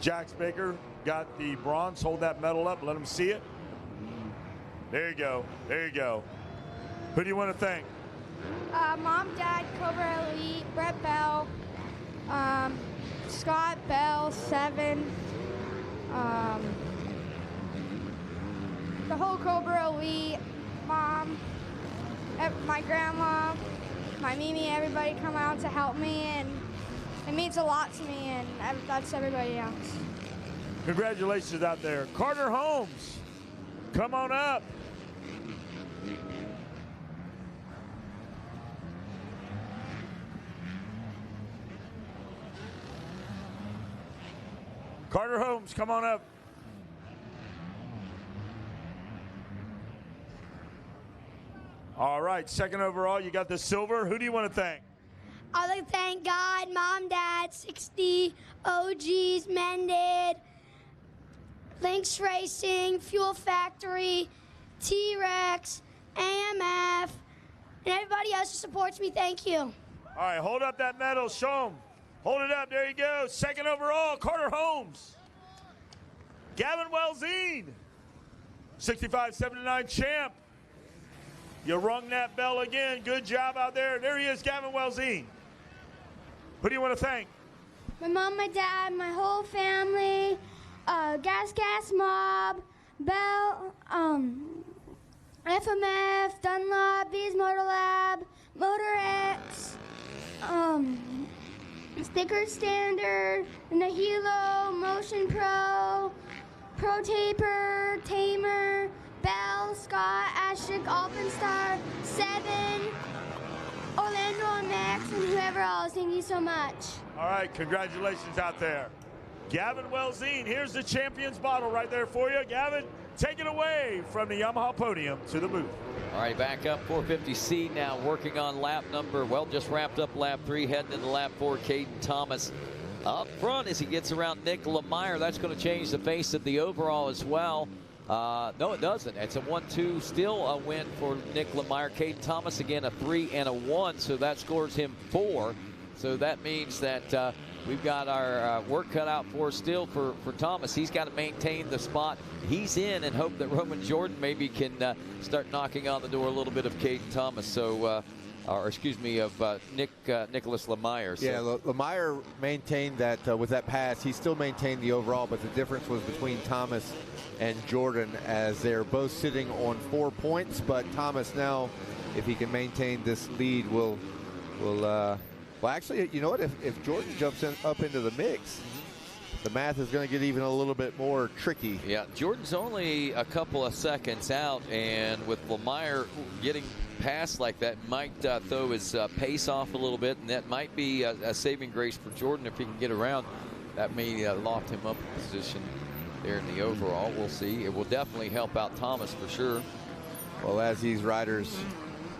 Jax Baker got the bronze. Hold that medal up. Let them see it. There you go. There you go. Who do you want to thank?
Mom, Dad, Cobra Elite, Brett Bell, Scott Bell, 7, the whole Cobra Elite, Mom, my grandma, my Mimi, everybody come out to help me, and it means a lot to me, and that's everybody else.
Congratulations out there. Carter Holmes, come on up. Carter Holmes, come on up. All right, second overall, you got the silver. Who do you want to thank?
I'd like to thank God, Mom, Dad, 60, OGs, Mended, Lynx Racing, Fuel Factory, T-Rex, AMF, and everybody else who supports me. Thank you.
All right, hold up that medal. Show them. Hold it up. There you go. Second overall, Carter Holmes. Gavin Welzine, 65-79 champ. You rung that bell again. Good job out there. There he is, Gavin Welzine. Who do you want to thank?
My mom, my dad, my whole family, Gas Mob, Bell, FMF, Dunlop, Bees Motor Lab, Motor X, Sticker Standard, Nahilo, Motion Pro, Pro Taper, Tamer, Bell, Scott, Ashik, Alpenstar, 7, Orlando, and Max, and whoever else. Thank you so much.
All right, congratulations out there. Gavin Welzine, here's the champion's bottle right there for you. Gavin, take it away from the Yamaha podium to the booth.
All right, back up 450C now, working on lap number, well, just wrapped up lap 3, heading into lap 4. Caden Thomas Up front as he gets around Nick Lemire. That's going to change the face of the overall as well. No, it doesn't. It's a 1-2, still a win for Nick Lemire. Caden Thomas again a 3 and a 1, so that scores him 4. So that means that we've got our work cut out for still for Thomas. He's got to maintain the spot he's in and hope that Roman Jordan maybe can start knocking on the door a little bit of Caden Thomas. So, or excuse me, of Nicholas Lemire. So.
Yeah, Lemire maintained that with that pass. He still maintained the overall, but the difference was between Thomas and Jordan as they're both sitting on 4 points. But Thomas now, if he can maintain this lead, will well, actually, you know what? If Jordan jumps up into the mix, the math is going to get even a little bit more tricky.
Yeah, Jordan's only a couple of seconds out, and with Lemire getting past like that, might throw his pace off a little bit, and that might be a saving grace for Jordan if he can get around. That may loft him up a position there in the overall. We'll see. It will definitely help out Thomas for sure.
Well, as these riders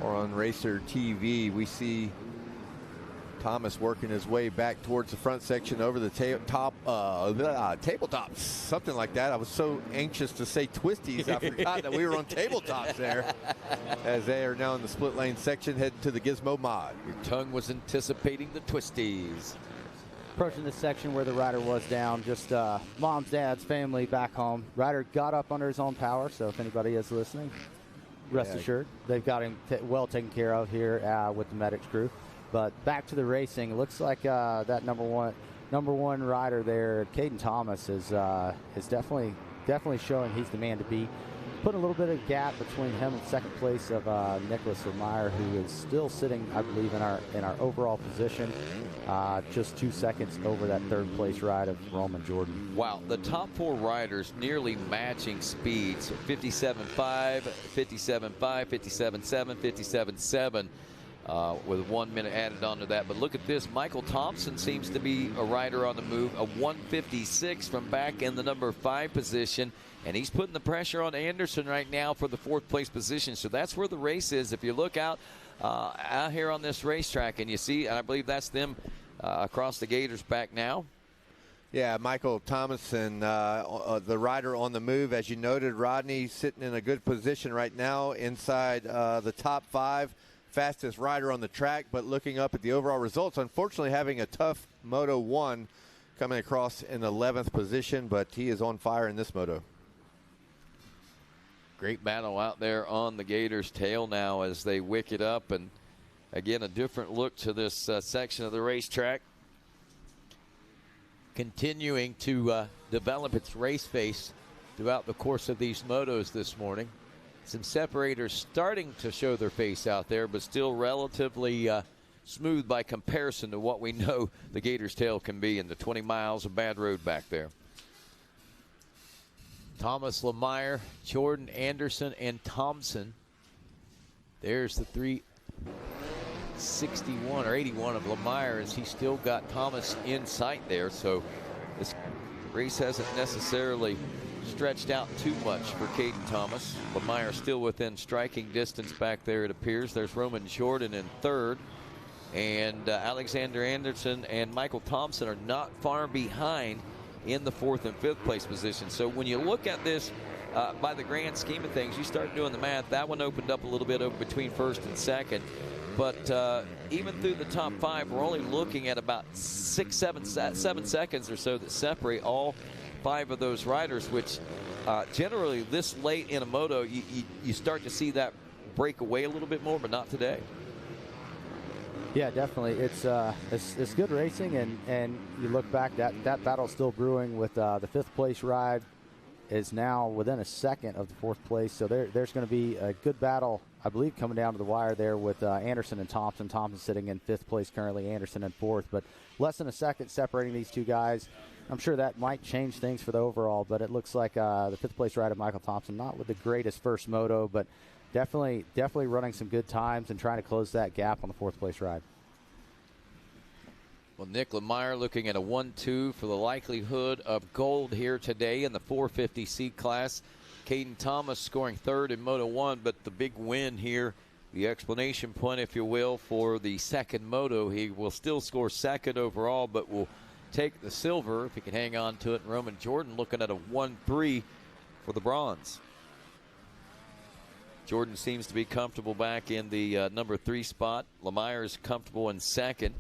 are on Racer TV, we see Thomas working his way back towards the front section over the tabletops, something like that. I was so anxious to say twisties, I forgot that we were on tabletops there. As they are now in the split lane section, heading to the Gizmo Mod.
Your tongue was anticipating the twisties.
Approaching this section where the rider was down, just mom's, dad's, family back home. Rider got up under his own power, so if anybody is listening, rest assured, they've got him well taken care of here with the medics crew. But back to the racing, it looks like that number one rider there, Caden Thomas, is definitely showing he's the man to beat. Putting a little bit of gap between him and second place of Nicholas Lemire, who is still sitting, I believe, in our overall position, just 2 seconds over that third place ride of Roman Jordan.
Wow, the top 4 riders nearly matching speeds: 57.5, 57.5, 57.7, 57.7. With 1 minute added onto that. But look at this. Michael Thompson seems to be a rider on the move, a 156 from back in the number 5 position. And he's putting the pressure on Anderson right now for the 4th place position. So that's where the race is. If you look out here on this racetrack and you see, and I believe that's them across the Gators back now.
Yeah, Michael Thomason, the rider on the move. As you noted, Rodney sitting in a good position right now inside the top 5. Fastest rider on the track, but looking up at the overall results, unfortunately having a tough Moto 1 coming across in 11th position, but he is on fire in this moto.
Great battle out there on the Gators' tail now as they wick it up, and again a different look to this section of the racetrack. Continuing to develop its race face throughout the course of these motos this morning. Some separators starting to show their face out there, but still relatively smooth by comparison to what we know the Gators' tail can be in the 20 miles of bad road back there. Thomas Lemire, Jordan Anderson, and Thompson. There's the 361 or 81 of Lemire as he's still got Thomas in sight there. So this race hasn't necessarily stretched out too much for Caden Thomas. Lemire still within striking distance back there, it appears. There's Roman Jordan in 3rd. And Alexander Anderson and Michael Thompson are not far behind in the 4th and 5th place position. So when you look at this by the grand scheme of things, you start doing the math. That one opened up a little bit over between 1st and 2nd. But even through the top 5, we're only looking at about 7 seconds or so that separate all 5 of those riders, which generally this late in a moto, you start to see that break away a little bit more, but not today.
Yeah, definitely. It's good racing, and you look back, that battle's still brewing with the 5th place ride is now within a second of the 4th place. So there's going to be a good battle, I believe, coming down to the wire there with Anderson and Thompson. Thompson sitting in 5th place currently, Anderson in 4th, but less than a second separating these two guys. I'm sure that might change things for the overall, but it looks like the 5th place rider, Michael Thompson, not with the greatest first moto, but definitely running some good times and trying to close that gap on the 4th place ride.
Well, Nick Lemire looking at a 1-2 for the likelihood of gold here today in the 450C class. Caden Thomas scoring 3rd in Moto 1, but the big win here, the explanation point, if you will, for the 2nd moto. He will still score 2nd overall, but will take the silver if he can hang on to it. Roman Jordan looking at a 1-3 for the bronze. Jordan seems to be comfortable back in the number 3 spot. Lemire is comfortable in second.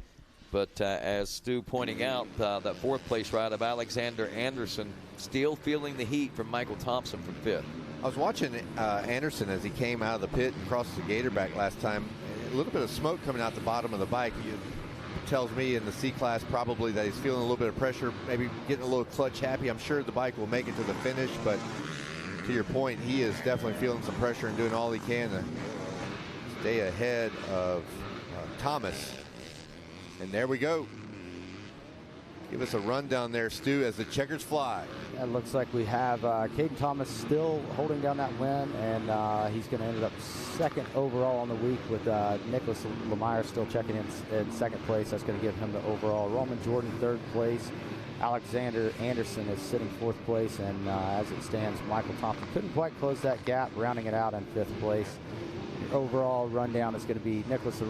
But as Stu pointing out, that 4th place ride of Alexander Anderson still feeling the heat from Michael Thompson from 5th.
I was watching Anderson as he came out of the pit and crossed the gator back last time. A little bit of smoke coming out the bottom of the bike. It tells me in the C-Class probably that he's feeling a little bit of pressure, maybe getting a little clutch happy. I'm sure the bike will make it to the finish, but to your point, he is definitely feeling some pressure and doing all he can to stay ahead of Thomas. And there we go. Give us a rundown there, Stu, as the checkers fly.
Yeah, it looks like we have Caden Thomas still holding down that win, and he's going to end up second overall on the week with Nicholas Lemire still checking in second place. That's going to give him the overall. Roman Jordan 3rd place. Alexander Anderson is sitting 4th place, and as it stands, Michael Thompson couldn't quite close that gap, rounding it out in 5th place. Your overall rundown is going to be Nicholas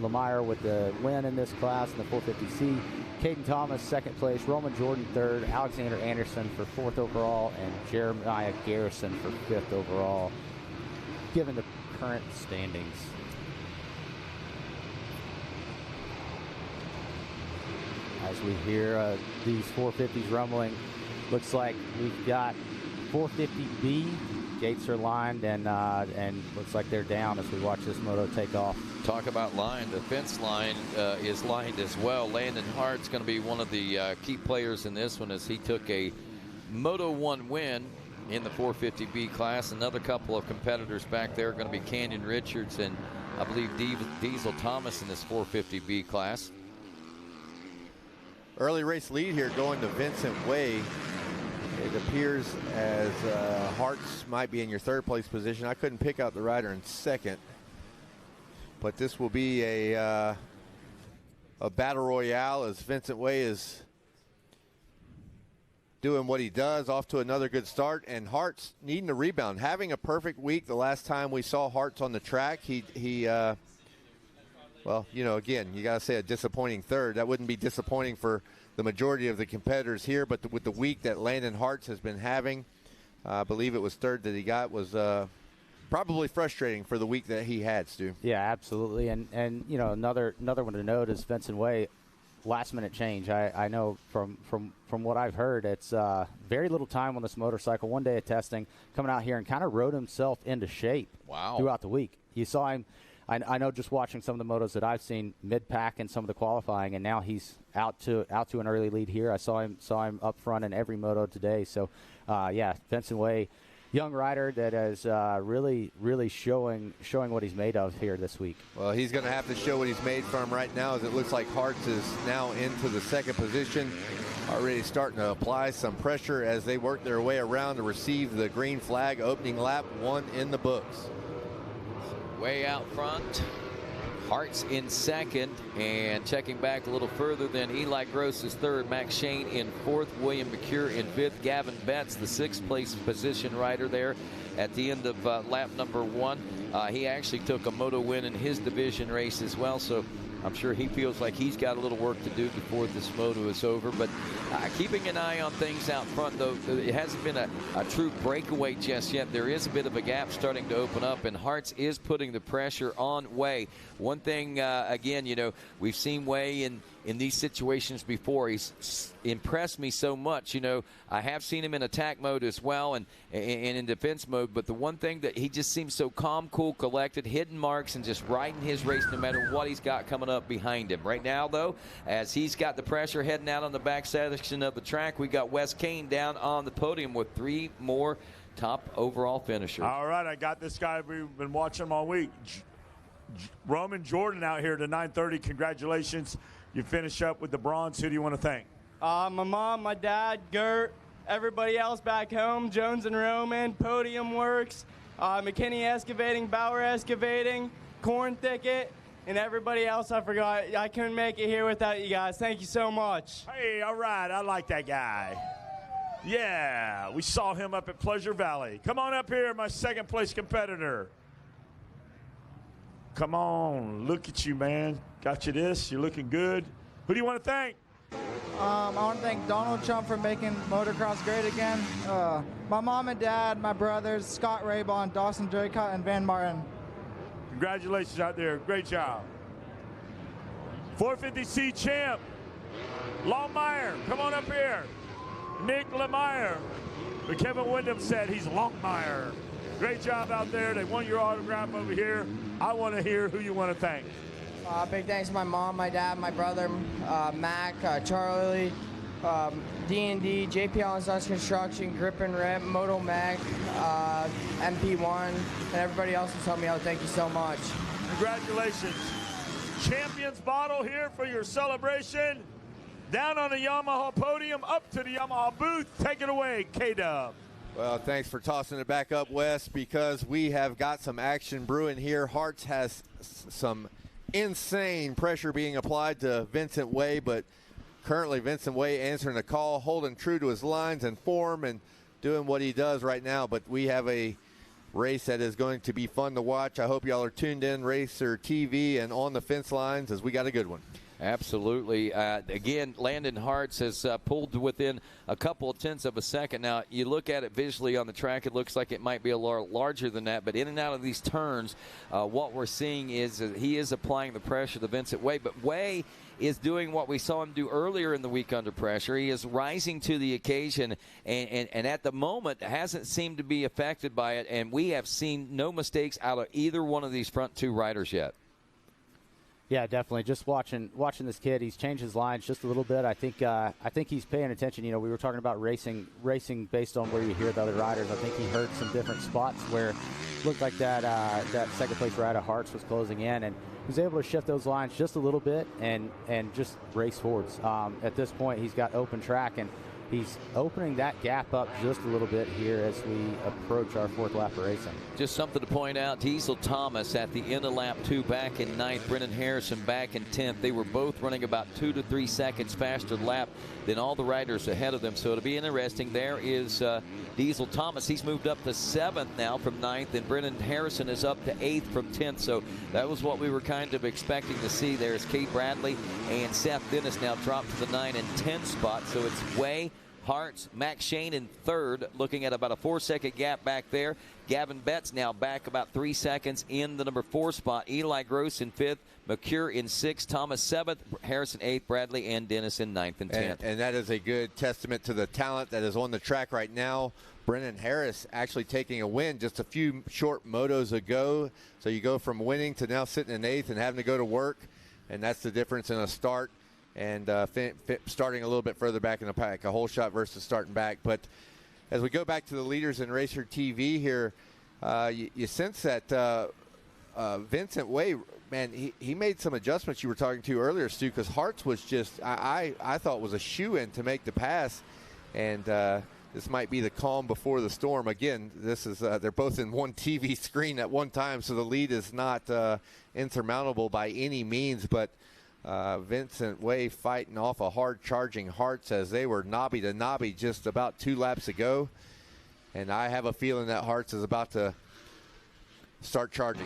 Lemire with the win in this class in the 450C. Caden Thomas 2nd place, Roman Jordan 3rd, Alexander Anderson for 4th overall, and Jeremiah Garrison for 5th overall, given the current standings. As we hear these 450s rumbling, looks like we've got 450B. Gates are lined, and looks like they're down as we watch this moto take off.
Talk about line. The fence line is lined as well. Landon Hart's going to be one of the key players in this one as he took a Moto 1 win in the 450B class. Another couple of competitors back there are going to be Canyon Richards and I believe Diesel Thomas in this 450B class.
Early race lead here going to Vincent Way. It appears as Hartz might be in your 3rd place position. I couldn't pick out the rider in 2nd, but this will be a battle royale as Vincent Way is doing what he does, off to another good start, and Hartz needing a rebound, having a perfect week. The last time we saw Hartz on the track, he well, you know, again, you got to say a disappointing 3rd. That wouldn't be disappointing for the majority of the competitors here, but with the week that Landon Hartz has been having, I believe it was 3rd that he got, was probably frustrating for the week that he had, Stu.
Yeah, absolutely. And you know, another one to note is Vincent Way, last minute change. I know from what I've heard, it's very little time on this motorcycle. One day of testing, coming out here and kind of rode himself into shape.
Wow.
Throughout the week. You saw him. I know just watching some of the motos that I've seen mid-pack and some of the qualifying, and now he's out to an early lead here. I saw him up front in every moto today. So, yeah, Vincent Way, young rider that is really showing what he's made of here this week.
Well, he's going to have to show what he's made from right now, as it looks like Hartz is now into the 2nd position, already starting to apply some pressure as they work their way around to receive the green flag. Opening lap 1 in the books.
Way out front, Hartz in 2nd, and checking back a little further than Eli Gross is 3rd, Max Shane in 4th, William McCure in 5th, Gavin Betts, the 6th place position rider there at the end of lap number 1. He actually took a moto win in his division race as well, so I'm sure he feels like he's got a little work to do before this moto is over. But keeping an eye on things out front, though, it hasn't been a true breakaway just yet. There is a bit of a gap starting to open up, and Hartz is putting the pressure on Way. One thing, again, you know, we've seen Way in these situations before. He's impressed me so much. You know, I have seen him in attack mode as well and in defense mode, but the one thing that he just seems so calm, cool, collected, hitting marks and just riding his race no matter what he's got coming up behind him. Right now, though, as he's got the pressure heading out on the back section of the track, we got Wes Kane down on the podium with 3 more top overall finishers.
All right, I got this guy. We've been watching him all week. Roman Jordan out here to 930. Congratulations. You finish up with the bronze. Who do you want to thank?
My mom, my dad, Gert, everybody else back home, Jones and Roman, Podium Works, McKinney Excavating, Bauer Excavating, Corn Thicket, and everybody else I forgot. I couldn't make it here without you guys. Thank you so much.
Hey, all right. I like that guy. Yeah, we saw him up at Pleasure Valley. Come on up here, my 2nd place competitor. Come on, look at you, man. Got you this. You're looking good. Who do you want to thank?
I want to thank Donald Trump for making motocross great again. My mom and dad, my brothers, Scott Raybon, Dawson Draycott, and Van Martin.
Congratulations out there. Great job. 450C champ, Longmire. Come on up here. Nick Lemire. But Kevin Windham said he's Longmire. Great job out there. They want your autograph over here. I want to hear who you want to thank.
Big thanks to my mom, my dad, my brother, Mac, Charlie, D&D, JP Allen Sons Construction, Grip and Rip, Moto Mac, MP1, and everybody else who's helped me out. Thank you so much.
Congratulations. Champions bottle here for your celebration. Down on the Yamaha podium, up to the Yamaha booth. Take it away, K-Dub.
Well, thanks for tossing it back up, Wes, because we have got some action brewing here. Hartz has some insane pressure being applied to Vincent Way, but currently Vincent Way answering the call, holding true to his lines and form and doing what he does right now. But we have a race that is going to be fun to watch. I hope y'all are tuned in, Racer TV and on the fence lines, as we got a good one.
Absolutely. Again, Landon Hartz has pulled within a couple of tenths of a second. Now, you look at it visually on the track, it looks like it might be a lot larger than that, but in and out of these turns, what we're seeing is he is applying the pressure to Vincent Way, but Way is doing what we saw him do earlier in the week under pressure. He is rising to the occasion, and at the moment hasn't seemed to be affected by it, and we have seen no mistakes out of either one of these front two riders yet.
Yeah, definitely. Just watching this kid, he's changed his lines just a little bit. I think he's paying attention. You know, we were talking about racing based on where you hear the other riders. I think he heard some different spots where it looked like that second place rider Hartz was closing in, and he was able to shift those lines just a little bit and just race forwards. At this point, he's got open track, and he's opening that gap up just a little bit here as we approach our fourth lap of racing.
Just something to point out, Diesel Thomas at the end of lap 2 back in 9th, Brennan Harrison back in 10th. They were both running about 2 to 3 seconds faster lap than all the riders ahead of them, so it'll be interesting. There is Diesel Thomas. He's moved up to 7th now from 9th, and Brennan Harrison is up to 8th from 10th, so that was what we were kind of expecting to see. There's Kate Bradley and Seth Dennis now dropped to the 9 and 10 spot, so it's Way, Hartz, Max Shane in 3rd, looking at about a 4-second gap back there. Gavin Betts now back about 3 seconds in the number 4 spot. Eli Gross in 5th, McCure in 6th, Thomas 7th, Harrison 8th, Bradley and Dennis in 9th and 10th.
And that is a good testament to the talent that is on the track right now. Brennan Harris actually taking a win just a few short motos ago. So you go from winning to now sitting in 8th and having to go to work, and that's the difference in a start and starting a little bit further back in the pack, a whole shot versus starting back. But as we go back to the leaders in Racer TV here, you sense that Vincent Way, man, he made some adjustments you were talking to earlier, Stu, because Hartz was just, I thought was a shoe-in to make the pass, and this might be the calm before the storm. Again, this is they're both in one TV screen at one time, so the lead is not insurmountable by any means, but Vincent Way fighting off a hard charging Hartz as they were knobby to knobby just about 2 laps ago. And I have a feeling that Hartz is about to start charging.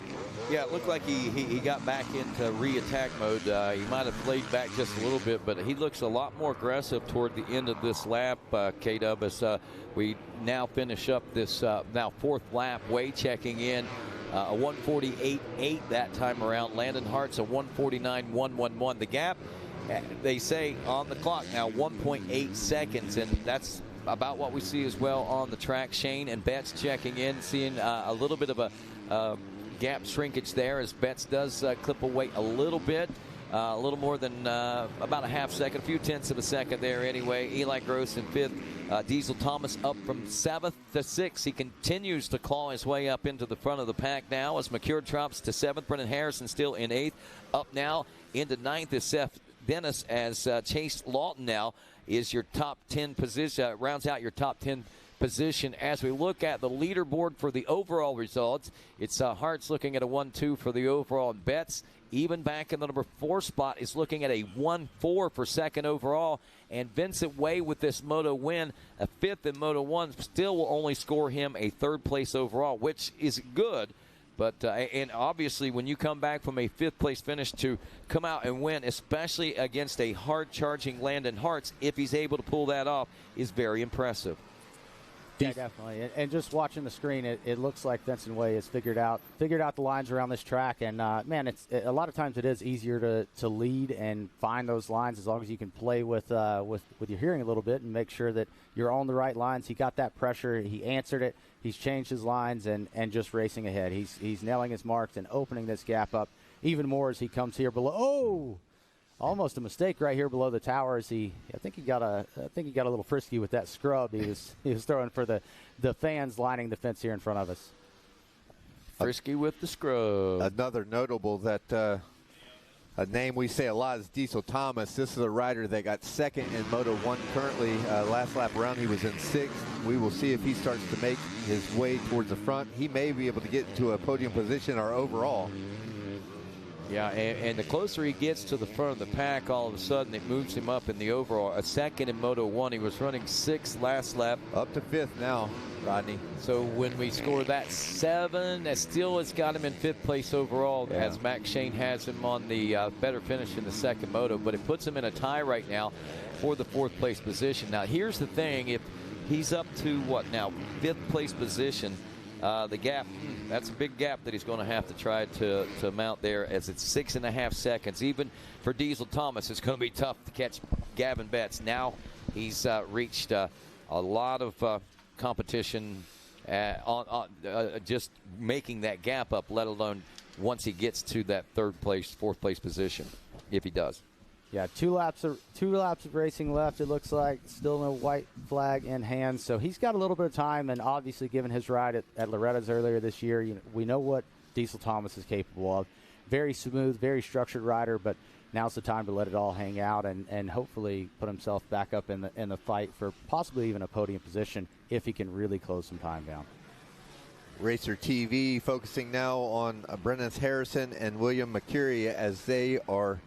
Yeah, it looked like he got back into re-attack mode. He might have played back just a little bit, but he looks a lot more aggressive toward the end of this lap, K-Dub, as we now finish up this now 4th lap. Way checking in. A 148.8 that time around. Landon Hartz a 149.111. The gap, they say on the clock now, 1.8 seconds, and that's about what we see as well on the track. Shane and Betts checking in, seeing a little bit of a gap shrinkage there as Betts does clip away a little bit. A little more than about a half second, a few tenths of a second there anyway. Eli Gross in 5th. Diesel Thomas up from 7th to 6th. He continues to claw his way up into the front of the pack now as McCure drops to 7th. Brennan Harrison still in 8th. Up now into 9th is Seth Dennis as Chase Lawton now is your top 10 position, rounds out your top 10 position. As we look at the leaderboard for the overall results, it's Hartz looking at a 1-2 for the overall, and Betts even back in the number 4 spot is looking at a 1-4 for second overall. And Vincent Way with this Moto win, a 5th in Moto 1, still will only score him a 3rd place overall, which is good. But and obviously, when you come back from a 5th place finish to come out and win, especially against a hard-charging Landon Hartz, if he's able to pull that off, is very impressive.
Yeah, definitely. And just watching the screen, it looks like Vincent Way has figured out the lines around this track. And man, a lot of times it is easier to lead and find those lines as long as you can play with your hearing a little bit and make sure that you're on the right lines. He got that pressure. He answered it. He's changed his lines and just racing ahead. He's nailing his marks and opening this gap up even more as he comes here below. Oh! Almost a mistake right here below the tower. As I think he got a little frisky with that scrub. He was throwing for the fans lining the fence here in front of us.
Frisky with the scrub.
Another notable that a name we say a lot is Diesel Thomas. This is a rider that got 2nd in Moto 1 currently. Last lap around he was in 6th. We will see if he starts to make his way towards the front. He may be able to get into a podium position or overall.
Yeah, and the closer he gets to the front of the pack, all of a sudden it moves him up in the overall. A 2nd in Moto 1. He was running 6th last lap.
Up to 5th now, Rodney.
So when we score that 7, that still has got him in 5th place overall,
yeah,
as Max Shane has him on the better finish in the 2nd Moto. But it puts him in a tie right now for the 4th place position. Now, here's the thing. If he's up to, 5th place position, the gap, that's a big gap that he's going to have to try to mount there, as it's 6.5 seconds. Even for Diesel Thomas, it's going to be tough to catch Gavin Betts. Now he's reached a lot of competition on just making that gap up, let alone once he gets to that 3rd place, 4th place position, if he does.
Yeah, two laps of racing left, it looks like. Still no white flag in hand. So he's got a little bit of time, and obviously given his ride at Loretta's earlier this year, we know what Diesel Thomas is capable of. Very smooth, very structured rider, but now's the time to let it all hang out and hopefully put himself back up in the fight for possibly even a podium position if he can really close some time down.
Racer TV focusing now on Brennan Harrison and William McCurry as they are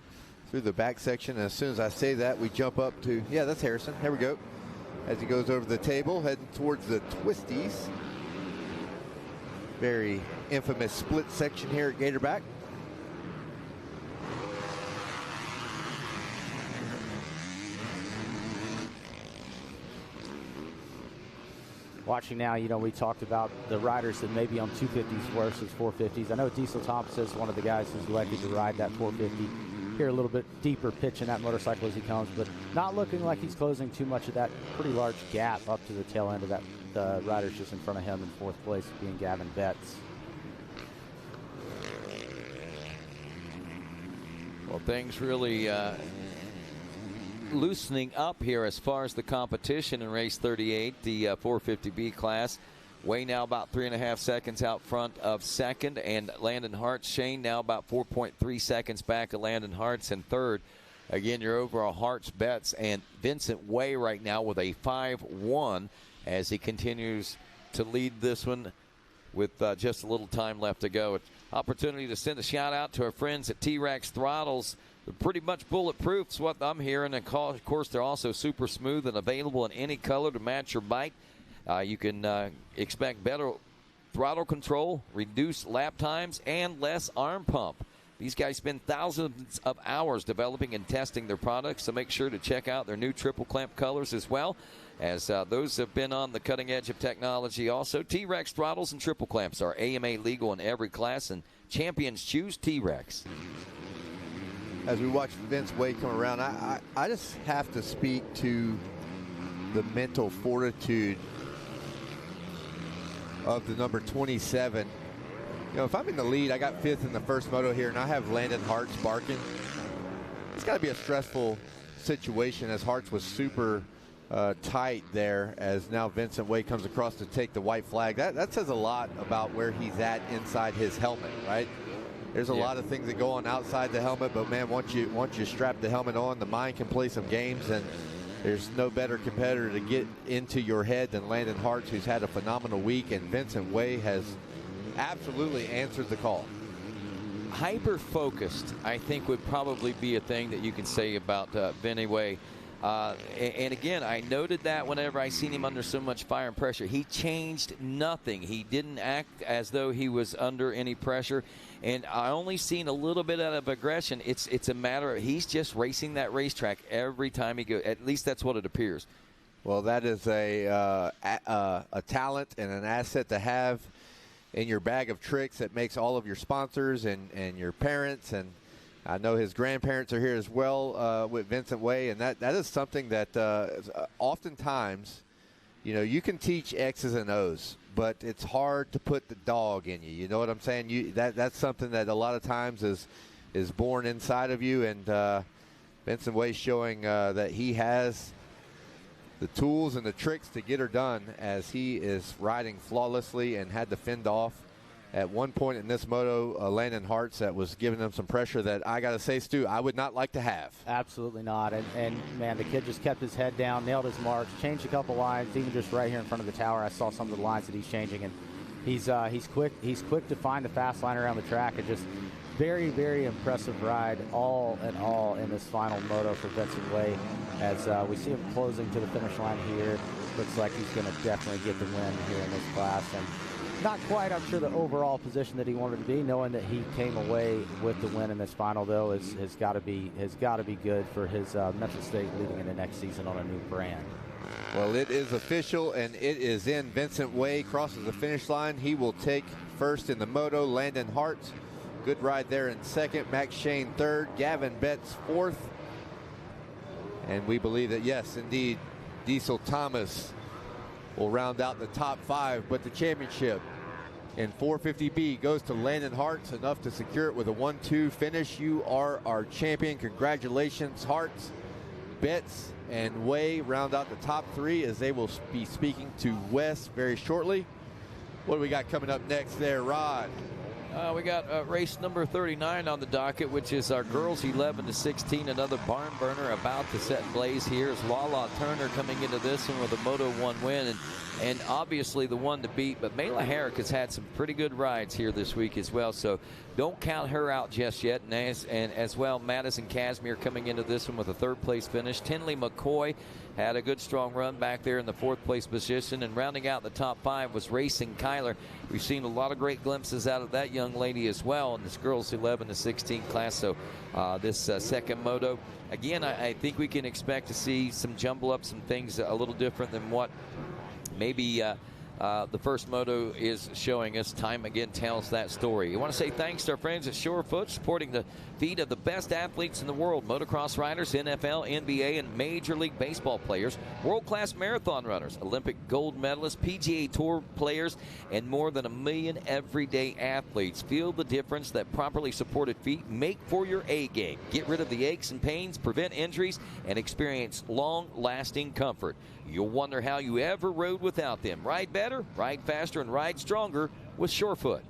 through the back section. And as soon as I say that, we jump up to, yeah, that's Harrison. Here we go. As he goes over the table, heading towards the twisties. Very infamous split section here at Gatorback.
Watching now, we talked about the riders that may be on 250s versus 450s. I know Diesel Thomas is one of the guys who's elected to ride that 450. Here a little bit deeper pitch in that motorcycle as he comes, but not looking like he's closing too much of that pretty large gap up to the tail end of that. The riders just in front of him in 4th place being Gavin Betts.
Well, things really loosening up here as far as the competition in race 38, the 450B class. Way now about 3.5 seconds out front of 2nd, and Landon Hartz. Shane now about 4.3 seconds back of Landon Hartz in 3rd. Again, your overall Hartz, Betts, and Vincent Way right now with a 5-1 as he continues to lead this one with just a little time left to go. Opportunity to send a shout out to our friends at T-Rex Throttles. They're pretty much bulletproof is what I'm hearing, and of course they're also super smooth and available in any color to match your bike. You can expect better throttle control, reduced lap times, and less arm pump. These guys spend thousands of hours developing and testing their products, so make sure to check out their new triple clamp colors as well, as those have been on the cutting edge of technology. Also, T-Rex throttles and triple clamps are AMA legal in every class, and champions choose T-Rex.
As we watch Vince Way come around, I just have to speak to the mental fortitude of the number 27. If I'm in the lead, I got 5th in the first moto here, and I have Landon Hartz barking. It's got to be a stressful situation, as Hartz was super tight there, as now Vincent Way comes across to take the white flag. That says a lot about where he's at inside his helmet, right? There's a lot of things that go on outside the helmet, but man, once you strap the helmet on, the mind can play some games, and there's no better competitor to get into your head than Landon Hartz, who's had a phenomenal week, and Vincent Way has absolutely answered the call.
Hyper-focused, I think, would probably be a thing that you can say about Vinny Way. And again, I noted that whenever I seen him under so much fire and pressure, he changed nothing. He didn't act as though he was under any pressure. And I only seen a little bit out of aggression. It's a matter of he's just racing that racetrack every time he goes. At least that's what it appears.
Well, that is a talent and an asset to have in your bag of tricks that makes all of your sponsors and your parents, and I know his grandparents are here as well with Vincent Way, and that is something that oftentimes, you know, you can teach X's and O's, but it's hard to put the dog in you. You know what I'm saying? That's something that a lot of times is born inside of you, and Vincent Way showing that he has the tools and the tricks to get her done as he is riding flawlessly and had to fend off at one point in this moto Landon Hartz that was giving him some pressure that I got to say, Stu, I would not like to have.
Absolutely not. And man, the kid just kept his head down, nailed his marks, changed a couple lines, even just right here in front of the tower. I saw some of the lines that he's changing, and he's quick. He's quick to find the fast line around the track, and just very, very impressive ride all in all in this final moto for Vincent Way. As we see him closing to the finish line here, looks like he's going to definitely get the win here in this class. And not quite, I'm sure, the overall position that he wanted to be. Knowing that he came away with the win in this final, though, has got to be good for his Metro State leading into next season on a new brand.
Well, it is official, and it is in. Vincent Way crosses the finish line. He will take first in the moto. Landon Hartz, good ride there in second. Max Shane third. Gavin Betts fourth. And we believe that, yes, indeed, Diesel Thomas will round out the top five. But the championship in 450B goes to Landon Hartz, enough to secure it with a 1-2 finish. You are our champion. Congratulations, Hartz. Betts and Way round out the top three as they will be speaking to Wes very shortly. What do we got coming up next there, Rod?
We got race number 39 on the docket, which is our girls 11 to 16. Another barn burner about to set blaze here. Is Lala Turner coming into this one with a Moto 1 win, and obviously the one to beat. But Mayla Herrick has had some pretty good rides here this week as well, so don't count her out just yet. And as well, Madison Casimir coming into this one with a third place finish. Tinley McCoy had a good strong run back there in the fourth place position, and rounding out the top five was Racing Kyler. We've seen a lot of great glimpses out of that young lady as well in this girls 11 to 16 class. So this second moto, again, I think we can expect to see some jumble up, some things a little different than what maybe the first moto is showing us. Time again tells that story. You want to say thanks to our friends at Surefoot, supporting the feet of the best athletes in the world: motocross riders, NFL, NBA, and Major League Baseball players, world-class marathon runners, Olympic gold medalists, PGA Tour players, and more than 1 million everyday athletes. Feel the difference that properly supported feet make for your A game. Get rid of the aches and pains, prevent injuries, and experience long-lasting comfort. You'll wonder how you ever rode without them. Ride better, ride faster, and ride stronger with Surefoot.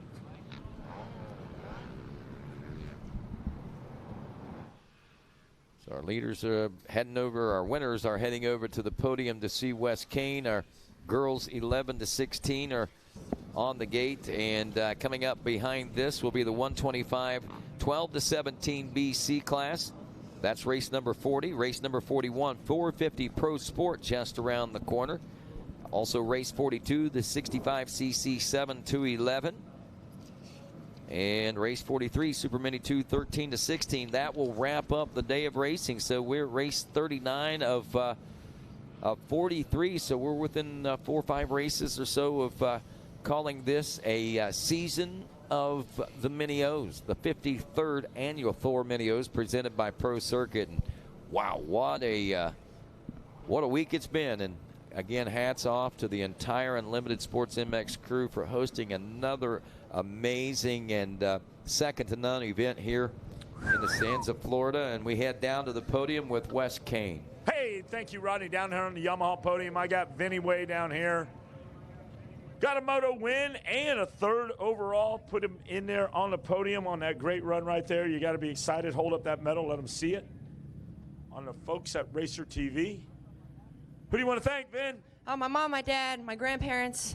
So our leaders are heading over, our winners are heading over to the podium to see Wes Kane. Our girls 11 to 16 are on the gate, and coming up behind this will be the 125 12 to 17 BC class. That's race number 40. Race number 41, 450 Pro Sport, just around the corner. Also race 42, the 65cc 7 to 11. And race 43, Super Mini 2, 13 to 16. That will wrap up the day of racing. So we're race 39 of 43. So we're within 4 or 5 races or so of calling this a season of the Mini O's, the 53rd annual Thor Mini O's presented by Pro Circuit. And wow, what a week it's been. And again, hats off to the entire Unlimited Sports MX crew for hosting another amazing and second to none event here in the sands of Florida. And we head down to the podium with Wes Kane.
Hey, thank you, Rodney. Down here on the Yamaha podium, I got Vinny Way down here. Got a moto win and a third overall. Put him in there on the podium on that great run right there. You got to be excited. Hold up that medal. Let them see it. On the folks at Racer TV. Who do you want to thank, Vin?
My mom, my dad, my grandparents,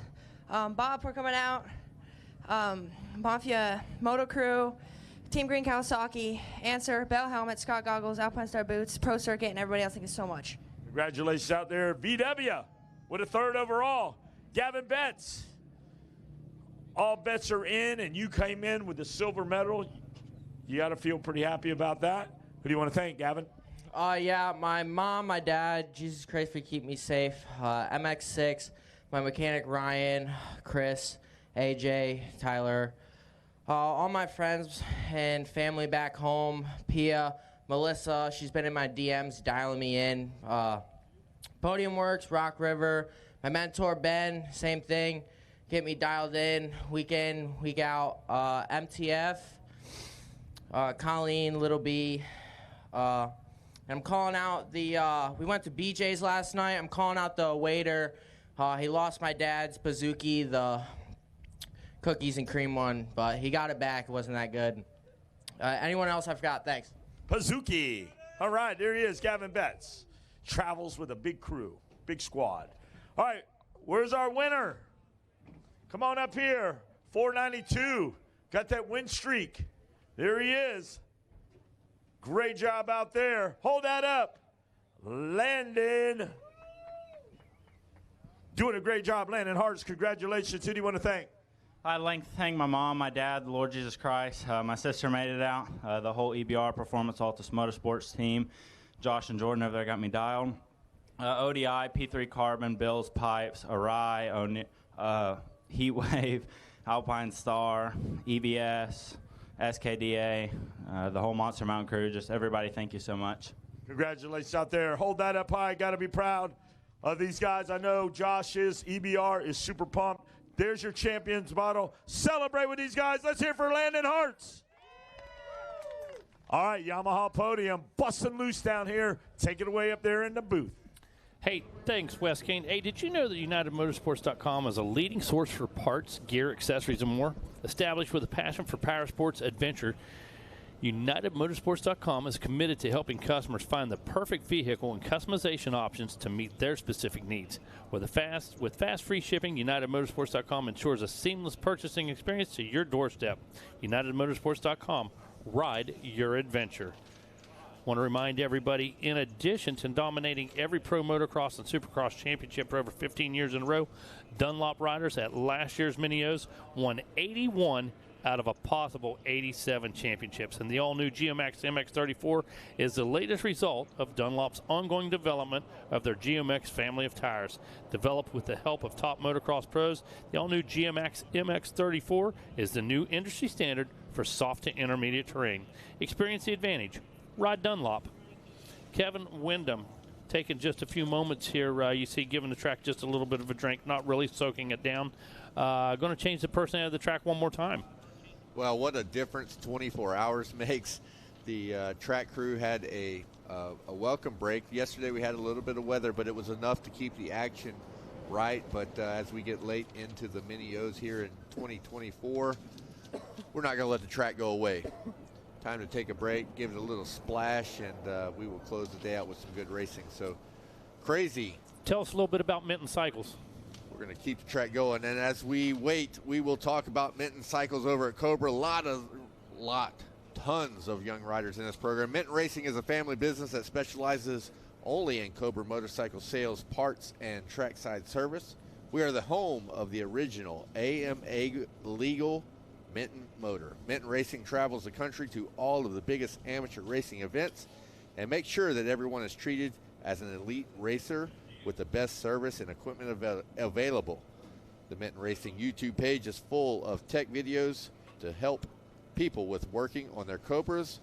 Bob for coming out, Mafia Moto Crew, Team Green Kawasaki. Answer, Bell Helmet, Scott Goggles, Alpine Star Boots, Pro Circuit, and everybody else. Thank you so much.
Congratulations out there, VW, with a 3rd overall. Gavin Betts. All bets are in, and you came in with the silver medal. You got to feel pretty happy about that. Who do you want to thank, Gavin?
Yeah, my mom, my dad, Jesus Christ, for keep me safe. MX6, my mechanic Ryan, Chris, AJ, Tyler, all my friends and family back home, Pia, Melissa, she's been in my DMs dialing me in. Podium Works, Rock River, my mentor Ben, same thing. Get me dialed in week out. MTF, Colleen, Little B. And I'm calling out the, we went to BJ's last night. I'm calling out the waiter. He lost my dad's Bazooki, the cookies and cream one, but he got it back. It wasn't that good. Anyone else I forgot? Thanks.
Bazooki. All right, there he is, Gavin Betts. Travels with a big crew, big squad. All right, where's our winner? Come on up here, 492. Got that win streak. There he is. Great job out there. Hold that up. Landon. Doing a great job, Landon Hartz. Congratulations. Who do you want to thank?
I'd like to thank my mom, my dad, the Lord Jesus Christ. My sister made it out. The whole EBR Performance Altus Motorsports team. Josh and Jordan over there got me dialed. ODI, P3 Carbon, Bills Pipes, Arai, Heatwave, Alpine Star, EBS, SKDA, the whole Monster Mountain crew. Just everybody, thank you so much.
Congratulations out there. Hold that up high. Got to be proud of these guys. I know Josh is. EBR is super pumped. There's your champion's bottle. Celebrate with these guys. Let's hear for Landon Hartz. All right, Yamaha Podium busting loose down here. Take it away up there in the booth.
Hey, thanks, Wes Kane. Hey, did you know that UnitedMotorsports.com is a leading source for parts, gear, accessories, and more? Established with a passion for power sports adventure, UnitedMotorsports.com is committed to helping customers find the perfect vehicle and customization options to meet their specific needs. With fast free shipping, UnitedMotorsports.com ensures a seamless purchasing experience to your doorstep. UnitedMotorsports.com. Ride your adventure. Want to remind everybody, in addition to dominating every pro motocross and supercross championship for over 15 years in a row, Dunlop riders at last year's Mini-O's won 81 out of a possible 87 championships. And the all-new GMX MX-34 is the latest result of Dunlop's ongoing development of their GMX family of tires. Developed with the help of top motocross pros, the all-new GMX MX-34 is the new industry standard for soft to intermediate terrain. Experience the advantage. Ride Dunlop. Kevin Windham taking just a few moments here. You see giving the track just a little bit of a drink, not really soaking it down. Going to change the personality of the track one more time.
Well, what a difference 24 hours makes. The track crew had a welcome break. Yesterday we had a little bit of weather, but it was enough to keep the action right. But as we get late into the Mini-O's here in 2024, we're not going to let the track go away. Time to take a break, give it a little splash, and we will close the day out with some good racing. So, crazy.
Tell us a little bit about Minton Cycles.
We're going to keep the track going, and as we wait, we will talk about Minton Cycles over at Cobra. Tons of young riders in this program. Minton Racing is a family business that specializes only in Cobra motorcycle sales, parts, and trackside service. We are the home of the original AMA legal Minton motor. Minton Racing travels the country to all of the biggest amateur racing events and makes sure that everyone is treated as an elite racer with the best service and equipment available. The Minton Racing YouTube page is full of tech videos to help people with working on their Cobras,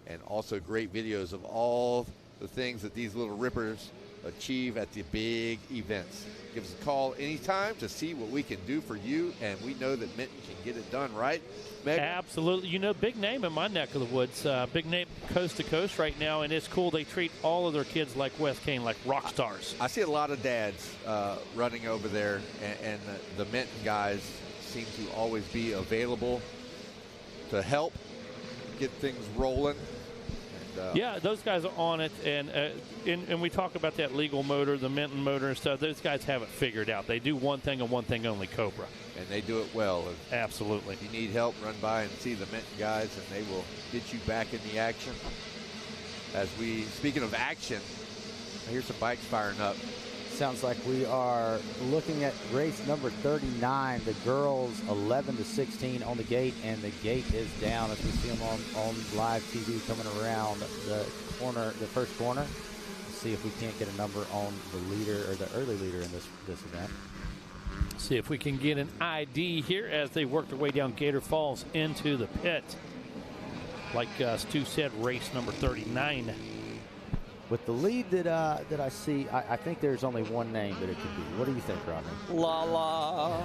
and also great videos of all the things that these little rippers achieve at the big events. Give us a call anytime to see what we can do for you, and we know that Minton can get it done, right, Meg?
Absolutely. You know, big name in my neck of the woods. Big name coast to coast right now, and it's cool. They treat all of their kids like Wes Kane, like rock stars.
I see a lot of dads running over there, and the Minton guys seem to always be available to help get things rolling.
yeah, those guys are on it, and we talk about that legal motor, the Minton motor and stuff. Those guys have it figured out. They do one thing and one thing only, Cobra.
And they do it well.
Absolutely.
If you need help, run by and see the Minton guys, and they will get you back in the action. Speaking of action, here's some bikes firing up.
Sounds like we are looking at race number 39, the girls 11 to 16 on the gate, and the gate is down as we see them on live TV coming around the corner, the first corner. Let's see if we can't get a number on the leader or the early leader in this event.
See if we can get an ID here as they work their way down Gator Falls into the pit. Like Stu said, race number 39.
With the lead that I see, I think there's only one name that it could be. What do you think, Rodney?
La.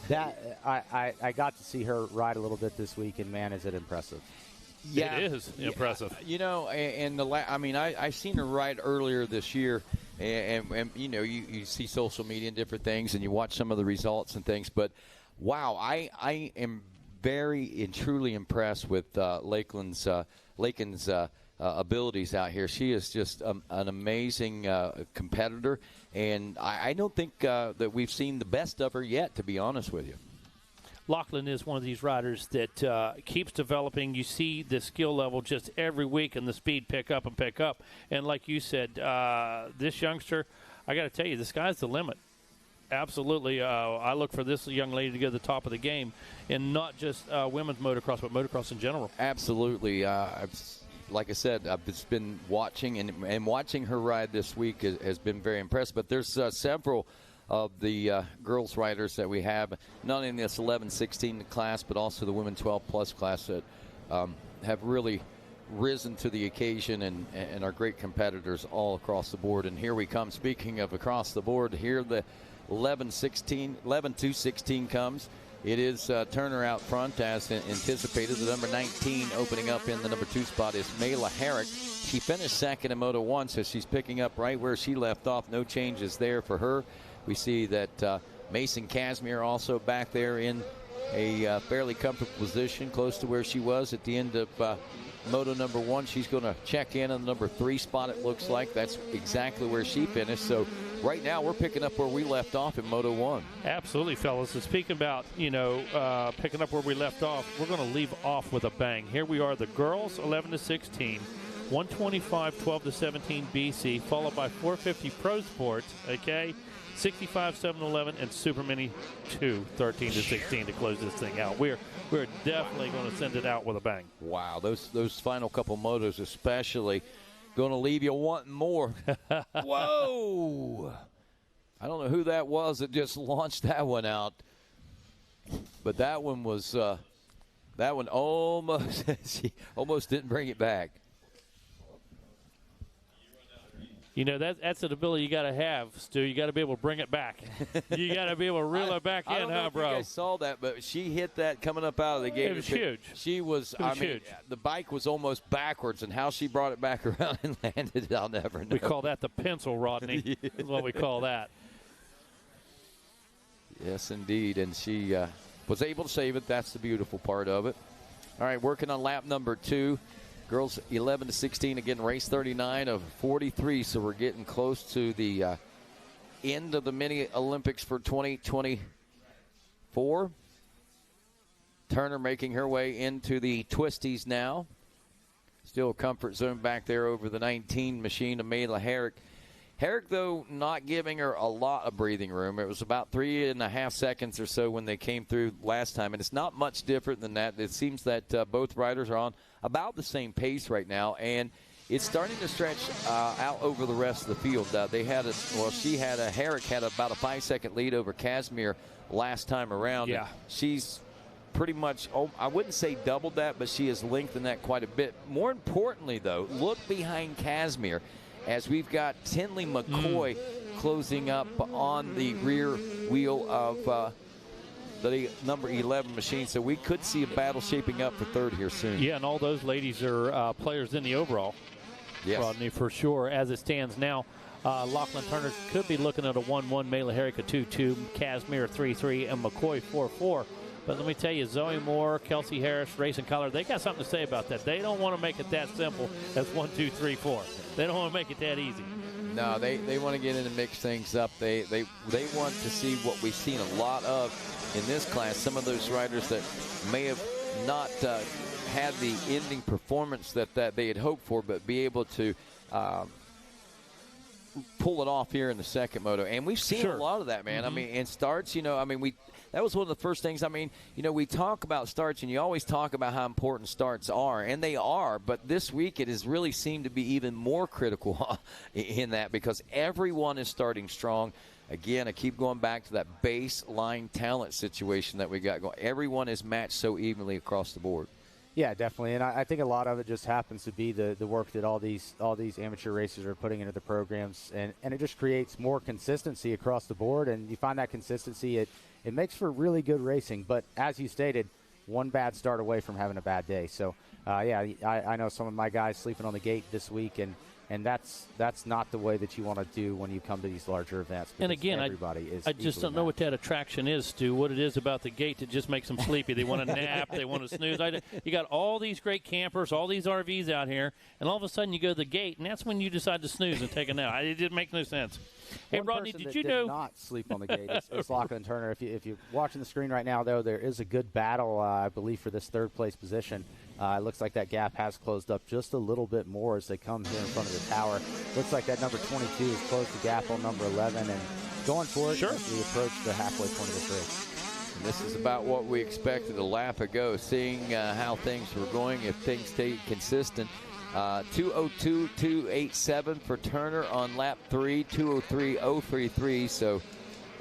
That I got to see her ride a little bit this week, and man, is it impressive.
Yeah, it is impressive.
You know, and I seen her ride earlier this year, and you know, you see social media and different things, and you watch some of the results and things. But wow, I am very and truly impressed with Lakeland's abilities out here. She is just an amazing competitor, and I don't think that we've seen the best of her yet, to be honest with you.
Lachlan is one of these riders that keeps developing. You see the skill level just every week and the speed pick up. And like you said, this youngster, I got to tell you, the sky's the limit. Absolutely. I look for this young lady to go to the top of the game, and not just women's motocross, but motocross in general.
Absolutely. Like I said, I've just been watching, and watching her ride this week has been very impressive. But there's several of the girls riders that we have, not only in this 11-16 class, but also the women 12-plus class that have really risen to the occasion and are great competitors all across the board. And here we come. Speaking of across the board, here the 11-2-16 comes. It is Turner out front as anticipated. The number 19 opening up in the number 2 spot is Mayla Herrick. She finished second in Moto 1, so she's picking up right where she left off. No changes there for her. We see that Mason Casimir also back there in a fairly comfortable position, close to where she was at the end of Moto number 1. She's going to check in on the number 3 spot, it looks like. That's exactly where she finished. So right now we're picking up where we left off in Moto 1.
Absolutely, fellas. And speaking about, picking up where we left off, we're going to leave off with a bang. Here we are, the girls 11-16, 125 12-17 BC, followed by 450 Pro Sports, okay? 65 7-11 and Super Mini 2 13-16 to close this thing out. We're definitely going to send it out with a bang.
Wow, those final couple motos especially going to leave you wanting more. Whoa! I don't know who that was that just launched that one out, but that one was that one almost she almost didn't bring it back.
You know, that's an ability you got to have, Stu. You got to be able to bring it back. You got to be able to reel it back in, huh, bro?
I saw that, but she hit that coming up out of the gate.
It was huge.
She was,
huge.
The bike was almost backwards, and how she brought it back around and landed, I'll never know.
We call that the pencil, Rodney. Is what we call that.
Yes, indeed, and she was able to save it. That's the beautiful part of it. All right, working on lap number 2. Girls 11-16, again, race 39 of 43, so we're getting close to the end of the mini Olympics for 2024. Turner making her way into the twisties now. Still a comfort zone back there over the 19 machine of Mayla Herrick. Herrick, though, not giving her a lot of breathing room. It was about 3.5 seconds or so when they came through last time, and it's not much different than that. It seems that both riders are on about the same pace right now, and it's starting to stretch out over the rest of the field. Herrick had about a 5-second lead over Casimir last time around.
Yeah.
She's pretty much, I wouldn't say doubled that, but she has lengthened that quite a bit. More importantly, though, look behind Casimir as we've got Tinley McCoy closing up on the rear wheel of the number 11 machine. So we could see a battle shaping up for third here soon.
Yeah, and all those ladies are players in the overall.
Yes.
Rodney, for sure. As it stands now, Lachlan Turner could be looking at a 1-1, Mayla Herrick a 2-2, Casimir 3-3, and McCoy 4-4. But let me tell you, Zoe Moore, Kelsey Harris, Racing Collar, they got something to say about that. They don't want to make it that simple as 1, 2, 3, 4. They don't want to make it that easy.
No, they want to get in and mix things up. They want to see what we've seen a lot of in this class. Some of those riders that may have not had the ending performance that they had hoped for, but be able to pull it off here in the second moto. And we've seen a lot of that, man. I mean, in starts, that was one of the first things. I mean, we talk about starts, and you always talk about how important starts are, and they are. But this week, it has really seemed to be even more critical in that, because everyone is starting strong. Again, I keep going back to that baseline talent situation that we got going. Everyone is matched so evenly across the board.
Yeah, definitely, and I think a lot of it just happens to be the work that all these amateur racers are putting into the programs, and it just creates more consistency across the board, and you find that consistency, it makes for really good racing. But as you stated, one bad start away from having a bad day. So, I know some of my guys sleeping on the gate this week, and that's not the way that you want to do when you come to these larger events.
And again, I just don't know what that attraction is, Stu, what it is about the gate that just makes them sleepy. They want to nap, they want to snooze. You got all these great campers, all these RVs out here, and all of a sudden you go to the gate, and that's when you decide to snooze and take a nap. It didn't make no sense. Hey, Rodney, did you know?
Not sleep on the gate. It's Lachlan Turner. If you're watching the screen right now, though, there is a good battle, I believe, for this third place position. It looks like that gap has closed up just a little bit more as they come here in front of the tower. Looks like that number 22 has closed the gap on number 11 and going for it as we approach the halfway point of this race.
And this is about what we expected a lap ago, seeing how things were going, if things stayed consistent. 2:02.287 for Turner on lap 3, 2:03.033. So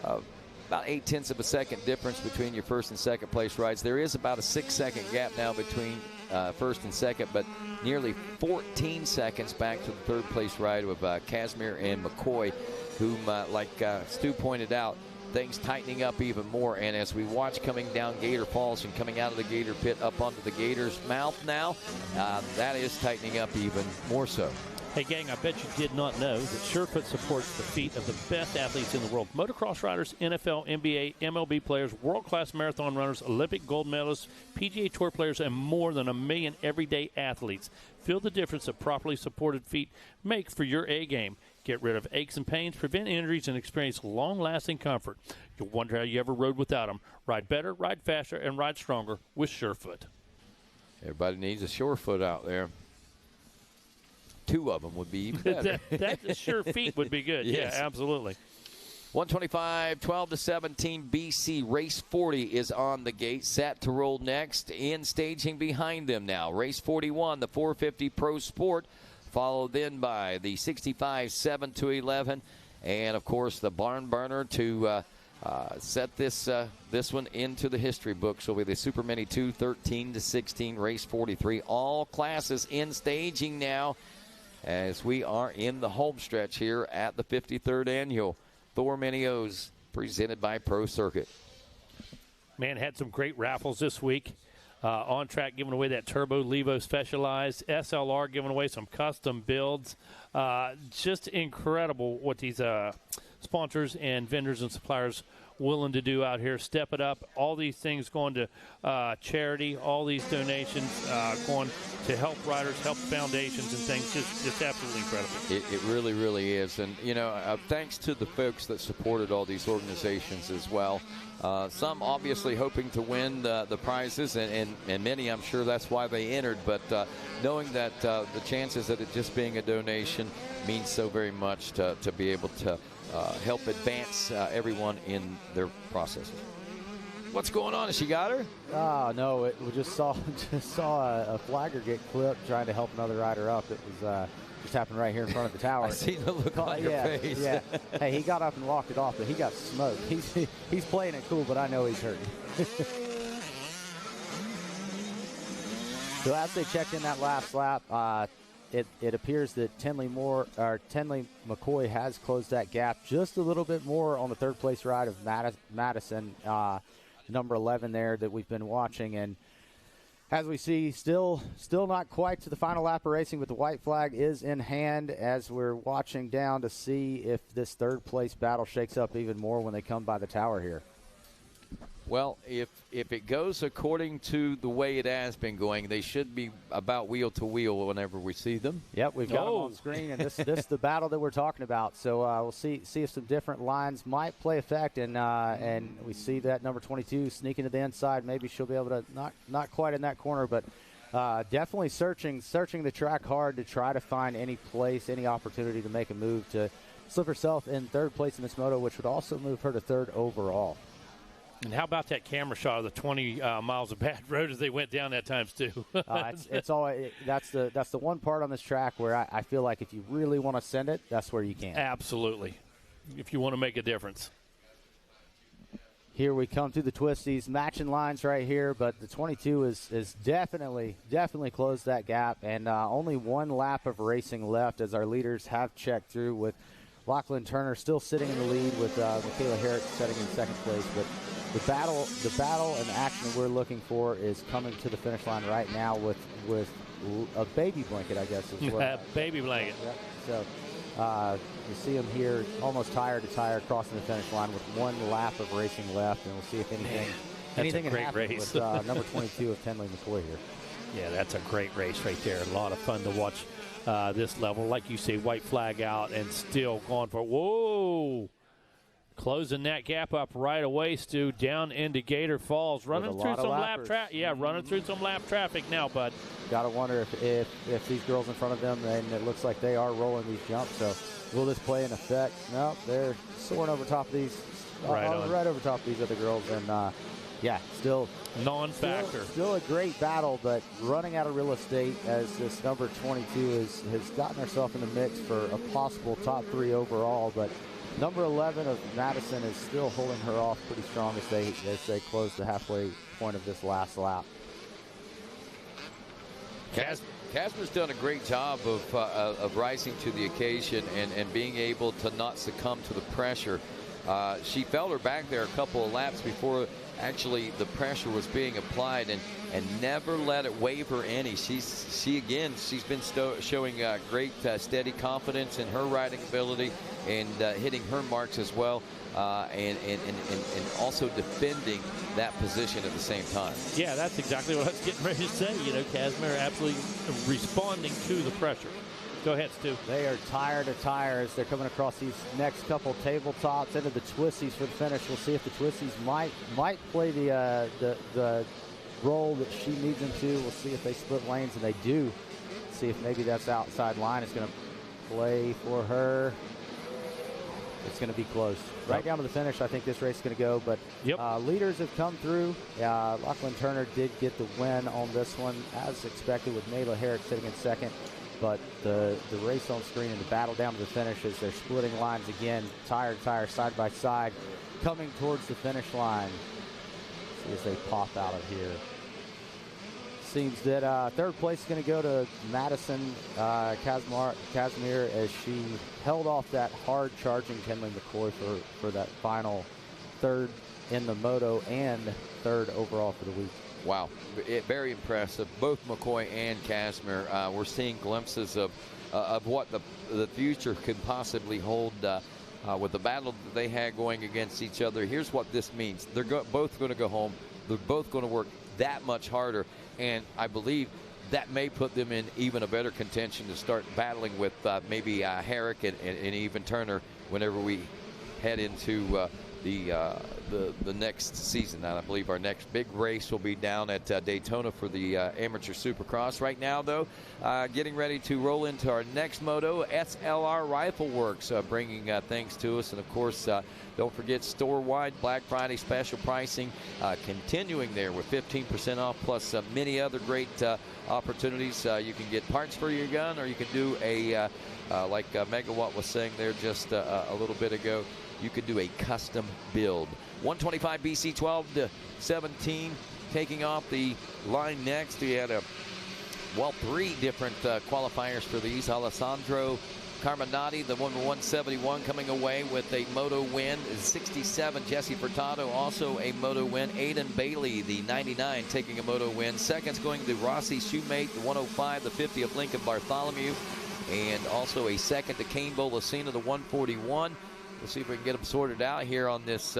about 0.8 of a second difference between your first and second place rides. There is about a 6-second gap now between first and second, but nearly 14 seconds back to the third place ride with Casimir and McCoy, whom, like Stu pointed out, things tightening up even more. And as we watch coming down Gator Falls and coming out of the Gator pit up onto the Gator's mouth now, that is tightening up even more so.
Hey, gang, I bet you did not know that Surefoot supports the feet of the best athletes in the world. Motocross riders, NFL, NBA, MLB players, world-class marathon runners, Olympic gold medalists, PGA Tour players, and more than 1 million everyday athletes. Feel the difference that properly supported feet make for your A-game. Get rid of aches and pains, prevent injuries, and experience long-lasting comfort. You'll wonder how you ever rode without them. Ride better, ride faster, and ride stronger with Surefoot.
Everybody needs a Surefoot out there. 2 of them would be even better.
that sure feet would be good.
Yes.
Yeah, absolutely.
125, 12-17 BC. Race 40 is on the gate, set to roll next. In staging behind them now. Race 41, the 450 Pro Sport, followed then by the 65 7-11, and of course the barn burner to set this one into the history books will be the Super Mini 2 13-16 Race 43. All classes in staging now, as we are in the home stretch here at the 53rd Annual Thor Mini O's, presented by Pro Circuit.
Man, had some great raffles this week. On track giving away that Turbo Levo Specialized, SLR giving away some custom builds. Just incredible what these sponsors and vendors and suppliers willing to do out here. Step it up. All these things going to charity, all these donations going to help riders, help foundations and things. Just absolutely incredible.
It really, really is. And, thanks to the folks that supported all these organizations as well. Some obviously hoping to win the prizes, and many, I'm sure that's why they entered. But knowing that the chances of it just being a donation means so very much to be able to help advance everyone in their processes. What's going on? Has she got her?
Oh, no. We just saw a flagger get clipped trying to help another rider up. It was just happened right here in front of the tower.
I see the look on your face.
Yeah. Hey, he got up and walked it off, but he got smoked. He's playing it cool, but I know he's hurting. So as they checked in that last lap, it appears that Tenley McCoy has closed that gap just a little bit more on the third place ride of Madison, number 11 there that we've been watching. And as we see, still not quite to the final lap of racing, but the white flag is in hand as we're watching down to see if this third place battle shakes up even more when they come by the tower here.
Well, if it goes according to the way it has been going, they should be about wheel to wheel whenever we see them.
Yep, we've got them on screen, and this is the battle that we're talking about. So we'll see if some different lines might play effect, and we see that number 22 sneaking to the inside. Maybe she'll be able to not quite in that corner, but definitely searching the track hard to try to find any place, any opportunity to make a move to slip herself in third place in this moto, which would also move her to third overall.
And how about that camera shot of the 20 miles of bad road as they went down that times too?
That's the one part on this track where I feel like if you really want to send it, that's where you can.
Absolutely, if you want to make a difference.
Here we come through the twisties, matching lines right here, but the 22 is definitely closed that gap, and only one lap of racing left as our leaders have checked through, with Lachlan Turner still sitting in the lead, with Michaela Herrick setting in second place. But the battle and action that we're looking for is coming to the finish line right now with a baby blanket, I guess is what.
Baby blanket.
Yep. So you see him here almost tire to tire crossing the finish line with one lap of racing left, and we'll see if anything can happen with number 22 of Tenley McCoy here.
Yeah, that's a great race right there. A lot of fun to watch this level. Like you say, white flag out and still going for, whoa! Closing that gap up right away, Stu, down into Gator Falls. Running through some lap traffic. Yeah, running through some lap traffic now, bud.
Got to wonder if these girls in front of them, and it looks like they are rolling these jumps. So will this play an effect? No, they're soaring over top of these, right over top of these other girls. And, yeah, still
non-factor.
Still a great battle, but running out of real estate as this number 22 has gotten herself in the mix for a possible top 3 overall. But number 11 of Madison is still holding her off pretty strong as they close the halfway point of this last lap.
Casper's done a great job of rising to the occasion and being able to not succumb to the pressure. She felt her back there a couple of laps before actually the pressure was being applied, and never let it waver any. She's been showing great steady confidence in her riding ability and hitting her marks as well, and also defending that position at the same time.
Yeah, that's exactly what I was getting ready to say. You know, Casimir absolutely responding to the pressure. Go ahead, Stu.
They are tire to tire as they're coming across these next couple tabletops into the twisties for the finish. We'll see if the twisties might play the role that she needs them to. We'll see if they split lanes, and they do. See if maybe that's outside line is going to play for her. It's going to be close. Right down to the finish, I think this race is going to go. But leaders have come through. Lachlan Turner did get the win on this one, as expected, with Mayla Herrick sitting in second. But the race on screen and the battle down to the finish as they're splitting lines again, tire to tire, side by side, coming towards the finish line. See as they pop out of here. Seems that third place is going to go to Madison Casimir as she held off that hard charging Kenley McCoy for that final third in the moto and third overall for the week.
Wow, very impressive. Both McCoy and Casimir. We're seeing glimpses of what the future could possibly hold with the battle that they had going against each other. Here's what this means. They're both going to go home. They're both going to work that much harder, and I believe that may put them in even a better contention to start battling with maybe Herrick and even Turner whenever we head into the next season. And I believe our next big race will be down at Daytona for the Amateur Supercross. Right now, though, getting ready to roll into our next moto, SLR Rifle Works, bringing things to us. And, of course, don't forget store-wide Black Friday special pricing continuing there with 15% off, plus many other great opportunities. You can get parts for your gun, or you can do a, like Megawatt was saying there just a little bit ago, you could do a custom build. 125 BC 12 to 17 taking off the line next. We had three different qualifiers for these. Alessandro Carminati, the number 171, coming away with a moto win. 67, Jesse Furtado, also a moto win. Aiden Bailey, the 99, taking a moto win. Seconds going to Rossi Shoemate, the 105, the 50 of Lincoln Bartholomew. And also a second to Kane Bolasina, the 141. We'll see if we can get them sorted out here on this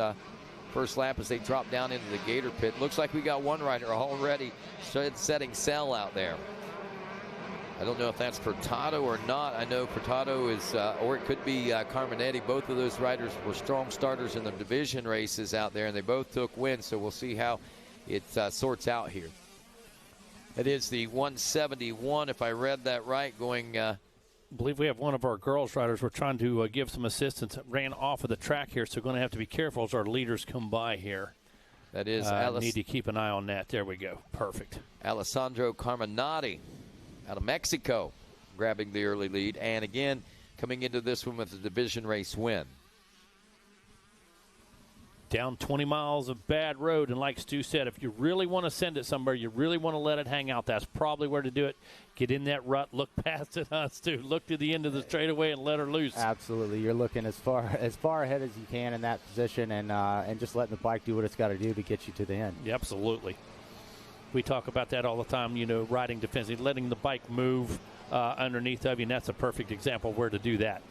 first lap as they drop down into the Gator pit. Looks like we got one rider already setting sail out there. I don't know if that's Furtado or not. I know Furtado is, or it could be Carminetti. Both of those riders were strong starters in the division races out there, and they both took wins, so we'll see how it sorts out here. It is the 171, if I read that right, going...
I believe we have one of our girls riders. We're trying to give some assistance. Ran off of the track here, so we're going to have to be careful as our leaders come by here.
That is
need to keep an eye on that. There we go. Perfect.
Alessandro Carminati out of Mexico grabbing the early lead. And again, coming into this one with a division race win.
Down 20 miles of bad road, and like Stu said, if you really want to send it somewhere, you really want to let it hang out, that's probably where to do it. Get in that rut, look past it, Stu. Look to the end of the straightaway and let her loose.
Absolutely. You're looking as far ahead as you can in that position, and just letting the bike do what it's got to do to get you to the end.
Yeah, absolutely. We talk about that all the time, riding defensively, letting the bike move underneath of you, and that's a perfect example of where to do that.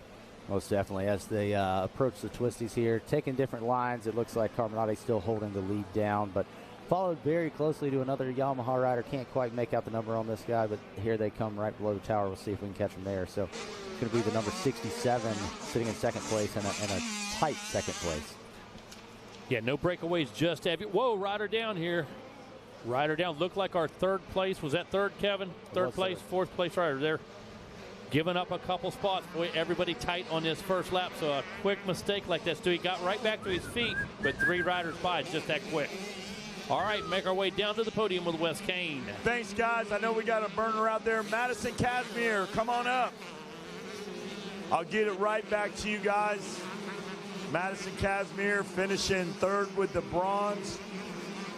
Most definitely. As they approach the twisties here, taking different lines, it looks like Carminati still holding the lead down, but followed very closely to another Yamaha rider. Can't quite make out the number on this guy, but here they come right below the tower. We'll see if we can catch them there. So it's going to be the number 67 sitting in second place and a tight second place.
Yeah, no breakaways, just heavy. Whoa, rider down here. Rider down. Looked like our third place. Was that third, Kevin? Third place, fourth place rider there. Giving up a couple spots. Boy, everybody tight on this first lap, so a quick mistake like that, Stu, he got right back to his feet, but 3 riders by just that quick. All right, make our way down to the podium with Wes Kane.
Thanks, guys. I know we got a burner out there. Madison Casimir, come on up. I'll get it right back to you guys. Madison Casimir finishing third with the bronze.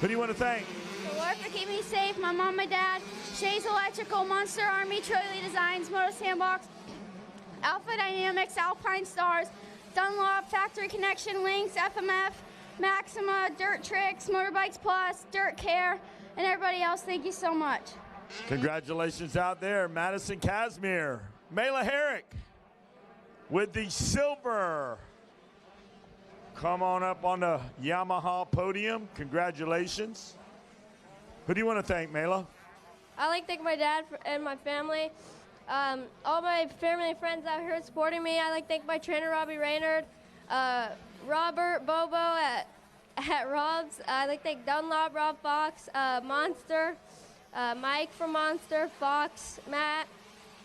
Who do you want to thank?
The Lord for keeping me safe, my mom, my dad, Shays Electrical, Monster Army, Troy Designs, Moto Sandbox, Alpha Dynamics, Alpine Stars, Dunlop, Factory Connection, Lynx, FMF, Maxima, Dirt Tricks, Motorbikes Plus, Dirt Care, and everybody else. Thank you so much.
Congratulations out there, Madison Casimir. Mela Herrick with the silver. Come on up on the Yamaha podium. Congratulations. Who do you want to thank, Mela?
I'd like to thank my dad and my family. All my family and friends out here supporting me. I'd like to thank my trainer, Robbie Raynard, Robert Bobo at Rob's. I'd like to thank Dunlop, Rob Fox, Monster, Mike from Monster, Fox, Matt,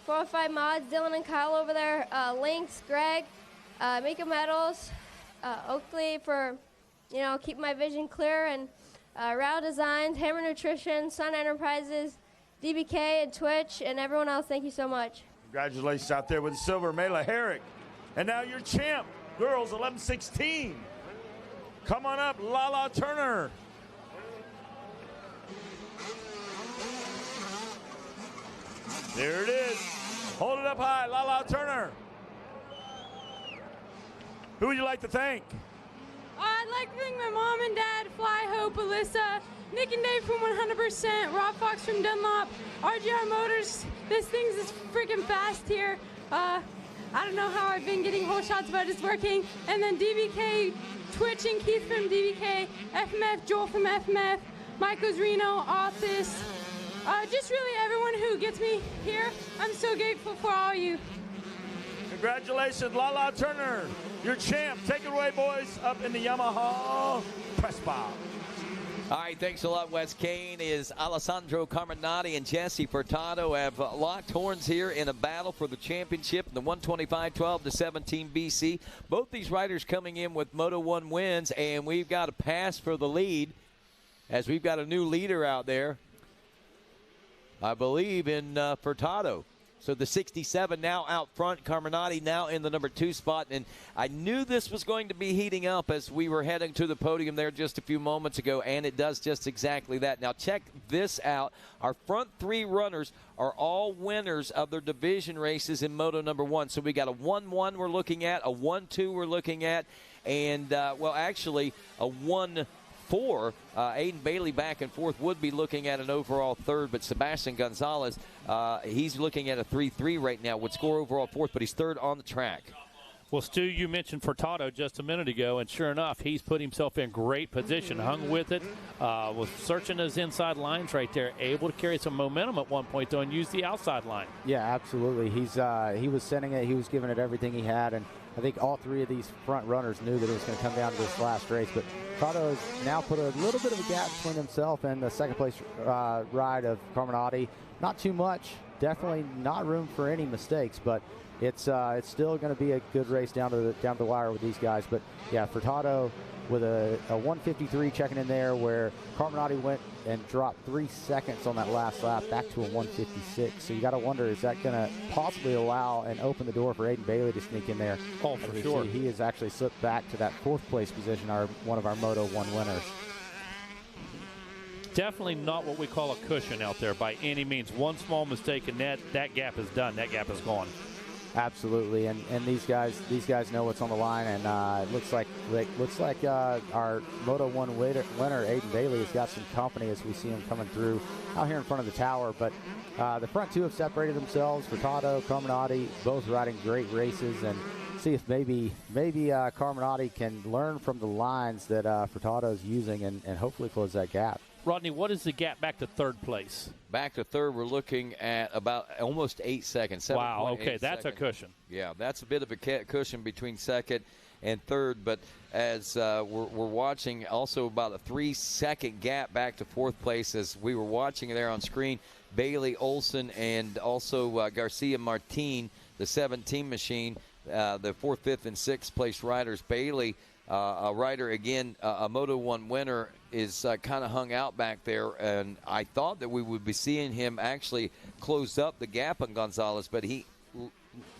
405 Mods, Dylan and Kyle over there, Lynx, Greg, Mika Metals, Oakley for, keeping my vision clear, and Rao Designs, Hammer Nutrition, Sun Enterprises, DBK and Twitch, and everyone else. Thank you so much.
Congratulations out there with the silver, Mela Herrick. And now your champ, girls 11-16. Come on up, Lala Turner. There it is. Hold it up high, Lala Turner. Who would you like to thank?
I'd like to thank my mom and dad, Fly Hope, Alyssa, Nick and Dave from 100%, Rob Fox from Dunlop, RGR Motors. This thing's is freaking fast here. I don't know how I've been getting whole shots, but it's working. And then DBK, Twitch and Keith from DBK, FMF, Joel from FMF, Michael's Reno, Office. Just really everyone who gets me here. I'm so grateful for all you.
Congratulations, Lala Turner, your champ. Take it away, boys, up in the Yamaha press box.
All right, thanks a lot, Wes Kane. Is Alessandro Carminati and Jesse Furtado have locked horns here in a battle for the championship in the 125 12-17 BC. Both these riders coming in with Moto 1 wins, and we've got a pass for the lead as we've got a new leader out there, I believe, in Furtado. So the 67 now out front, Carminati now in the number 2 spot. And I knew this was going to be heating up as we were heading to the podium there just a few moments ago, and it does just exactly that. Now check this out. Our front 3 runners are all winners of their division races in Moto number 1. So we got a 1-1 we're looking at, a 1-2 we're looking at, and, well, actually a 1-4. Aiden Bailey back and forth would be looking at an overall 3rd, but Sebastian Gonzalez, he's looking at a 3-3 right now, would score overall 4th, but he's 3rd on the track.
Well, Stu, you mentioned Furtado just a minute ago, and sure enough, he's put himself in great position, hung with it, was searching those inside lines right there, able to carry some momentum at one point, though, and use the outside line.
Yeah, absolutely. He was sending it. He was giving it everything he had, and I think all three of these front runners knew that it was going to come down to this last race. But Furtado has now put a little bit of a gap between himself and the second-place ride of Carminati. Not too much. Definitely not room for any mistakes, but it's still going to be a good race down to the wire with these guys. But yeah, Furtado with a 153 checking in there, where Carminati went and dropped 3 seconds on that last lap back to a 156. So you got to wonder, is that going to possibly allow and open the door for Aiden Bailey to sneak in there?
Oh, for sure.
He has actually slipped back to that 4th place position, one of our Moto 1 winners.
Definitely not what we call a cushion out there by any means. One small mistake and that gap is done. That gap is gone.
Absolutely, and these guys know what's on the line, and it looks like our Moto 1 winner Aiden Bailey has got some company as we see him coming through out here in front of the tower. But the front two have separated themselves. Furtado, Carminati, both riding great races, and see if maybe Carminati can learn from the lines that Furtado is using and hopefully close that gap.
Rodney, what is the gap back to 3rd place?
Back to 3rd, we're looking at about almost 8 seconds.
Wow, okay, that's a cushion.
Yeah, that's a bit of a cushion between 2nd and 3rd, but as we're watching, also about a 3-second gap back to 4th place as we were watching there on screen. Bailey, Olson, and also Garcia Martin, the 17 machine, the 4th, 5th, and 6th place riders. Bailey, a rider, again, a Moto 1 winner, is kind of hung out back there, and I thought that we would be seeing him actually close up the gap on Gonzalez, but he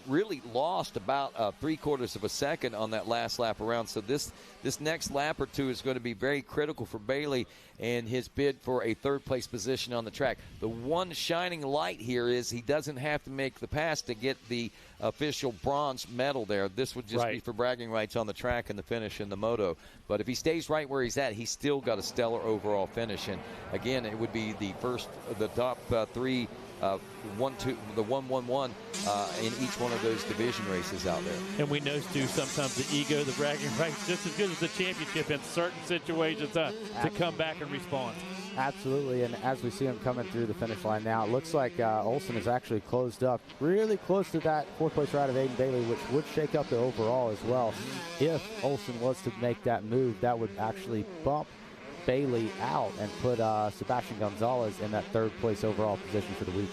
really lost about 3/4 of a second on that last lap around. So this next lap or two is going to be very critical for Bailey and his bid for a 3rd place position on the track. The one shining light here is he doesn't have to make the pass to get the official bronze medal there. This would just be for bragging rights on the track and the finish in the moto. But if he stays right where he's at, he's still got a stellar overall finish. And again, it would be the top 3 the 1-1-1 in each one of those division races out there.
And we know, Stu, sometimes the ego, the bragging rights, just as good as the championship in certain situations to come back and respond.
Absolutely, and as we see him coming through the finish line now, it looks like Olson is actually closed up really close to that 4th place ride of Aiden Bailey, which would shake up the overall as well. If Olson was to make that move, that would actually bump Bailey out and put Sebastian Gonzalez in that 3rd place overall position for the week.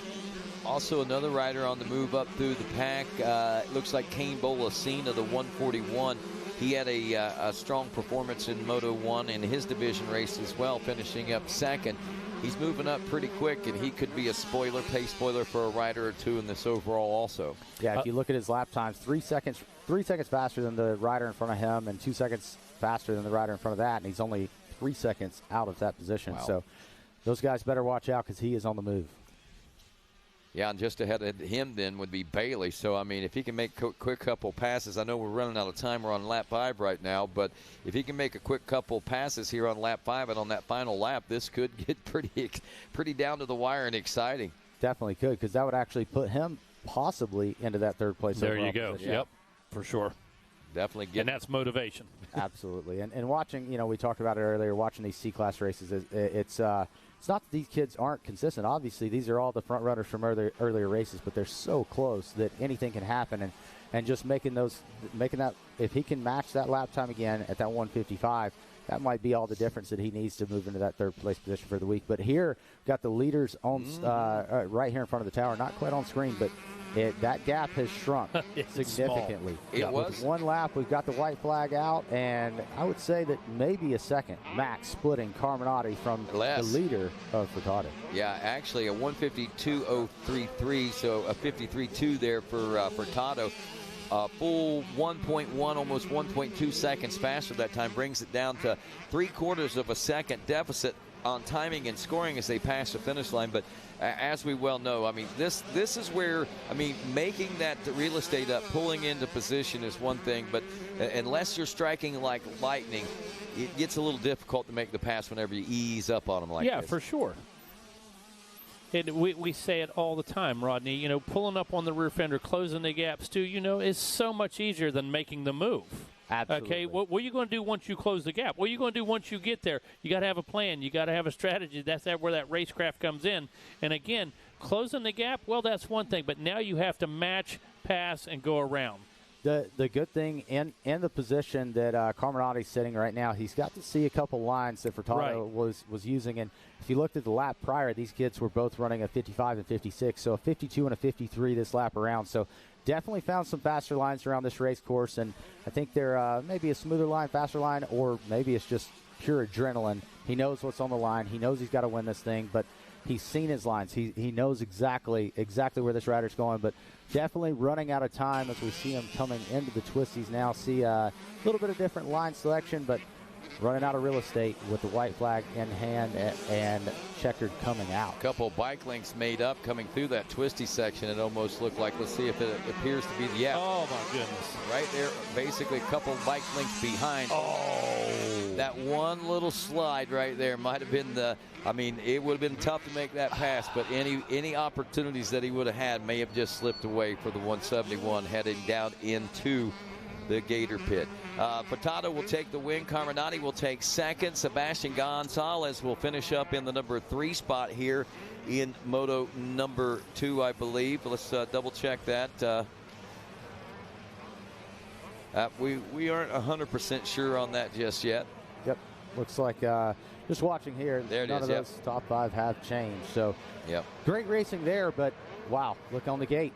Also another rider on the move up through the pack. It looks like Kane Bolasina, the 141. He had a strong performance in Moto 1 in his division race as well, finishing up 2nd. He's moving up pretty quick, and he could be a pace spoiler for a rider or two in this overall also.
Yeah, if you look at his lap times, 3 seconds faster than the rider in front of him and 2 seconds faster than the rider in front of that, and he's only 3 seconds out of that position.
Wow.
So those guys better watch out because he is on the move.
Yeah, and just ahead of him then would be Bailey. So, I mean, if he can make a quick couple passes, I know we're running out of time. We're on lap 5 right now. But if he can make a quick couple passes here on lap 5 and on that final lap, this could get pretty down to the wire and exciting.
Definitely could, because that would actually put him possibly into that 3rd place.
There you go.
Position.
Yep, for sure.
Definitely
and that's motivation.
Absolutely. And watching, we talked about it earlier, watching these C-Class races, it's not that these kids aren't consistent. Obviously, these are all the front runners from earlier races, but they're so close that anything can happen. And just making that, if he can match that lap time again at that 155, that might be all the difference that he needs to move into that 3rd place position for the week. But here, we've got the leaders on right here in front of the tower, not quite on screen, but that gap has shrunk significantly. With one lap, we've got the white flag out, and I would say that maybe a second max splitting Carminati from the leader of Furtado.
Yeah, actually a 152.033, so a 53.2 there for Furtado. Full 1.1, almost 1.2 seconds faster that time, brings it down to 3/4 of a second deficit on timing and scoring as they pass the finish line. But as we well know, I mean, this is where, I mean, making that real estate up, pulling into position is one thing, but unless you're striking like lightning, it gets a little difficult to make the pass whenever you ease up on them like this.
Yeah, for sure. we say it all the time, Rodney. You know, pulling up on the rear fender, closing the gaps too, you know, is so much easier than making the move.
Absolutely.
Okay, what are you going to do once you close the gap? What are you going to do once you get there? You got to have a plan. You got to have a strategy. That's where that racecraft comes in. And again, closing the gap, well, that's one thing. But now you have to match, pass, and go around.
The good thing in the position that Carminati's sitting right now, he's got to see a couple lines that Furtado was using. And if you looked at the lap prior, these kids were both running a 55 and 56, so a 52 and a 53 this lap around. So definitely found some faster lines around this race course, and I think they're maybe a smoother line, faster line, or maybe it's just pure adrenaline. He knows what's on the line. He knows he's got to win this thing, but he's seen his lines. He knows exactly where this rider's going, but definitely running out of time as we see him coming into the twisties now. See a little bit of different line selection, but running out of real estate with the white flag in hand and checkered coming out.
Couple bike links made up coming through that twisty section. It almost looked like, let's see if it appears to be the F.
Oh, my goodness.
Right there, basically a couple bike links behind. Oh. That one little slide right there might have been it would have been tough to make that pass, but any opportunities that he would have had may have just slipped away for the 171 heading down into the Gator pit. Furtado will take the win. Carminati will take second. Sebastian Gonzalez will finish up in the number 3 spot here in Moto number 2, I believe. Let's double check that. We aren't 100% sure on that just yet.
Yep. Looks like just watching here, none of those top 5 have changed. So great racing there, but wow, look on the gate.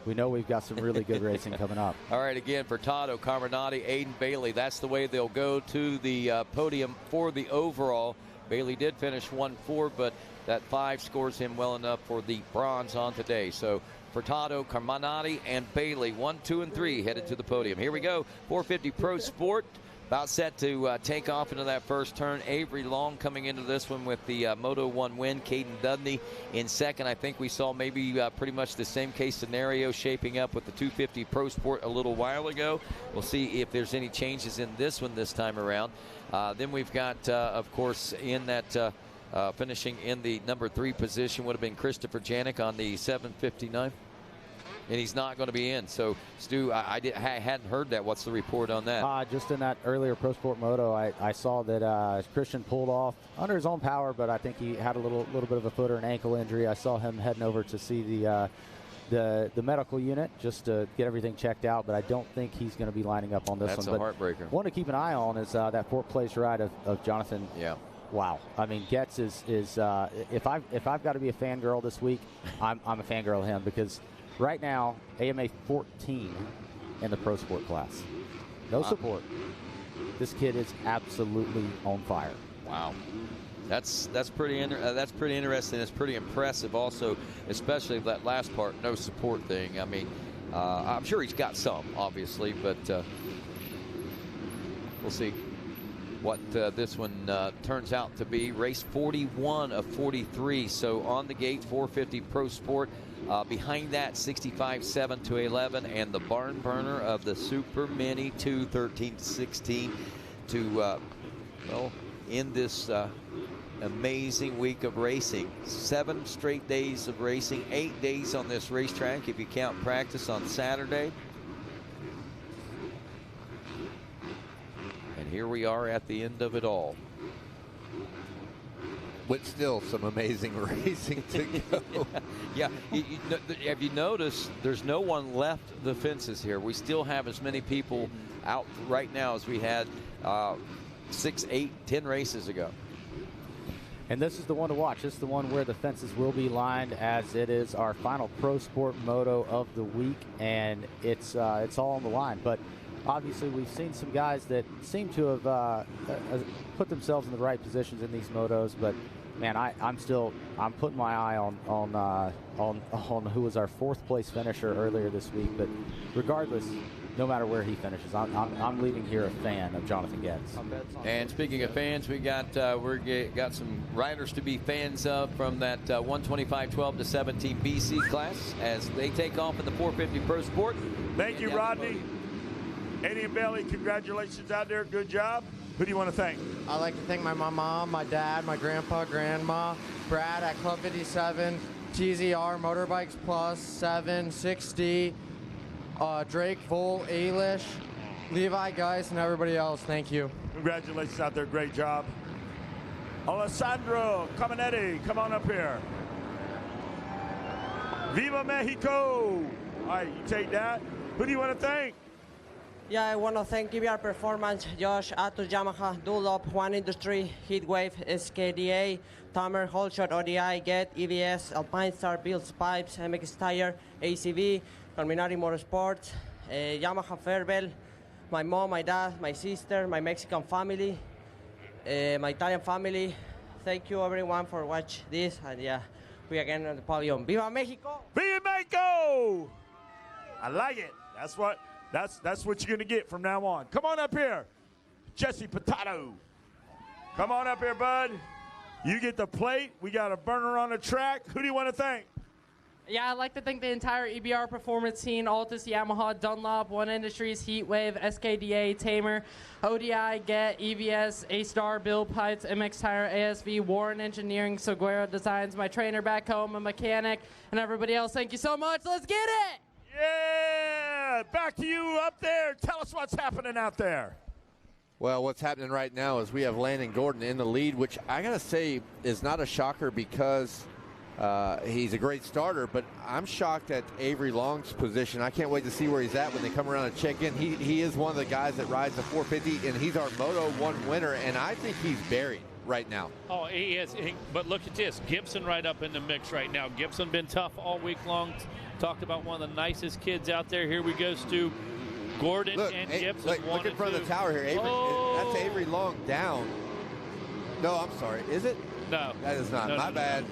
We know we've got some really good racing coming up.
All right, again, Furtado, Carminati, Aiden Bailey. That's the way they'll go to the podium for the overall. Bailey did finish 1-4, but that 5 scores him well enough for the bronze on today. So Furtado, Carminati, and Bailey, 1, 2, and 3 headed to the podium. Here we go, 450 Pro Sport. About set to take off into that first turn. Avery Long coming into this one with the Moto 1 win. Caden Dudney in second. I think we saw maybe pretty much the same case scenario shaping up with the 250 Pro Sport a little while ago. We'll see if there's any changes in this one this time around. Then we've got, of course, in that finishing in the number 3 position would have been Christopher Janik on the 759. And he's not going to be in. So, Stu, I hadn't heard that. What's the report on that?
Just in that earlier Pro Sport Moto, I saw that Christian pulled off under his own power, but I think he had a little bit of a foot or an ankle injury. I saw him heading over to see the medical unit just to get everything checked out, but I don't think he's going to be lining up on this one.
That's a heartbreaker.
One to keep an eye on is that 4th place ride of Jonathan.
Yeah.
Wow. I mean, Getz is if I've got to be a fangirl this week, I'm a fangirl of him, because right now, AMA 14 in the Pro Sport class. No support. This kid is absolutely on fire.
Wow. That's pretty interesting. It's pretty impressive also, especially that last part, no support thing. I mean, I'm sure he's got some, obviously, but we'll see what this one turns out to be. Race 41 of 43, so on the gate, 450 Pro Sport. Behind that, 65-7 to 11, and the barn burner of the Super Mini 2, 13-16 to end this amazing week of racing. 7 straight days of racing, 8 days on this racetrack if you count practice on Saturday. And here we are at the end of it all.
With still some amazing racing to go.
Yeah, have you noticed there's no one left the fences here? We still have as many people out right now as we had 6, 8, 10 races ago.
And this is the one to watch. This is the one where the fences will be lined, as it is our final Pro Sport Moto of the week, and it's all on the line. But obviously, we've seen some guys that seem to have put themselves in the right positions in these motos. But man, I'm putting my eye on who was our 4th place finisher earlier this week. But regardless, no matter where he finishes, I'm leaving here a fan of Jonathan Getz.
And speaking of fans, we got some riders to be fans of from that 125-12 to 17 BC class as they take off in the 450 Pro Sport.
Thank you, Rodney. Eddie and Bailey, congratulations out there. Good job. Who do you want to thank?
I'd like to thank my mom, my dad, my grandpa, grandma, Brad at Club 57, TZR, Motorbikes Plus, 760, Drake, Vol, Eilish, Levi, Geis, and everybody else. Thank you.
Congratulations out there. Great job. Alessandro Caminetti, come on up here. Viva Mexico. All right, you take that. Who do you want to thank?
Yeah, I want to thank EBR Performance, Josh, Atos Yamaha, Dunlop, One Industry, Heatwave, SKDA, Tamer, Holshot, ODI, Get, EVS, Alpine Star, Bills Pipes, MX Tire, ACV, Terminari Motorsports, Yamaha Fairbell, my mom, my dad, my sister, my Mexican family, my Italian family. Thank you everyone for watching this, and yeah, we again on the podium. Viva Mexico!
Viva Mexico! I like it. That's what you're going to get from now on. Come on up here. Jesse Potato. Come on up here, bud. You get the plate. We got a burner on the track. Who do you want to thank?
Yeah, I'd like to thank the entire EBR Performance team, Altus, Yamaha, Dunlop, One Industries, Heatwave, SKDA, Tamer, ODI, Get, EVS, A-Star, Bill Pipes, MX Tire, ASV, Warren Engineering, Seguero Designs, my trainer back home, a mechanic, and everybody else. Thank you so much. Let's get it!
Yeah! Back to you up there. Tell us what's happening out there.
Well, what's happening right now is we have Landon Gordon in the lead, which I got to say is not a shocker because he's a great starter, but I'm shocked at Avery Long's position. I can't wait to see where he's at when they come around and check in. He is one of the guys that rides the 450, and he's our Moto 1 winner, and I think he's buried right now.
Oh, he is. But look at this. Gibson right up in the mix right now. Gibson been tough all week long. Talked about one of the nicest kids out there. Here we go, Stu. Gordon and Gibson.
Look in front of the tower here. Avery, that's Avery Long down. No, I'm sorry. Is it?
No.
That is not. My bad.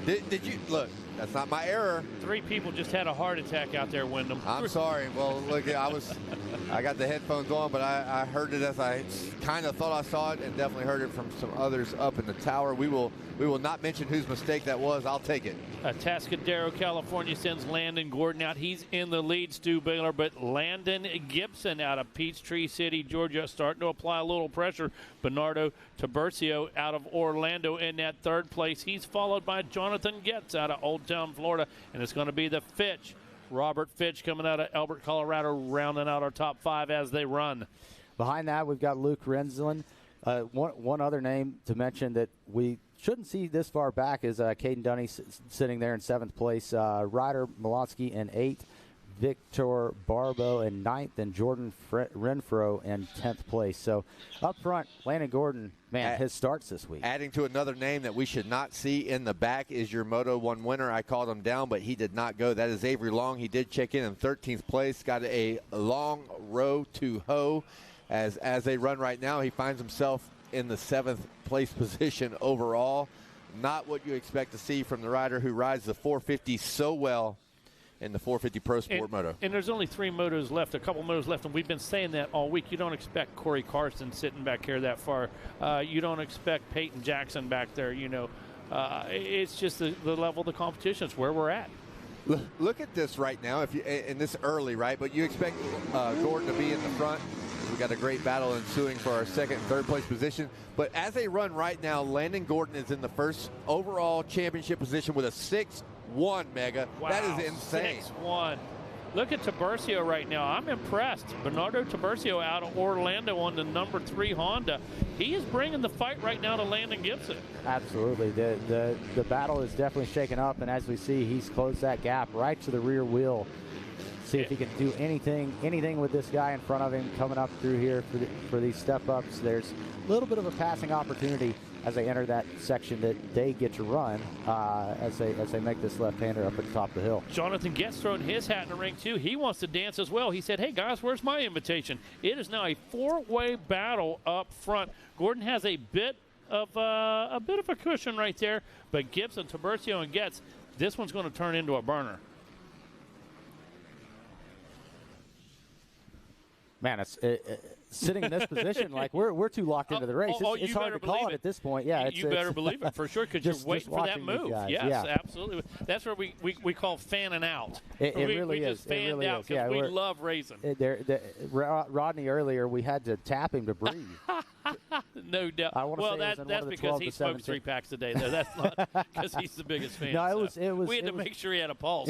Did you look? That's not my error.
3 people just had a heart attack out there, Wyndham.
I'm sorry. Well, look, I got the headphones on, but I heard it as I kind of thought I saw it, and definitely heard it from some others up in the tower. We will not mention whose mistake that was. I'll take it.
Atascadero, California sends Landon Gordon out. He's in the lead, Stu Baylor, but Landon Gibson out of Peachtree City, Georgia, starting to apply a little pressure. Bernardo Tiburcio out of Orlando in that 3rd place. He's followed by Jonathan Getz out of Old Town, Florida, and it's going to be the Fitch. Robert Fitch coming out of Elbert, Colorado, rounding out our top 5 as they run.
Behind that, we've got Luke Renzlin. One other name to mention that we shouldn't see this far back is Caden Dunny sitting there in 7th place. Ryder Malonsky in 8th. Victor Barbo in 9th, and Jordan Renfro in 10th place. So up front, Landon Gordon, man, his starts this week.
Adding to another name that we should not see in the back is your Moto 1 winner. I called him down, but he did not go. That is Avery Long. He did check in 13th place. Got a long row to hoe. As they run right now, he finds himself in the 7th place position overall. Not what you expect to see from the rider who rides the 450 so well in the 450 Pro Sport Moto.
And there's only 3 motos left, a couple motos left, and we've been saying that all week. You don't expect Corey Carson sitting back here that far. You don't expect Peyton Jackson back there, you know. It's just the level of the competition. It's where we're at.
Look at this right now, and this early, right? But you expect Gordon to be in the front. We got a great battle ensuing for our 2nd and 3rd place position. But as they run right now, Landon Gordon is in the 1st overall championship position with a 6-1, Mega.
Wow,
that is insane.
6-1. Look at Tiburcio right now. I'm impressed. Bernardo Tiburcio out of Orlando on the number 3 Honda. He is bringing the fight right now to Landon Gibson.
Absolutely. The battle is definitely shaken up, and as we see, he's closed that gap right to the rear wheel. See if he can do anything with this guy in front of him coming up through here for these step-ups. There's a little bit of a passing opportunity as they enter that section that they get to run as they make this left-hander up at the top of the hill.
Jonathan Getz throwing his hat in the ring, too. He wants to dance as well. He said, hey, guys, where's my invitation? It is now a 4-way battle up front. Gordon has a bit of a cushion right there, but Gibson, Tiburcio, and Getz, this one's going to turn into a burner.
Man, it's sitting in this position, like we're too locked into the race. It's hard to call it at this point. Yeah,
you better believe it for sure because you're waiting for that move. Yes, absolutely. That's where we call fanning out.
It really
we
is.
Just fanned
really
out because we love racing.
Rodney earlier, we had to tap him to breathe.
No doubt.
I wanna
well,
say it was in one
that's
of the
because
12
he
to
smokes
17.
3 packs a day, though. That's not because he's the biggest fan.
No,
so
it was.
We had to make sure he had a pulse.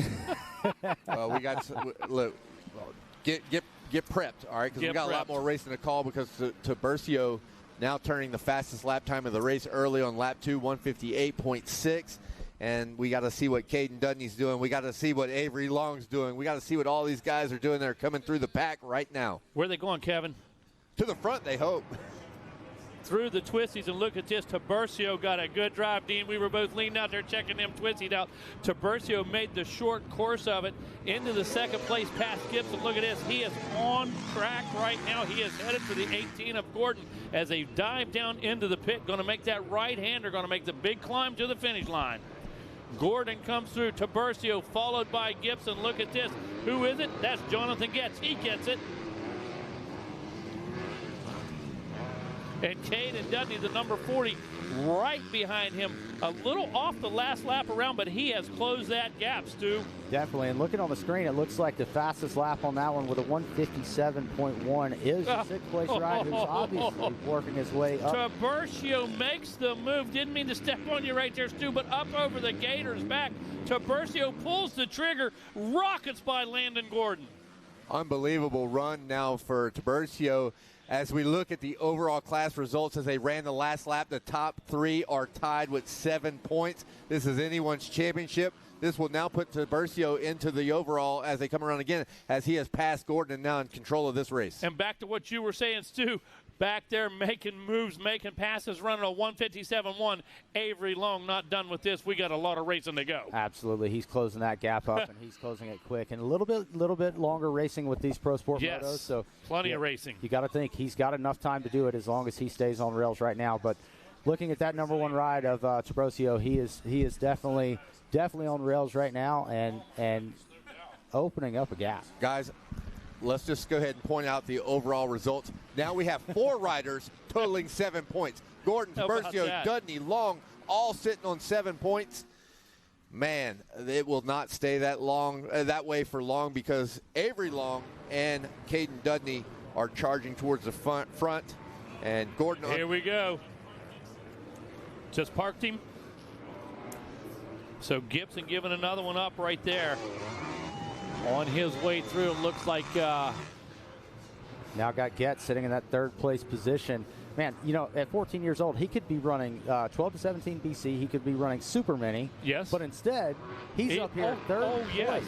We got look. Get prepped, all right? Because we got a lot more racing to call because Tiburcio now turning the fastest lap time of the race early on lap 2, 158.6. And we got to see what Caden Dudney's doing. We got to see what Avery Long's doing. We got to see what all these guys are doing that are coming through the pack right now.
Where are they going, Kevin?
To the front, they hope.
Through the twisties, and look at this. Tiburcio got a good drive, Dean. We were both leaning out there checking them twisties out. Tiburcio made the short course of it into the second place past Gibson. Look at this. He is on track right now. He is headed for the 18 of Gordon as they dive down into the pit. Going to make that right-hander, going to make the big climb to the finish line. Gordon comes through. Tiburcio followed by Gibson. Look at this. Who is it? That's Jonathan Getz. He gets it. And Caden Dudney, the number 40, right behind him. A little off the last lap around, but he has closed that gap, Stu.
Definitely. And looking on the screen, it looks like the fastest lap on that one with a 157.1 is the sixth-place rider who's obviously working his way up.
Tiburcio makes the move. Didn't mean to step on you right there, Stu, but up over the Gators' back. Tiburcio pulls the trigger. Rockets by Landon Gordon.
Unbelievable run now for Tiburcio. As we look at the overall class results as they ran the last lap, the top 3 are tied with 7 points. This is anyone's championship. This will now put Tiburcio into the overall as they come around again, as he has passed Gordon and now in control of this race.
And back to what you were saying, Stu, back there making moves, making passes, running a 157.1. Avery Long not done with this. We got a lot of racing to go.
Absolutely. He's closing that gap up, and he's closing it quick. And a little bit longer racing with these Pro Sport motos. So
plenty of racing.
You got to think he's got enough time to do it as long as he stays on rails right now. But looking at that number 1 ride of Tiburcio, he is definitely on rails right now and opening up a gap.
Guys, let's just go ahead and point out the overall results. Now we have 4 riders totaling 7 points. Gordon, Tiburcio, Dudney, Long, all sitting on 7 points. Man, it will not stay that way for long because Avery Long and Caden Dudney are charging towards the front. And Gordon.
Here we go. Just parked him. So Gibson giving another one up right there. On his way through, it looks like.
Now got Getz sitting in that 3rd place position. Man, you know, at 14 years old, he could be running 12 to 17 BC. He could be running Super Mini.
Yes.
But instead, he's up here 3rd place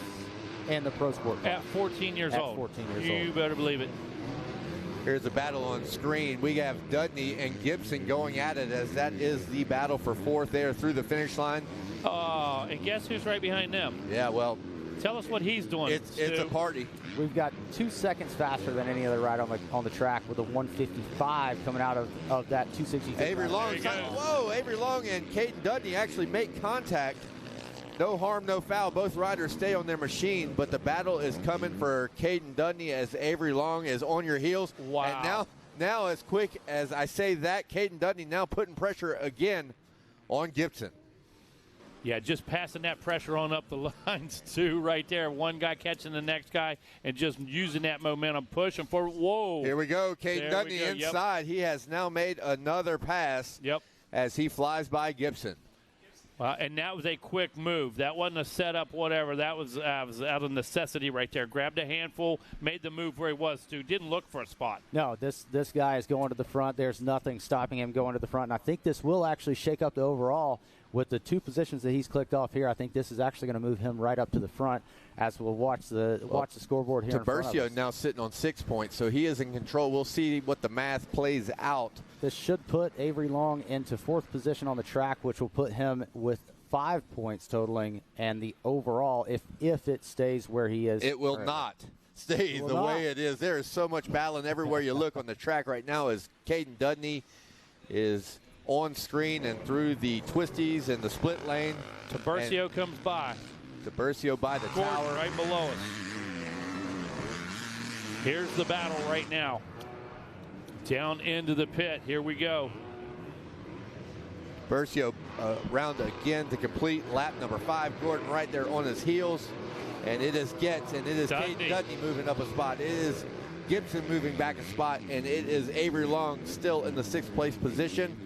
in the Pro Sport car.
At 14 years old.
14 years old.
You better believe it.
Here's a battle on screen. We have Dudney and Gibson going at it as that is the battle for 4th there through the finish line.
And guess who's right behind them?
Yeah, well.
Tell us what he's doing.
It's a party.
We've got 2 seconds faster than any other ride on the track with a 155 coming out of that 260.
Avery Long. Whoa, Avery Long and Caden Dudney actually make contact. No harm, no foul. Both riders stay on their machine, but the battle is coming for Caden Dudney as Avery Long is on your heels.
Wow.
And now as quick as I say that, Caden Dudney now putting pressure again on Gibson.
Yeah, just passing that pressure on up the lines, too, right there. One guy catching the next guy and just using that momentum, pushing forward. Whoa.
Here we go. Caden Dudney inside. Yep. He has now made another pass as he flies by Gibson.
And that was a quick move. That wasn't a setup, whatever. That was out of necessity right there. Grabbed a handful, made the move where he was, Stu. Didn't look for a spot.
No, this guy is going to the front. There's nothing stopping him going to the front. And I think this will actually shake up the overall with the 2 positions that he's clicked off here. I think this is actually going to move him right up to the front as we'll watch the scoreboard here in front of us.
Tiburcio now sitting on 6 points, so he is in control. We'll see what the math plays out.
This should put Avery Long into 4th position on the track, which will put him with 5 points totaling, and the overall, if it stays where he is.
It will not stay the way it is. There is so much battling everywhere you look on the track right now as Caden Dudney is on screen and through the twisties and the split lane.
Tiburcio comes by.
Tiburcio by the tower.
Right below us. Here's the battle right now. Down into the pit. Here we go.
Tiburcio round again to complete lap number 5. Gordon right there on his heels. And it is Getz and it is Caden Dudney moving up a spot. It is Gibson moving back a spot, and it is Avery Long still in the 6th place position.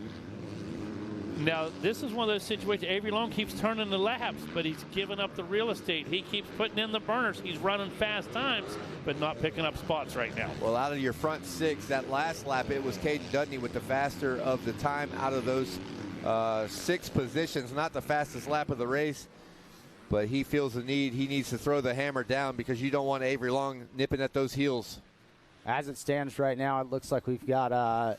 Now, this is one of those situations. Avery Long keeps turning the laps, but he's giving up the real estate. He keeps putting in the burners. He's running fast times, but not picking up spots right now.
Well, out of your front 6, that last lap, it was Caden Dudney with the faster of the time out of those 6 positions. Not the fastest lap of the race, but he feels the need. He needs to throw the hammer down because you don't want Avery Long nipping at those heels.
As it stands right now, it looks like we've got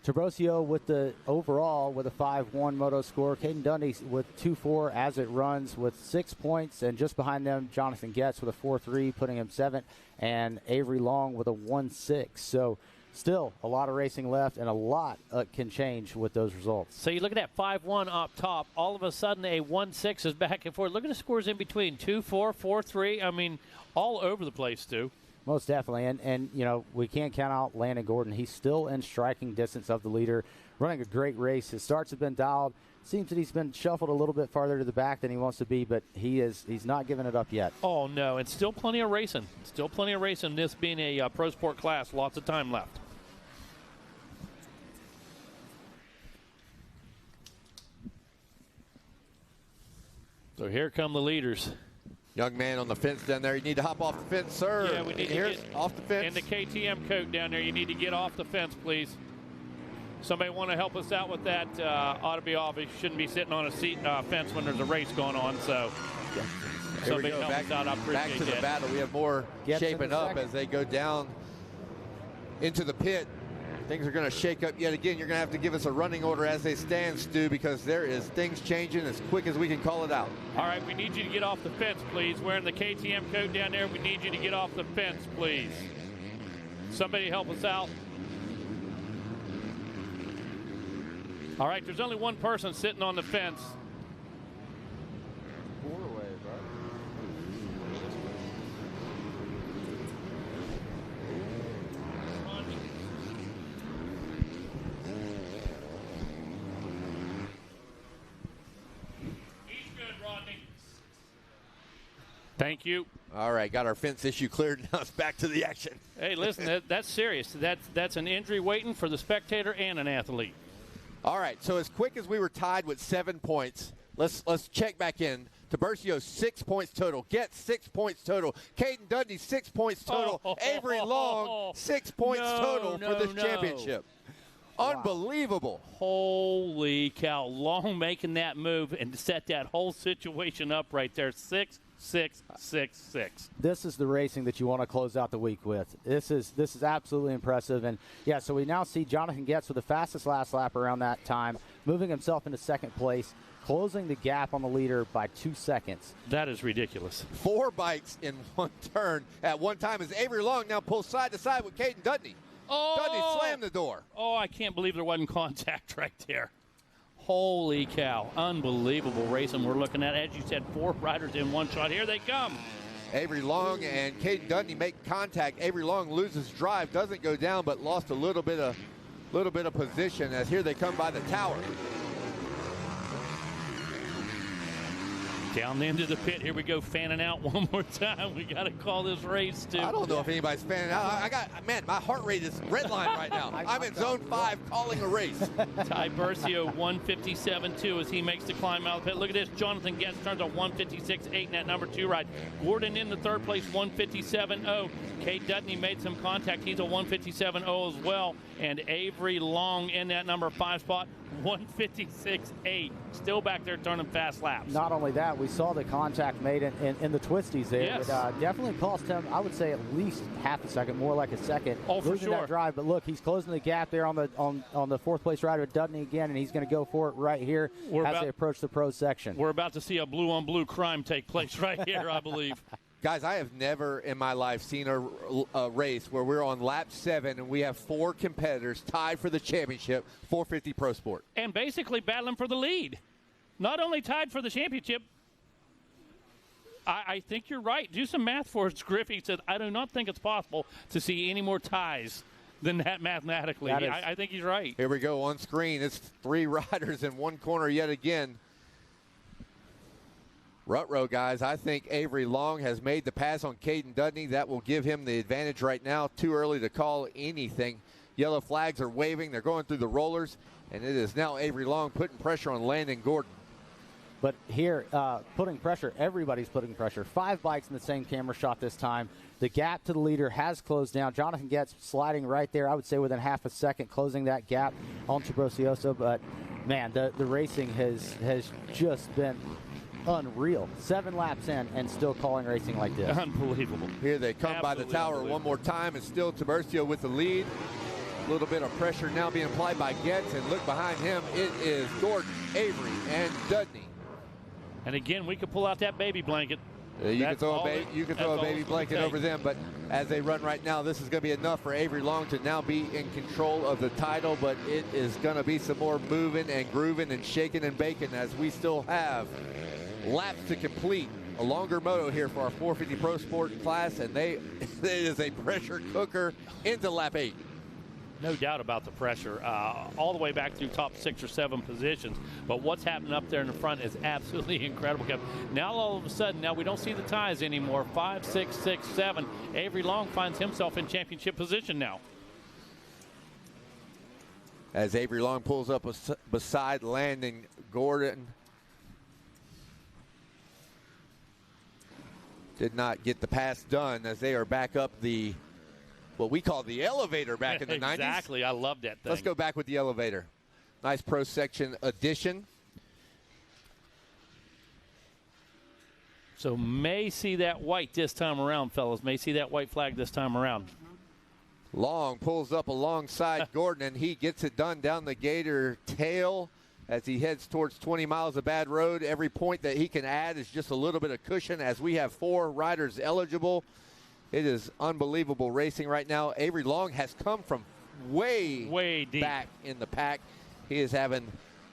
Tiburcio with the overall with a 5-1 moto score. Caden Dundee with 2-4 as it runs with 6 points. And just behind them, Jonathan Getz with a 4-3, putting him 7th. And Avery Long with a 1-6. So still a lot of racing left, and a lot can change with those results.
So you look at that 5-1 up top. All of a sudden, a 1-6 is back and forth. Look at the scores in between. 2-4, 4-3. I mean, all over the place, Stu.
Most definitely, and you know, we can't count out Landon Gordon. He's still in striking distance of the leader, running a great race. His starts have been dialed. Seems that he's been shuffled a little bit farther to the back than he wants to be, but he's not giving it up yet.
Oh, no, and still plenty of racing. Still plenty of racing, this being a pro sport class. Lots of time left. So here come the leaders.
Young man on the fence down there. You need to hop off the fence, sir.
Yeah, we need to get
off the fence.
In the KTM coat down there, you need to get off the fence, please. Somebody want to help us out with that? Ought to be off. You shouldn't be sitting on a fence when there's a race going on. So somebody help us out. I appreciate
back to the battle. We have more shaping up as they go down into the pit. Things are going to shake up yet again. You're going to have to give us a running order as they stand, Stu, because there is things changing as quick as we can call it out.
All right, we need you to get off the fence, please. Wearing the KTM coat down there, we need you to get off the fence, please. Somebody help us out. All right, there's only one person sitting on the fence. Thank you.
All right, got our fence issue cleared. Now it's back to the action.
Hey, listen, that's serious. That's an injury waiting for the spectator and an athlete.
All right, so as quick as we were tied with 7 points, let's check back in. Tiburcio, 6 points total. Get 6 points total. Caden Dundee, 6 points total. Avery Long, 6 points total for this championship. Unbelievable.
Holy cow. Long making that move and set that whole situation up right there. 6, 6, 6, 6.
This is the racing that you want to close out the week with. This is absolutely impressive. And, yeah, so we now see Jonathan Getz with the fastest last lap around that time, moving himself into 2nd place, closing the gap on the leader by 2 seconds.
That is ridiculous.
4 bikes in one turn at one time as Avery Long now pulls side to side with Caden Dundee.
Oh!
Dundee slammed the door.
Oh, I can't believe there wasn't contact right there. Holy cow. Unbelievable racing we're looking at. As you said, 4 riders in one shot. Here they come.
Avery Long and Caden Dundee make contact. Avery Long loses drive, doesn't go down, but lost a little bit of position as here they come by the tower.
Down into the pit. Here we go, fanning out one more time. We got to call this race, too.
I don't know if anybody's fanning out. Man, my heart rate is redline right now. I'm in zone 5 calling a race.
Tiburcio 157.2 as he makes the climb out of the pit. Look at this. Jonathan Getz turns a 156.8 in that number 2 ride. Gordon in the 3rd place, 157.0. Kate Dudney made some contact. He's a 157.0 as well. And Avery Long in that number 5 spot, 156.8. Still back there turning fast laps.
Not only that, we saw the contact made in the twisties there.
Yes.
It definitely cost him, I would say, at least half a second, more like a second.
Oh, for
losing
sure.
that drive. But look, he's closing the gap there on the 4th place rider with Dudney again, and he's going to go for it right here as they approach the pro section.
We're about to see a blue-on-blue crime take place right here, I believe.
Guys, I have never in my life seen a race where we're on lap 7 and we have 4 competitors tied for the championship, 450 Pro Sport.
And basically battling for the lead. Not only tied for the championship, I think you're right. Do some math for us, Griff. He said, I do not think it's possible to see any more ties than that mathematically. I think he's right.
Here we go on screen. It's 3 riders in one corner yet again. Rut row, guys. I think Avery Long has made the pass on Caden Dudney. That will give him the advantage right now. Too early to call anything. Yellow flags are waving. They're going through the rollers, and it is now Avery Long putting pressure on Landon Gordon.
But here, putting pressure, everybody's putting pressure. 5 bikes in the same camera shot this time. The gap to the leader has closed down. Jonathan Getz sliding right there, I would say within half a second, closing that gap on Tiburcioso. But, man, the racing has just been unreal. 7 laps in and still calling racing like this.
Unbelievable.
Here they come
Absolutely
by the tower one more time, and still Tiburcio with the lead. A little bit of pressure now being applied by Getz, and look behind him. It is Gordon, Avery, and Dudney.
And again, we could pull out that baby blanket.
You can throw a baby blanket over them, but as they run right now, this is going to be enough for Avery Long to now be in control of the title, but it is going to be some more moving and grooving and shaking and baking as we still have laps to complete. A longer moto here for our 450 Pro Sport class, and it is a pressure cooker into lap 8.
No doubt about the pressure, all the way back through top 6 or 7 positions. But what's happening up there in the front is absolutely incredible. Now all of a sudden, now we don't see the ties anymore. 5, 6, 6, 7. Avery Long finds himself in championship position now.
As Avery Long pulls up beside Landon Gordon. Did not get the pass done as they are back up what we call the elevator back in the 90s.
Exactly, I love that thing.
Let's go back with the elevator. Nice pro section addition.
So may see that white this time around, fellas. May see that white flag this time around.
Long pulls up alongside Gordon, and he gets it done down the Gator tail as he heads towards 20 miles of bad road. Every point that he can add is just a little bit of cushion as we have 4 riders eligible. It is unbelievable racing right now. Avery Long has come from way deep back in the pack. He is having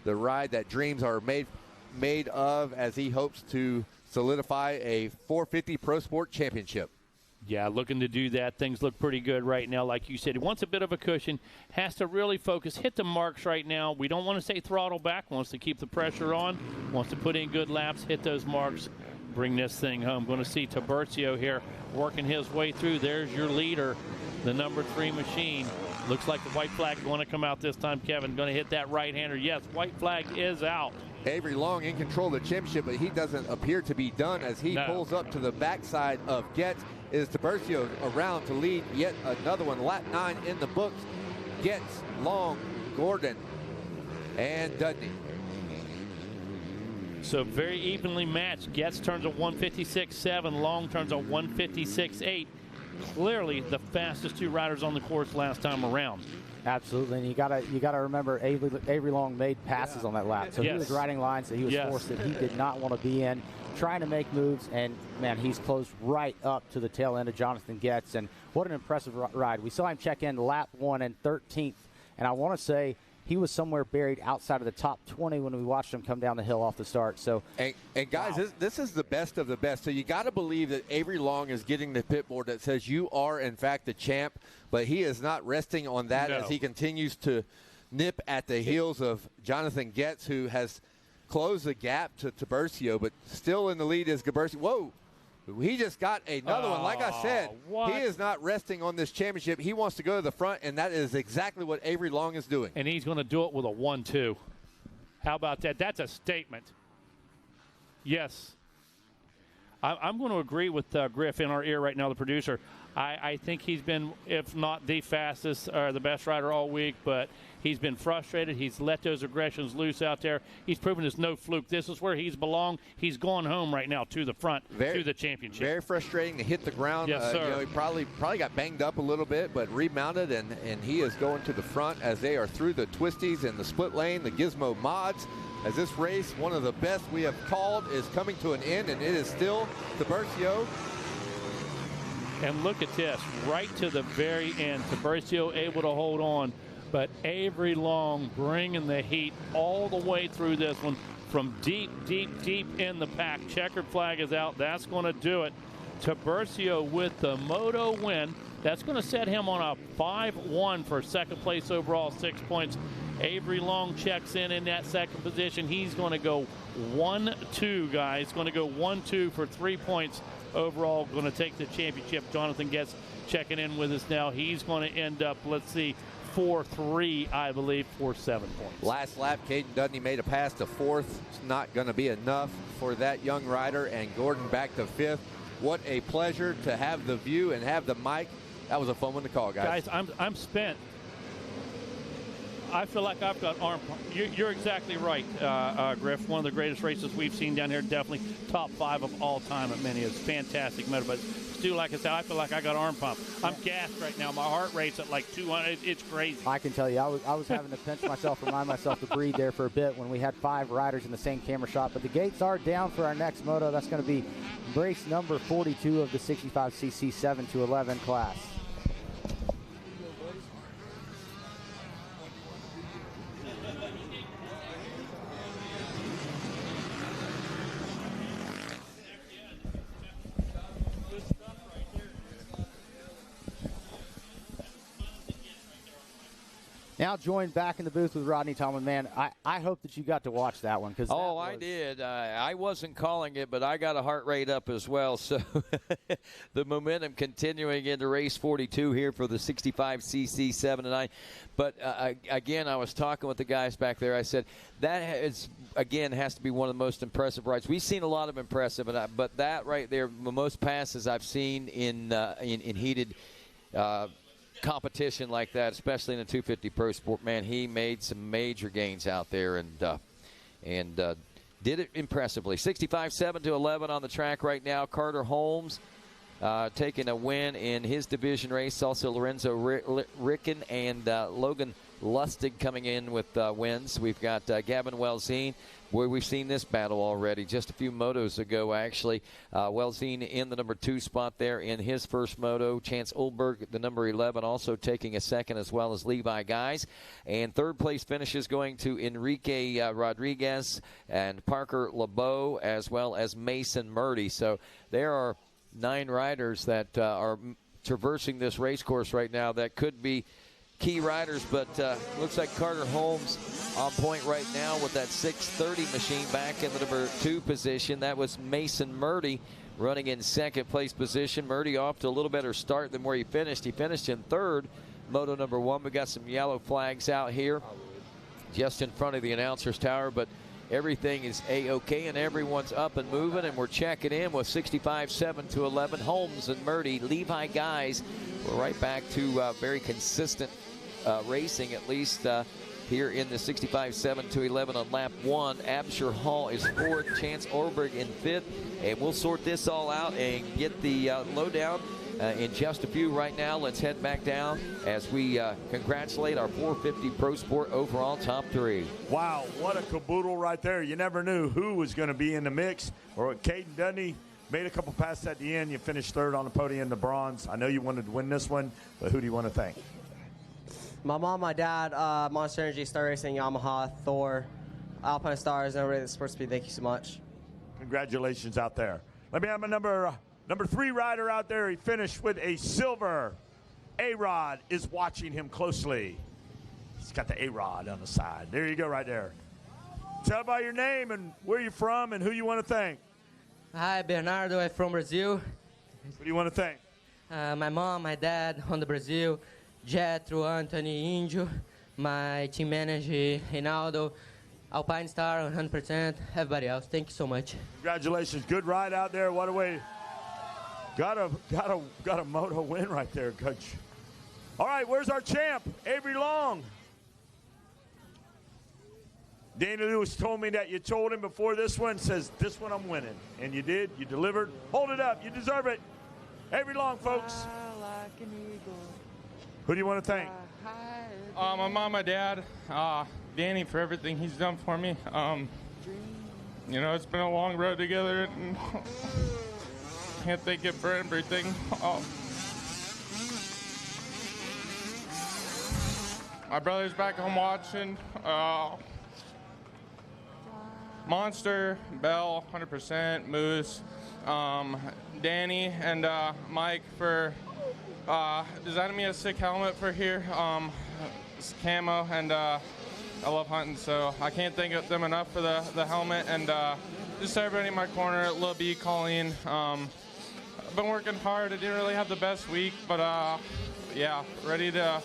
the ride that dreams are made of as he hopes to solidify a 450 Pro Sport Championship.
Yeah, looking to do that. Things look pretty good right now. Like you said, he wants a bit of a cushion, has to really focus, hit the marks right now. We don't want to say throttle back, wants to keep the pressure on, wants to put in good laps, hit those marks, bring this thing home. Going to see Tiburcio here working his way through. There's your leader, the number 3 machine. Looks like the white flag going to come out this time, Kevin. Going to hit that right-hander. Yes, white flag is out.
Avery Long in control of the championship, but he doesn't appear to be done as he pulls up to the backside of Getz. Is Tiburcio around to lead yet another one. Lap 9 in the books. Getz, Long, Gordon, and Dudney.
So very evenly matched. Getz turns a 156.7. Long turns a 156.8. Clearly the fastest 2 riders on the course last time around.
Absolutely, and you gotta remember Avery Long made passes on that lap, so he was riding lines that he was forced that he did not want to be in, trying to make moves, and man, he's closed right up to the tail end of Jonathan Getz, and what an impressive ride. We saw him check in lap 1 and 13th, and I want to say he was somewhere buried outside of the top 20 when we watched him come down the hill off the start. So,
and guys, this is the best of the best. So you got to believe that Avery Long is getting the pit board that says you are in fact the champ, but he is not resting on that as he continues to nip at the heels of Jonathan Getz, who has closed the gap to Tiburcio, but still in the lead is Tiburcio. Whoa. He just got another one. Like I said, he is not resting on this championship. He wants to go to the front, and that is exactly what Avery Long is doing.
And he's going to do it with a 1-2. How about that? That's a statement. Yes. I'm going to agree with Griff in our ear right now, the producer. I think he's been, if not the fastest or the best rider all week, but he's been frustrated. He's let those aggressions loose out there. He's proven it's no fluke. This is where he's belonged. He's going home right now to the front, to the championship.
Very frustrating to hit the ground.
Yes, sir.
You know, he probably got banged up a little bit, but remounted, and he is going to the front as they are through the twisties and the split lane, the Gizmo mods. As this race, one of the best we have called, is coming to an end, and it is still Tiburcio.
And look at this, right to the very end. Tiburcio able to hold on, but Avery Long bringing the heat all the way through this one from deep, deep, deep in the pack. Checkered flag is out. That's going to do it. Tiburcio with the moto win. That's going to set him on a 5-1 for second place overall, 6 points. Avery Long checks in that second position. He's going to go 1-2, guys. Going to go 1-2 for 3 points overall. Going to take the championship. Jonathan Getz checking in with us now. He's going to end up, let's see, 4-3, I believe, for 7 points.
Last lap, Caden Dudney made a pass to fourth. It's not going to be enough for that young rider, and Gordon back to fifth. What a pleasure to have the view and have the mic. That was a fun one to call, guys.
Guys, I'm spent. I feel like I've got arm pump. You're exactly right, Griff. One of the greatest races we've seen down here. Definitely top 5 of all time at many. It's fantastic motor. But Stu, like I said, I feel like I got arm pump. I'm gassed right now. My heart rate's at like 200. It's crazy.
I can tell you, I was having to pinch myself, remind myself to breathe there for a bit when we had 5 riders in the same camera shot. But the gates are down for our next moto. That's going to be race number 42 of the 65cc 7 to 11 class. Now joined back in the booth with Rodney Tomlin. Man, I hope that you got to watch that one.
I did. I wasn't calling it, but I got a heart rate up as well. So the momentum continuing into race 42 here for the 65cc 7 to 9. But, again, I was talking with the guys back there. I said that is, again, has to be one of the most impressive rides. We've seen a lot of impressive, but that right there, the most passes I've seen in heated competition like that, especially in a 250 Pro Sport. Man, he made some major gains out there and did it impressively. 65 7 to 11 on the track right now. Carter Holmes taking a win in his division race. Also Lorenzo Ricken and Logan Lustig coming in with wins. We've got Gavin Welzine. Boy, we've seen this battle already just a few motos ago, actually. Welzine in the number 2 spot there in his first moto. Chance Olberg, the number 11, also taking a second, as well as Levi Guys. And third place finishes going to Enrique Rodriguez and Parker LeBeau, as well as Mason Murdy. So there are 9 riders that are traversing this race course right now that could be key riders, but looks like Carter Holmes on point right now with that 630 machine back in the number 2 position. That was Mason Murdy running in second place position. Murdy off to a little better start than where he finished. He finished in third, moto number 1. We got some yellow flags out here just in front of the announcer's tower, but everything is A-OK and everyone's up and moving, and we're checking in with 65 7 to 11. Holmes and Murdy, Levi Guys. We're right back to very consistent racing, at least here in the 65 7 to 11 on lap 1. Absher Hall is 4th, Chance Orberg in 5th, and we'll sort this all out and get the lowdown in just a few. Right now, let's head back down as we congratulate our 450 Pro Sport overall top 3.
Wow, what a caboodle right there. You never knew who was going to be in the mix. Or Caden Dudney made a couple passes at the end. You finished third on the podium, the bronze. I know you wanted to win this one, but who do you want to thank?
My mom, my dad, Monster Energy, Star Racing, Yamaha, Thor, Alpine Stars, and everybody at Sports Speed. Thank you so much.
Congratulations out there. Let me have my number 3 rider out there. He finished with a silver. A-Rod is watching him closely. He's got the A-Rod on the side. There you go right there. Tell about your name and where you're from and who you want to thank.
Hi, Bernardo. I'm from Brazil.
Who do you want to thank?
My mom, my dad on the Brazil, Jetro, Anthony, Indio, my team manager, Reinaldo, Alpine Star, 100%, everybody else. Thank you so much.
Congratulations. Good ride out there. What a way. Got a moto win right there, Coach. All right, where's our champ? Avery Long. Danny Lewis told me that you told him before this one, says, this one I'm winning. And you did. You delivered. Hold it up. You deserve it. Avery Long, folks. Who do you want to thank?
My mom, my dad, Danny for everything he's done for me. You know, it's been a long road together, and can't thank him for everything. My brother's back home watching. Monster, Bell, 100%, Moose, Danny, and Mike for designing me a sick helmet for here. It's camo, and I love hunting, so I can't thank them enough for the helmet, and just everybody in my corner, Lil B, Colleen. I've been working hard. I didn't really have the best week, but yeah, ready to,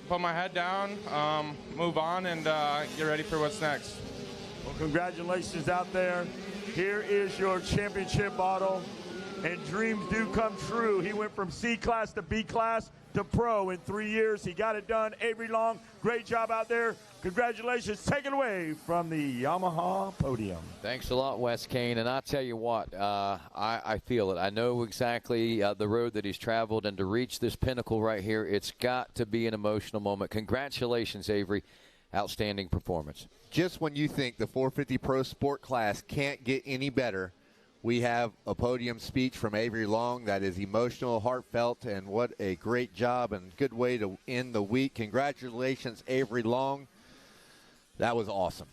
put my head down, move on, and get ready for what's next.
Well, congratulations out there. Here is your championship bottle, and dreams do come true. He went from C class to B class to pro in 3 years. He got it done. Avery Long, great job out there. Congratulations. Take it away from the Yamaha podium.
Thanks a lot, Wes Kane. And I'll tell you what, I feel it. I know exactly the road that he's traveled, and to reach this pinnacle right here, it's got to be an emotional moment. Congratulations, Avery. Outstanding performance.
Just when you think the 450 Pro Sport class can't get any better, we have a podium speech from Avery Long that is emotional, heartfelt, and what a great job and good way to end the week. Congratulations, Avery Long. That was awesome.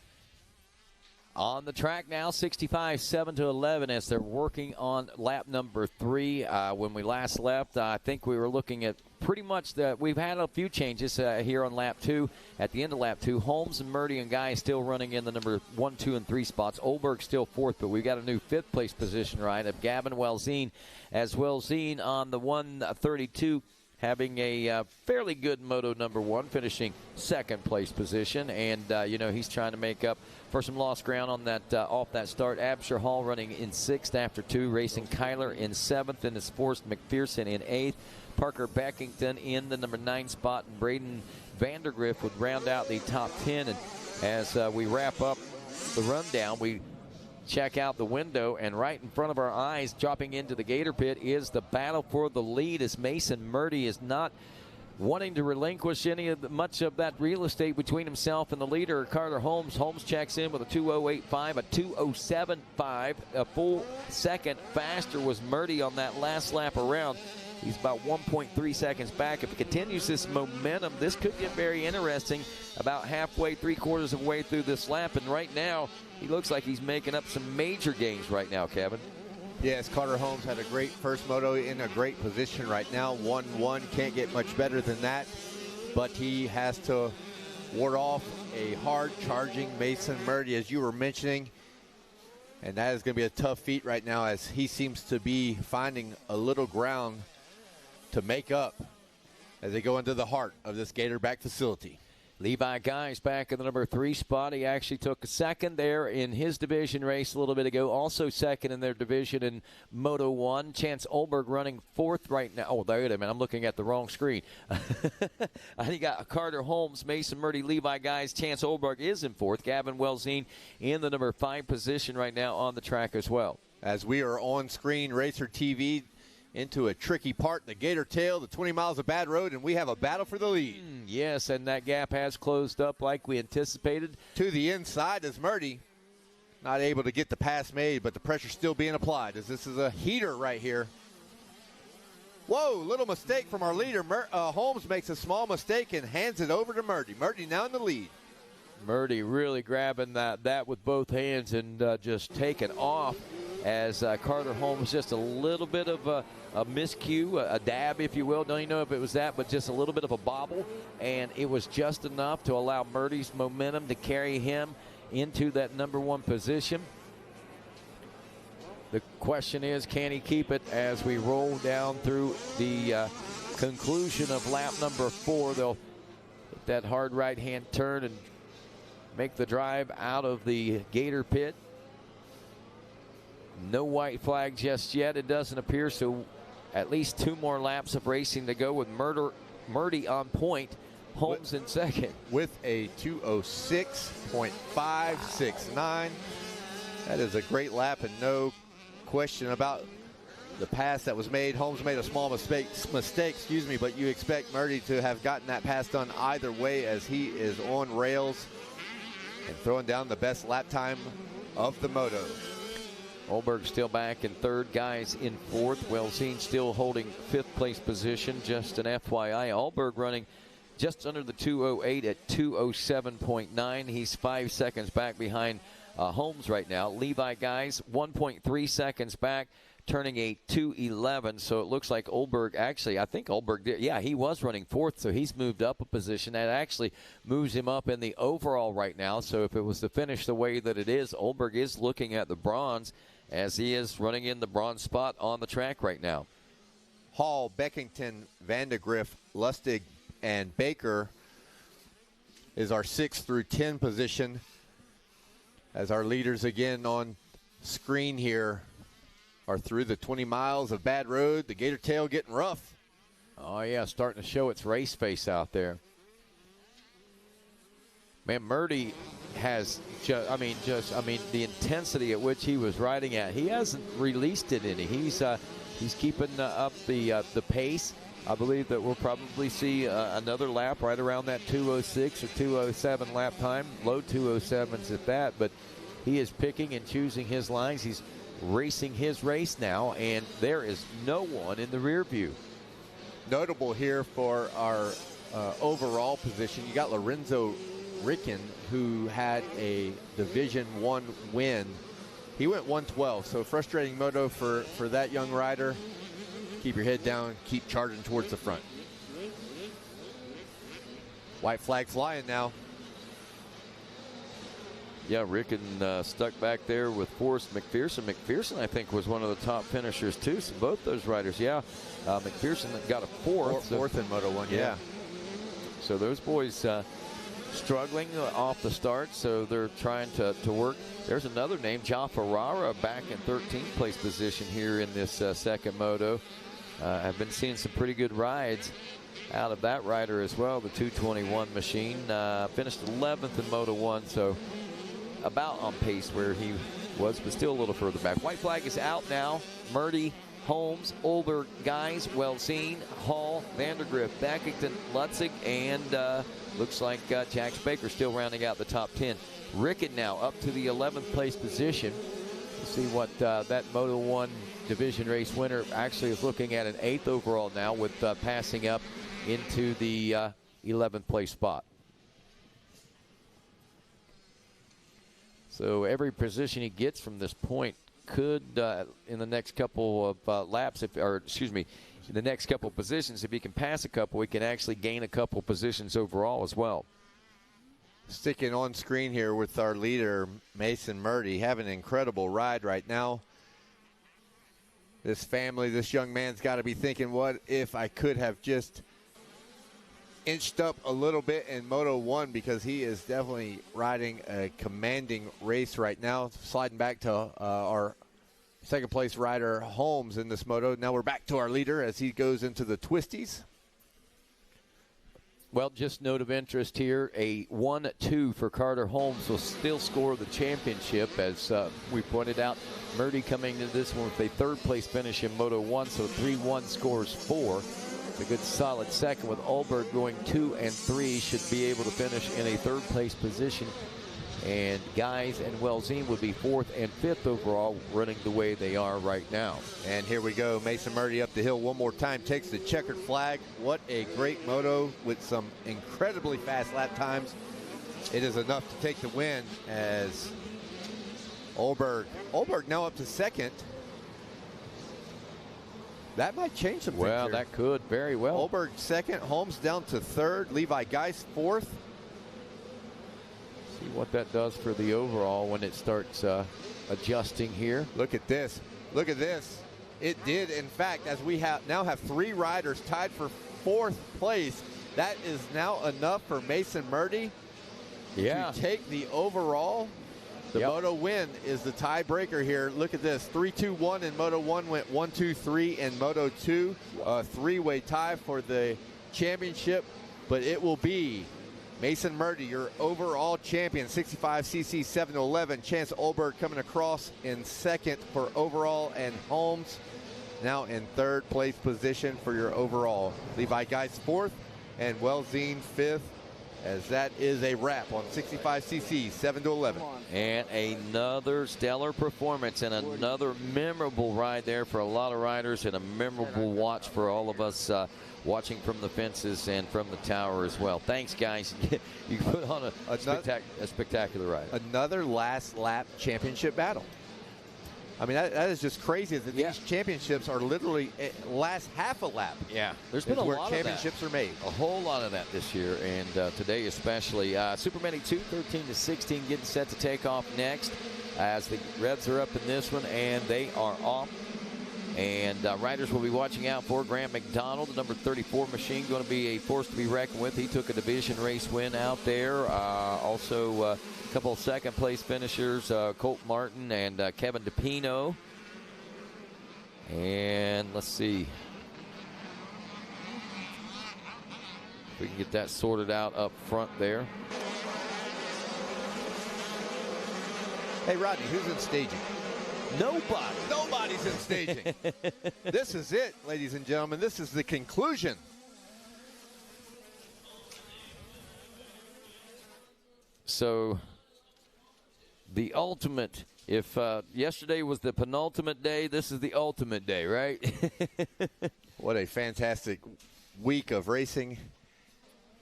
On the track now, 65-7-11 as they're working on lap number 3. When we last left, I think we were looking at pretty much we've had a few changes here on lap 2. At the end of lap 2, Holmes and Murdy and Guy still running in the number 1, 2, and 3 spots. Olberg still 4th, but we've got a new 5th place position right of Gavin Welzine, as Welzine on the 132. Having a fairly good moto number 1, finishing 2nd place position. And, he's trying to make up for some lost ground on that off that start. Absher Hall running in 6th after 2, racing Kyler in 7th, and is Forrest McPherson in 8th. Parker Beckington in the number 9 spot, and Braden Vandergriff would round out the top 10. And as we wrap up the rundown, we check out the window, and right in front of our eyes, dropping into the Gator Pit, is the battle for the lead, as Mason Murdy is not wanting to relinquish much of that real estate between himself and the leader, Carter Holmes. Holmes checks in with a 2:08.5, a 2:07.5. A full second faster was Murdy on that last lap around. He's about 1.3 seconds back. If he continues this momentum, this could get very interesting about halfway, 3/4 of the way through this lap. And right now, he looks like he's making up some major gains right now, Kevin.
Yes, Carter Holmes had a great first moto, in a great position right now. 1-1, can't get much better than that. But he has to ward off a hard-charging Mason Murdy, as you were mentioning. And that is going to be a tough feat right now, as he seems to be finding a little ground to make up as they go into the heart of this Gatorback facility.
Levi Guys back in the number 3 spot. He actually took a second there in his division race a little bit ago. Also second in their division in Moto 1. Chance Olberg running 4th right now. Oh, wait a minute. I'm looking at the wrong screen. I got Carter Holmes, Mason Murdy, Levi Guys. Chance Olberg is in 4th. Gavin Welzine in the number 5 position right now on the track as well.
As we are on screen, Racer TV, into a tricky part, the Gator Tail, the 20 miles of bad road, and we have a battle for the lead.
Yes, and that gap has closed up like we anticipated.
To the inside is Murdy. Not able to get the pass made, but the pressure still being applied, as this is a heater right here. Whoa, little mistake from our leader. Holmes makes a small mistake and hands it over to Murdy. Murdy now in the lead.
Murdy really grabbing that with both hands and just taking off, as Carter Holmes just a little bit of a miscue, a dab, if you will. Don't even know if it was that, but just a little bit of a bobble. And it was just enough to allow Murdy's momentum to carry him into that number 1 position. The question is, can he keep it as we roll down through the conclusion of lap number 4? They'll hit that hard right-hand turn and make the drive out of the Gator Pit. No white flag just yet, it doesn't appear, so at least 2 more laps of racing to go with Murdy on point, Holmes in second.
With a 2:06.569. That is a great lap, and no question about the pass that was made. Holmes made a small mistake, but you expect Murdy to have gotten that pass done either way, as he is on rails and throwing down the best lap time of the moto.
Olberg still back in 3rd, Guys in 4th. Welzine still holding 5th place position. Just an FYI, Olberg running just under the 2:08 at 2:07.9. He's 5 seconds back behind Holmes right now. Levi Guys 1.3 seconds back turning a 2:11. So it looks like Olberg, actually, I think Olberg did. Yeah, he was running 4th, so he's moved up a position. That actually moves him up in the overall right now. So if it was to finish the way that it is, Olberg is looking at the bronze, as he is running in the bronze spot on the track right now.
Hall, Beckington, Vandegrift, Lustig, and Baker is our 6 through 10 position, as our leaders again on screen here are through the 20 miles of bad road. The Gator Tail getting rough.
Oh, yeah, starting to show its race face out there. Man, Murdy has the intensity at which he was riding at, he hasn't released it any. He's keeping up the pace. I believe that we'll probably see another lap right around that 2:06 or 2:07 lap time, low 2:07s at that, but he is picking and choosing his lines. He's racing his race now, and there is no one in the rear view.
Notable here for our overall position, you got Lorenzo Ricken, who had a Division I win. He went 112, so frustrating moto for that young rider. Keep your head down, keep charging towards the front. White flag flying now.
Yeah, Ricken stuck back there with Forrest McPherson. McPherson, I think, was one of the top finishers, too. So both those riders, McPherson got a fourth.
Fourth in Moto 1, yeah.
So those boys struggling off the start, so they're trying to work. There's another name, Ja Ferrara, back in 13th place position here in this second moto. I've been seeing some pretty good rides out of that rider as well, the 221 machine. Finished 11th in Moto 1, so about on pace where he was, but still a little further back. White flag is out now. Murdy, Holmes, Olberg, Guys, Wellseen, Hall, Vandegrift, Beckington, Lutzig, and looks like Jax Baker still rounding out the top 10. Ricken now up to the 11th place position. We'll see what that Moto 1 division race winner actually is looking at, an 8th overall now, with passing up into the 11th place spot. So every position he gets from this point could, in the next couple of laps, in the next couple of positions, if he can pass a couple, he can actually gain a couple positions overall as well.
Sticking on screen here with our leader, Mason Murdy, having an incredible ride right now. This family, this young man's got to be thinking, what if I could have just inched up a little bit in Moto 1, because he is definitely riding a commanding race right now. Sliding back to our second place rider, Holmes, in this moto. Now we're back to our leader as he goes into the twisties.
Well, just note of interest here, a 1-2 for Carter Holmes will still score the championship. As we pointed out, Murdy coming into this one with a third place finish in Moto 1, so 3-1 scores 4. It's a good solid second, with Olberg going 2 and 3, should be able to finish in a third place position. And Guys and Wellseen would be 4th and 5th overall, running the way they are right now.
And here we go. Mason Murdy up the hill one more time, takes the checkered flag. What a great moto with some incredibly fast lap times. It is enough to take the win, as Olberg now up to second. That might change some things.
Well, that could very well.
Olberg second, Holmes down to third, Levi Geis fourth.
See what that does for the overall when it starts adjusting here.
Look at this. Look at this. It did, in fact, as we now have 3 riders tied for 4th place. That is now enough for Mason Murdy to take the overall. The Moto win is the tiebreaker here. Look at this. 3-2-1 in Moto 1, went 1-2-3 in Moto 2. A 3-way tie for the championship, but it will be Mason Murdy, your overall champion, 65cc 7-11. Chance Olberg coming across in second for overall, and Holmes now in third place position for your overall. Levi Geis 4th and Wellseen 5th, as that is a wrap on 65cc 7-11.
And another stellar performance and another memorable ride there for a lot of riders, and a memorable watch for all of us watching from the fences and from the tower as well. Thanks, guys. You put on a spectacular ride.
Another last lap championship battle. I mean, that is just crazy that these championships are literally last half a lap.
Yeah, there's been a
where
lot
championships
of that.
are made.
A whole lot of that this year, and today especially. Super Mini 2, 13-16, getting set to take off next as the Reds are up in this one, and they are off. And riders will be watching out for Grant McDonald, the number 34 machine, going to be a force to be reckoned with. He took a division race win out there. Also, a couple of second-place finishers, Colt Martin and Kevin DePino. And let's see if we can get that sorted out up front there.
Hey, Rodney, who's in staging?
Nobody.
Nobody's in staging. This is it, ladies and gentlemen. This is the conclusion.
So, the ultimate, if yesterday was the penultimate day, this is the ultimate day, right?
What a fantastic week of racing.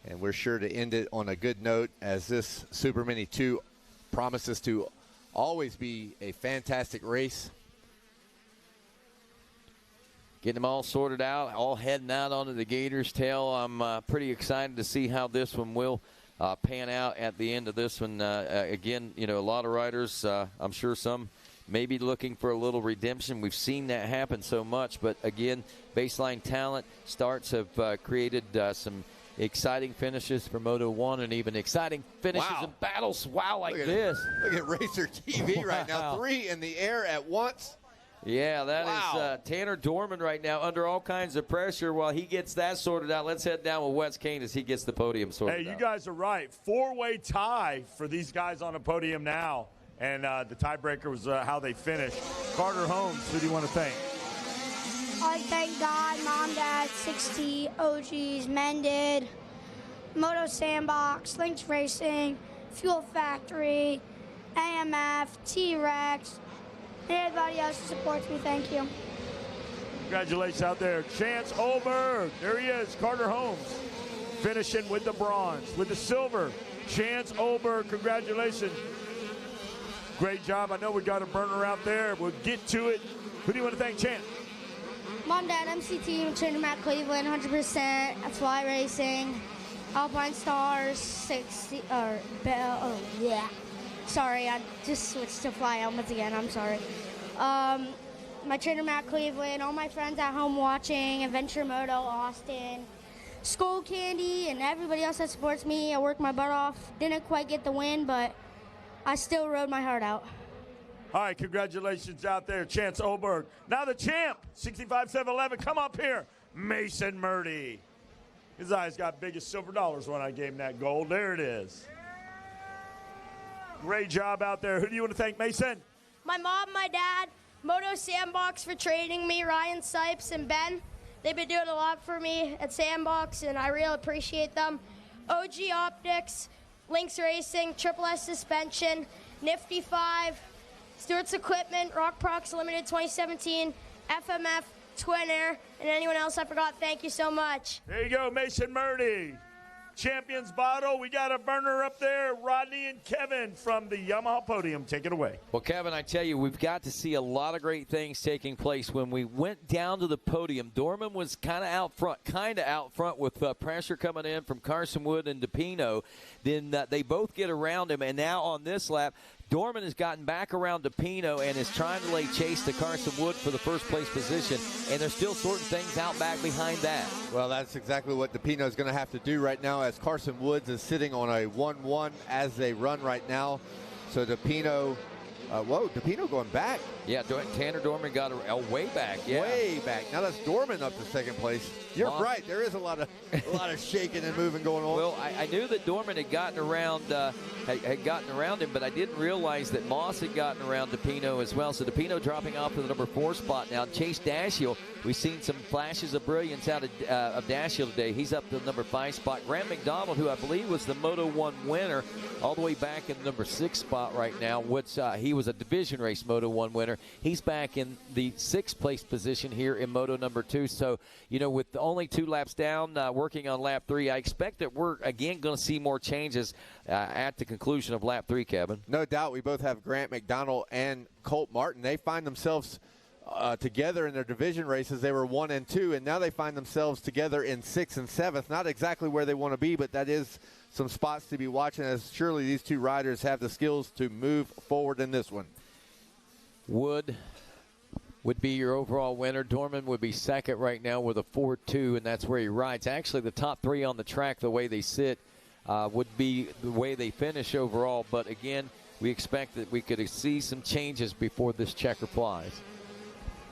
And we're sure to end it on a good note, as this Super Mini 2 promises to always be a fantastic race.
Getting them all sorted out, all heading out onto the Gator's Tail. I'm pretty excited to see how this one will pan out at the end of this one. Again, you know, a lot of riders, I'm sure some may be looking for a little redemption. We've seen that happen so much. But, again, baseline talent starts have created some exciting finishes for Moto 1 and even exciting finishes and battles. Like this.
Look at Racer TV right now. 3 in the air at once.
Yeah, that is Tanner Dorman right now under all kinds of pressure. While he gets that sorted out, let's head down with Wes Kane as he gets the podium sorted out.
Hey, you guys are right. 4-way tie for these guys on the podium now. And the tiebreaker was how they finished. Carter Holmes, who do you want to thank?
I thank God, Mom, Dad, 60, OGs, Mended, Moto Sandbox, Lynx Racing, Fuel Factory, AMF, T-Rex, and everybody else who supports me. Thank you.
Congratulations out there. Chance Olberg. There he is, Carter Holmes, finishing with the bronze. With the silver, Chance Olberg. Congratulations. Great job. I know we got a burner out there. We'll get to it. Who do you want to thank, Chance?
Mom, Dad, MCT, Trainer Matt Cleveland, 100%, Fly Racing, Alpine Stars, 60, or Bell, oh, yeah. Sorry, I just switched to Fly Helmets again, I'm sorry. My trainer Matt Cleveland, all my friends at home watching, Adventure Moto, Austin, Skull Candy, and everybody else that supports me. I worked my butt off. Didn't quite get the win, but I still rode my heart out.
All right, congratulations out there, Chance Olberg. Now the champ, 65-711, come up here, Mason Murdy. His eyes got big as silver dollars when I gave him that gold. There it is. Great job out there. Who do you want to thank, Mason?
My mom, my dad, Moto Sandbox for training me, Ryan Sipes and Ben. They've been doing a lot for me at Sandbox, and I really appreciate them. OG Optics, Lynx Racing, Triple S Suspension, Nifty 5, Stewart's Equipment, Rock Prox Limited 2017, FMF, Twin Air, and anyone else I forgot, thank you so much.
There you go, Mason Murdy. Champions bottle. We got a burner up there. Rodney and Kevin from the Yamaha podium. Take it away.
Well, Kevin, I tell you, we've got to see a lot of great things taking place. When we went down to the podium, Dorman was kind of out front with pressure coming in from Carson Wood and DePino. Then they both get around him, and now on this lap, Dorman has gotten back around DePino and is trying to lay chase to Carson Wood for the first place position, and they're still sorting things out back behind that.
Well, that's exactly what DePino is going to have to do right now, as Carson Woods is sitting on a 1-1 as they run right now. So DePino, DePino going back.
Yeah, Tanner Dorman got way back. Yeah,
way back. Now that's Dorman up to second place. You're right. There is a lot of shaking and moving going on.
Well, I knew that Dorman had gotten around him, but I didn't realize that Moss had gotten around DePino as well. So DePino dropping off to the number 4 spot now. Chase Dashiell, we've seen some flashes of brilliance out of Dashiell today. He's up to the number 5 spot. Grant McDonald, who I believe was the Moto 1 winner, all the way back in the number 6 spot right now. He was was a division race Moto 1 winner. He's back in the 6th place position here in Moto number 2. So, with only 2 laps down, working on lap 3, I expect that we're, again, going to see more changes at the conclusion of lap 3, Kevin.
No doubt. We both have Grant McDonald and Colt Martin. They find themselves together in their division races. They were 1 and 2, and now they find themselves together in 6th and 7th. Not exactly where they want to be, but that is some spots to be watching, as surely these 2 riders have the skills to move forward in this one.
Wood would be your overall winner. Dorman would be second right now with a 4.2, and that's where he rides. Actually, the top 3 on the track, the way they sit, would be the way they finish overall. But again, we expect that we could see some changes before this checker flies.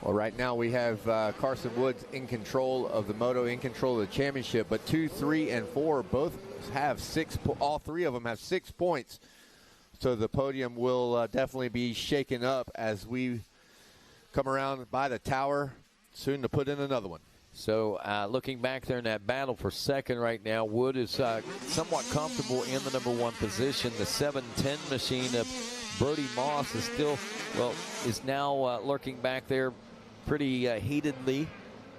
Well, right now we have Carson Woods in control of the moto, in control of the championship. But 2, 3, and 4 both have 6. All 3 of them have 6 points. So the podium will definitely be shaken up as we come around by the tower, soon to put in another one.
So looking back there in that battle for second right now, Wood is somewhat comfortable in the number 1 position. The 710 machine of Brody Moss is is now lurking back there pretty heatedly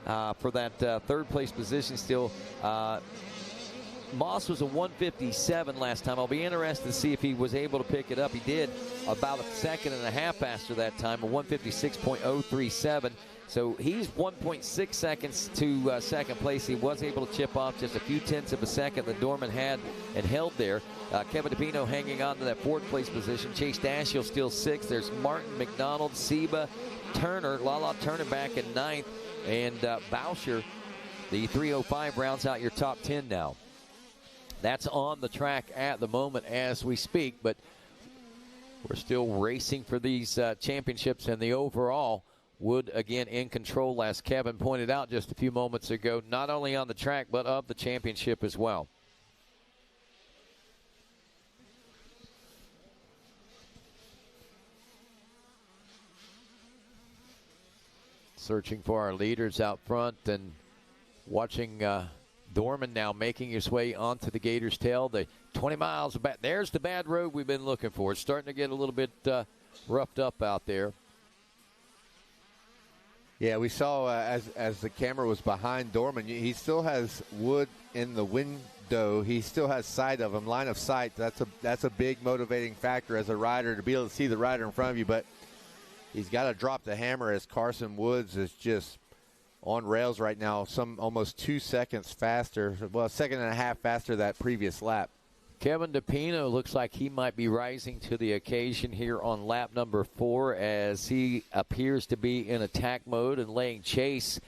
for that 3rd place position still. Moss was a 157 last time. I'll be interested to see if he was able to pick it up. He did about a second and a half faster that time, a 156.037. So he's 1.6 seconds to second place. He was able to chip off just a few tenths of a second that Dorman had and held there. Kevin DePino hanging on to that 4th place position. Chase Dashiell still 6th. There's Martin, McDonald, Seba, Turner, Lala Turner back in 9th, and Boucher, the 305, rounds out your top 10 now. That's on the track at the moment as we speak, but we're still racing for these championships and the overall. Wood again in control, as Kevin pointed out just a few moments ago, not only on the track but of the championship as well. Searching for our leaders out front and watching Dorman now making his way onto the Gator's Tail. The 20 miles back. There's the bad road we've been looking for. It's starting to get a little bit roughed up out there.
Yeah, we saw as the camera was behind Dorman, he still has Wood in the window. He still has sight of him, line of sight. That's a big motivating factor as a rider to be able to see the rider in front of you. But he's got to drop the hammer as Carson Woods is just on rails right now, almost 2 seconds faster, well, a second and a half faster that previous lap.
Kevin DePino looks like he might be rising to the occasion here on lap number 4 as he appears to be in attack mode and laying chase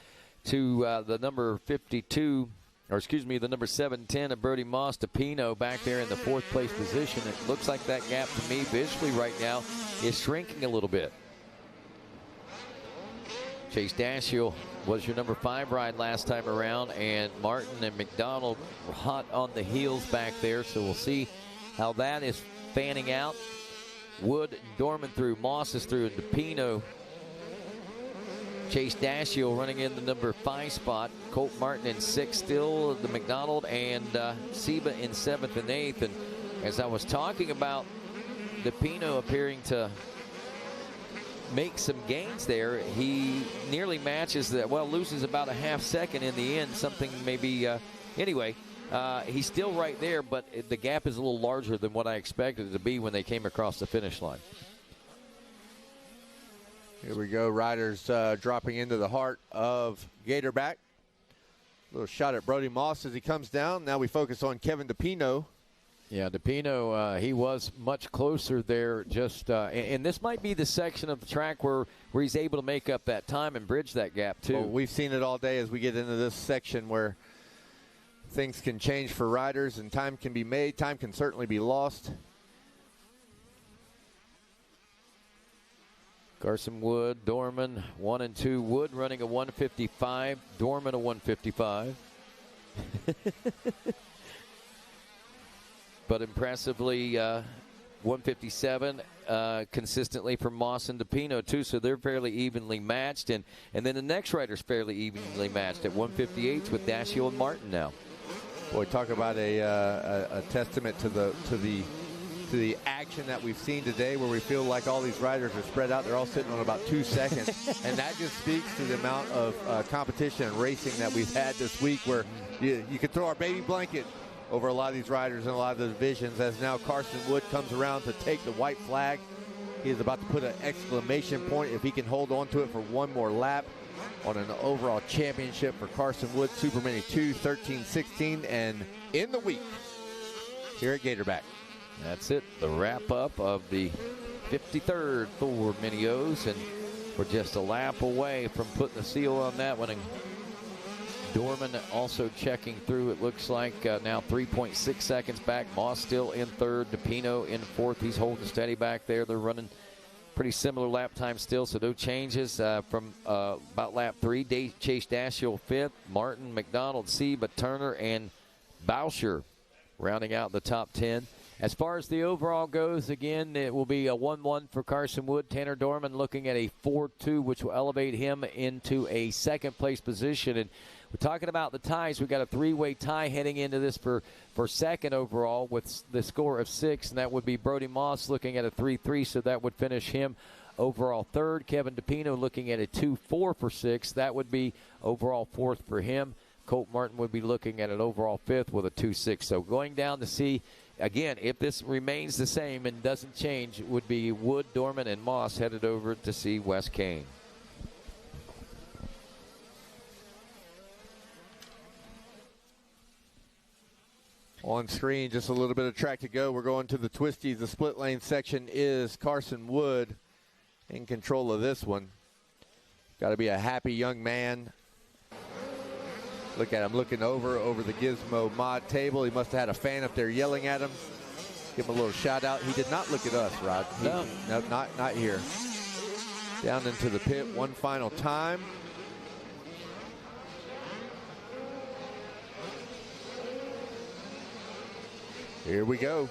to the number 52, or excuse me, the number 710 of Brody Moss. DePino back there in the 4th place position. It looks like that gap to me visually right now is shrinking a little bit. Chase Dashiell was your number 5 ride last time around, and Martin and McDonald were hot on the heels back there, so we'll see how that is fanning out. Wood and Dorman through, Moss is through, and DePino. Chase Dashiell running in the number 5 spot. Colt Martin in 6th still, the McDonald, and Seba in 7th and 8th. And as I was talking about DePino appearing to make some gains there, he nearly matches that, well, loses about a half second in the end, something maybe, anyway, he's still right there, but the gap is a little larger than what I expected it to be when they came across the finish line.
Here we go, riders dropping into the heart of Gatorback. Little shot at Brody Moss as he comes down. Now we focus on Kevin DePino.
Yeah, DePino, he was much closer there just, and this might be the section of the track where he's able to make up that time and bridge that gap, too.
Well, we've seen it all day as we get into this section where things can change for riders and time can be made. Time can certainly be lost.
Carson Wood, Dorman, 1 and 2. Wood running a 155, Dorman a 155. But impressively, 157 consistently for Moss and DePino, too, so they're fairly evenly matched. And then the next rider's fairly evenly matched at 158 with Dashiell and Martin now.
Boy, talk about a testament to the to the action that we've seen today, where we feel like all these riders are spread out. They're all sitting on about 2 seconds. And that just speaks to the amount of competition and racing that we've had this week, where you could throw our baby blanket over a lot of these riders and a lot of the divisions, as now Carson Wood comes around to take the white flag. He is about to put an exclamation point if he can hold on to it for one more lap on an overall championship for Carson Wood, Super Mini 2, 13-16, and in the week here at Gatorback.
That's it, the wrap-up of the 53rd Thor Mini O's, and we're just a lap away from putting the seal on that one. And Dorman also checking through, it looks like now 3.6 seconds back. Moss still in third, DePino in fourth. He's holding steady back there. They're running pretty similar lap time still, so no changes from about lap 3. Chase Dashiell fifth, Martin, McDonald, Seba, Turner, and Boucher rounding out the top 10. As far as the overall goes, again, it will be a 1-1 for Carson Wood. Tanner Dorman looking at a 4-2, which will elevate him into a second-place position. And we're talking about the ties. We've got a three-way tie heading into this for second overall with the score of 6, and that would be Brody Moss looking at a 3-3, so that would finish him overall third. Kevin DePino looking at a 2-4 for 6. That would be overall fourth for him. Colt Martin would be looking at an overall fifth with a 2-6. So going down to see, again, if this remains the same and doesn't change, would be Wood, Dorman, and Moss headed over to see Wes Kane.
On screen, just a little bit of track to go. We're going to the twisties. The split lane section is Carson Wood in control of this one. Got to be a happy young man. Look at him looking over the Gizmo mod table. He must have had a fan up there yelling at him. Give him a little shout out. He did not look at us, Rod. No, not here. Down into the pit one final time. Here we go.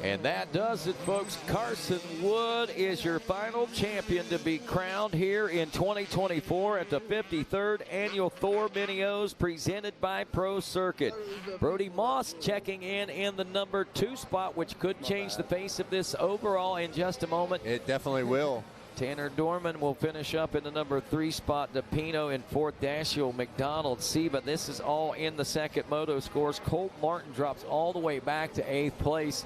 And that does it, folks. Carson Wood is your final champion to be crowned here in 2024 at the 53rd Annual Thor Mini O's presented by Pro Circuit. Brody Moss checking in the number 2 spot, which could change the face of this overall in just a moment.
It definitely will.
Tanner Dorman will finish up in the number 3 spot. DePino in fourth. Dashiell, McDonald, Seba. This is all in the second moto scores. Colt Martin drops all the way back to 8th place.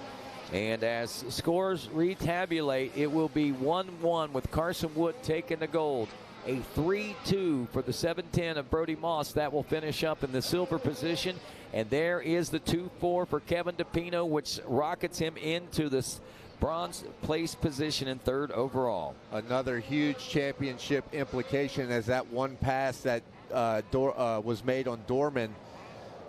And as scores retabulate, it will be 1-1 with Carson Wood taking the gold. A 3-2 for the 710 of Brody Moss. That will finish up in the silver position. And there is the 2-4 for Kevin DePino, which rockets him into this bronze place position in third overall.
Another huge championship implication, as that one pass that was made on Dorman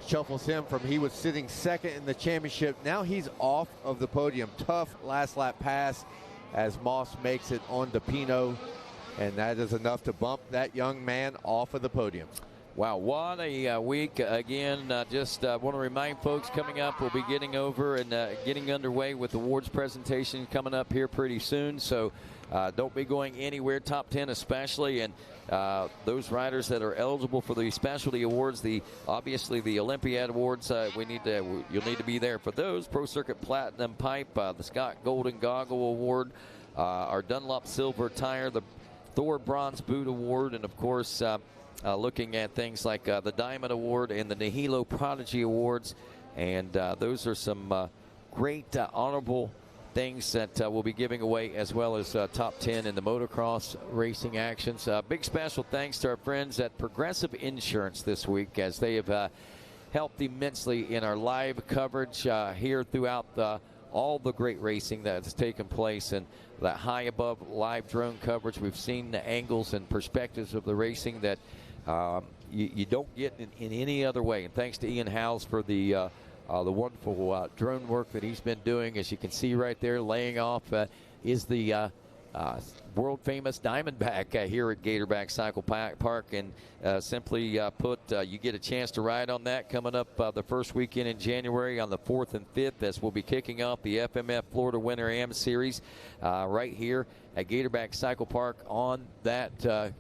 shuffles him from, he was sitting second in the championship. Now he's off of the podium. Tough last lap pass as Moss makes it on DePino, and that is enough to bump that young man off of the podium.
Wow, what a week. Again, just want to remind folks, coming up, we'll be getting over and getting underway with awards presentation coming up here pretty soon. So don't be going anywhere, top 10 especially. And those riders that are eligible for the specialty awards, obviously the Olympiad awards, you'll need to be there for those. Pro Circuit Platinum Pipe, the Scott Golden Goggle Award, our Dunlop Silver Tire, the Thor Bronze Boot Award, and of course, looking at things like the Diamond Award and the Nihilo Prodigy Awards. And those are some great honorable things that we'll be giving away, as well as top 10 in the motocross racing actions. Big special thanks to our friends at Progressive Insurance this week, as they have helped immensely in our live coverage here throughout all the great racing that has taken place, and that high above live drone coverage. We've seen the angles and perspectives of the racing that you don't get in any other way. And thanks to Ian Howes for the wonderful drone work that he's been doing. As you can see right there, laying off is the world famous Diamondback here at Gatorback Cycle Park. And simply put, you get a chance to ride on that coming up the first weekend in January on the 4th and 5th, as we'll be kicking off the FMF Florida Winter Am Series right here at Gatorback Cycle Park on that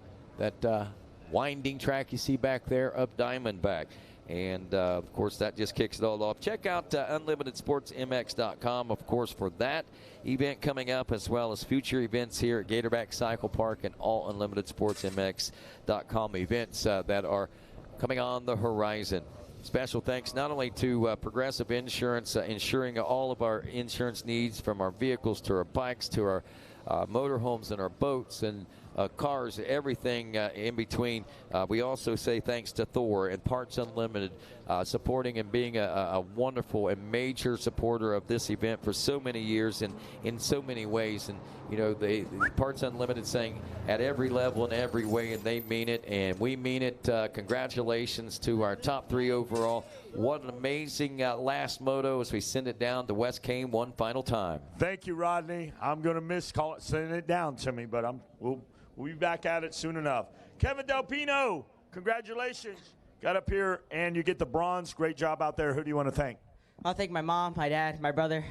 winding track you see back there of Diamondback. And, of course, that just kicks it all off. Check out UnlimitedSportsMX.com, of course, for that event coming up, as well as future events here at Gatorback Cycle Park and all UnlimitedSportsMX.com events that are coming on the horizon. Special thanks not only to Progressive Insurance, insuring all of our insurance needs, from our vehicles to our bikes to our motorhomes and our boats and cars, everything in between. We also say thanks to Thor and Parts Unlimited, supporting and being a wonderful and major supporter of this event for so many years and in so many ways. And, you know, the Parts Unlimited saying at every level and every way, and they mean it, and we mean it. Congratulations to our top 3 overall. What an amazing last moto as we send it down to Wes Kane one final time.
Thank you, Rodney. I'm going to miss sending it down to me, but we'll be back at it soon enough. Kevin Delpino, congratulations. Got up here, and you get the bronze. Great job out there. Who do you want to thank?
I'll thank my mom, my dad, my brother,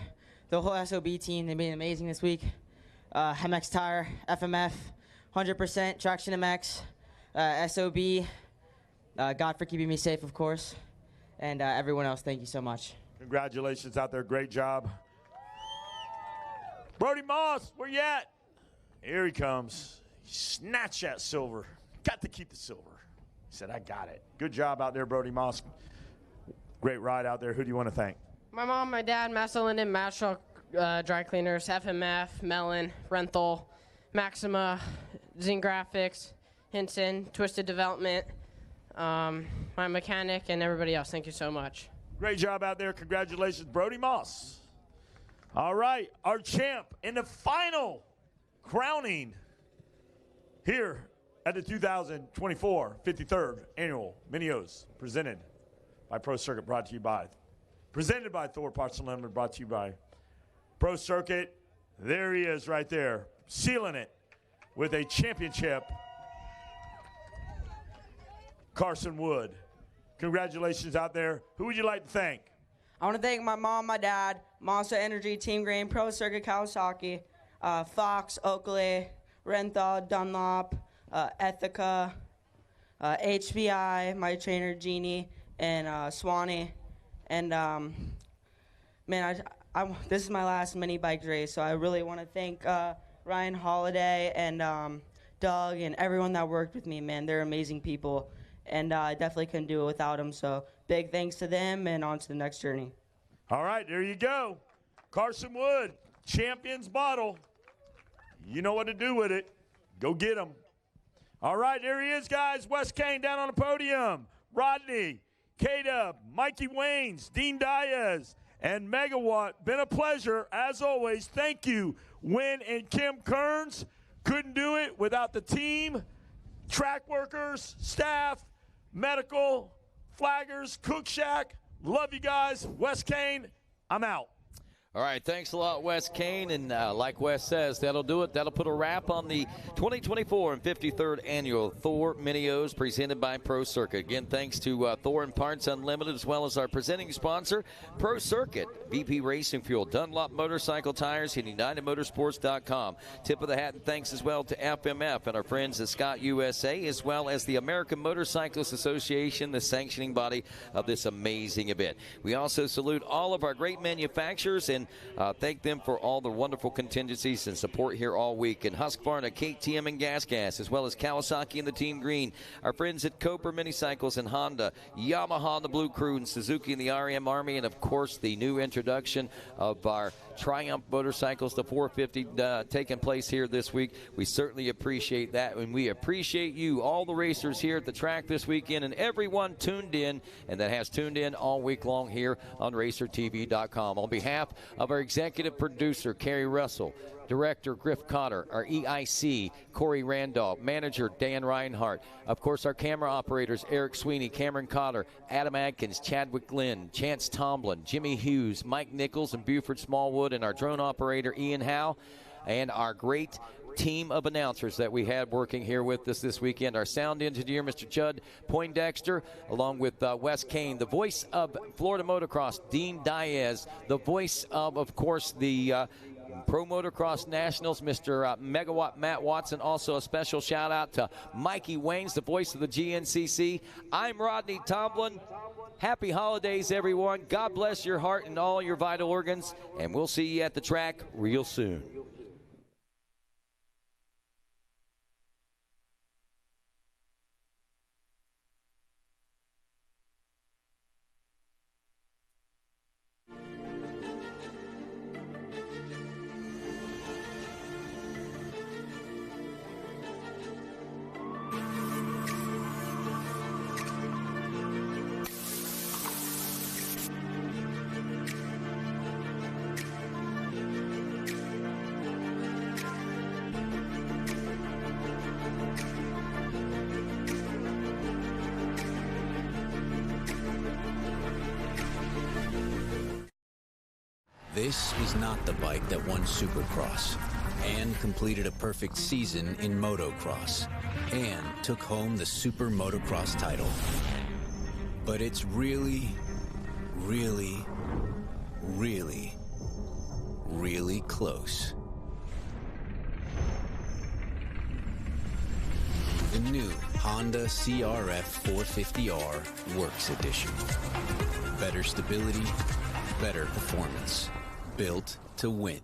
the whole SOB team. They've been amazing this week. MX Tire, FMF, 100%, Traction MX, SOB, God for keeping me safe, of course, and everyone else, thank you so much.
Congratulations out there. Great job. Brody Moss, where you at? Here he comes. Snatch that silver. Got to keep the silver. He said, I got it. Good job out there, Brody Moss. Great ride out there. Who do you want to thank?
My mom, my dad, Master Linden, Mashal Dry Cleaners, FMF, Mellon, Renthal, Maxima, Zine Graphics, Hinson, Twisted Development, my mechanic, and everybody else. Thank you so much.
Great job out there. Congratulations, Brody Moss. All right, our champ in the final crowning here at the 2024 53rd Annual Mini-O's, presented by Pro Circuit, presented by Thor Parts Unlimited, brought to you by Pro Circuit. There he is right there, sealing it with a championship. Carson Wood. Congratulations out there. Who would you like to thank?
I want to thank my mom, my dad, Monster Energy, Team Green, Pro Circuit, Kawasaki, Fox, Oakley, Renthal, Dunlop, Ethica, HBI, my trainer, Jeannie, and Swanee. And, man, this is my last mini bike race, so I really want to thank Ryan Holiday and Doug and everyone that worked with me, man. They're amazing people, and I definitely couldn't do it without them. So big thanks to them, and on to the next journey.
All right, there you go. Carson Wood, Champions bottle. You know what to do with it. Go get him. All right, there he is, guys. Wes Kane down on the podium. Rodney, K-Dub, Mikey Waynes, Dean Diaz, and Megawatt. Been a pleasure, as always. Thank you, Wynn and Kim Kearns. Couldn't do it without the team, track workers, staff, medical, flaggers, cook shack. Love you guys. Wes Kane, I'm out.
All right, thanks a lot, Wes Kane. And like Wes says, that'll do it. That'll put a wrap on the 2024 and 53rd Annual Thor Mini-O's presented by Pro Circuit. Again, thanks to Thor and Parts Unlimited, as well as our presenting sponsor, Pro Circuit, VP Racing Fuel, Dunlop Motorcycle Tires, and UnitedMotorsports.com. Tip of the hat and thanks as well to FMF and our friends at Scott USA, as well as the American Motorcyclists Association, the sanctioning body of this amazing event. We also salute all of our great manufacturers and thank them for all the wonderful contingencies and support here all week. And Husqvarna, KTM, and Gas, as well as Kawasaki and the Team Green. Our friends at Cobra Minicycles and Honda, Yamaha and the Blue Crew, and Suzuki and the RM Army, and, of course, the new introduction of our Triumph motorcycles, the 450, taking place here this week. We certainly appreciate that, and we appreciate you, all the racers here at the track this weekend, and everyone tuned in and that has tuned in all week long here on RacerTV.com. On behalf of our executive producer, Kerry Russell, Director Griff Cotter, our EIC, Corey Randolph, Manager Dan Reinhardt, of course our camera operators, Eric Sweeney, Cameron Cotter, Adam Adkins, Chadwick Glenn, Chance Tomlin, Jimmy Hughes, Mike Nichols, and Buford Smallwood, and our drone operator, Ian Howe, and our great team of announcers that we had working here with us this weekend. Our sound engineer, Mr. Judd Poindexter, along with Wes Kane, the voice of Florida Motocross, Dean Diaz, the voice of course, the Pro Motocross Nationals, Mr. Megawatt Matt Watson. Also a special shout out to Mikey Waynes, the voice of the GNCC. I'm Rodney Tomlin. Happy holidays, everyone. God bless your heart and all your vital organs, and we'll see you at the track real soon.
This is not the bike that won Supercross and completed a perfect season in motocross and took home the Super Motocross title. But it's really, really, really, really close. The new Honda CRF 450R Works Edition. Better stability, better performance. Built to win.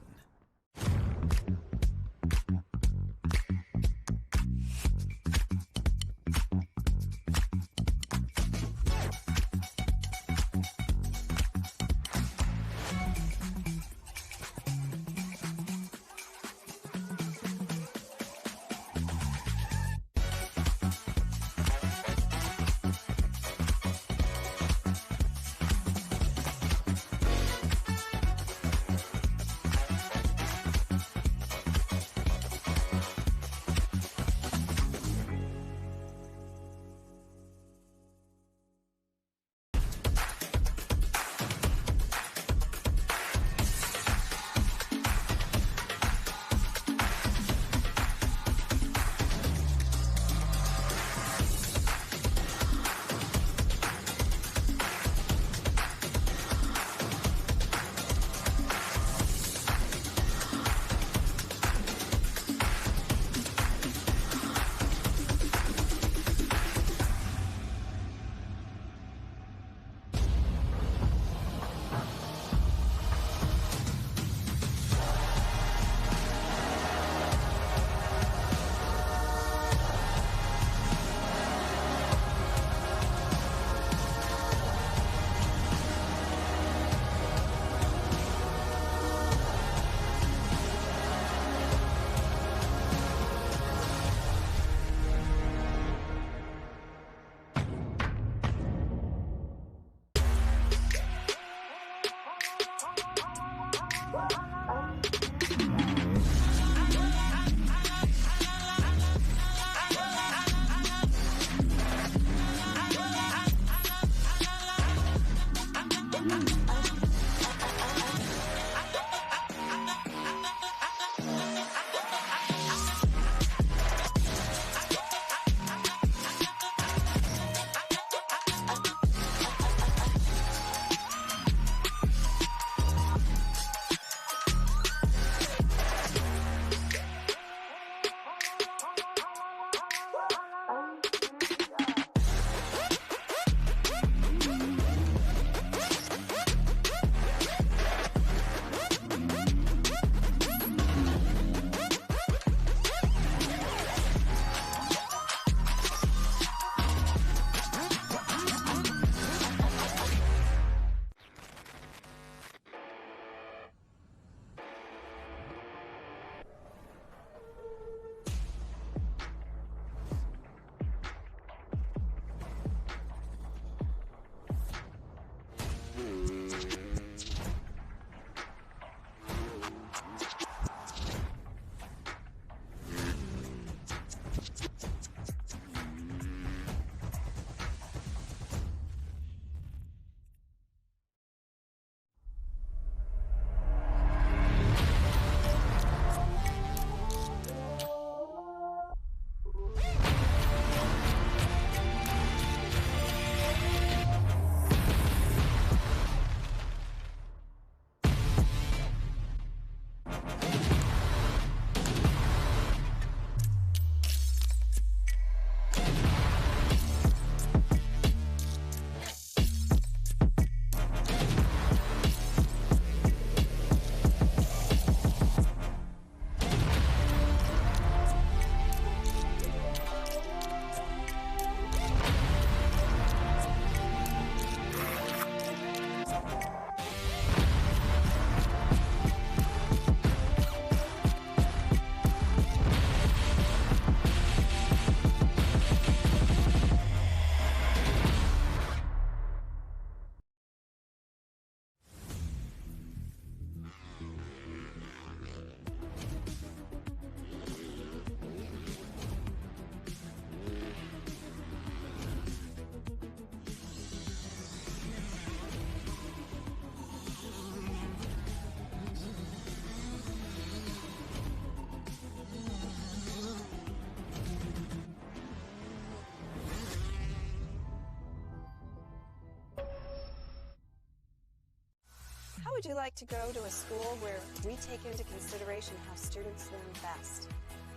How would you like to go to a school where we take into consideration how students learn best?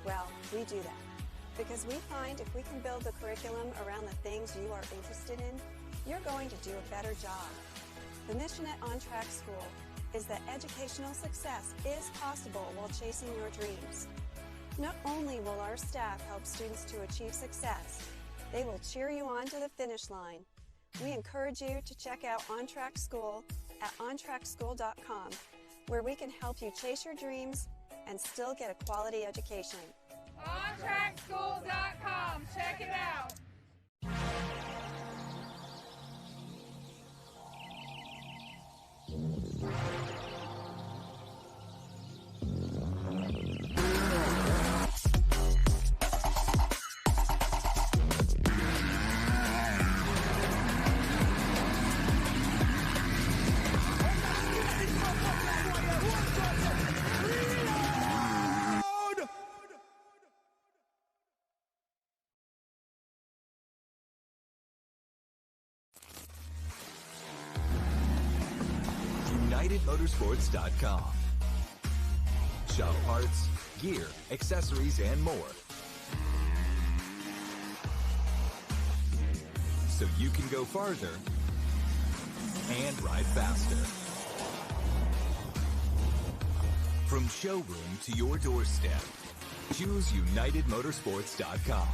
Well, we do that because we find if we can build the curriculum around the things you are interested in, you're going to do a better job. The mission at On Track School is that educational success is possible while chasing your dreams. Not only will our staff help students to achieve success, they will cheer you on to the finish line. We encourage you to check out On Track School at ontrackschool.com, where we can help you chase your dreams and still get a quality education.
ontrackschool.com. Check it out.
UnitedMotorsports.com. Shop parts, gear, accessories, and more. So you can go farther and ride faster. From showroom to your doorstep, choose UnitedMotorsports.com.